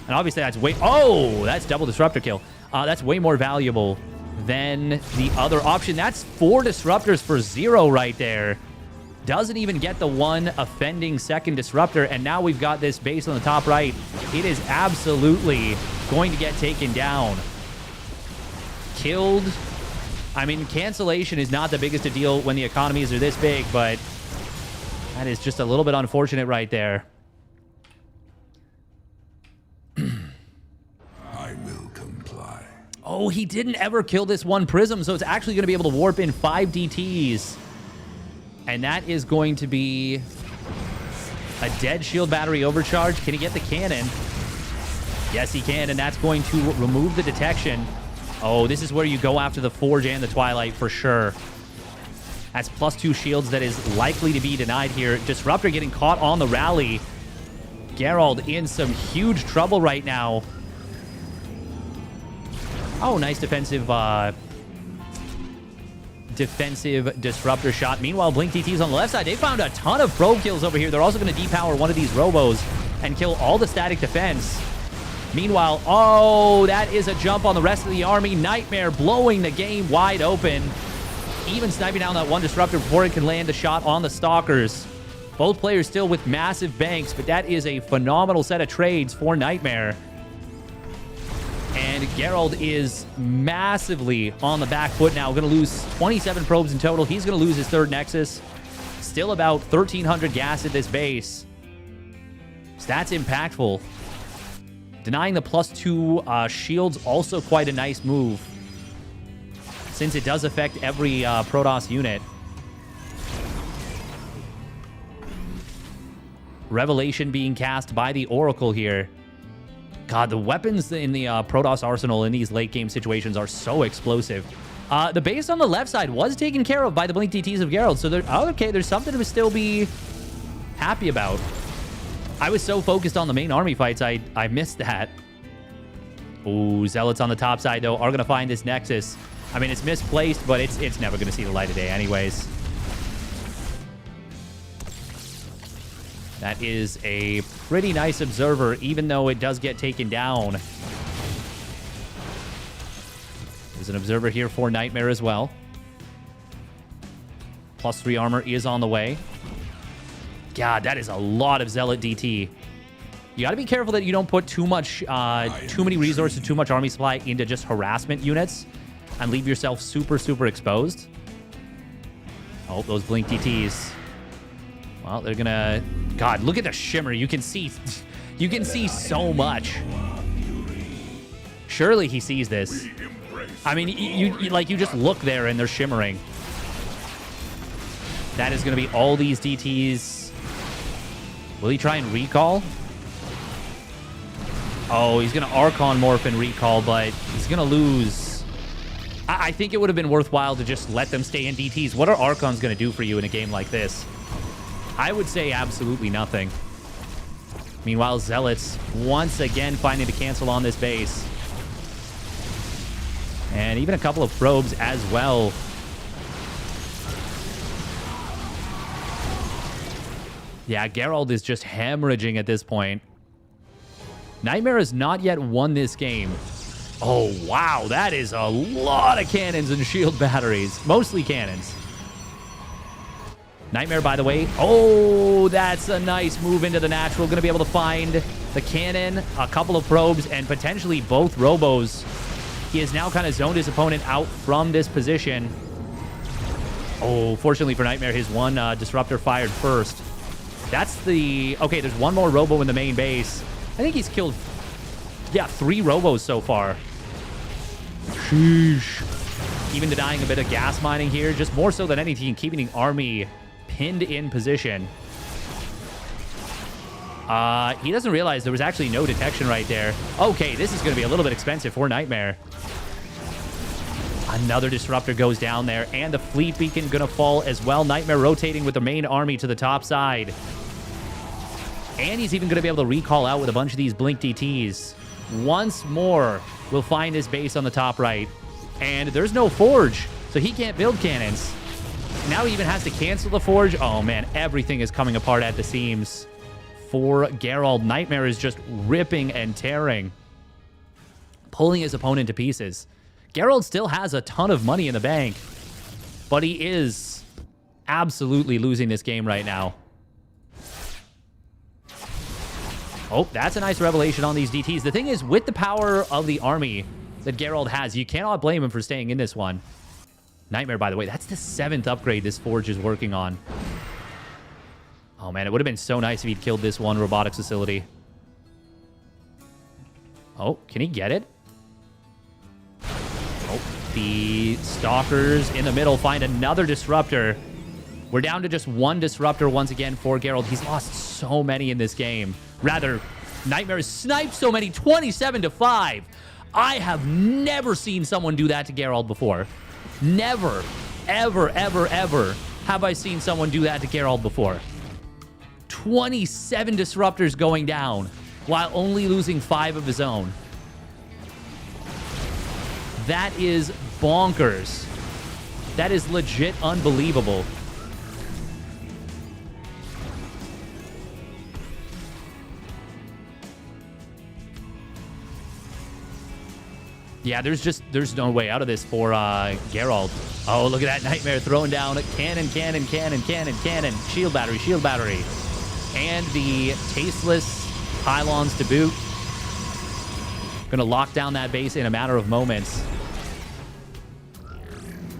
[SPEAKER 1] And obviously that's way... Oh, that's double disruptor kill. That's way more valuable than the other option. That's 4 disruptors for 0 right there. Doesn't even get the one offending second disruptor. And now we've got this base on the top right. It is absolutely going to get taken down. Killed. I mean, cancellation is not the biggest a deal when the economies are this big, but that is just a little bit unfortunate right there.
[SPEAKER 2] I will comply.
[SPEAKER 1] Oh, he didn't ever kill this one Prism, so it's actually going to be able to warp in 5 DTs. And that is going to be a dead shield battery overcharge. Can he get the cannon? Yes, he can, and that's going to remove the detection. Oh, this is where you go after the Forge and the Twilight for sure. That's plus 2 shields that is likely to be denied here. Disruptor getting caught on the rally. Geralt in some huge trouble right now. Oh, nice defensive disruptor shot. Meanwhile, Blink DT's on the left side. They found a ton of probe kills over here. They're also going to depower one of these robos and kill all the static defense. Meanwhile, oh, that is a jump on the rest of the army. Nightmare blowing the game wide open. Even sniping down that one disruptor before it can land a shot on the Stalkers. Both players still with massive banks, but that is a phenomenal set of trades for Nightmare. And Geralt is massively on the back foot now. Going to lose 27 probes in total. He's going to lose his 3rd Nexus. Still about 1,300 gas at this base. So that's impactful. Denying the plus 2 shields, also quite a nice move, since it does affect every Protoss unit. Revelation being cast by the Oracle here. God, the weapons in the Protoss arsenal in these late game situations are so explosive. The base on the left side was taken care of by the Blink DTs of Geralt, so okay, there's something to still be happy about. I was so focused on the main army fights, I missed that. Ooh, Zealots on the top side, though, are going to find this Nexus. I mean, it's misplaced, but it's never going to see the light of day anyways. That is a pretty nice observer, even though it does get taken down. There's an observer here for Nightmare as well. Plus 3 armor is on the way. God, that is a lot of Zealot DT. You got to be careful that you don't put too many resources, too much army supply into just harassment units and leave yourself super, super exposed. Oh, those blink DTs. Well, they're gonna... God, look at the shimmer. You can see so much. Surely he sees this. I mean, you just look there and they're shimmering. That is gonna be all these DTs. Will he try and recall? Oh, he's going to Archon Morph and recall, but he's going to lose. I think it would have been worthwhile to just let them stay in DTs. What are Archons going to do for you in a game like this? I would say absolutely nothing. Meanwhile, Zealots once again finding to cancel on this base. And even a couple of probes as well. Yeah, Geralt is just hemorrhaging at this point. Nightmare has not yet won this game. Oh, wow. That is a lot of cannons and shield batteries. Mostly cannons. Nightmare, by the way. Oh, that's a nice move into the natural. Going to be able to find the cannon, a couple of probes, and potentially both robos. He has now kind of zoned his opponent out from this position. Oh, fortunately for Nightmare, his one disruptor fired first. That's the... Okay, there's one more robo in the main base. I think he's killed, yeah, 3 robos so far. Sheesh. Even denying a bit of gas mining here, just more so than anything, keeping the army pinned in position. He doesn't realize there was actually no detection right there. Okay, this is going to be a little bit expensive for Nightmare. Another disruptor goes down there, and the fleet beacon going to fall as well. Nightmare rotating with the main army to the top side. And he's even going to be able to recall out with a bunch of these blink DTs. Once more, we'll find his base on the top right. And there's no forge, so he can't build cannons. Now he even has to cancel the forge. Oh, man, everything is coming apart at the seams. For Geralt, Nightmare is just ripping and tearing. Pulling his opponent to pieces. Geralt still has a ton of money in the bank. But he is absolutely losing this game right now. Oh, that's a nice revelation on these DTs. The thing is, with the power of the army that Geralt has, you cannot blame him for staying in this one. Nightmare, by the way, that's the 7th upgrade this forge is working on. Oh, man, it would have been so nice if he'd killed this one robotics facility. Oh, can he get it? Oh, the Stalkers in the middle find another disruptor. We're down to just 1 disruptor once again for Geralt. He's lost so many in this game. Rather, Nightmare has sniped so many, 27-5. I have never seen someone do that to Geralt before. Never, ever, ever, ever have I seen someone do that to Geralt before. 27 disruptors going down while only losing 5 of his own. That is bonkers. That is legit unbelievable. Yeah, there's no way out of this for Geralt. Oh, look at that Nightmare throwing down cannon, cannon, cannon, cannon, cannon, shield battery, shield battery. And the tasteless pylons to boot. Gonna lock down that base in a matter of moments.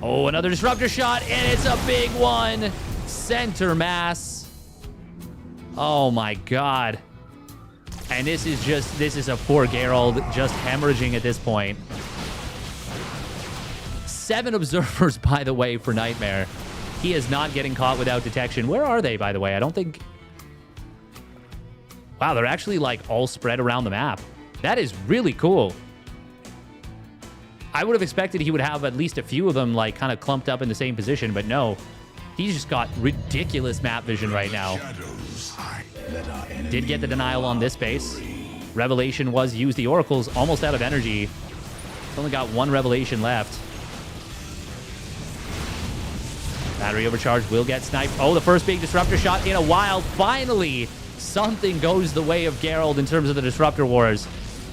[SPEAKER 1] Oh, another disruptor shot, and it's a big one. Center mass. Oh my god. And this is a poor Geralt just hemorrhaging at this point. 7 observers, by the way, for Nightmare. He is not getting caught without detection. Where are they, by the way? I don't think... Wow, they're actually, like, all spread around the map. That is really cool. I would have expected he would have at least a few of them, like, kind of clumped up in the same position, but no. He's just got ridiculous map vision right now. Did get the denial on this base. Revelation was use the oracles, almost out of energy. Only got 1 revelation left. Battery overcharge will get sniped. Oh, the first big disruptor shot in a while. Finally, something goes the way of Geralt in terms of the disruptor wars.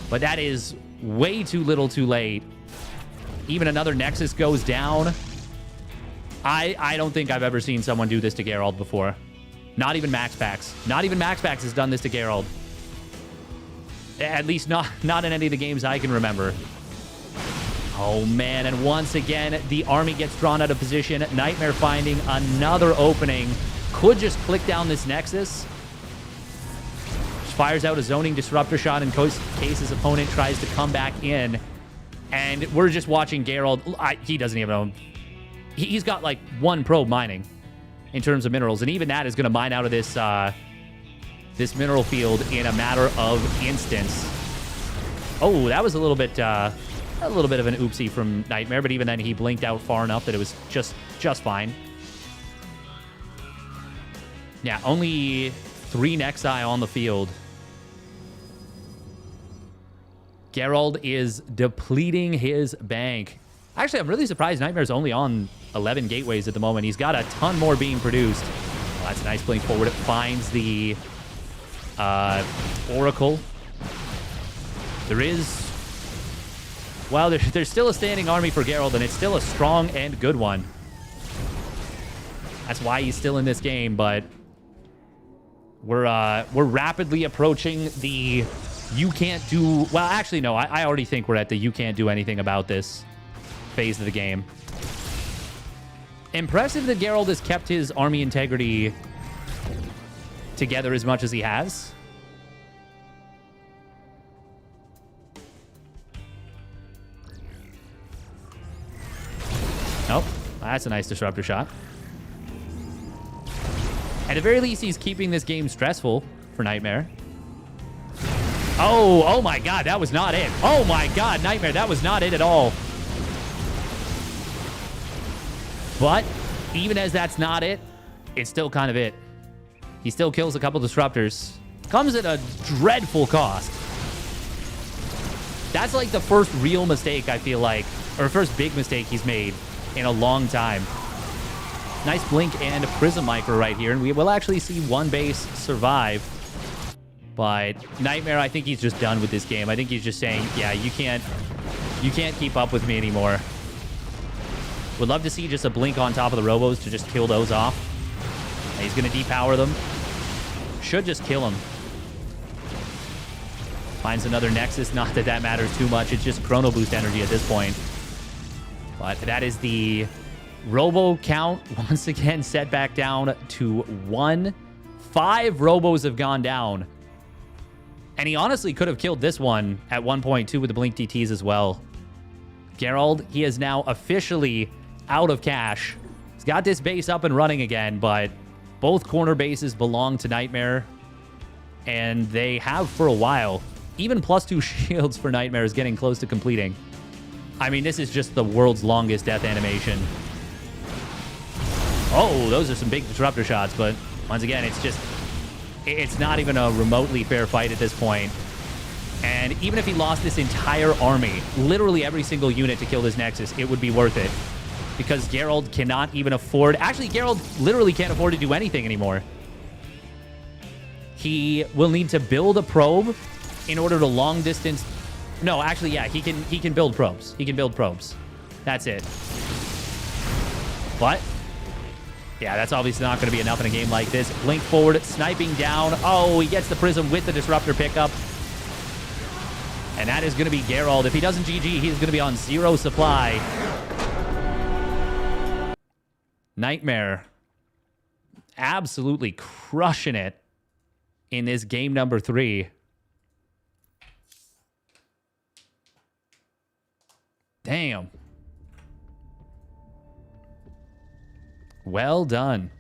[SPEAKER 1] But that is way too little too late. Even another Nexus goes down. I don't think I've ever seen someone do this to Geralt before. Not even Max Packs. Not even Max Packs has done this to Geralt. At least not in any of the games I can remember. Oh, man. And once again, the army gets drawn out of position. Nightmare finding another opening. Could just click down this Nexus. Just fires out a zoning disruptor shot in case his opponent tries to come back in. And we're just watching Geralt. He doesn't even know. He's got like one probe mining in terms of minerals. And even that is going to mine out of this this mineral field in a matter of instants. Oh, that was a little bit of an oopsie from Nightmare, but even then he blinked out far enough that it was just fine. Yeah, only 3 Nexi on the field. Geralt is depleting his bank. Actually, I'm really surprised Nightmare's only on 11 gateways at the moment. He's got a ton more being produced. Well, that's a nice blink forward. It finds the Oracle. There is... Well, there's still a standing army for Geralt, and it's still a strong and good one. That's why he's still in this game, but we're rapidly approaching the you can't do... Well, actually, no. I already think we're at the you can't do anything about this phase of the game. Impressive that Geralt has kept his army integrity together as much as he has. Nope. That's a nice disruptor shot. At the very least, he's keeping this game stressful for Nightmare. Oh my god, that was not it. Oh my god, Nightmare, that was not it at all. But even as that's not it, it's still kind of it. He still kills a couple disruptors. Comes at a dreadful cost. That's like the first real mistake, I feel like, or first big mistake he's made in a long time. Nice blink and Prism Micro right here, and we will actually see one base survive. But Nightmare, I think he's just done with this game. I think he's just saying, yeah, you can't keep up with me anymore. Would love to see just a blink on top of the Robos to just kill those off. And he's going to depower them. Should just kill him. Finds another Nexus. Not that that matters too much. It's just Chrono Boost energy at this point. But that is the Robo count once again set back down to 1. 5 Robos have gone down. And he honestly could have killed this one at 1.2 with the Blink DTs as well. Geralt, he is now officially out of cash. He's got this base up and running again, but both corner bases belong to Nightmare. And they have for a while. Even +2 shields for Nightmare is getting close to completing. I mean, this is just the world's longest death animation. Oh, those are some big disruptor shots, but once again, it's not even a remotely fair fight at this point. And even if he lost this entire army, literally every single unit to kill this Nexus, it would be worth it. Because Geralt cannot even afford... Actually, Geralt literally can't afford to do anything anymore. He will need to build a probe in order to long distance... No, actually, yeah, he can build probes. He can build probes. That's it. But... yeah, that's obviously not going to be enough in a game like this. Blink forward, sniping down. Oh, he gets the Prism with the Disruptor pickup. And that is going to be Geralt. If he doesn't GG, he's going to be on 0 supply. Nightmare absolutely crushing it in this game number 3. Damn. Well done.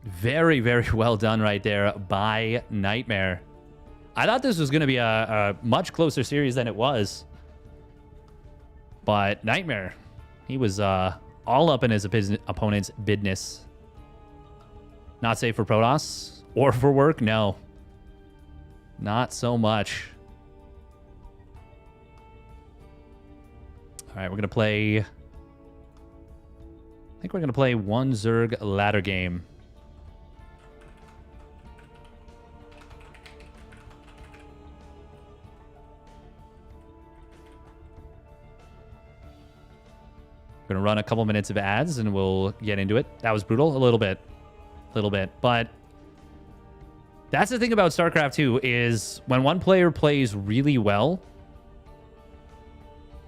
[SPEAKER 1] Very, very well done right there by Nightmare. I thought this was going to be a much closer series than it was. But Nightmare, he was all up in his opponent's business. Not safe for Protoss or for work? No. Not so much. All right, we're going to play... I think we're going to play one Zerg ladder game. Gonna run a couple minutes of ads and we'll get into it. That was brutal. A little bit. But that's the thing about StarCraft 2 is when one player plays really well,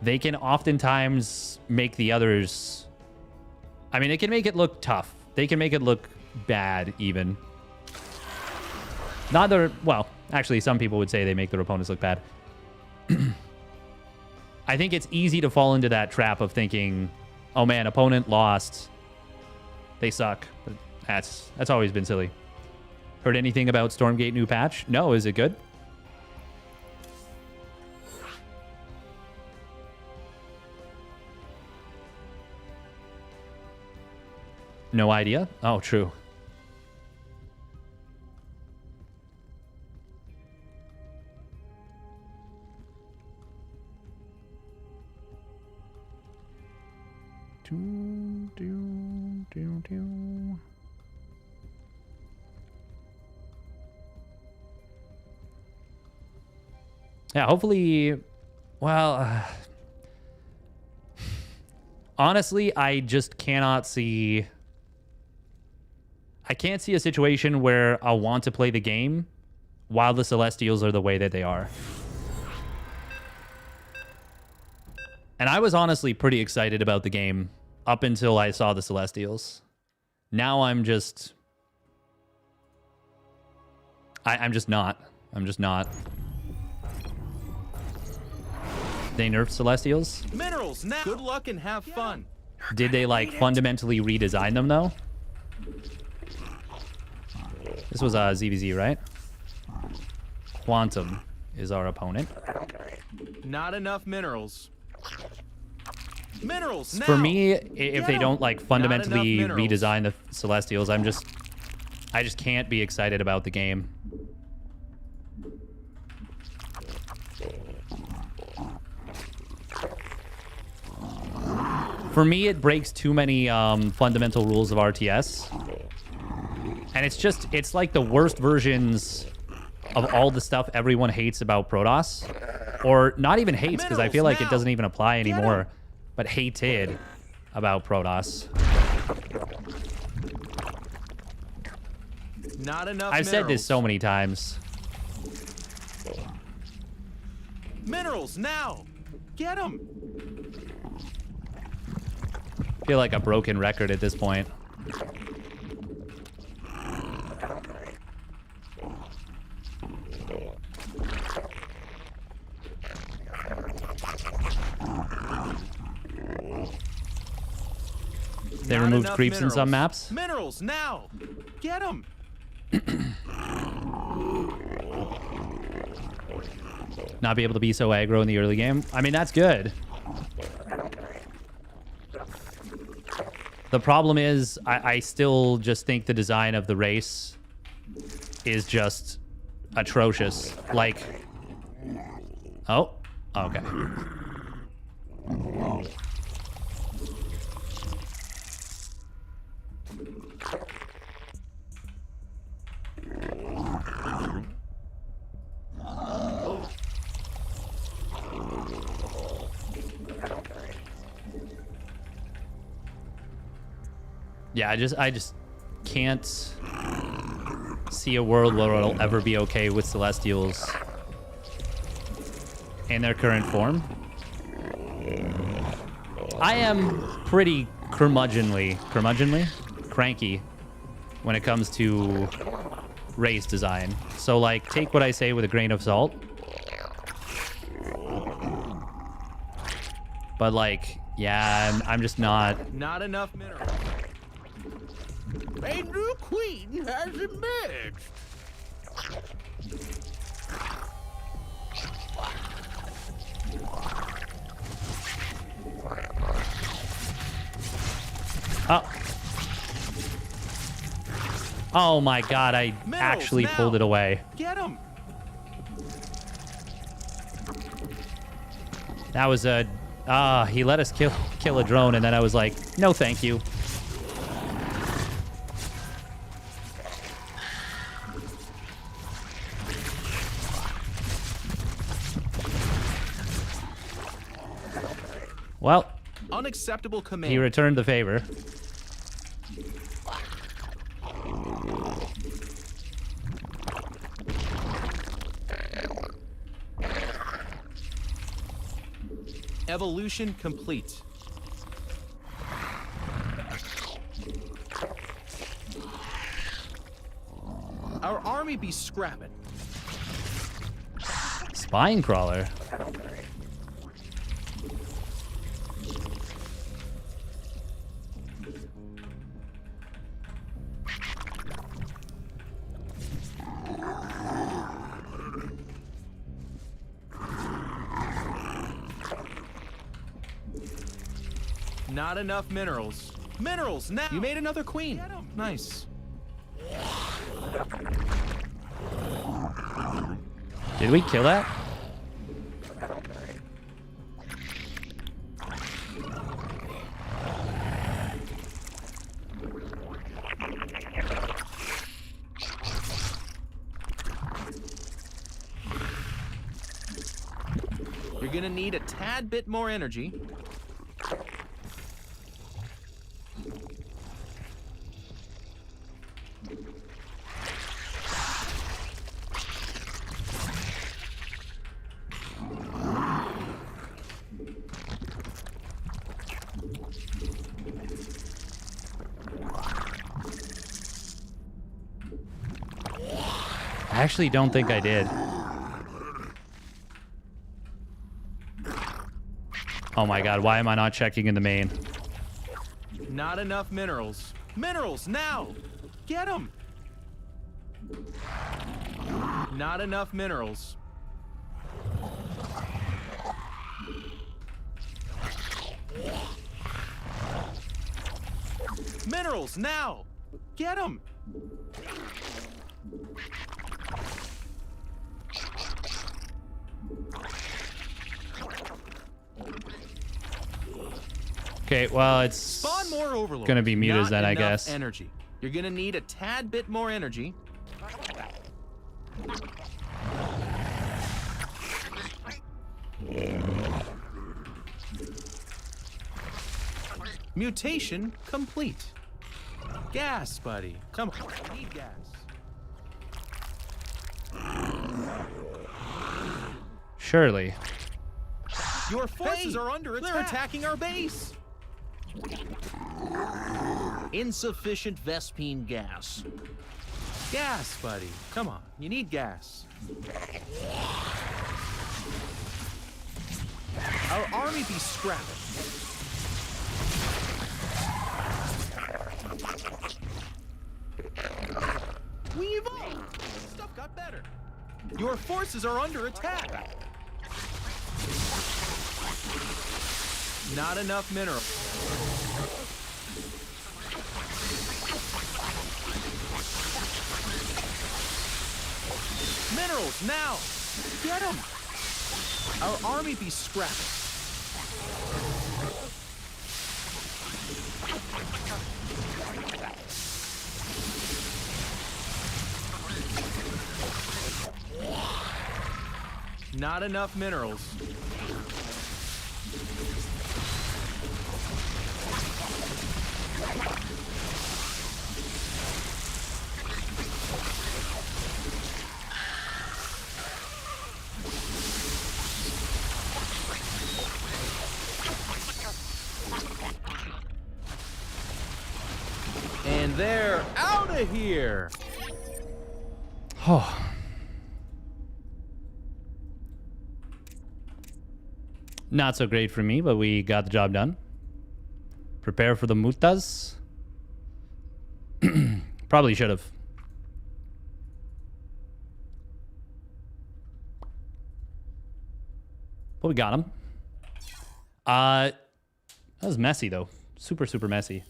[SPEAKER 1] they can oftentimes make the others... I mean, they can make it look tough. They can make it look bad, even. Well, actually, some people would say they make their opponents look bad. I think it's easy to fall into that trap of thinking, oh man, opponent lost. They suck. But that's always been silly. Heard anything about Stormgate new patch? No, is it good? No idea? Oh, true. Yeah, hopefully, well, honestly, I just cannot see... I can't see a situation where I'll want to play the game while the Celestials are the way that they are. And I was honestly pretty excited about the game up until I saw the Celestials. Now I'm just... I'm just not. I'm just not. They nerfed Celestials?
[SPEAKER 3] Minerals now. Good luck and have fun.
[SPEAKER 1] Did they, like, fundamentally redesign them, though? This was ZVZ, right? Quantum is our opponent.
[SPEAKER 3] Not enough minerals. Minerals now.
[SPEAKER 1] For me, if they don't like fundamentally redesign the Celestials, I just can't be excited about the game. For me, it breaks too many fundamental rules of RTS. And it's like the worst versions of all the stuff everyone hates about Protoss. Or not even hates, because I feel like it doesn't even apply anymore. But hated about Protoss.
[SPEAKER 3] Not enough
[SPEAKER 1] I've said this so many times.
[SPEAKER 3] Minerals now. Get them.
[SPEAKER 1] I feel like a broken record at this point. They removed creeps in some maps.
[SPEAKER 3] Minerals now. Get them.
[SPEAKER 1] Not be able to be so aggro in the early game. I mean, that's good. The problem is, I still just think the design of the race is just atrocious. Like, oh, okay. Yeah, I just can't see a world where it'll ever be okay with Celestials in their current form. I am pretty cranky when it comes to race design. So, like, take what I say with a grain of salt. But, like, yeah, I'm just not...
[SPEAKER 3] Not enough minerals. A new queen has emerged.
[SPEAKER 1] Oh. Oh my god, I actually pulled it away.
[SPEAKER 3] Get him.
[SPEAKER 1] That was a... he let us kill a drone, and then I was like, no thank you. Well,
[SPEAKER 3] unacceptable command.
[SPEAKER 1] He returned the favor.
[SPEAKER 3] Evolution complete. Our army be scrapping.
[SPEAKER 1] Spine crawler.
[SPEAKER 3] Not enough minerals. Minerals now. You made another queen. Nice.
[SPEAKER 1] Did we kill that?
[SPEAKER 3] You're gonna need a tad bit more energy.
[SPEAKER 1] I actually don't think I did. Oh my god, why am I not checking in the main?
[SPEAKER 3] Not enough minerals. Minerals now. Get them. Not enough minerals. Minerals now. Get them.
[SPEAKER 1] Okay, well, it's
[SPEAKER 3] Spawn more overlords.
[SPEAKER 1] gonna be mutas
[SPEAKER 3] Not
[SPEAKER 1] then, I
[SPEAKER 3] enough
[SPEAKER 1] guess.
[SPEAKER 3] Energy. You're gonna need a tad bit more energy. Mutation complete. Gas, buddy. Come on. I need gas.
[SPEAKER 1] Surely.
[SPEAKER 3] Your forces are under attack. They're attacking our base.
[SPEAKER 4] Insufficient Vespine gas.
[SPEAKER 3] Gas, buddy. Come on. You need gas. Our army be scrapping. We evolved. Stuff got better. Your forces are under attack. Not enough minerals. Minerals now. Get them. Our army be scrapping. Not enough minerals. And they're out of here.
[SPEAKER 1] Oh. Not so great for me, but we got the job done. Prepare for the mutas. Probably should have. But we got him. That was messy, though. Super, super messy.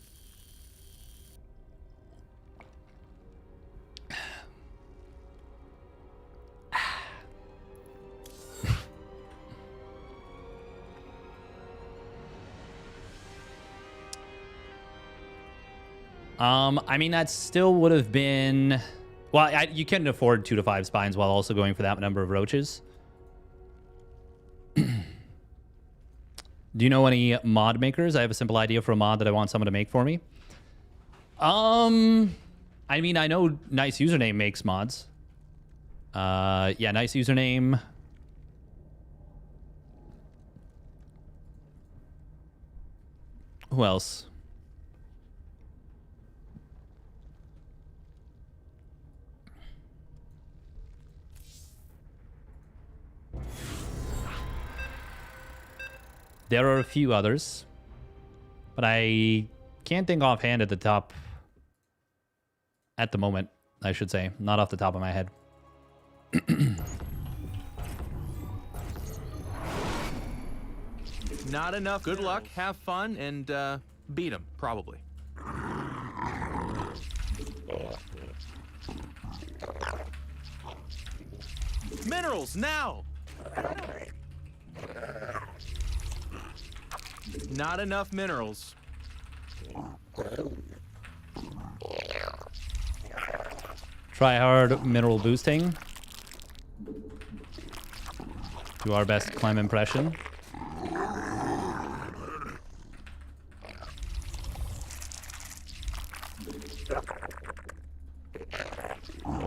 [SPEAKER 1] I mean, that still would have been... Well, you couldn't afford 2 to 5 spines while also going for that number of roaches. Do you know any mod makers? I have a simple idea for a mod that I want someone to make for me. I mean, I know Nice Username makes mods. Yeah, Nice Username. Who else? There are a few others, but I can't think offhand at the top. At the moment, I should say. Not off the top of my head.
[SPEAKER 3] Not enough. Good luck, have fun, and beat him, probably. Minerals, now! Not enough minerals.
[SPEAKER 1] Try hard mineral boosting. Do our best climb impression.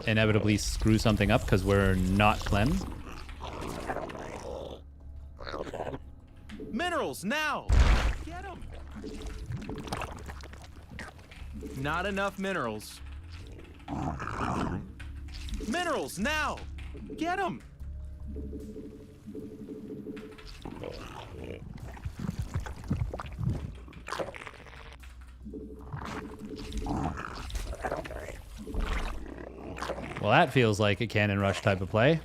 [SPEAKER 1] Inevitably screw something up because we're not Clem.
[SPEAKER 3] Minerals, now! Get them! Not enough minerals. Minerals, now! Get them!
[SPEAKER 1] Well, that feels like a cannon rush type of play.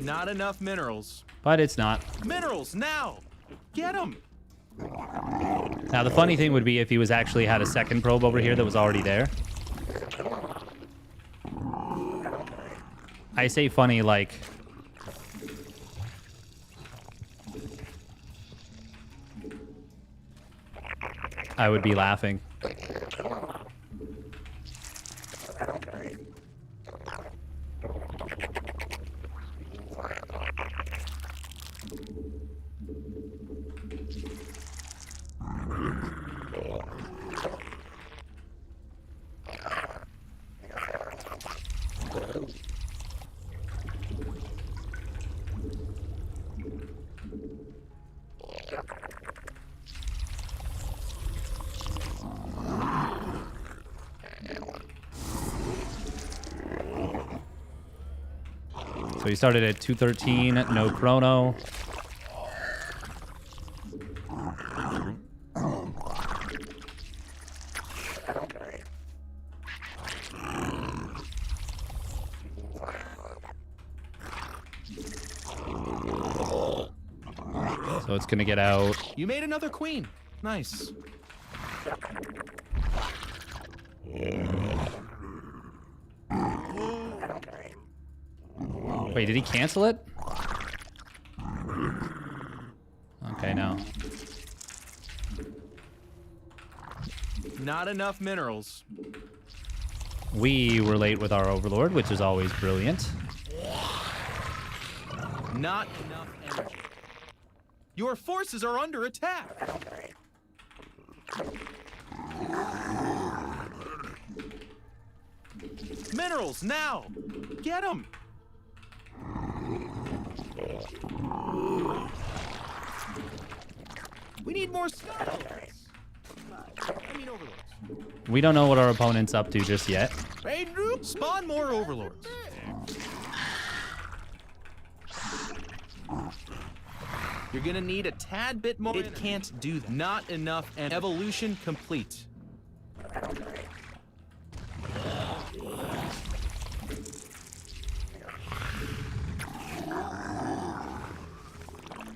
[SPEAKER 3] Not enough minerals.
[SPEAKER 1] But it's not.
[SPEAKER 3] Minerals, now! Get them!
[SPEAKER 1] Now, the funny thing would be if he was actually had a second probe over here that was already there. I say funny like... I would be laughing. So he started at 213, no chrono. So it's gonna get out.
[SPEAKER 3] You made another queen. Nice.
[SPEAKER 1] Wait, did he cancel it? Okay, no.
[SPEAKER 3] Not enough minerals.
[SPEAKER 1] We were late with our overlord, which is always brilliant.
[SPEAKER 3] Not enough energy. Your forces are under attack. Minerals, now! Get them! We need more stuff. I mean overlords.
[SPEAKER 1] We don't know what our opponent's up to just yet.
[SPEAKER 3] Hey, Drew, spawn more overlords. You're gonna need a tad bit more. It can't do that. Not enough, and evolution complete.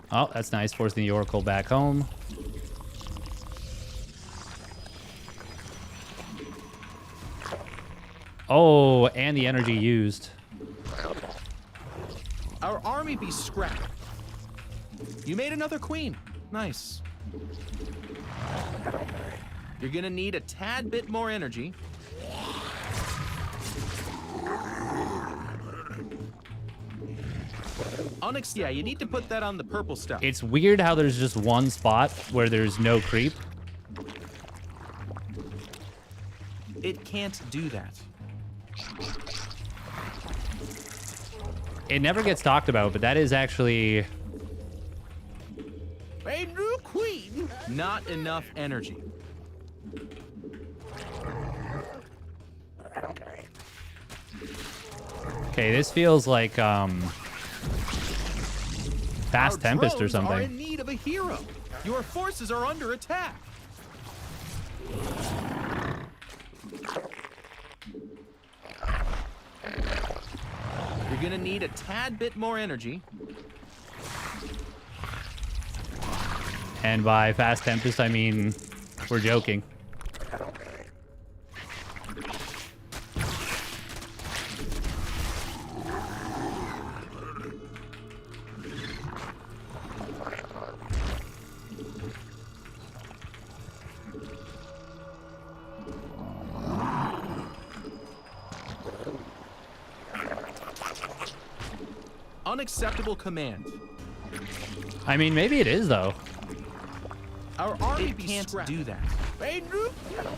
[SPEAKER 1] Oh, that's nice. Forcing the Oracle back home. Oh, and the energy used.
[SPEAKER 3] Our army be scrapped. You made another queen. Nice. You're gonna need a tad bit more energy. Yeah, you need to put that on the purple stuff.
[SPEAKER 1] It's weird how there's just one spot where there's no creep.
[SPEAKER 3] It can't do that.
[SPEAKER 1] It never gets talked about, but that is actually...
[SPEAKER 3] A new queen. Not enough energy.
[SPEAKER 1] Okay, this feels like Fast
[SPEAKER 3] Our
[SPEAKER 1] Tempest or
[SPEAKER 3] drones are
[SPEAKER 1] something.
[SPEAKER 3] in need of a hero. Your forces are under attack. You're gonna need a tad bit more energy.
[SPEAKER 1] And by Fast Tempest, I mean we're joking.
[SPEAKER 3] Unacceptable command.
[SPEAKER 1] I mean, maybe it is, though.
[SPEAKER 3] Our army can't do that.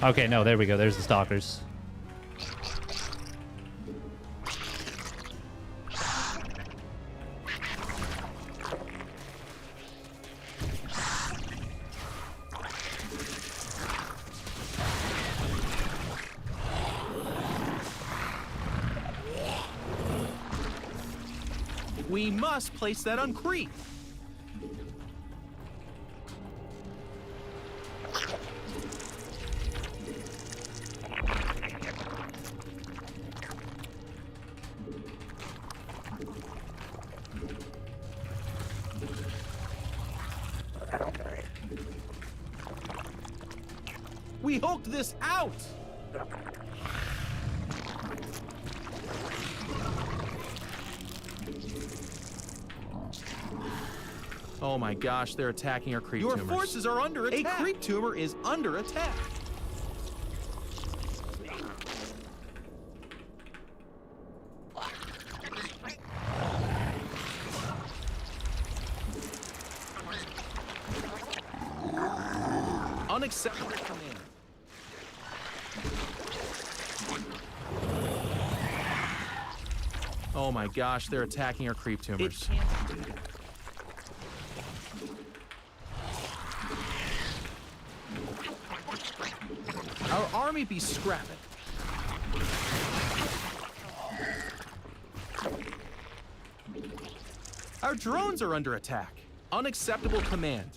[SPEAKER 1] Okay, no, there we go. There's the stalkers.
[SPEAKER 3] We must place that on creep. We hooked this out. Oh my gosh, they're attacking our creep tumors. Your forces are under attack. A creep tumor is under attack. Unacceptable command. Oh my gosh, they're attacking our creep tumors. It can't do that. Our army be scrapping. Our drones are under attack. Unacceptable command.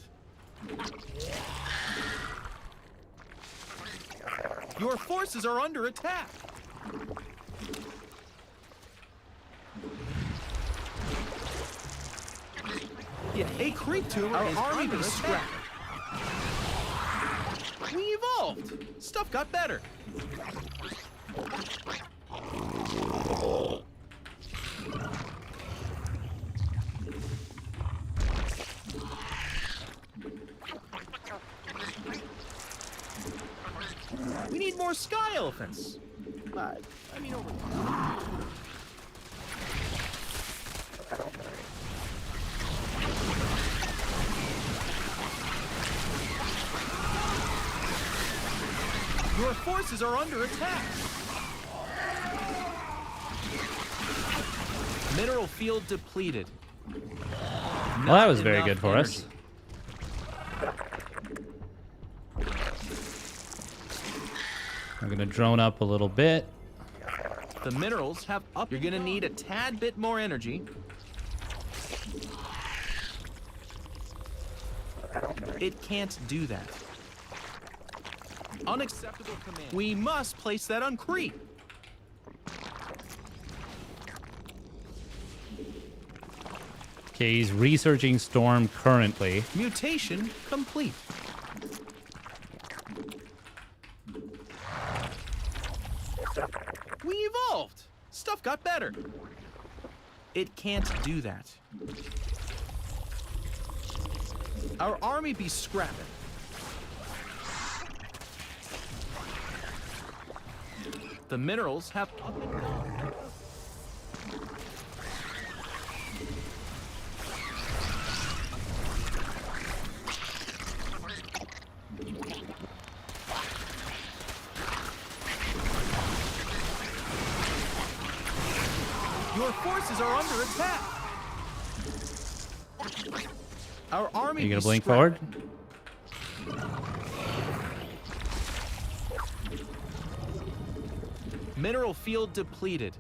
[SPEAKER 3] Your forces are under attack. Yeah, a creep tumor is army be scrapping. We evolved. Stuff got better. We need more sky elephants. I mean, over. Your forces are under attack. Mineral field depleted.
[SPEAKER 1] Well, that was very good for us. I'm gonna drone up a little bit.
[SPEAKER 3] The minerals have up. You're gonna need a tad bit more energy. It can't do that. Unacceptable command. We must place that on creep.
[SPEAKER 1] Okay, he's researching Storm currently.
[SPEAKER 3] Mutation complete. We evolved. Stuff got better. It can't do that. Our army be scrapping. The minerals have up and down. Your forces are under attack. Our army.
[SPEAKER 1] Are you gonna
[SPEAKER 3] be
[SPEAKER 1] blink
[SPEAKER 3] scrapped.
[SPEAKER 1] forward?
[SPEAKER 3] Mineral field depleted.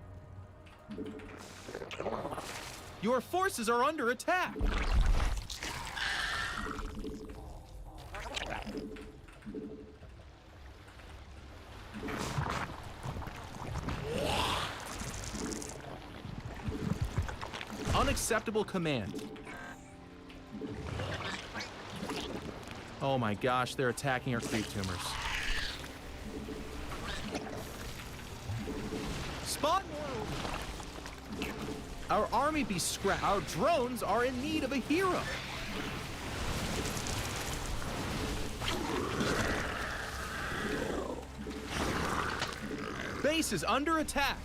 [SPEAKER 3] Your forces are under attack. Unacceptable command. Oh my gosh, they're attacking our creep tumors. Spawn more. Our army be scrapped. Our drones are in need of a hero. Base is under attack.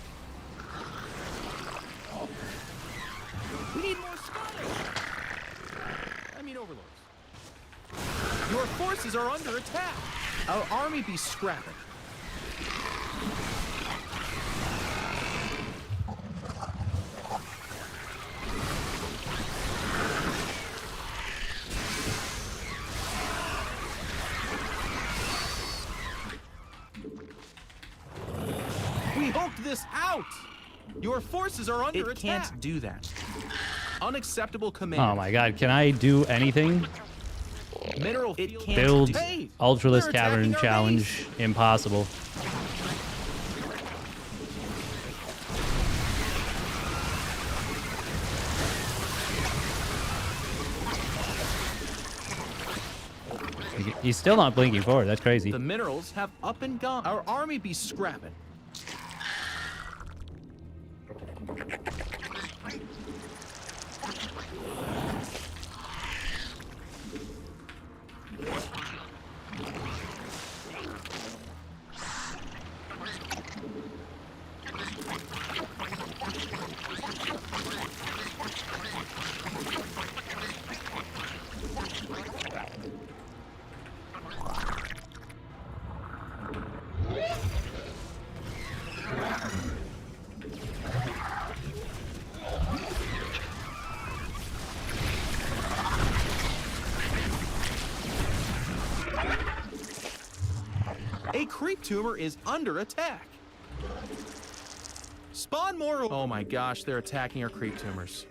[SPEAKER 3] We need more scholars. I mean overlords. Your forces are under attack. Our army be scrapping. We hoped this out. Your forces are under attack. It can't do that. Unacceptable command.
[SPEAKER 1] Oh my god, can I do anything?
[SPEAKER 3] Mineral it can't
[SPEAKER 1] Build
[SPEAKER 3] hey,
[SPEAKER 1] Ultraless
[SPEAKER 3] they're
[SPEAKER 1] Cavern
[SPEAKER 3] attacking our
[SPEAKER 1] Challenge
[SPEAKER 3] base.
[SPEAKER 1] impossible. He's still not blinking forward. That's crazy.
[SPEAKER 3] The minerals have up and gone. Our army be scrapping. A creep tumor is under attack. Spawn more. Oh my gosh, they're attacking our creep tumors.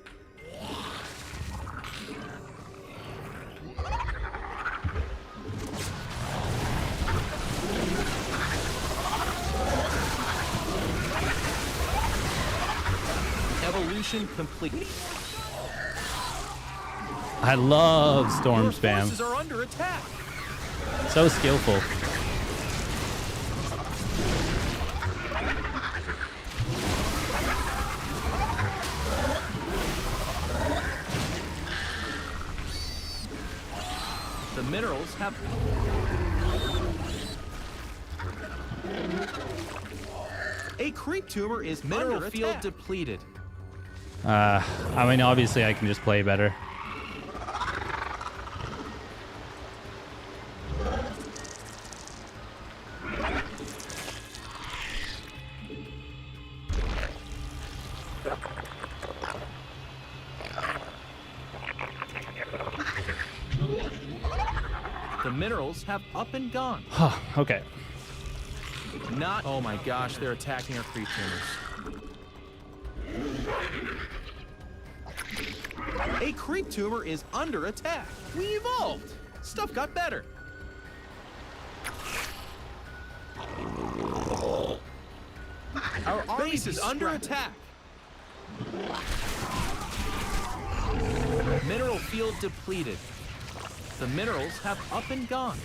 [SPEAKER 3] Evolution complete.
[SPEAKER 1] I love storm
[SPEAKER 3] Your
[SPEAKER 1] spam.
[SPEAKER 3] forces are under attack.
[SPEAKER 1] So skillful.
[SPEAKER 3] The minerals have. A creep tumor is mineral field depleted.
[SPEAKER 1] I mean, obviously I can just play better.
[SPEAKER 3] The minerals have up and gone.
[SPEAKER 1] Okay.
[SPEAKER 3] Not. Oh my gosh, they're attacking our creep tumors. A creep tumor is under attack. We evolved. Stuff got better. Our base is under attack. Mineral field depleted. The minerals have up and gone.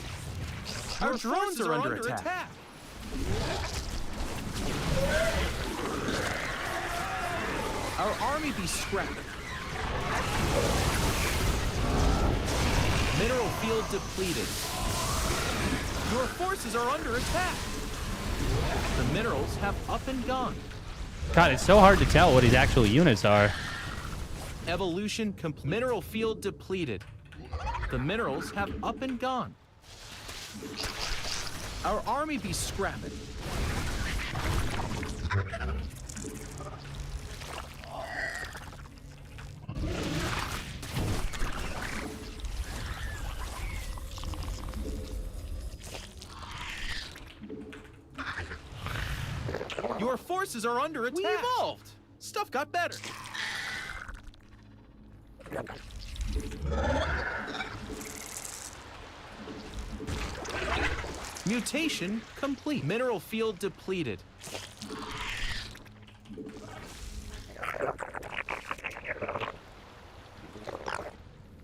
[SPEAKER 3] Our drones are under attack. Our army be scrapped. Mineral field depleted. Your forces are under attack. The minerals have up and gone.
[SPEAKER 1] God, it's so hard to tell what his actual units are.
[SPEAKER 3] Evolution complete. Mineral field depleted. The minerals have up and gone. Our army be scrapping. forces are under attack. We evolved. Stuff got better. Mutation complete. Mineral field depleted.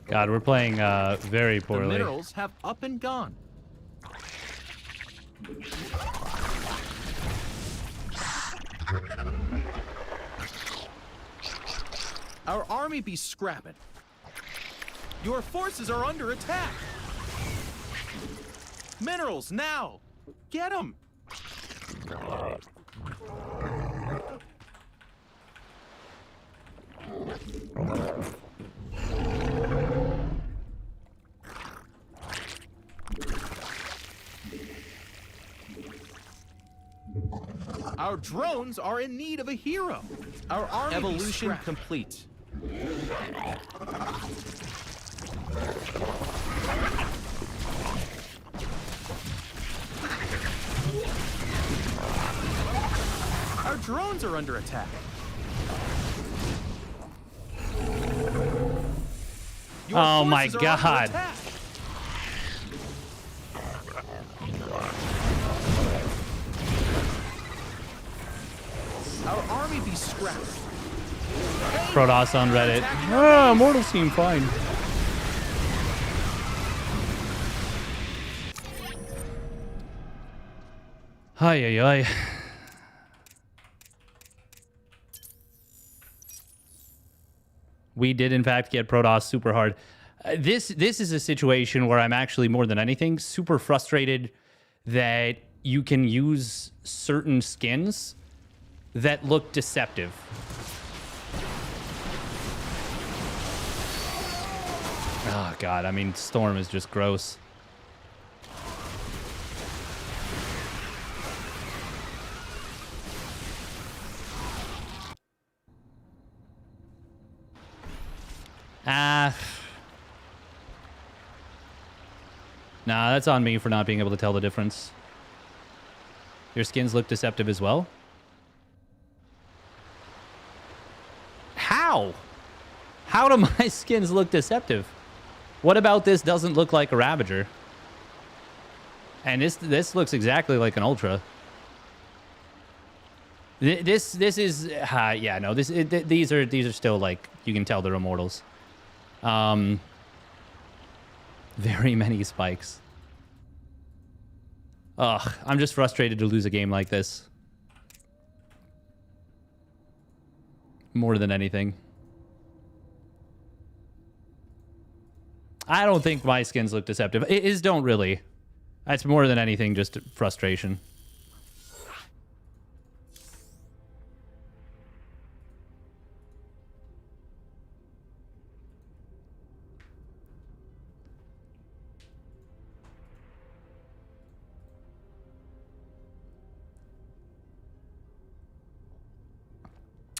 [SPEAKER 1] God, we're playing very poorly.
[SPEAKER 3] The minerals have up and gone. Our army be scrapping. Your forces are under attack. Minerals now. Get them. Our drones are in need of a hero. Our army evolution complete. Our drones are under attack. Your
[SPEAKER 1] Oh my
[SPEAKER 3] forces are under
[SPEAKER 1] God.
[SPEAKER 3] attack. Our army be scrapped.
[SPEAKER 1] Protoss on Reddit. Ah, Immortals seem fine. Ay, ay, ay. We did, in fact, get Protoss super hard. This is a situation where I'm actually, more than anything, super frustrated that you can use certain skins that look deceptive. Oh, God. I mean, Storm is just gross. Nah, that's on me for not being able to tell the difference. Your skins look deceptive as well? How? How do my skins look deceptive? What about this doesn't look like a Ravager? And this looks exactly like an Ultra. This is yeah, no, these are still, like, you can tell they're Immortals. Very many spikes. Ugh, I'm just frustrated to lose a game like this. More than anything. I don't think my skins look deceptive. Don't really. That's more than anything just frustration.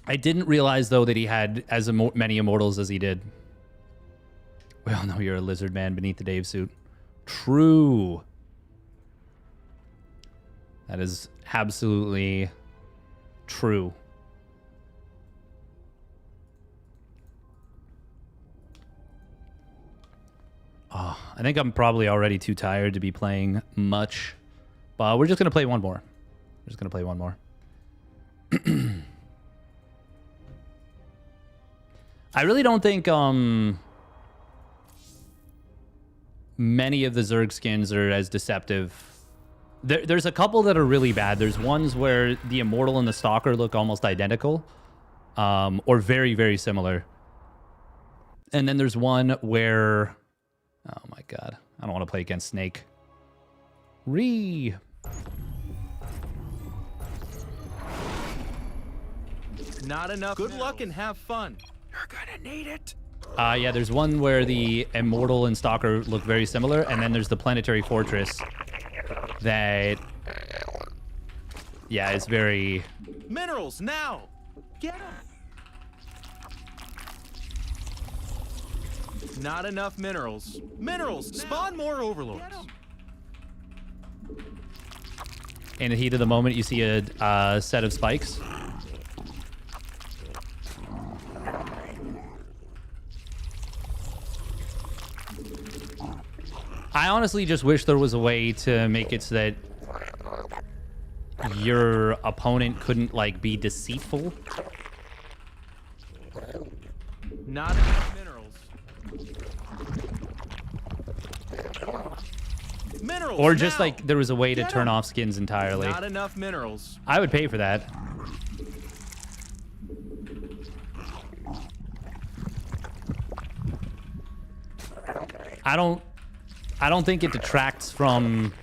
[SPEAKER 1] I didn't realize, though, that he had as many Immortals as he did. We all know you're a lizard man beneath the Dave suit. True. That is absolutely true. Oh, I think I'm probably already too tired to be playing much. But we're just going to play one more. We're just going to play one more. I really don't think many of the Zerg skins are as deceptive. There's a couple that are really bad. There's ones where the Immortal and the Stalker look almost identical, or very, very similar. And then there's one where... Oh my God. I don't want to play against Snake.
[SPEAKER 3] Not enough. Good luck and have fun. You're gonna need it.
[SPEAKER 1] Yeah, there's one where the Immortal and Stalker look very similar, and then there's the Planetary Fortress that... Yeah, it's very...
[SPEAKER 3] Minerals, now! Get them! Not enough minerals. Minerals, spawn more overlords.
[SPEAKER 1] in the heat of the moment, you see a set of spikes. I honestly just wish there was a way to make it so that your opponent couldn't, like, be deceitful.
[SPEAKER 3] Not enough minerals. Minerals.
[SPEAKER 1] Or just,
[SPEAKER 3] now.
[SPEAKER 1] like, there was a way to
[SPEAKER 3] Get
[SPEAKER 1] turn
[SPEAKER 3] 'em.
[SPEAKER 1] off skins entirely.
[SPEAKER 3] Not enough minerals.
[SPEAKER 1] I would pay for that. I don't think it detracts from...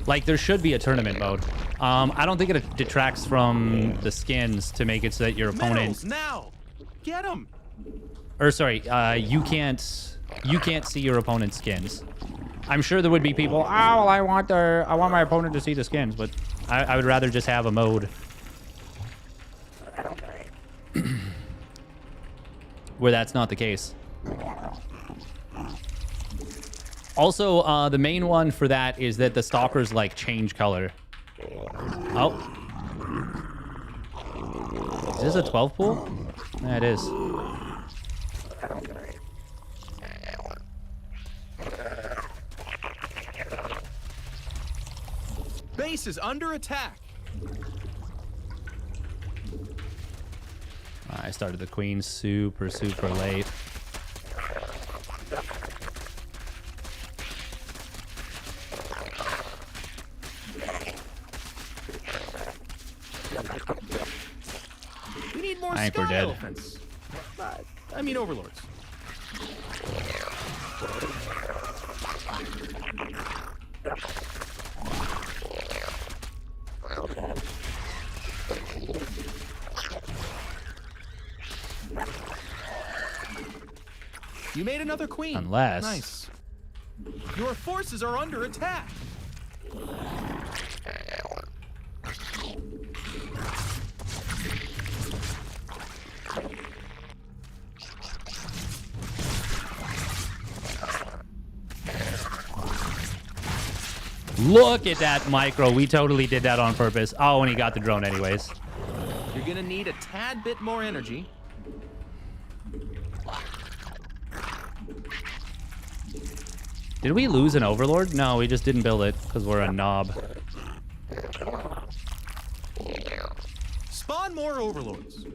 [SPEAKER 1] Like, there should be a tournament mode. I don't think it detracts from the skins to make it so that your opponent...
[SPEAKER 3] Minerals now. Get them.
[SPEAKER 1] Or sorry, you can't see your opponent's skins. I'm sure there would be people, oh, well, I want my opponent to see the skins, but I would rather just have a mode where that's not the case. Also, the main one for that is that the stalkers, like, change color. Oh. Is this a 12 pool? Yeah, it is.
[SPEAKER 3] Base is under attack.
[SPEAKER 1] I started the queen super late.
[SPEAKER 3] We need more
[SPEAKER 1] I think we're
[SPEAKER 3] sky
[SPEAKER 1] dead.
[SPEAKER 3] elephants. I mean overlords. You made another queen.
[SPEAKER 1] Unless...
[SPEAKER 3] Nice. Your forces are under attack.
[SPEAKER 1] Look at that micro. We totally did that on purpose. Oh, and he got the drone anyways.
[SPEAKER 3] You're gonna need a tad bit more energy.
[SPEAKER 1] Did we lose an overlord? No, we just didn't build it because we're a knob.
[SPEAKER 3] Spawn more overlords.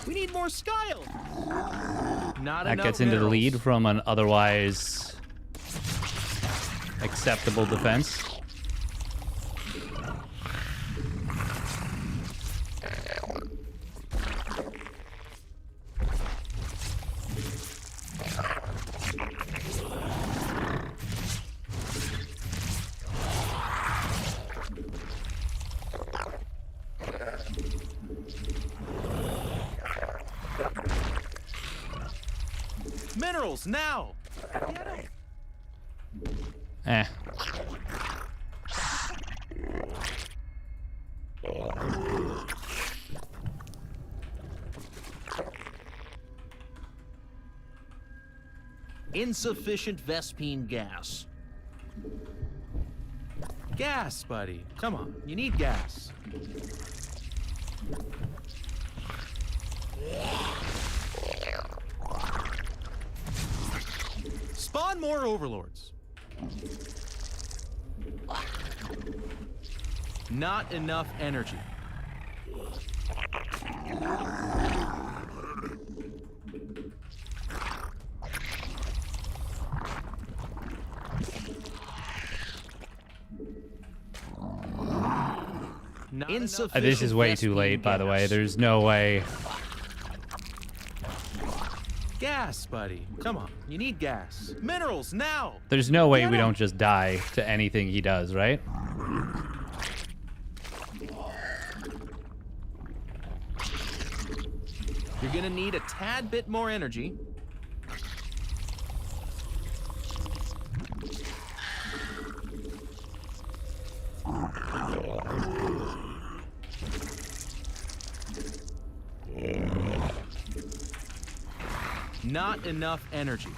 [SPEAKER 3] We need more sky elephants. Not
[SPEAKER 1] That
[SPEAKER 3] enough
[SPEAKER 1] gets into the
[SPEAKER 3] minerals.
[SPEAKER 1] lead from an otherwise acceptable defense.
[SPEAKER 3] Minerals now.
[SPEAKER 1] Eh.
[SPEAKER 4] Insufficient Vespine gas.
[SPEAKER 3] Gas, buddy. Come on. You need gas. Spawn more overlords. Not enough energy. Not
[SPEAKER 4] Insufficient
[SPEAKER 1] This is way too
[SPEAKER 4] Vespine
[SPEAKER 1] late, by the way.
[SPEAKER 4] gas.
[SPEAKER 1] There's no way.
[SPEAKER 3] gas, buddy. Come on. You need gas. Minerals now.
[SPEAKER 1] There's no way
[SPEAKER 3] Get
[SPEAKER 1] we
[SPEAKER 3] 'em.
[SPEAKER 1] don't just die to anything he does, right?
[SPEAKER 3] You're gonna need a tad bit more energy. Not enough energy.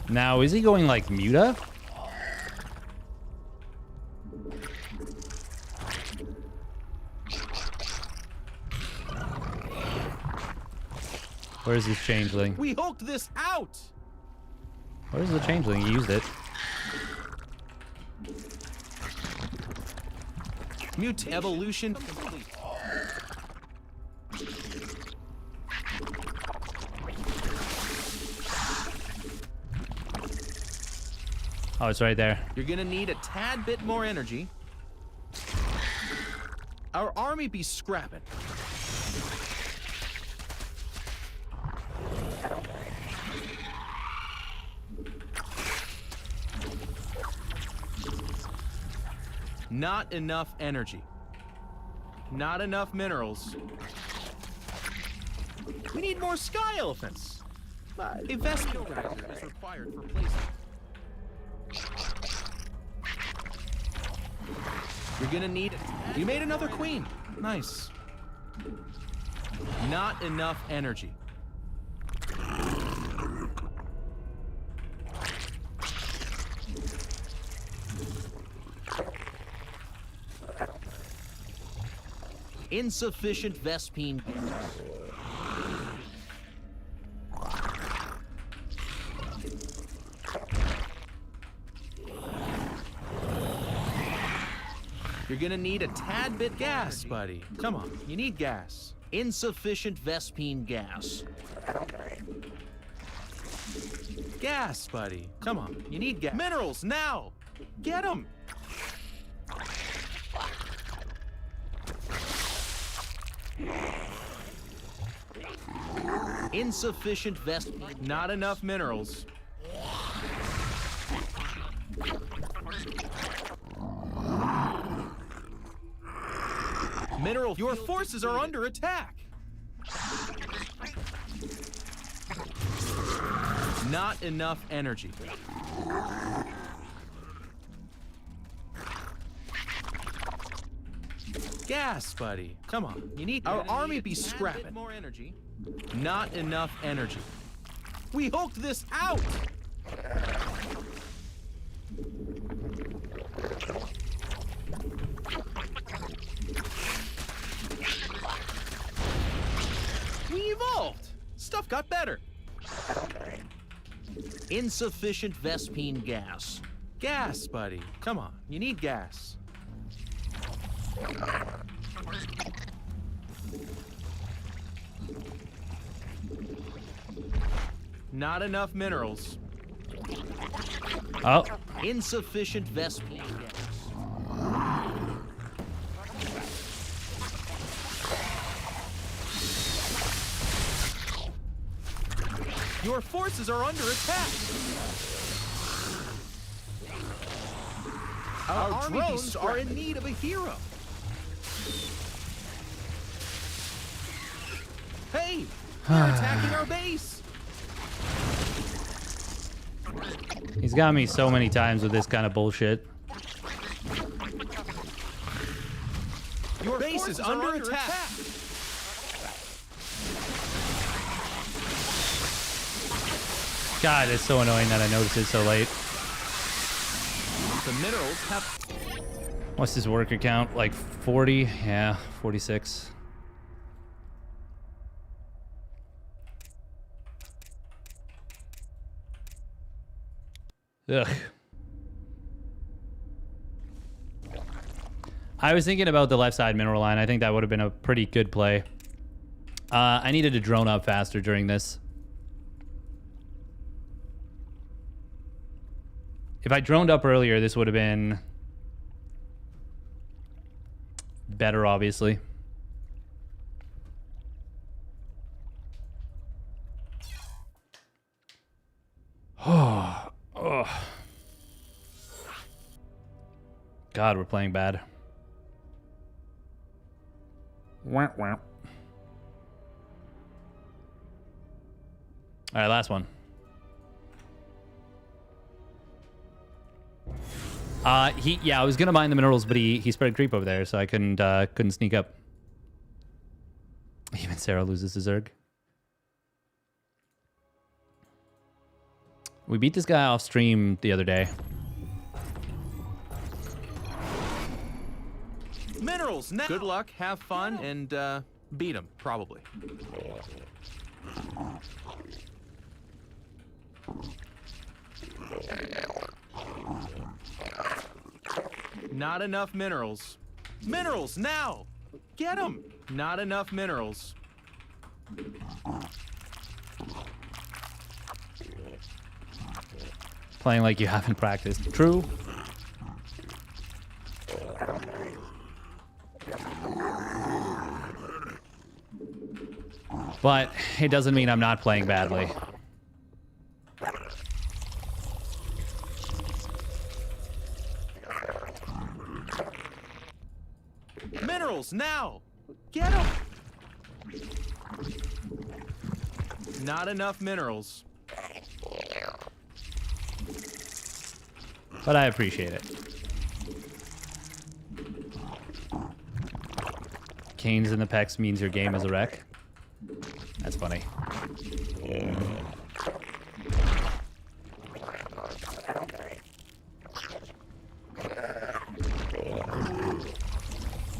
[SPEAKER 1] Now, is he going like Muta? Where's this changeling?
[SPEAKER 3] We hulked this out!
[SPEAKER 1] Where's the changeling? He used it.
[SPEAKER 3] Mute evolution complete.
[SPEAKER 1] Oh, it's right there.
[SPEAKER 3] You're gonna need a tad bit more energy. Our army be scrapping. Not enough energy. Not enough minerals. We need more sky elephants. A vestibule reactor is required for placement. You're gonna need it. You made another queen. Nice. Not enough energy.
[SPEAKER 4] Insufficient Vespine.
[SPEAKER 3] You're gonna need a tad bit gas, buddy. Come on, you need gas.
[SPEAKER 4] Insufficient Vespine gas.
[SPEAKER 3] Gas, buddy. Come on, you need gas. Minerals, now! Get them!
[SPEAKER 4] Insufficient Vespine.
[SPEAKER 3] Not enough minerals. Mineral. Your forces are under attack. Not enough energy. Gas, buddy. Come on. You need our army be scrapping. More energy. Not enough energy. We hulked this out. We evolved. Stuff got better.
[SPEAKER 4] Insufficient Vespine gas.
[SPEAKER 3] Gas, buddy. Come on. You need gas. Not enough minerals.
[SPEAKER 1] Oh,
[SPEAKER 4] Insufficient Vespine gas.
[SPEAKER 3] Your forces are under attack. Our drones are in need of a hero. Hey, they're attacking our base.
[SPEAKER 1] he's got me so many times with this kind of bullshit.
[SPEAKER 3] Your base is under attack.
[SPEAKER 1] God, it's so annoying that I noticed it so late.
[SPEAKER 3] The minerals have...
[SPEAKER 1] What's his worker count? Like 40? Yeah, 46. Ugh. I was thinking about the left side mineral line. I think that would have been a pretty good play. I needed to drone up faster during this. If I droned up earlier, this would have been better, obviously. Oh. God, we're playing bad. Wah, wah. All right, last one. Yeah, I was gonna mine the minerals, but he spread creep over there, so I couldn't sneak up. Even Sarah loses his Zerg. We beat this guy off stream the other day.
[SPEAKER 3] Minerals now. Good luck, have fun, and beat him, probably. Not enough minerals. Minerals now! Get them! Not enough minerals.
[SPEAKER 1] Playing like you haven't practiced. True. But it doesn't mean I'm not playing badly.
[SPEAKER 3] Minerals now! Get them! Not enough minerals.
[SPEAKER 1] But I appreciate it. Canes in the pecs means your game is a wreck. That's funny.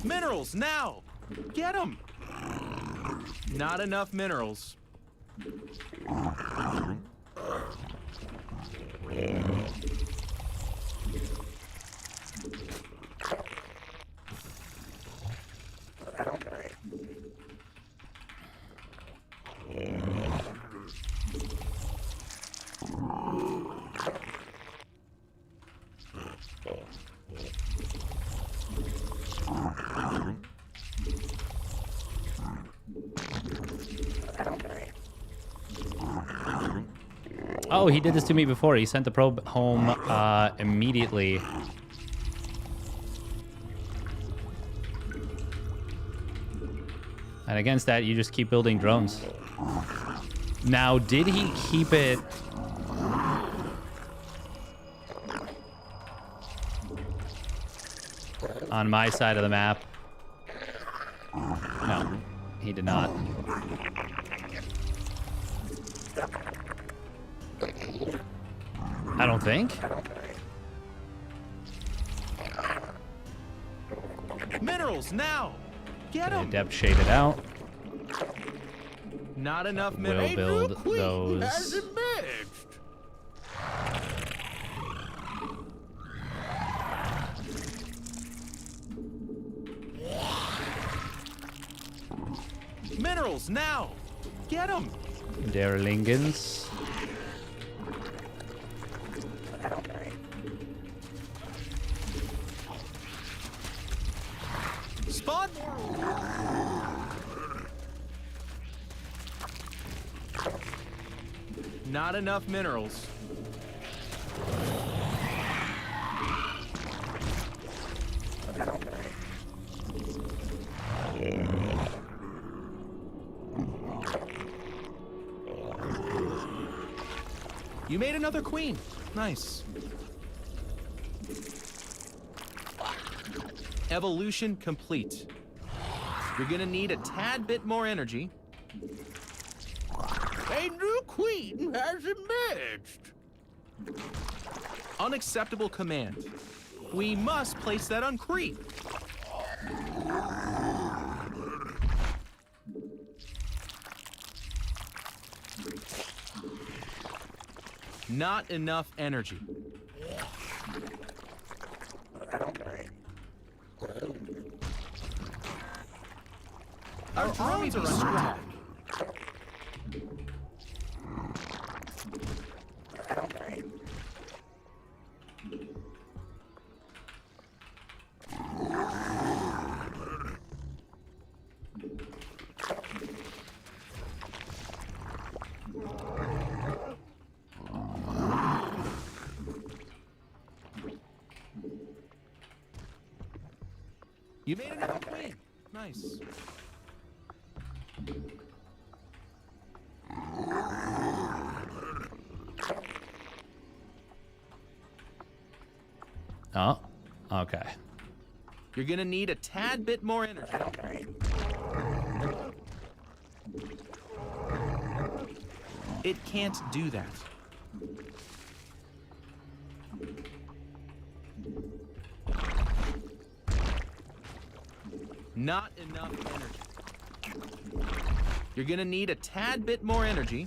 [SPEAKER 3] Minerals now! Get them! Not enough minerals.
[SPEAKER 1] Oh, he did this to me before. He sent the probe home immediately. And against that, you just keep building drones. Now, did he keep it... on my side of the map? No, he did not. I don't think.
[SPEAKER 3] Minerals now! Get them!
[SPEAKER 1] Depth shaded out.
[SPEAKER 3] Not enough
[SPEAKER 1] We'll
[SPEAKER 3] minerals.
[SPEAKER 1] build those.
[SPEAKER 3] Minerals now! Get them!
[SPEAKER 1] Derlingans.
[SPEAKER 3] Spawn! Not enough minerals. You made another queen. Nice. Evolution complete. You're gonna need a tad bit more energy. A new queen has emerged. Unacceptable command. We must place that on creep. Not enough energy. Our drones are under attack. You made another queen. Nice.
[SPEAKER 1] Oh, okay.
[SPEAKER 3] You're gonna need a tad bit more energy. It can't do that. Not enough energy. You're gonna need a tad bit more energy.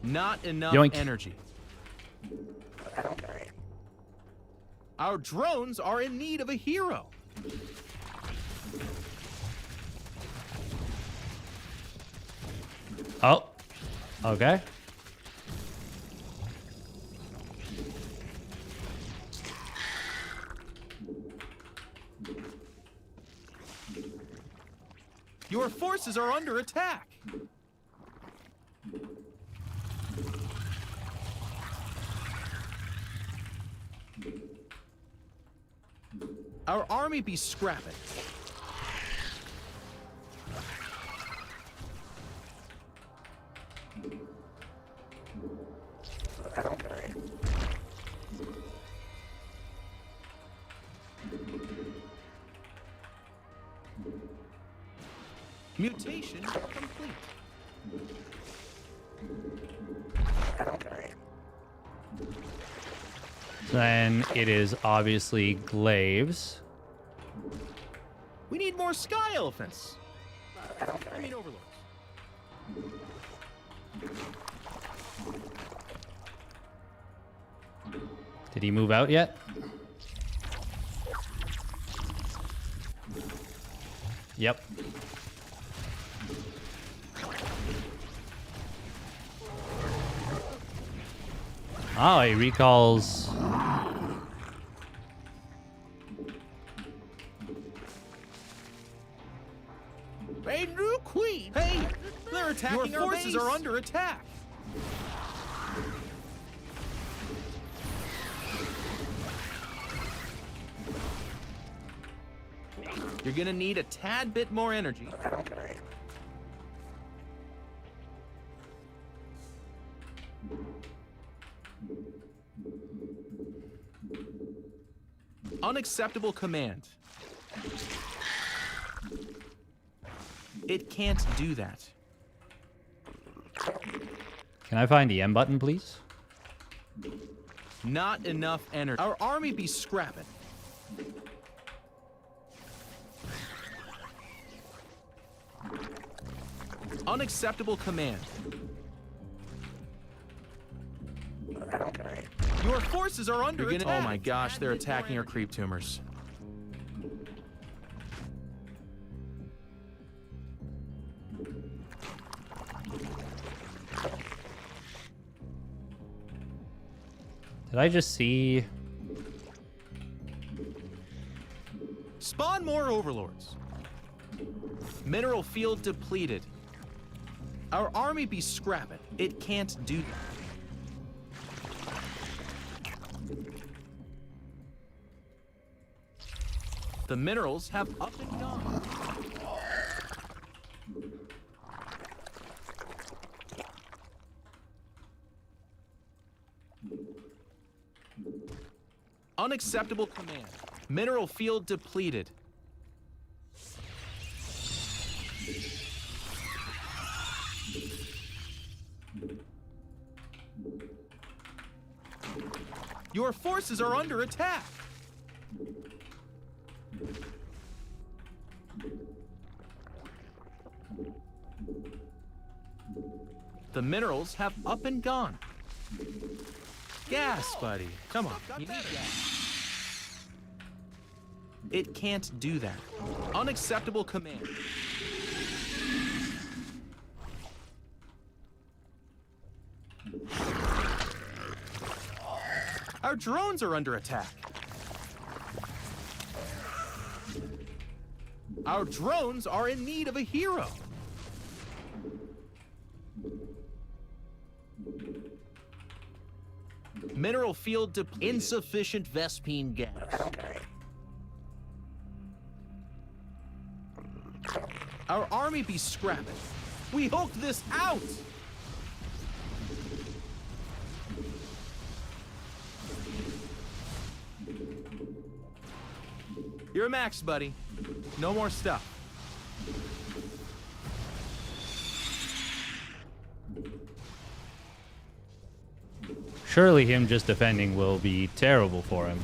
[SPEAKER 3] Not enough
[SPEAKER 1] Yoink.
[SPEAKER 3] energy. Our drones are in need of a hero.
[SPEAKER 1] Oh, okay.
[SPEAKER 3] Your forces are under attack. Our army be scrapping. Mutation complete.
[SPEAKER 1] Then it is obviously glaives.
[SPEAKER 3] We need more sky elephants. I mean overlords.
[SPEAKER 1] Did he move out yet? Yep. Oh, he recalls.
[SPEAKER 3] A new queen. Hey, they're attacking our base. Your forces are under attack. You're gonna need a tad bit more energy. Unacceptable command. It can't do that.
[SPEAKER 1] Can I find the M button, please?
[SPEAKER 3] Not enough energy. Our army be scrapping. Unacceptable command. Your forces are under attack. Oh my gosh, they're attacking our creep tumors.
[SPEAKER 1] Did I just see?
[SPEAKER 3] Spawn more overlords. Mineral field depleted. Our army be scrapping. It can't do that. The minerals have up and gone. Unacceptable command. Mineral field depleted. Your forces are under attack. The minerals have up and gone. Gas, buddy. Come on. You need gas. It can't do that. Unacceptable command. Our drones are under attack. Our drones are in need of a hero. Mineral field depleted.
[SPEAKER 4] Insufficient Vespine gas.
[SPEAKER 3] Our army be scrapping. We hulked this out! You're maxed, buddy. No more stuff.
[SPEAKER 1] Surely him just defending will be terrible for him.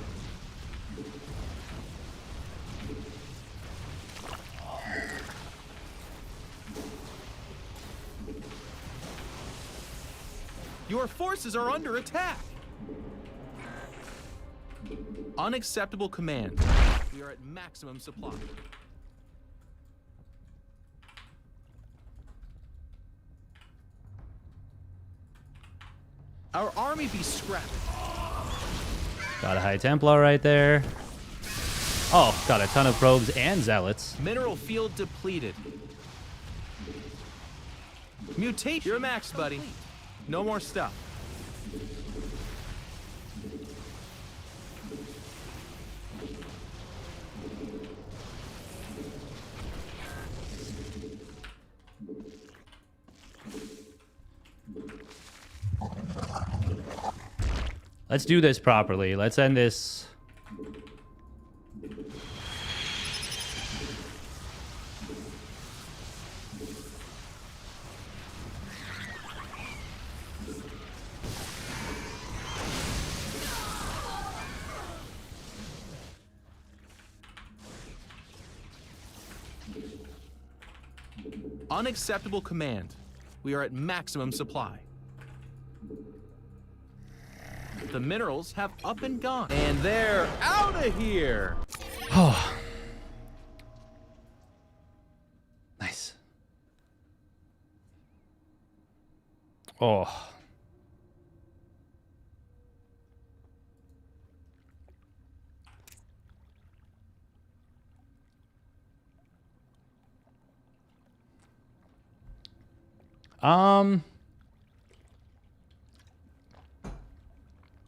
[SPEAKER 3] Your forces are under attack. Unacceptable command. We are at maximum supply. Our army be scrapped.
[SPEAKER 1] Got a High Templar right there. Oh, got a ton of probes and zealots.
[SPEAKER 3] Mineral field depleted. Mutate. You're max, buddy. No more stuff.
[SPEAKER 1] Let's do this properly. Let's end this.
[SPEAKER 3] Unacceptable command. We are at maximum supply. The minerals have up and gone. And they're out of here!
[SPEAKER 1] Oh. Nice. Oh.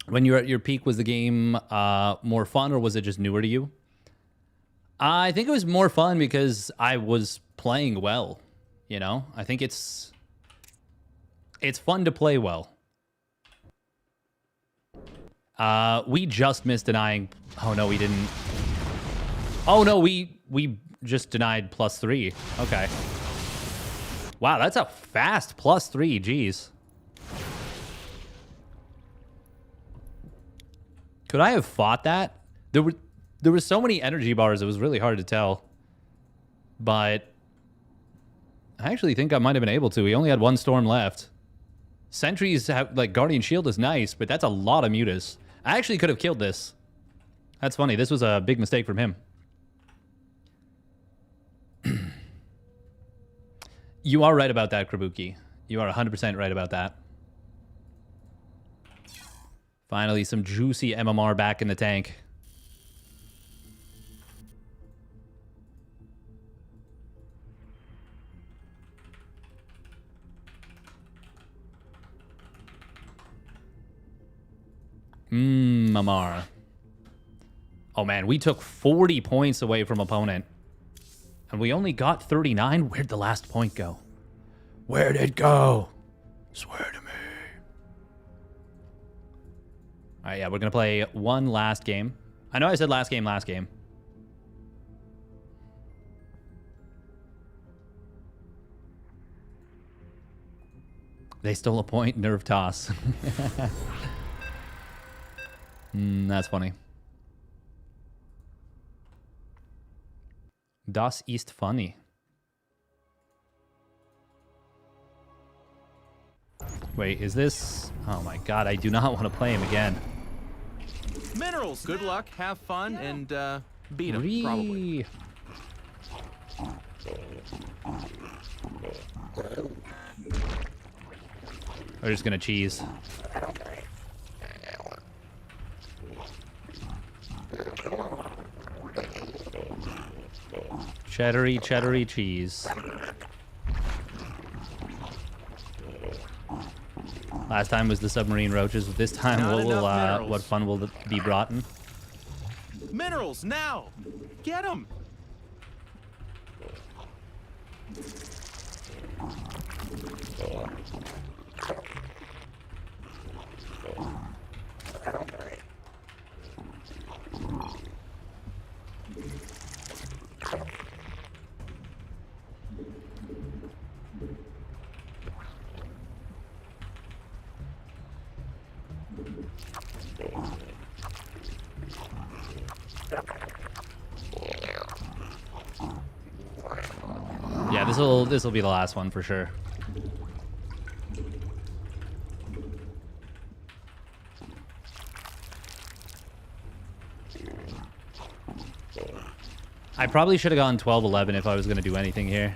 [SPEAKER 1] When you were at your peak, was the game more fun, or was it just newer to you? I think it was more fun because I was playing well. You know, I think it's fun to play well. We just missed denying. Oh no, we didn't. Oh no, we just denied +3. Okay. Wow, that's a fast +3. Jeez. Could I have fought that? There were so many energy bars, it was really hard to tell. But I actually think I might have been able to. We only had one storm left. Sentries have, like, Guardian Shield is nice, but that's a lot of mutas. I actually could have killed this. That's funny. This was a big mistake from him. You are right about that, Krabuki. You are 100% right about that. Finally, some juicy MMR back in the tank. MMR. Oh man, we took 40 points away from opponent. And we only got 39. Where'd the last point go? Where'd it go? Swear to me. All right, yeah, we're going to play one last game. I know I said last game. They stole a point, nerve toss. That's funny. Das ist funny. Wait, is this... Oh my god, I do not want to play him again.
[SPEAKER 3] Minerals! Good luck, have fun, and beat him, probably.
[SPEAKER 1] We're just gonna cheese. Cheddary cheese. Last time was the submarine roaches. This time,
[SPEAKER 3] Not enough minerals.
[SPEAKER 1] what fun will be brought in?
[SPEAKER 3] Minerals, now! Get them!
[SPEAKER 1] Yeah, this will be the last one for sure. I probably should have gone 12-11 if I was going to do anything here.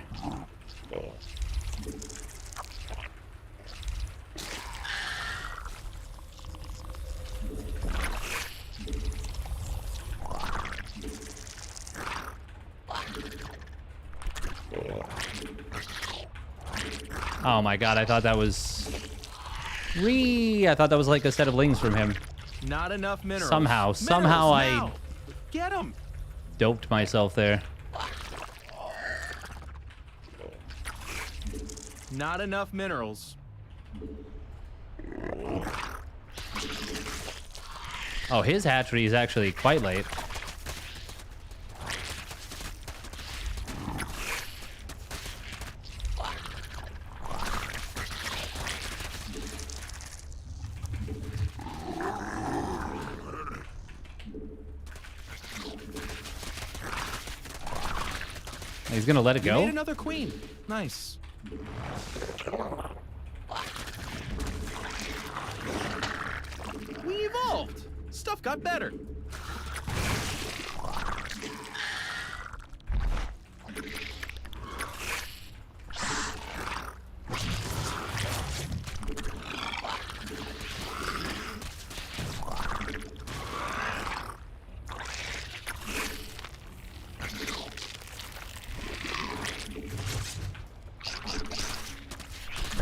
[SPEAKER 1] Oh my god, I thought that was... I thought that was like a set of lings from him.
[SPEAKER 3] Not enough minerals.
[SPEAKER 1] Somehow I
[SPEAKER 3] now. Get them!
[SPEAKER 1] doped myself there.
[SPEAKER 3] Not enough minerals.
[SPEAKER 1] Oh, his hatchery is actually quite late. He's gonna let it
[SPEAKER 3] You
[SPEAKER 1] go?
[SPEAKER 3] made another queen. Nice. We evolved. Stuff got better.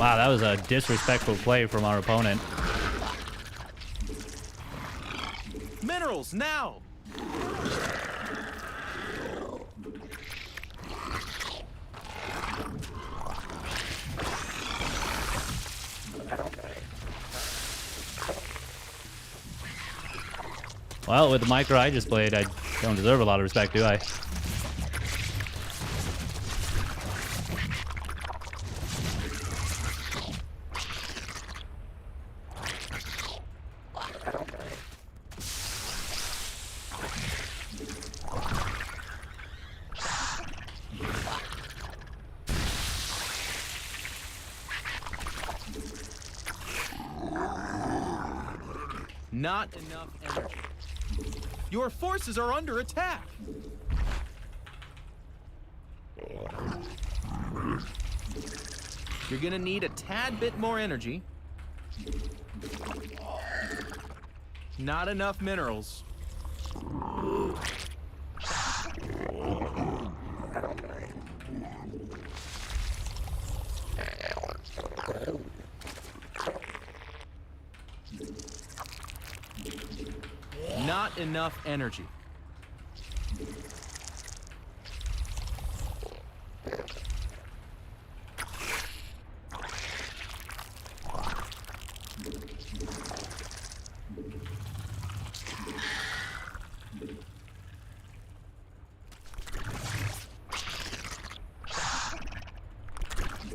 [SPEAKER 1] Wow, that was a disrespectful play from our opponent.
[SPEAKER 3] Minerals, now!
[SPEAKER 1] Well, with the micro I just played, I don't deserve a lot of respect, do I?
[SPEAKER 3] Not enough energy. Your forces are under attack. You're gonna need a tad bit more energy. Not enough minerals. Not enough energy.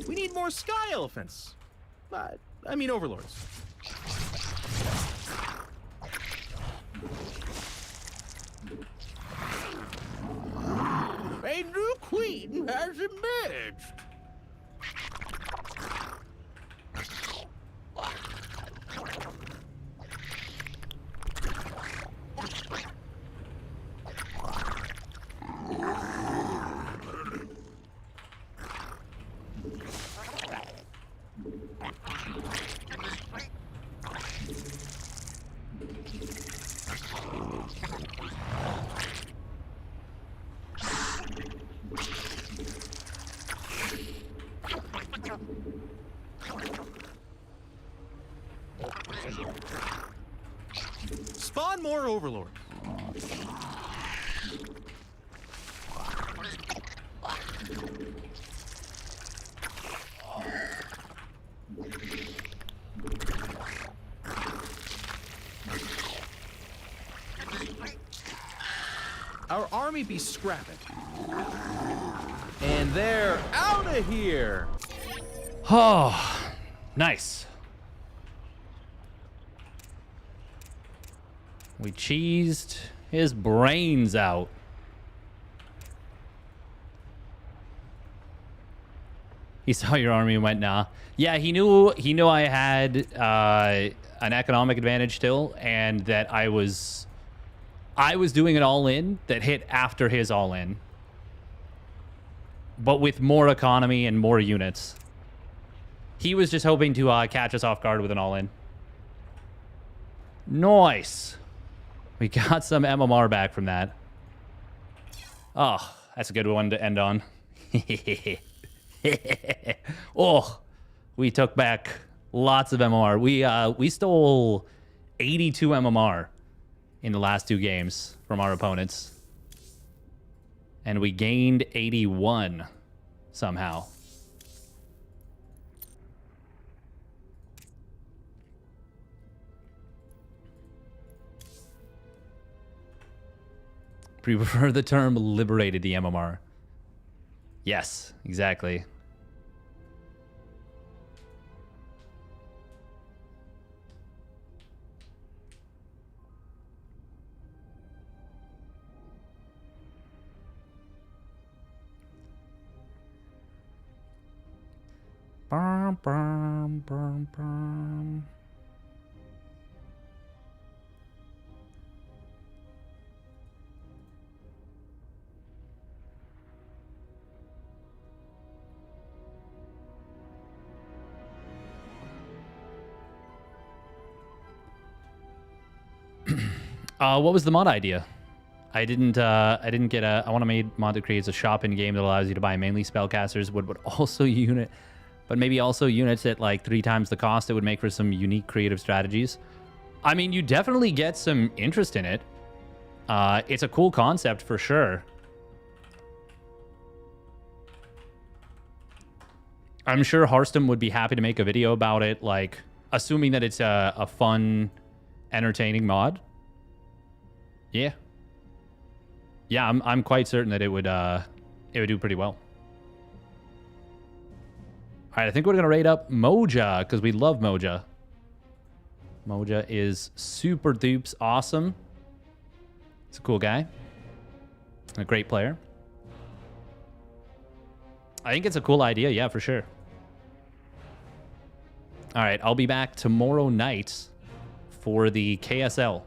[SPEAKER 3] We need more sky elephants. I mean overlords. A new queen has emerged. more overlords. Our army be scrapping. And they're out of here.
[SPEAKER 1] Oh, nice. We cheesed his brains out. He saw your army and went, nah. Yeah, he knew I had an economic advantage still, and that I was doing an all-in that hit after his all-in. But with more economy and more units. He was just hoping to catch us off guard with an all-in. Nice. We got some MMR back from that. Oh, that's a good one to end on. Oh, we took back lots of MMR. We stole 82 MMR in the last 2 games from our opponents. And we gained 81 somehow. Prefer the term liberated the MMR. Yes, exactly. Bum, bum, bum, bum. What was the mod idea? I didn't get a. I want to make mod that creates a shop in game that allows you to buy mainly spellcasters, would also unit, but maybe also units at like 3 times the cost. It would make for some unique creative strategies. I mean, you definitely get some interest in it. It's a cool concept for sure. I'm sure Harstem would be happy to make a video about it, like assuming that it's a fun, entertaining mod. Yeah. Yeah, I'm quite certain that it would do pretty well. All right, I think we're gonna rate up Moja because we love Moja. Moja is super dupes awesome. He's a cool guy. A great player. I think it's a cool idea, yeah, for sure. All right, I'll be back tomorrow night for the KSL.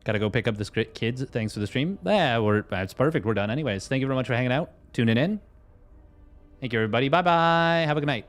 [SPEAKER 1] Gotta go pick up the kids. Thanks for the stream. Yeah, that's perfect. We're done anyways. Thank you very much for hanging out, tuning in. Thank you, everybody. Bye-bye. Have a good night.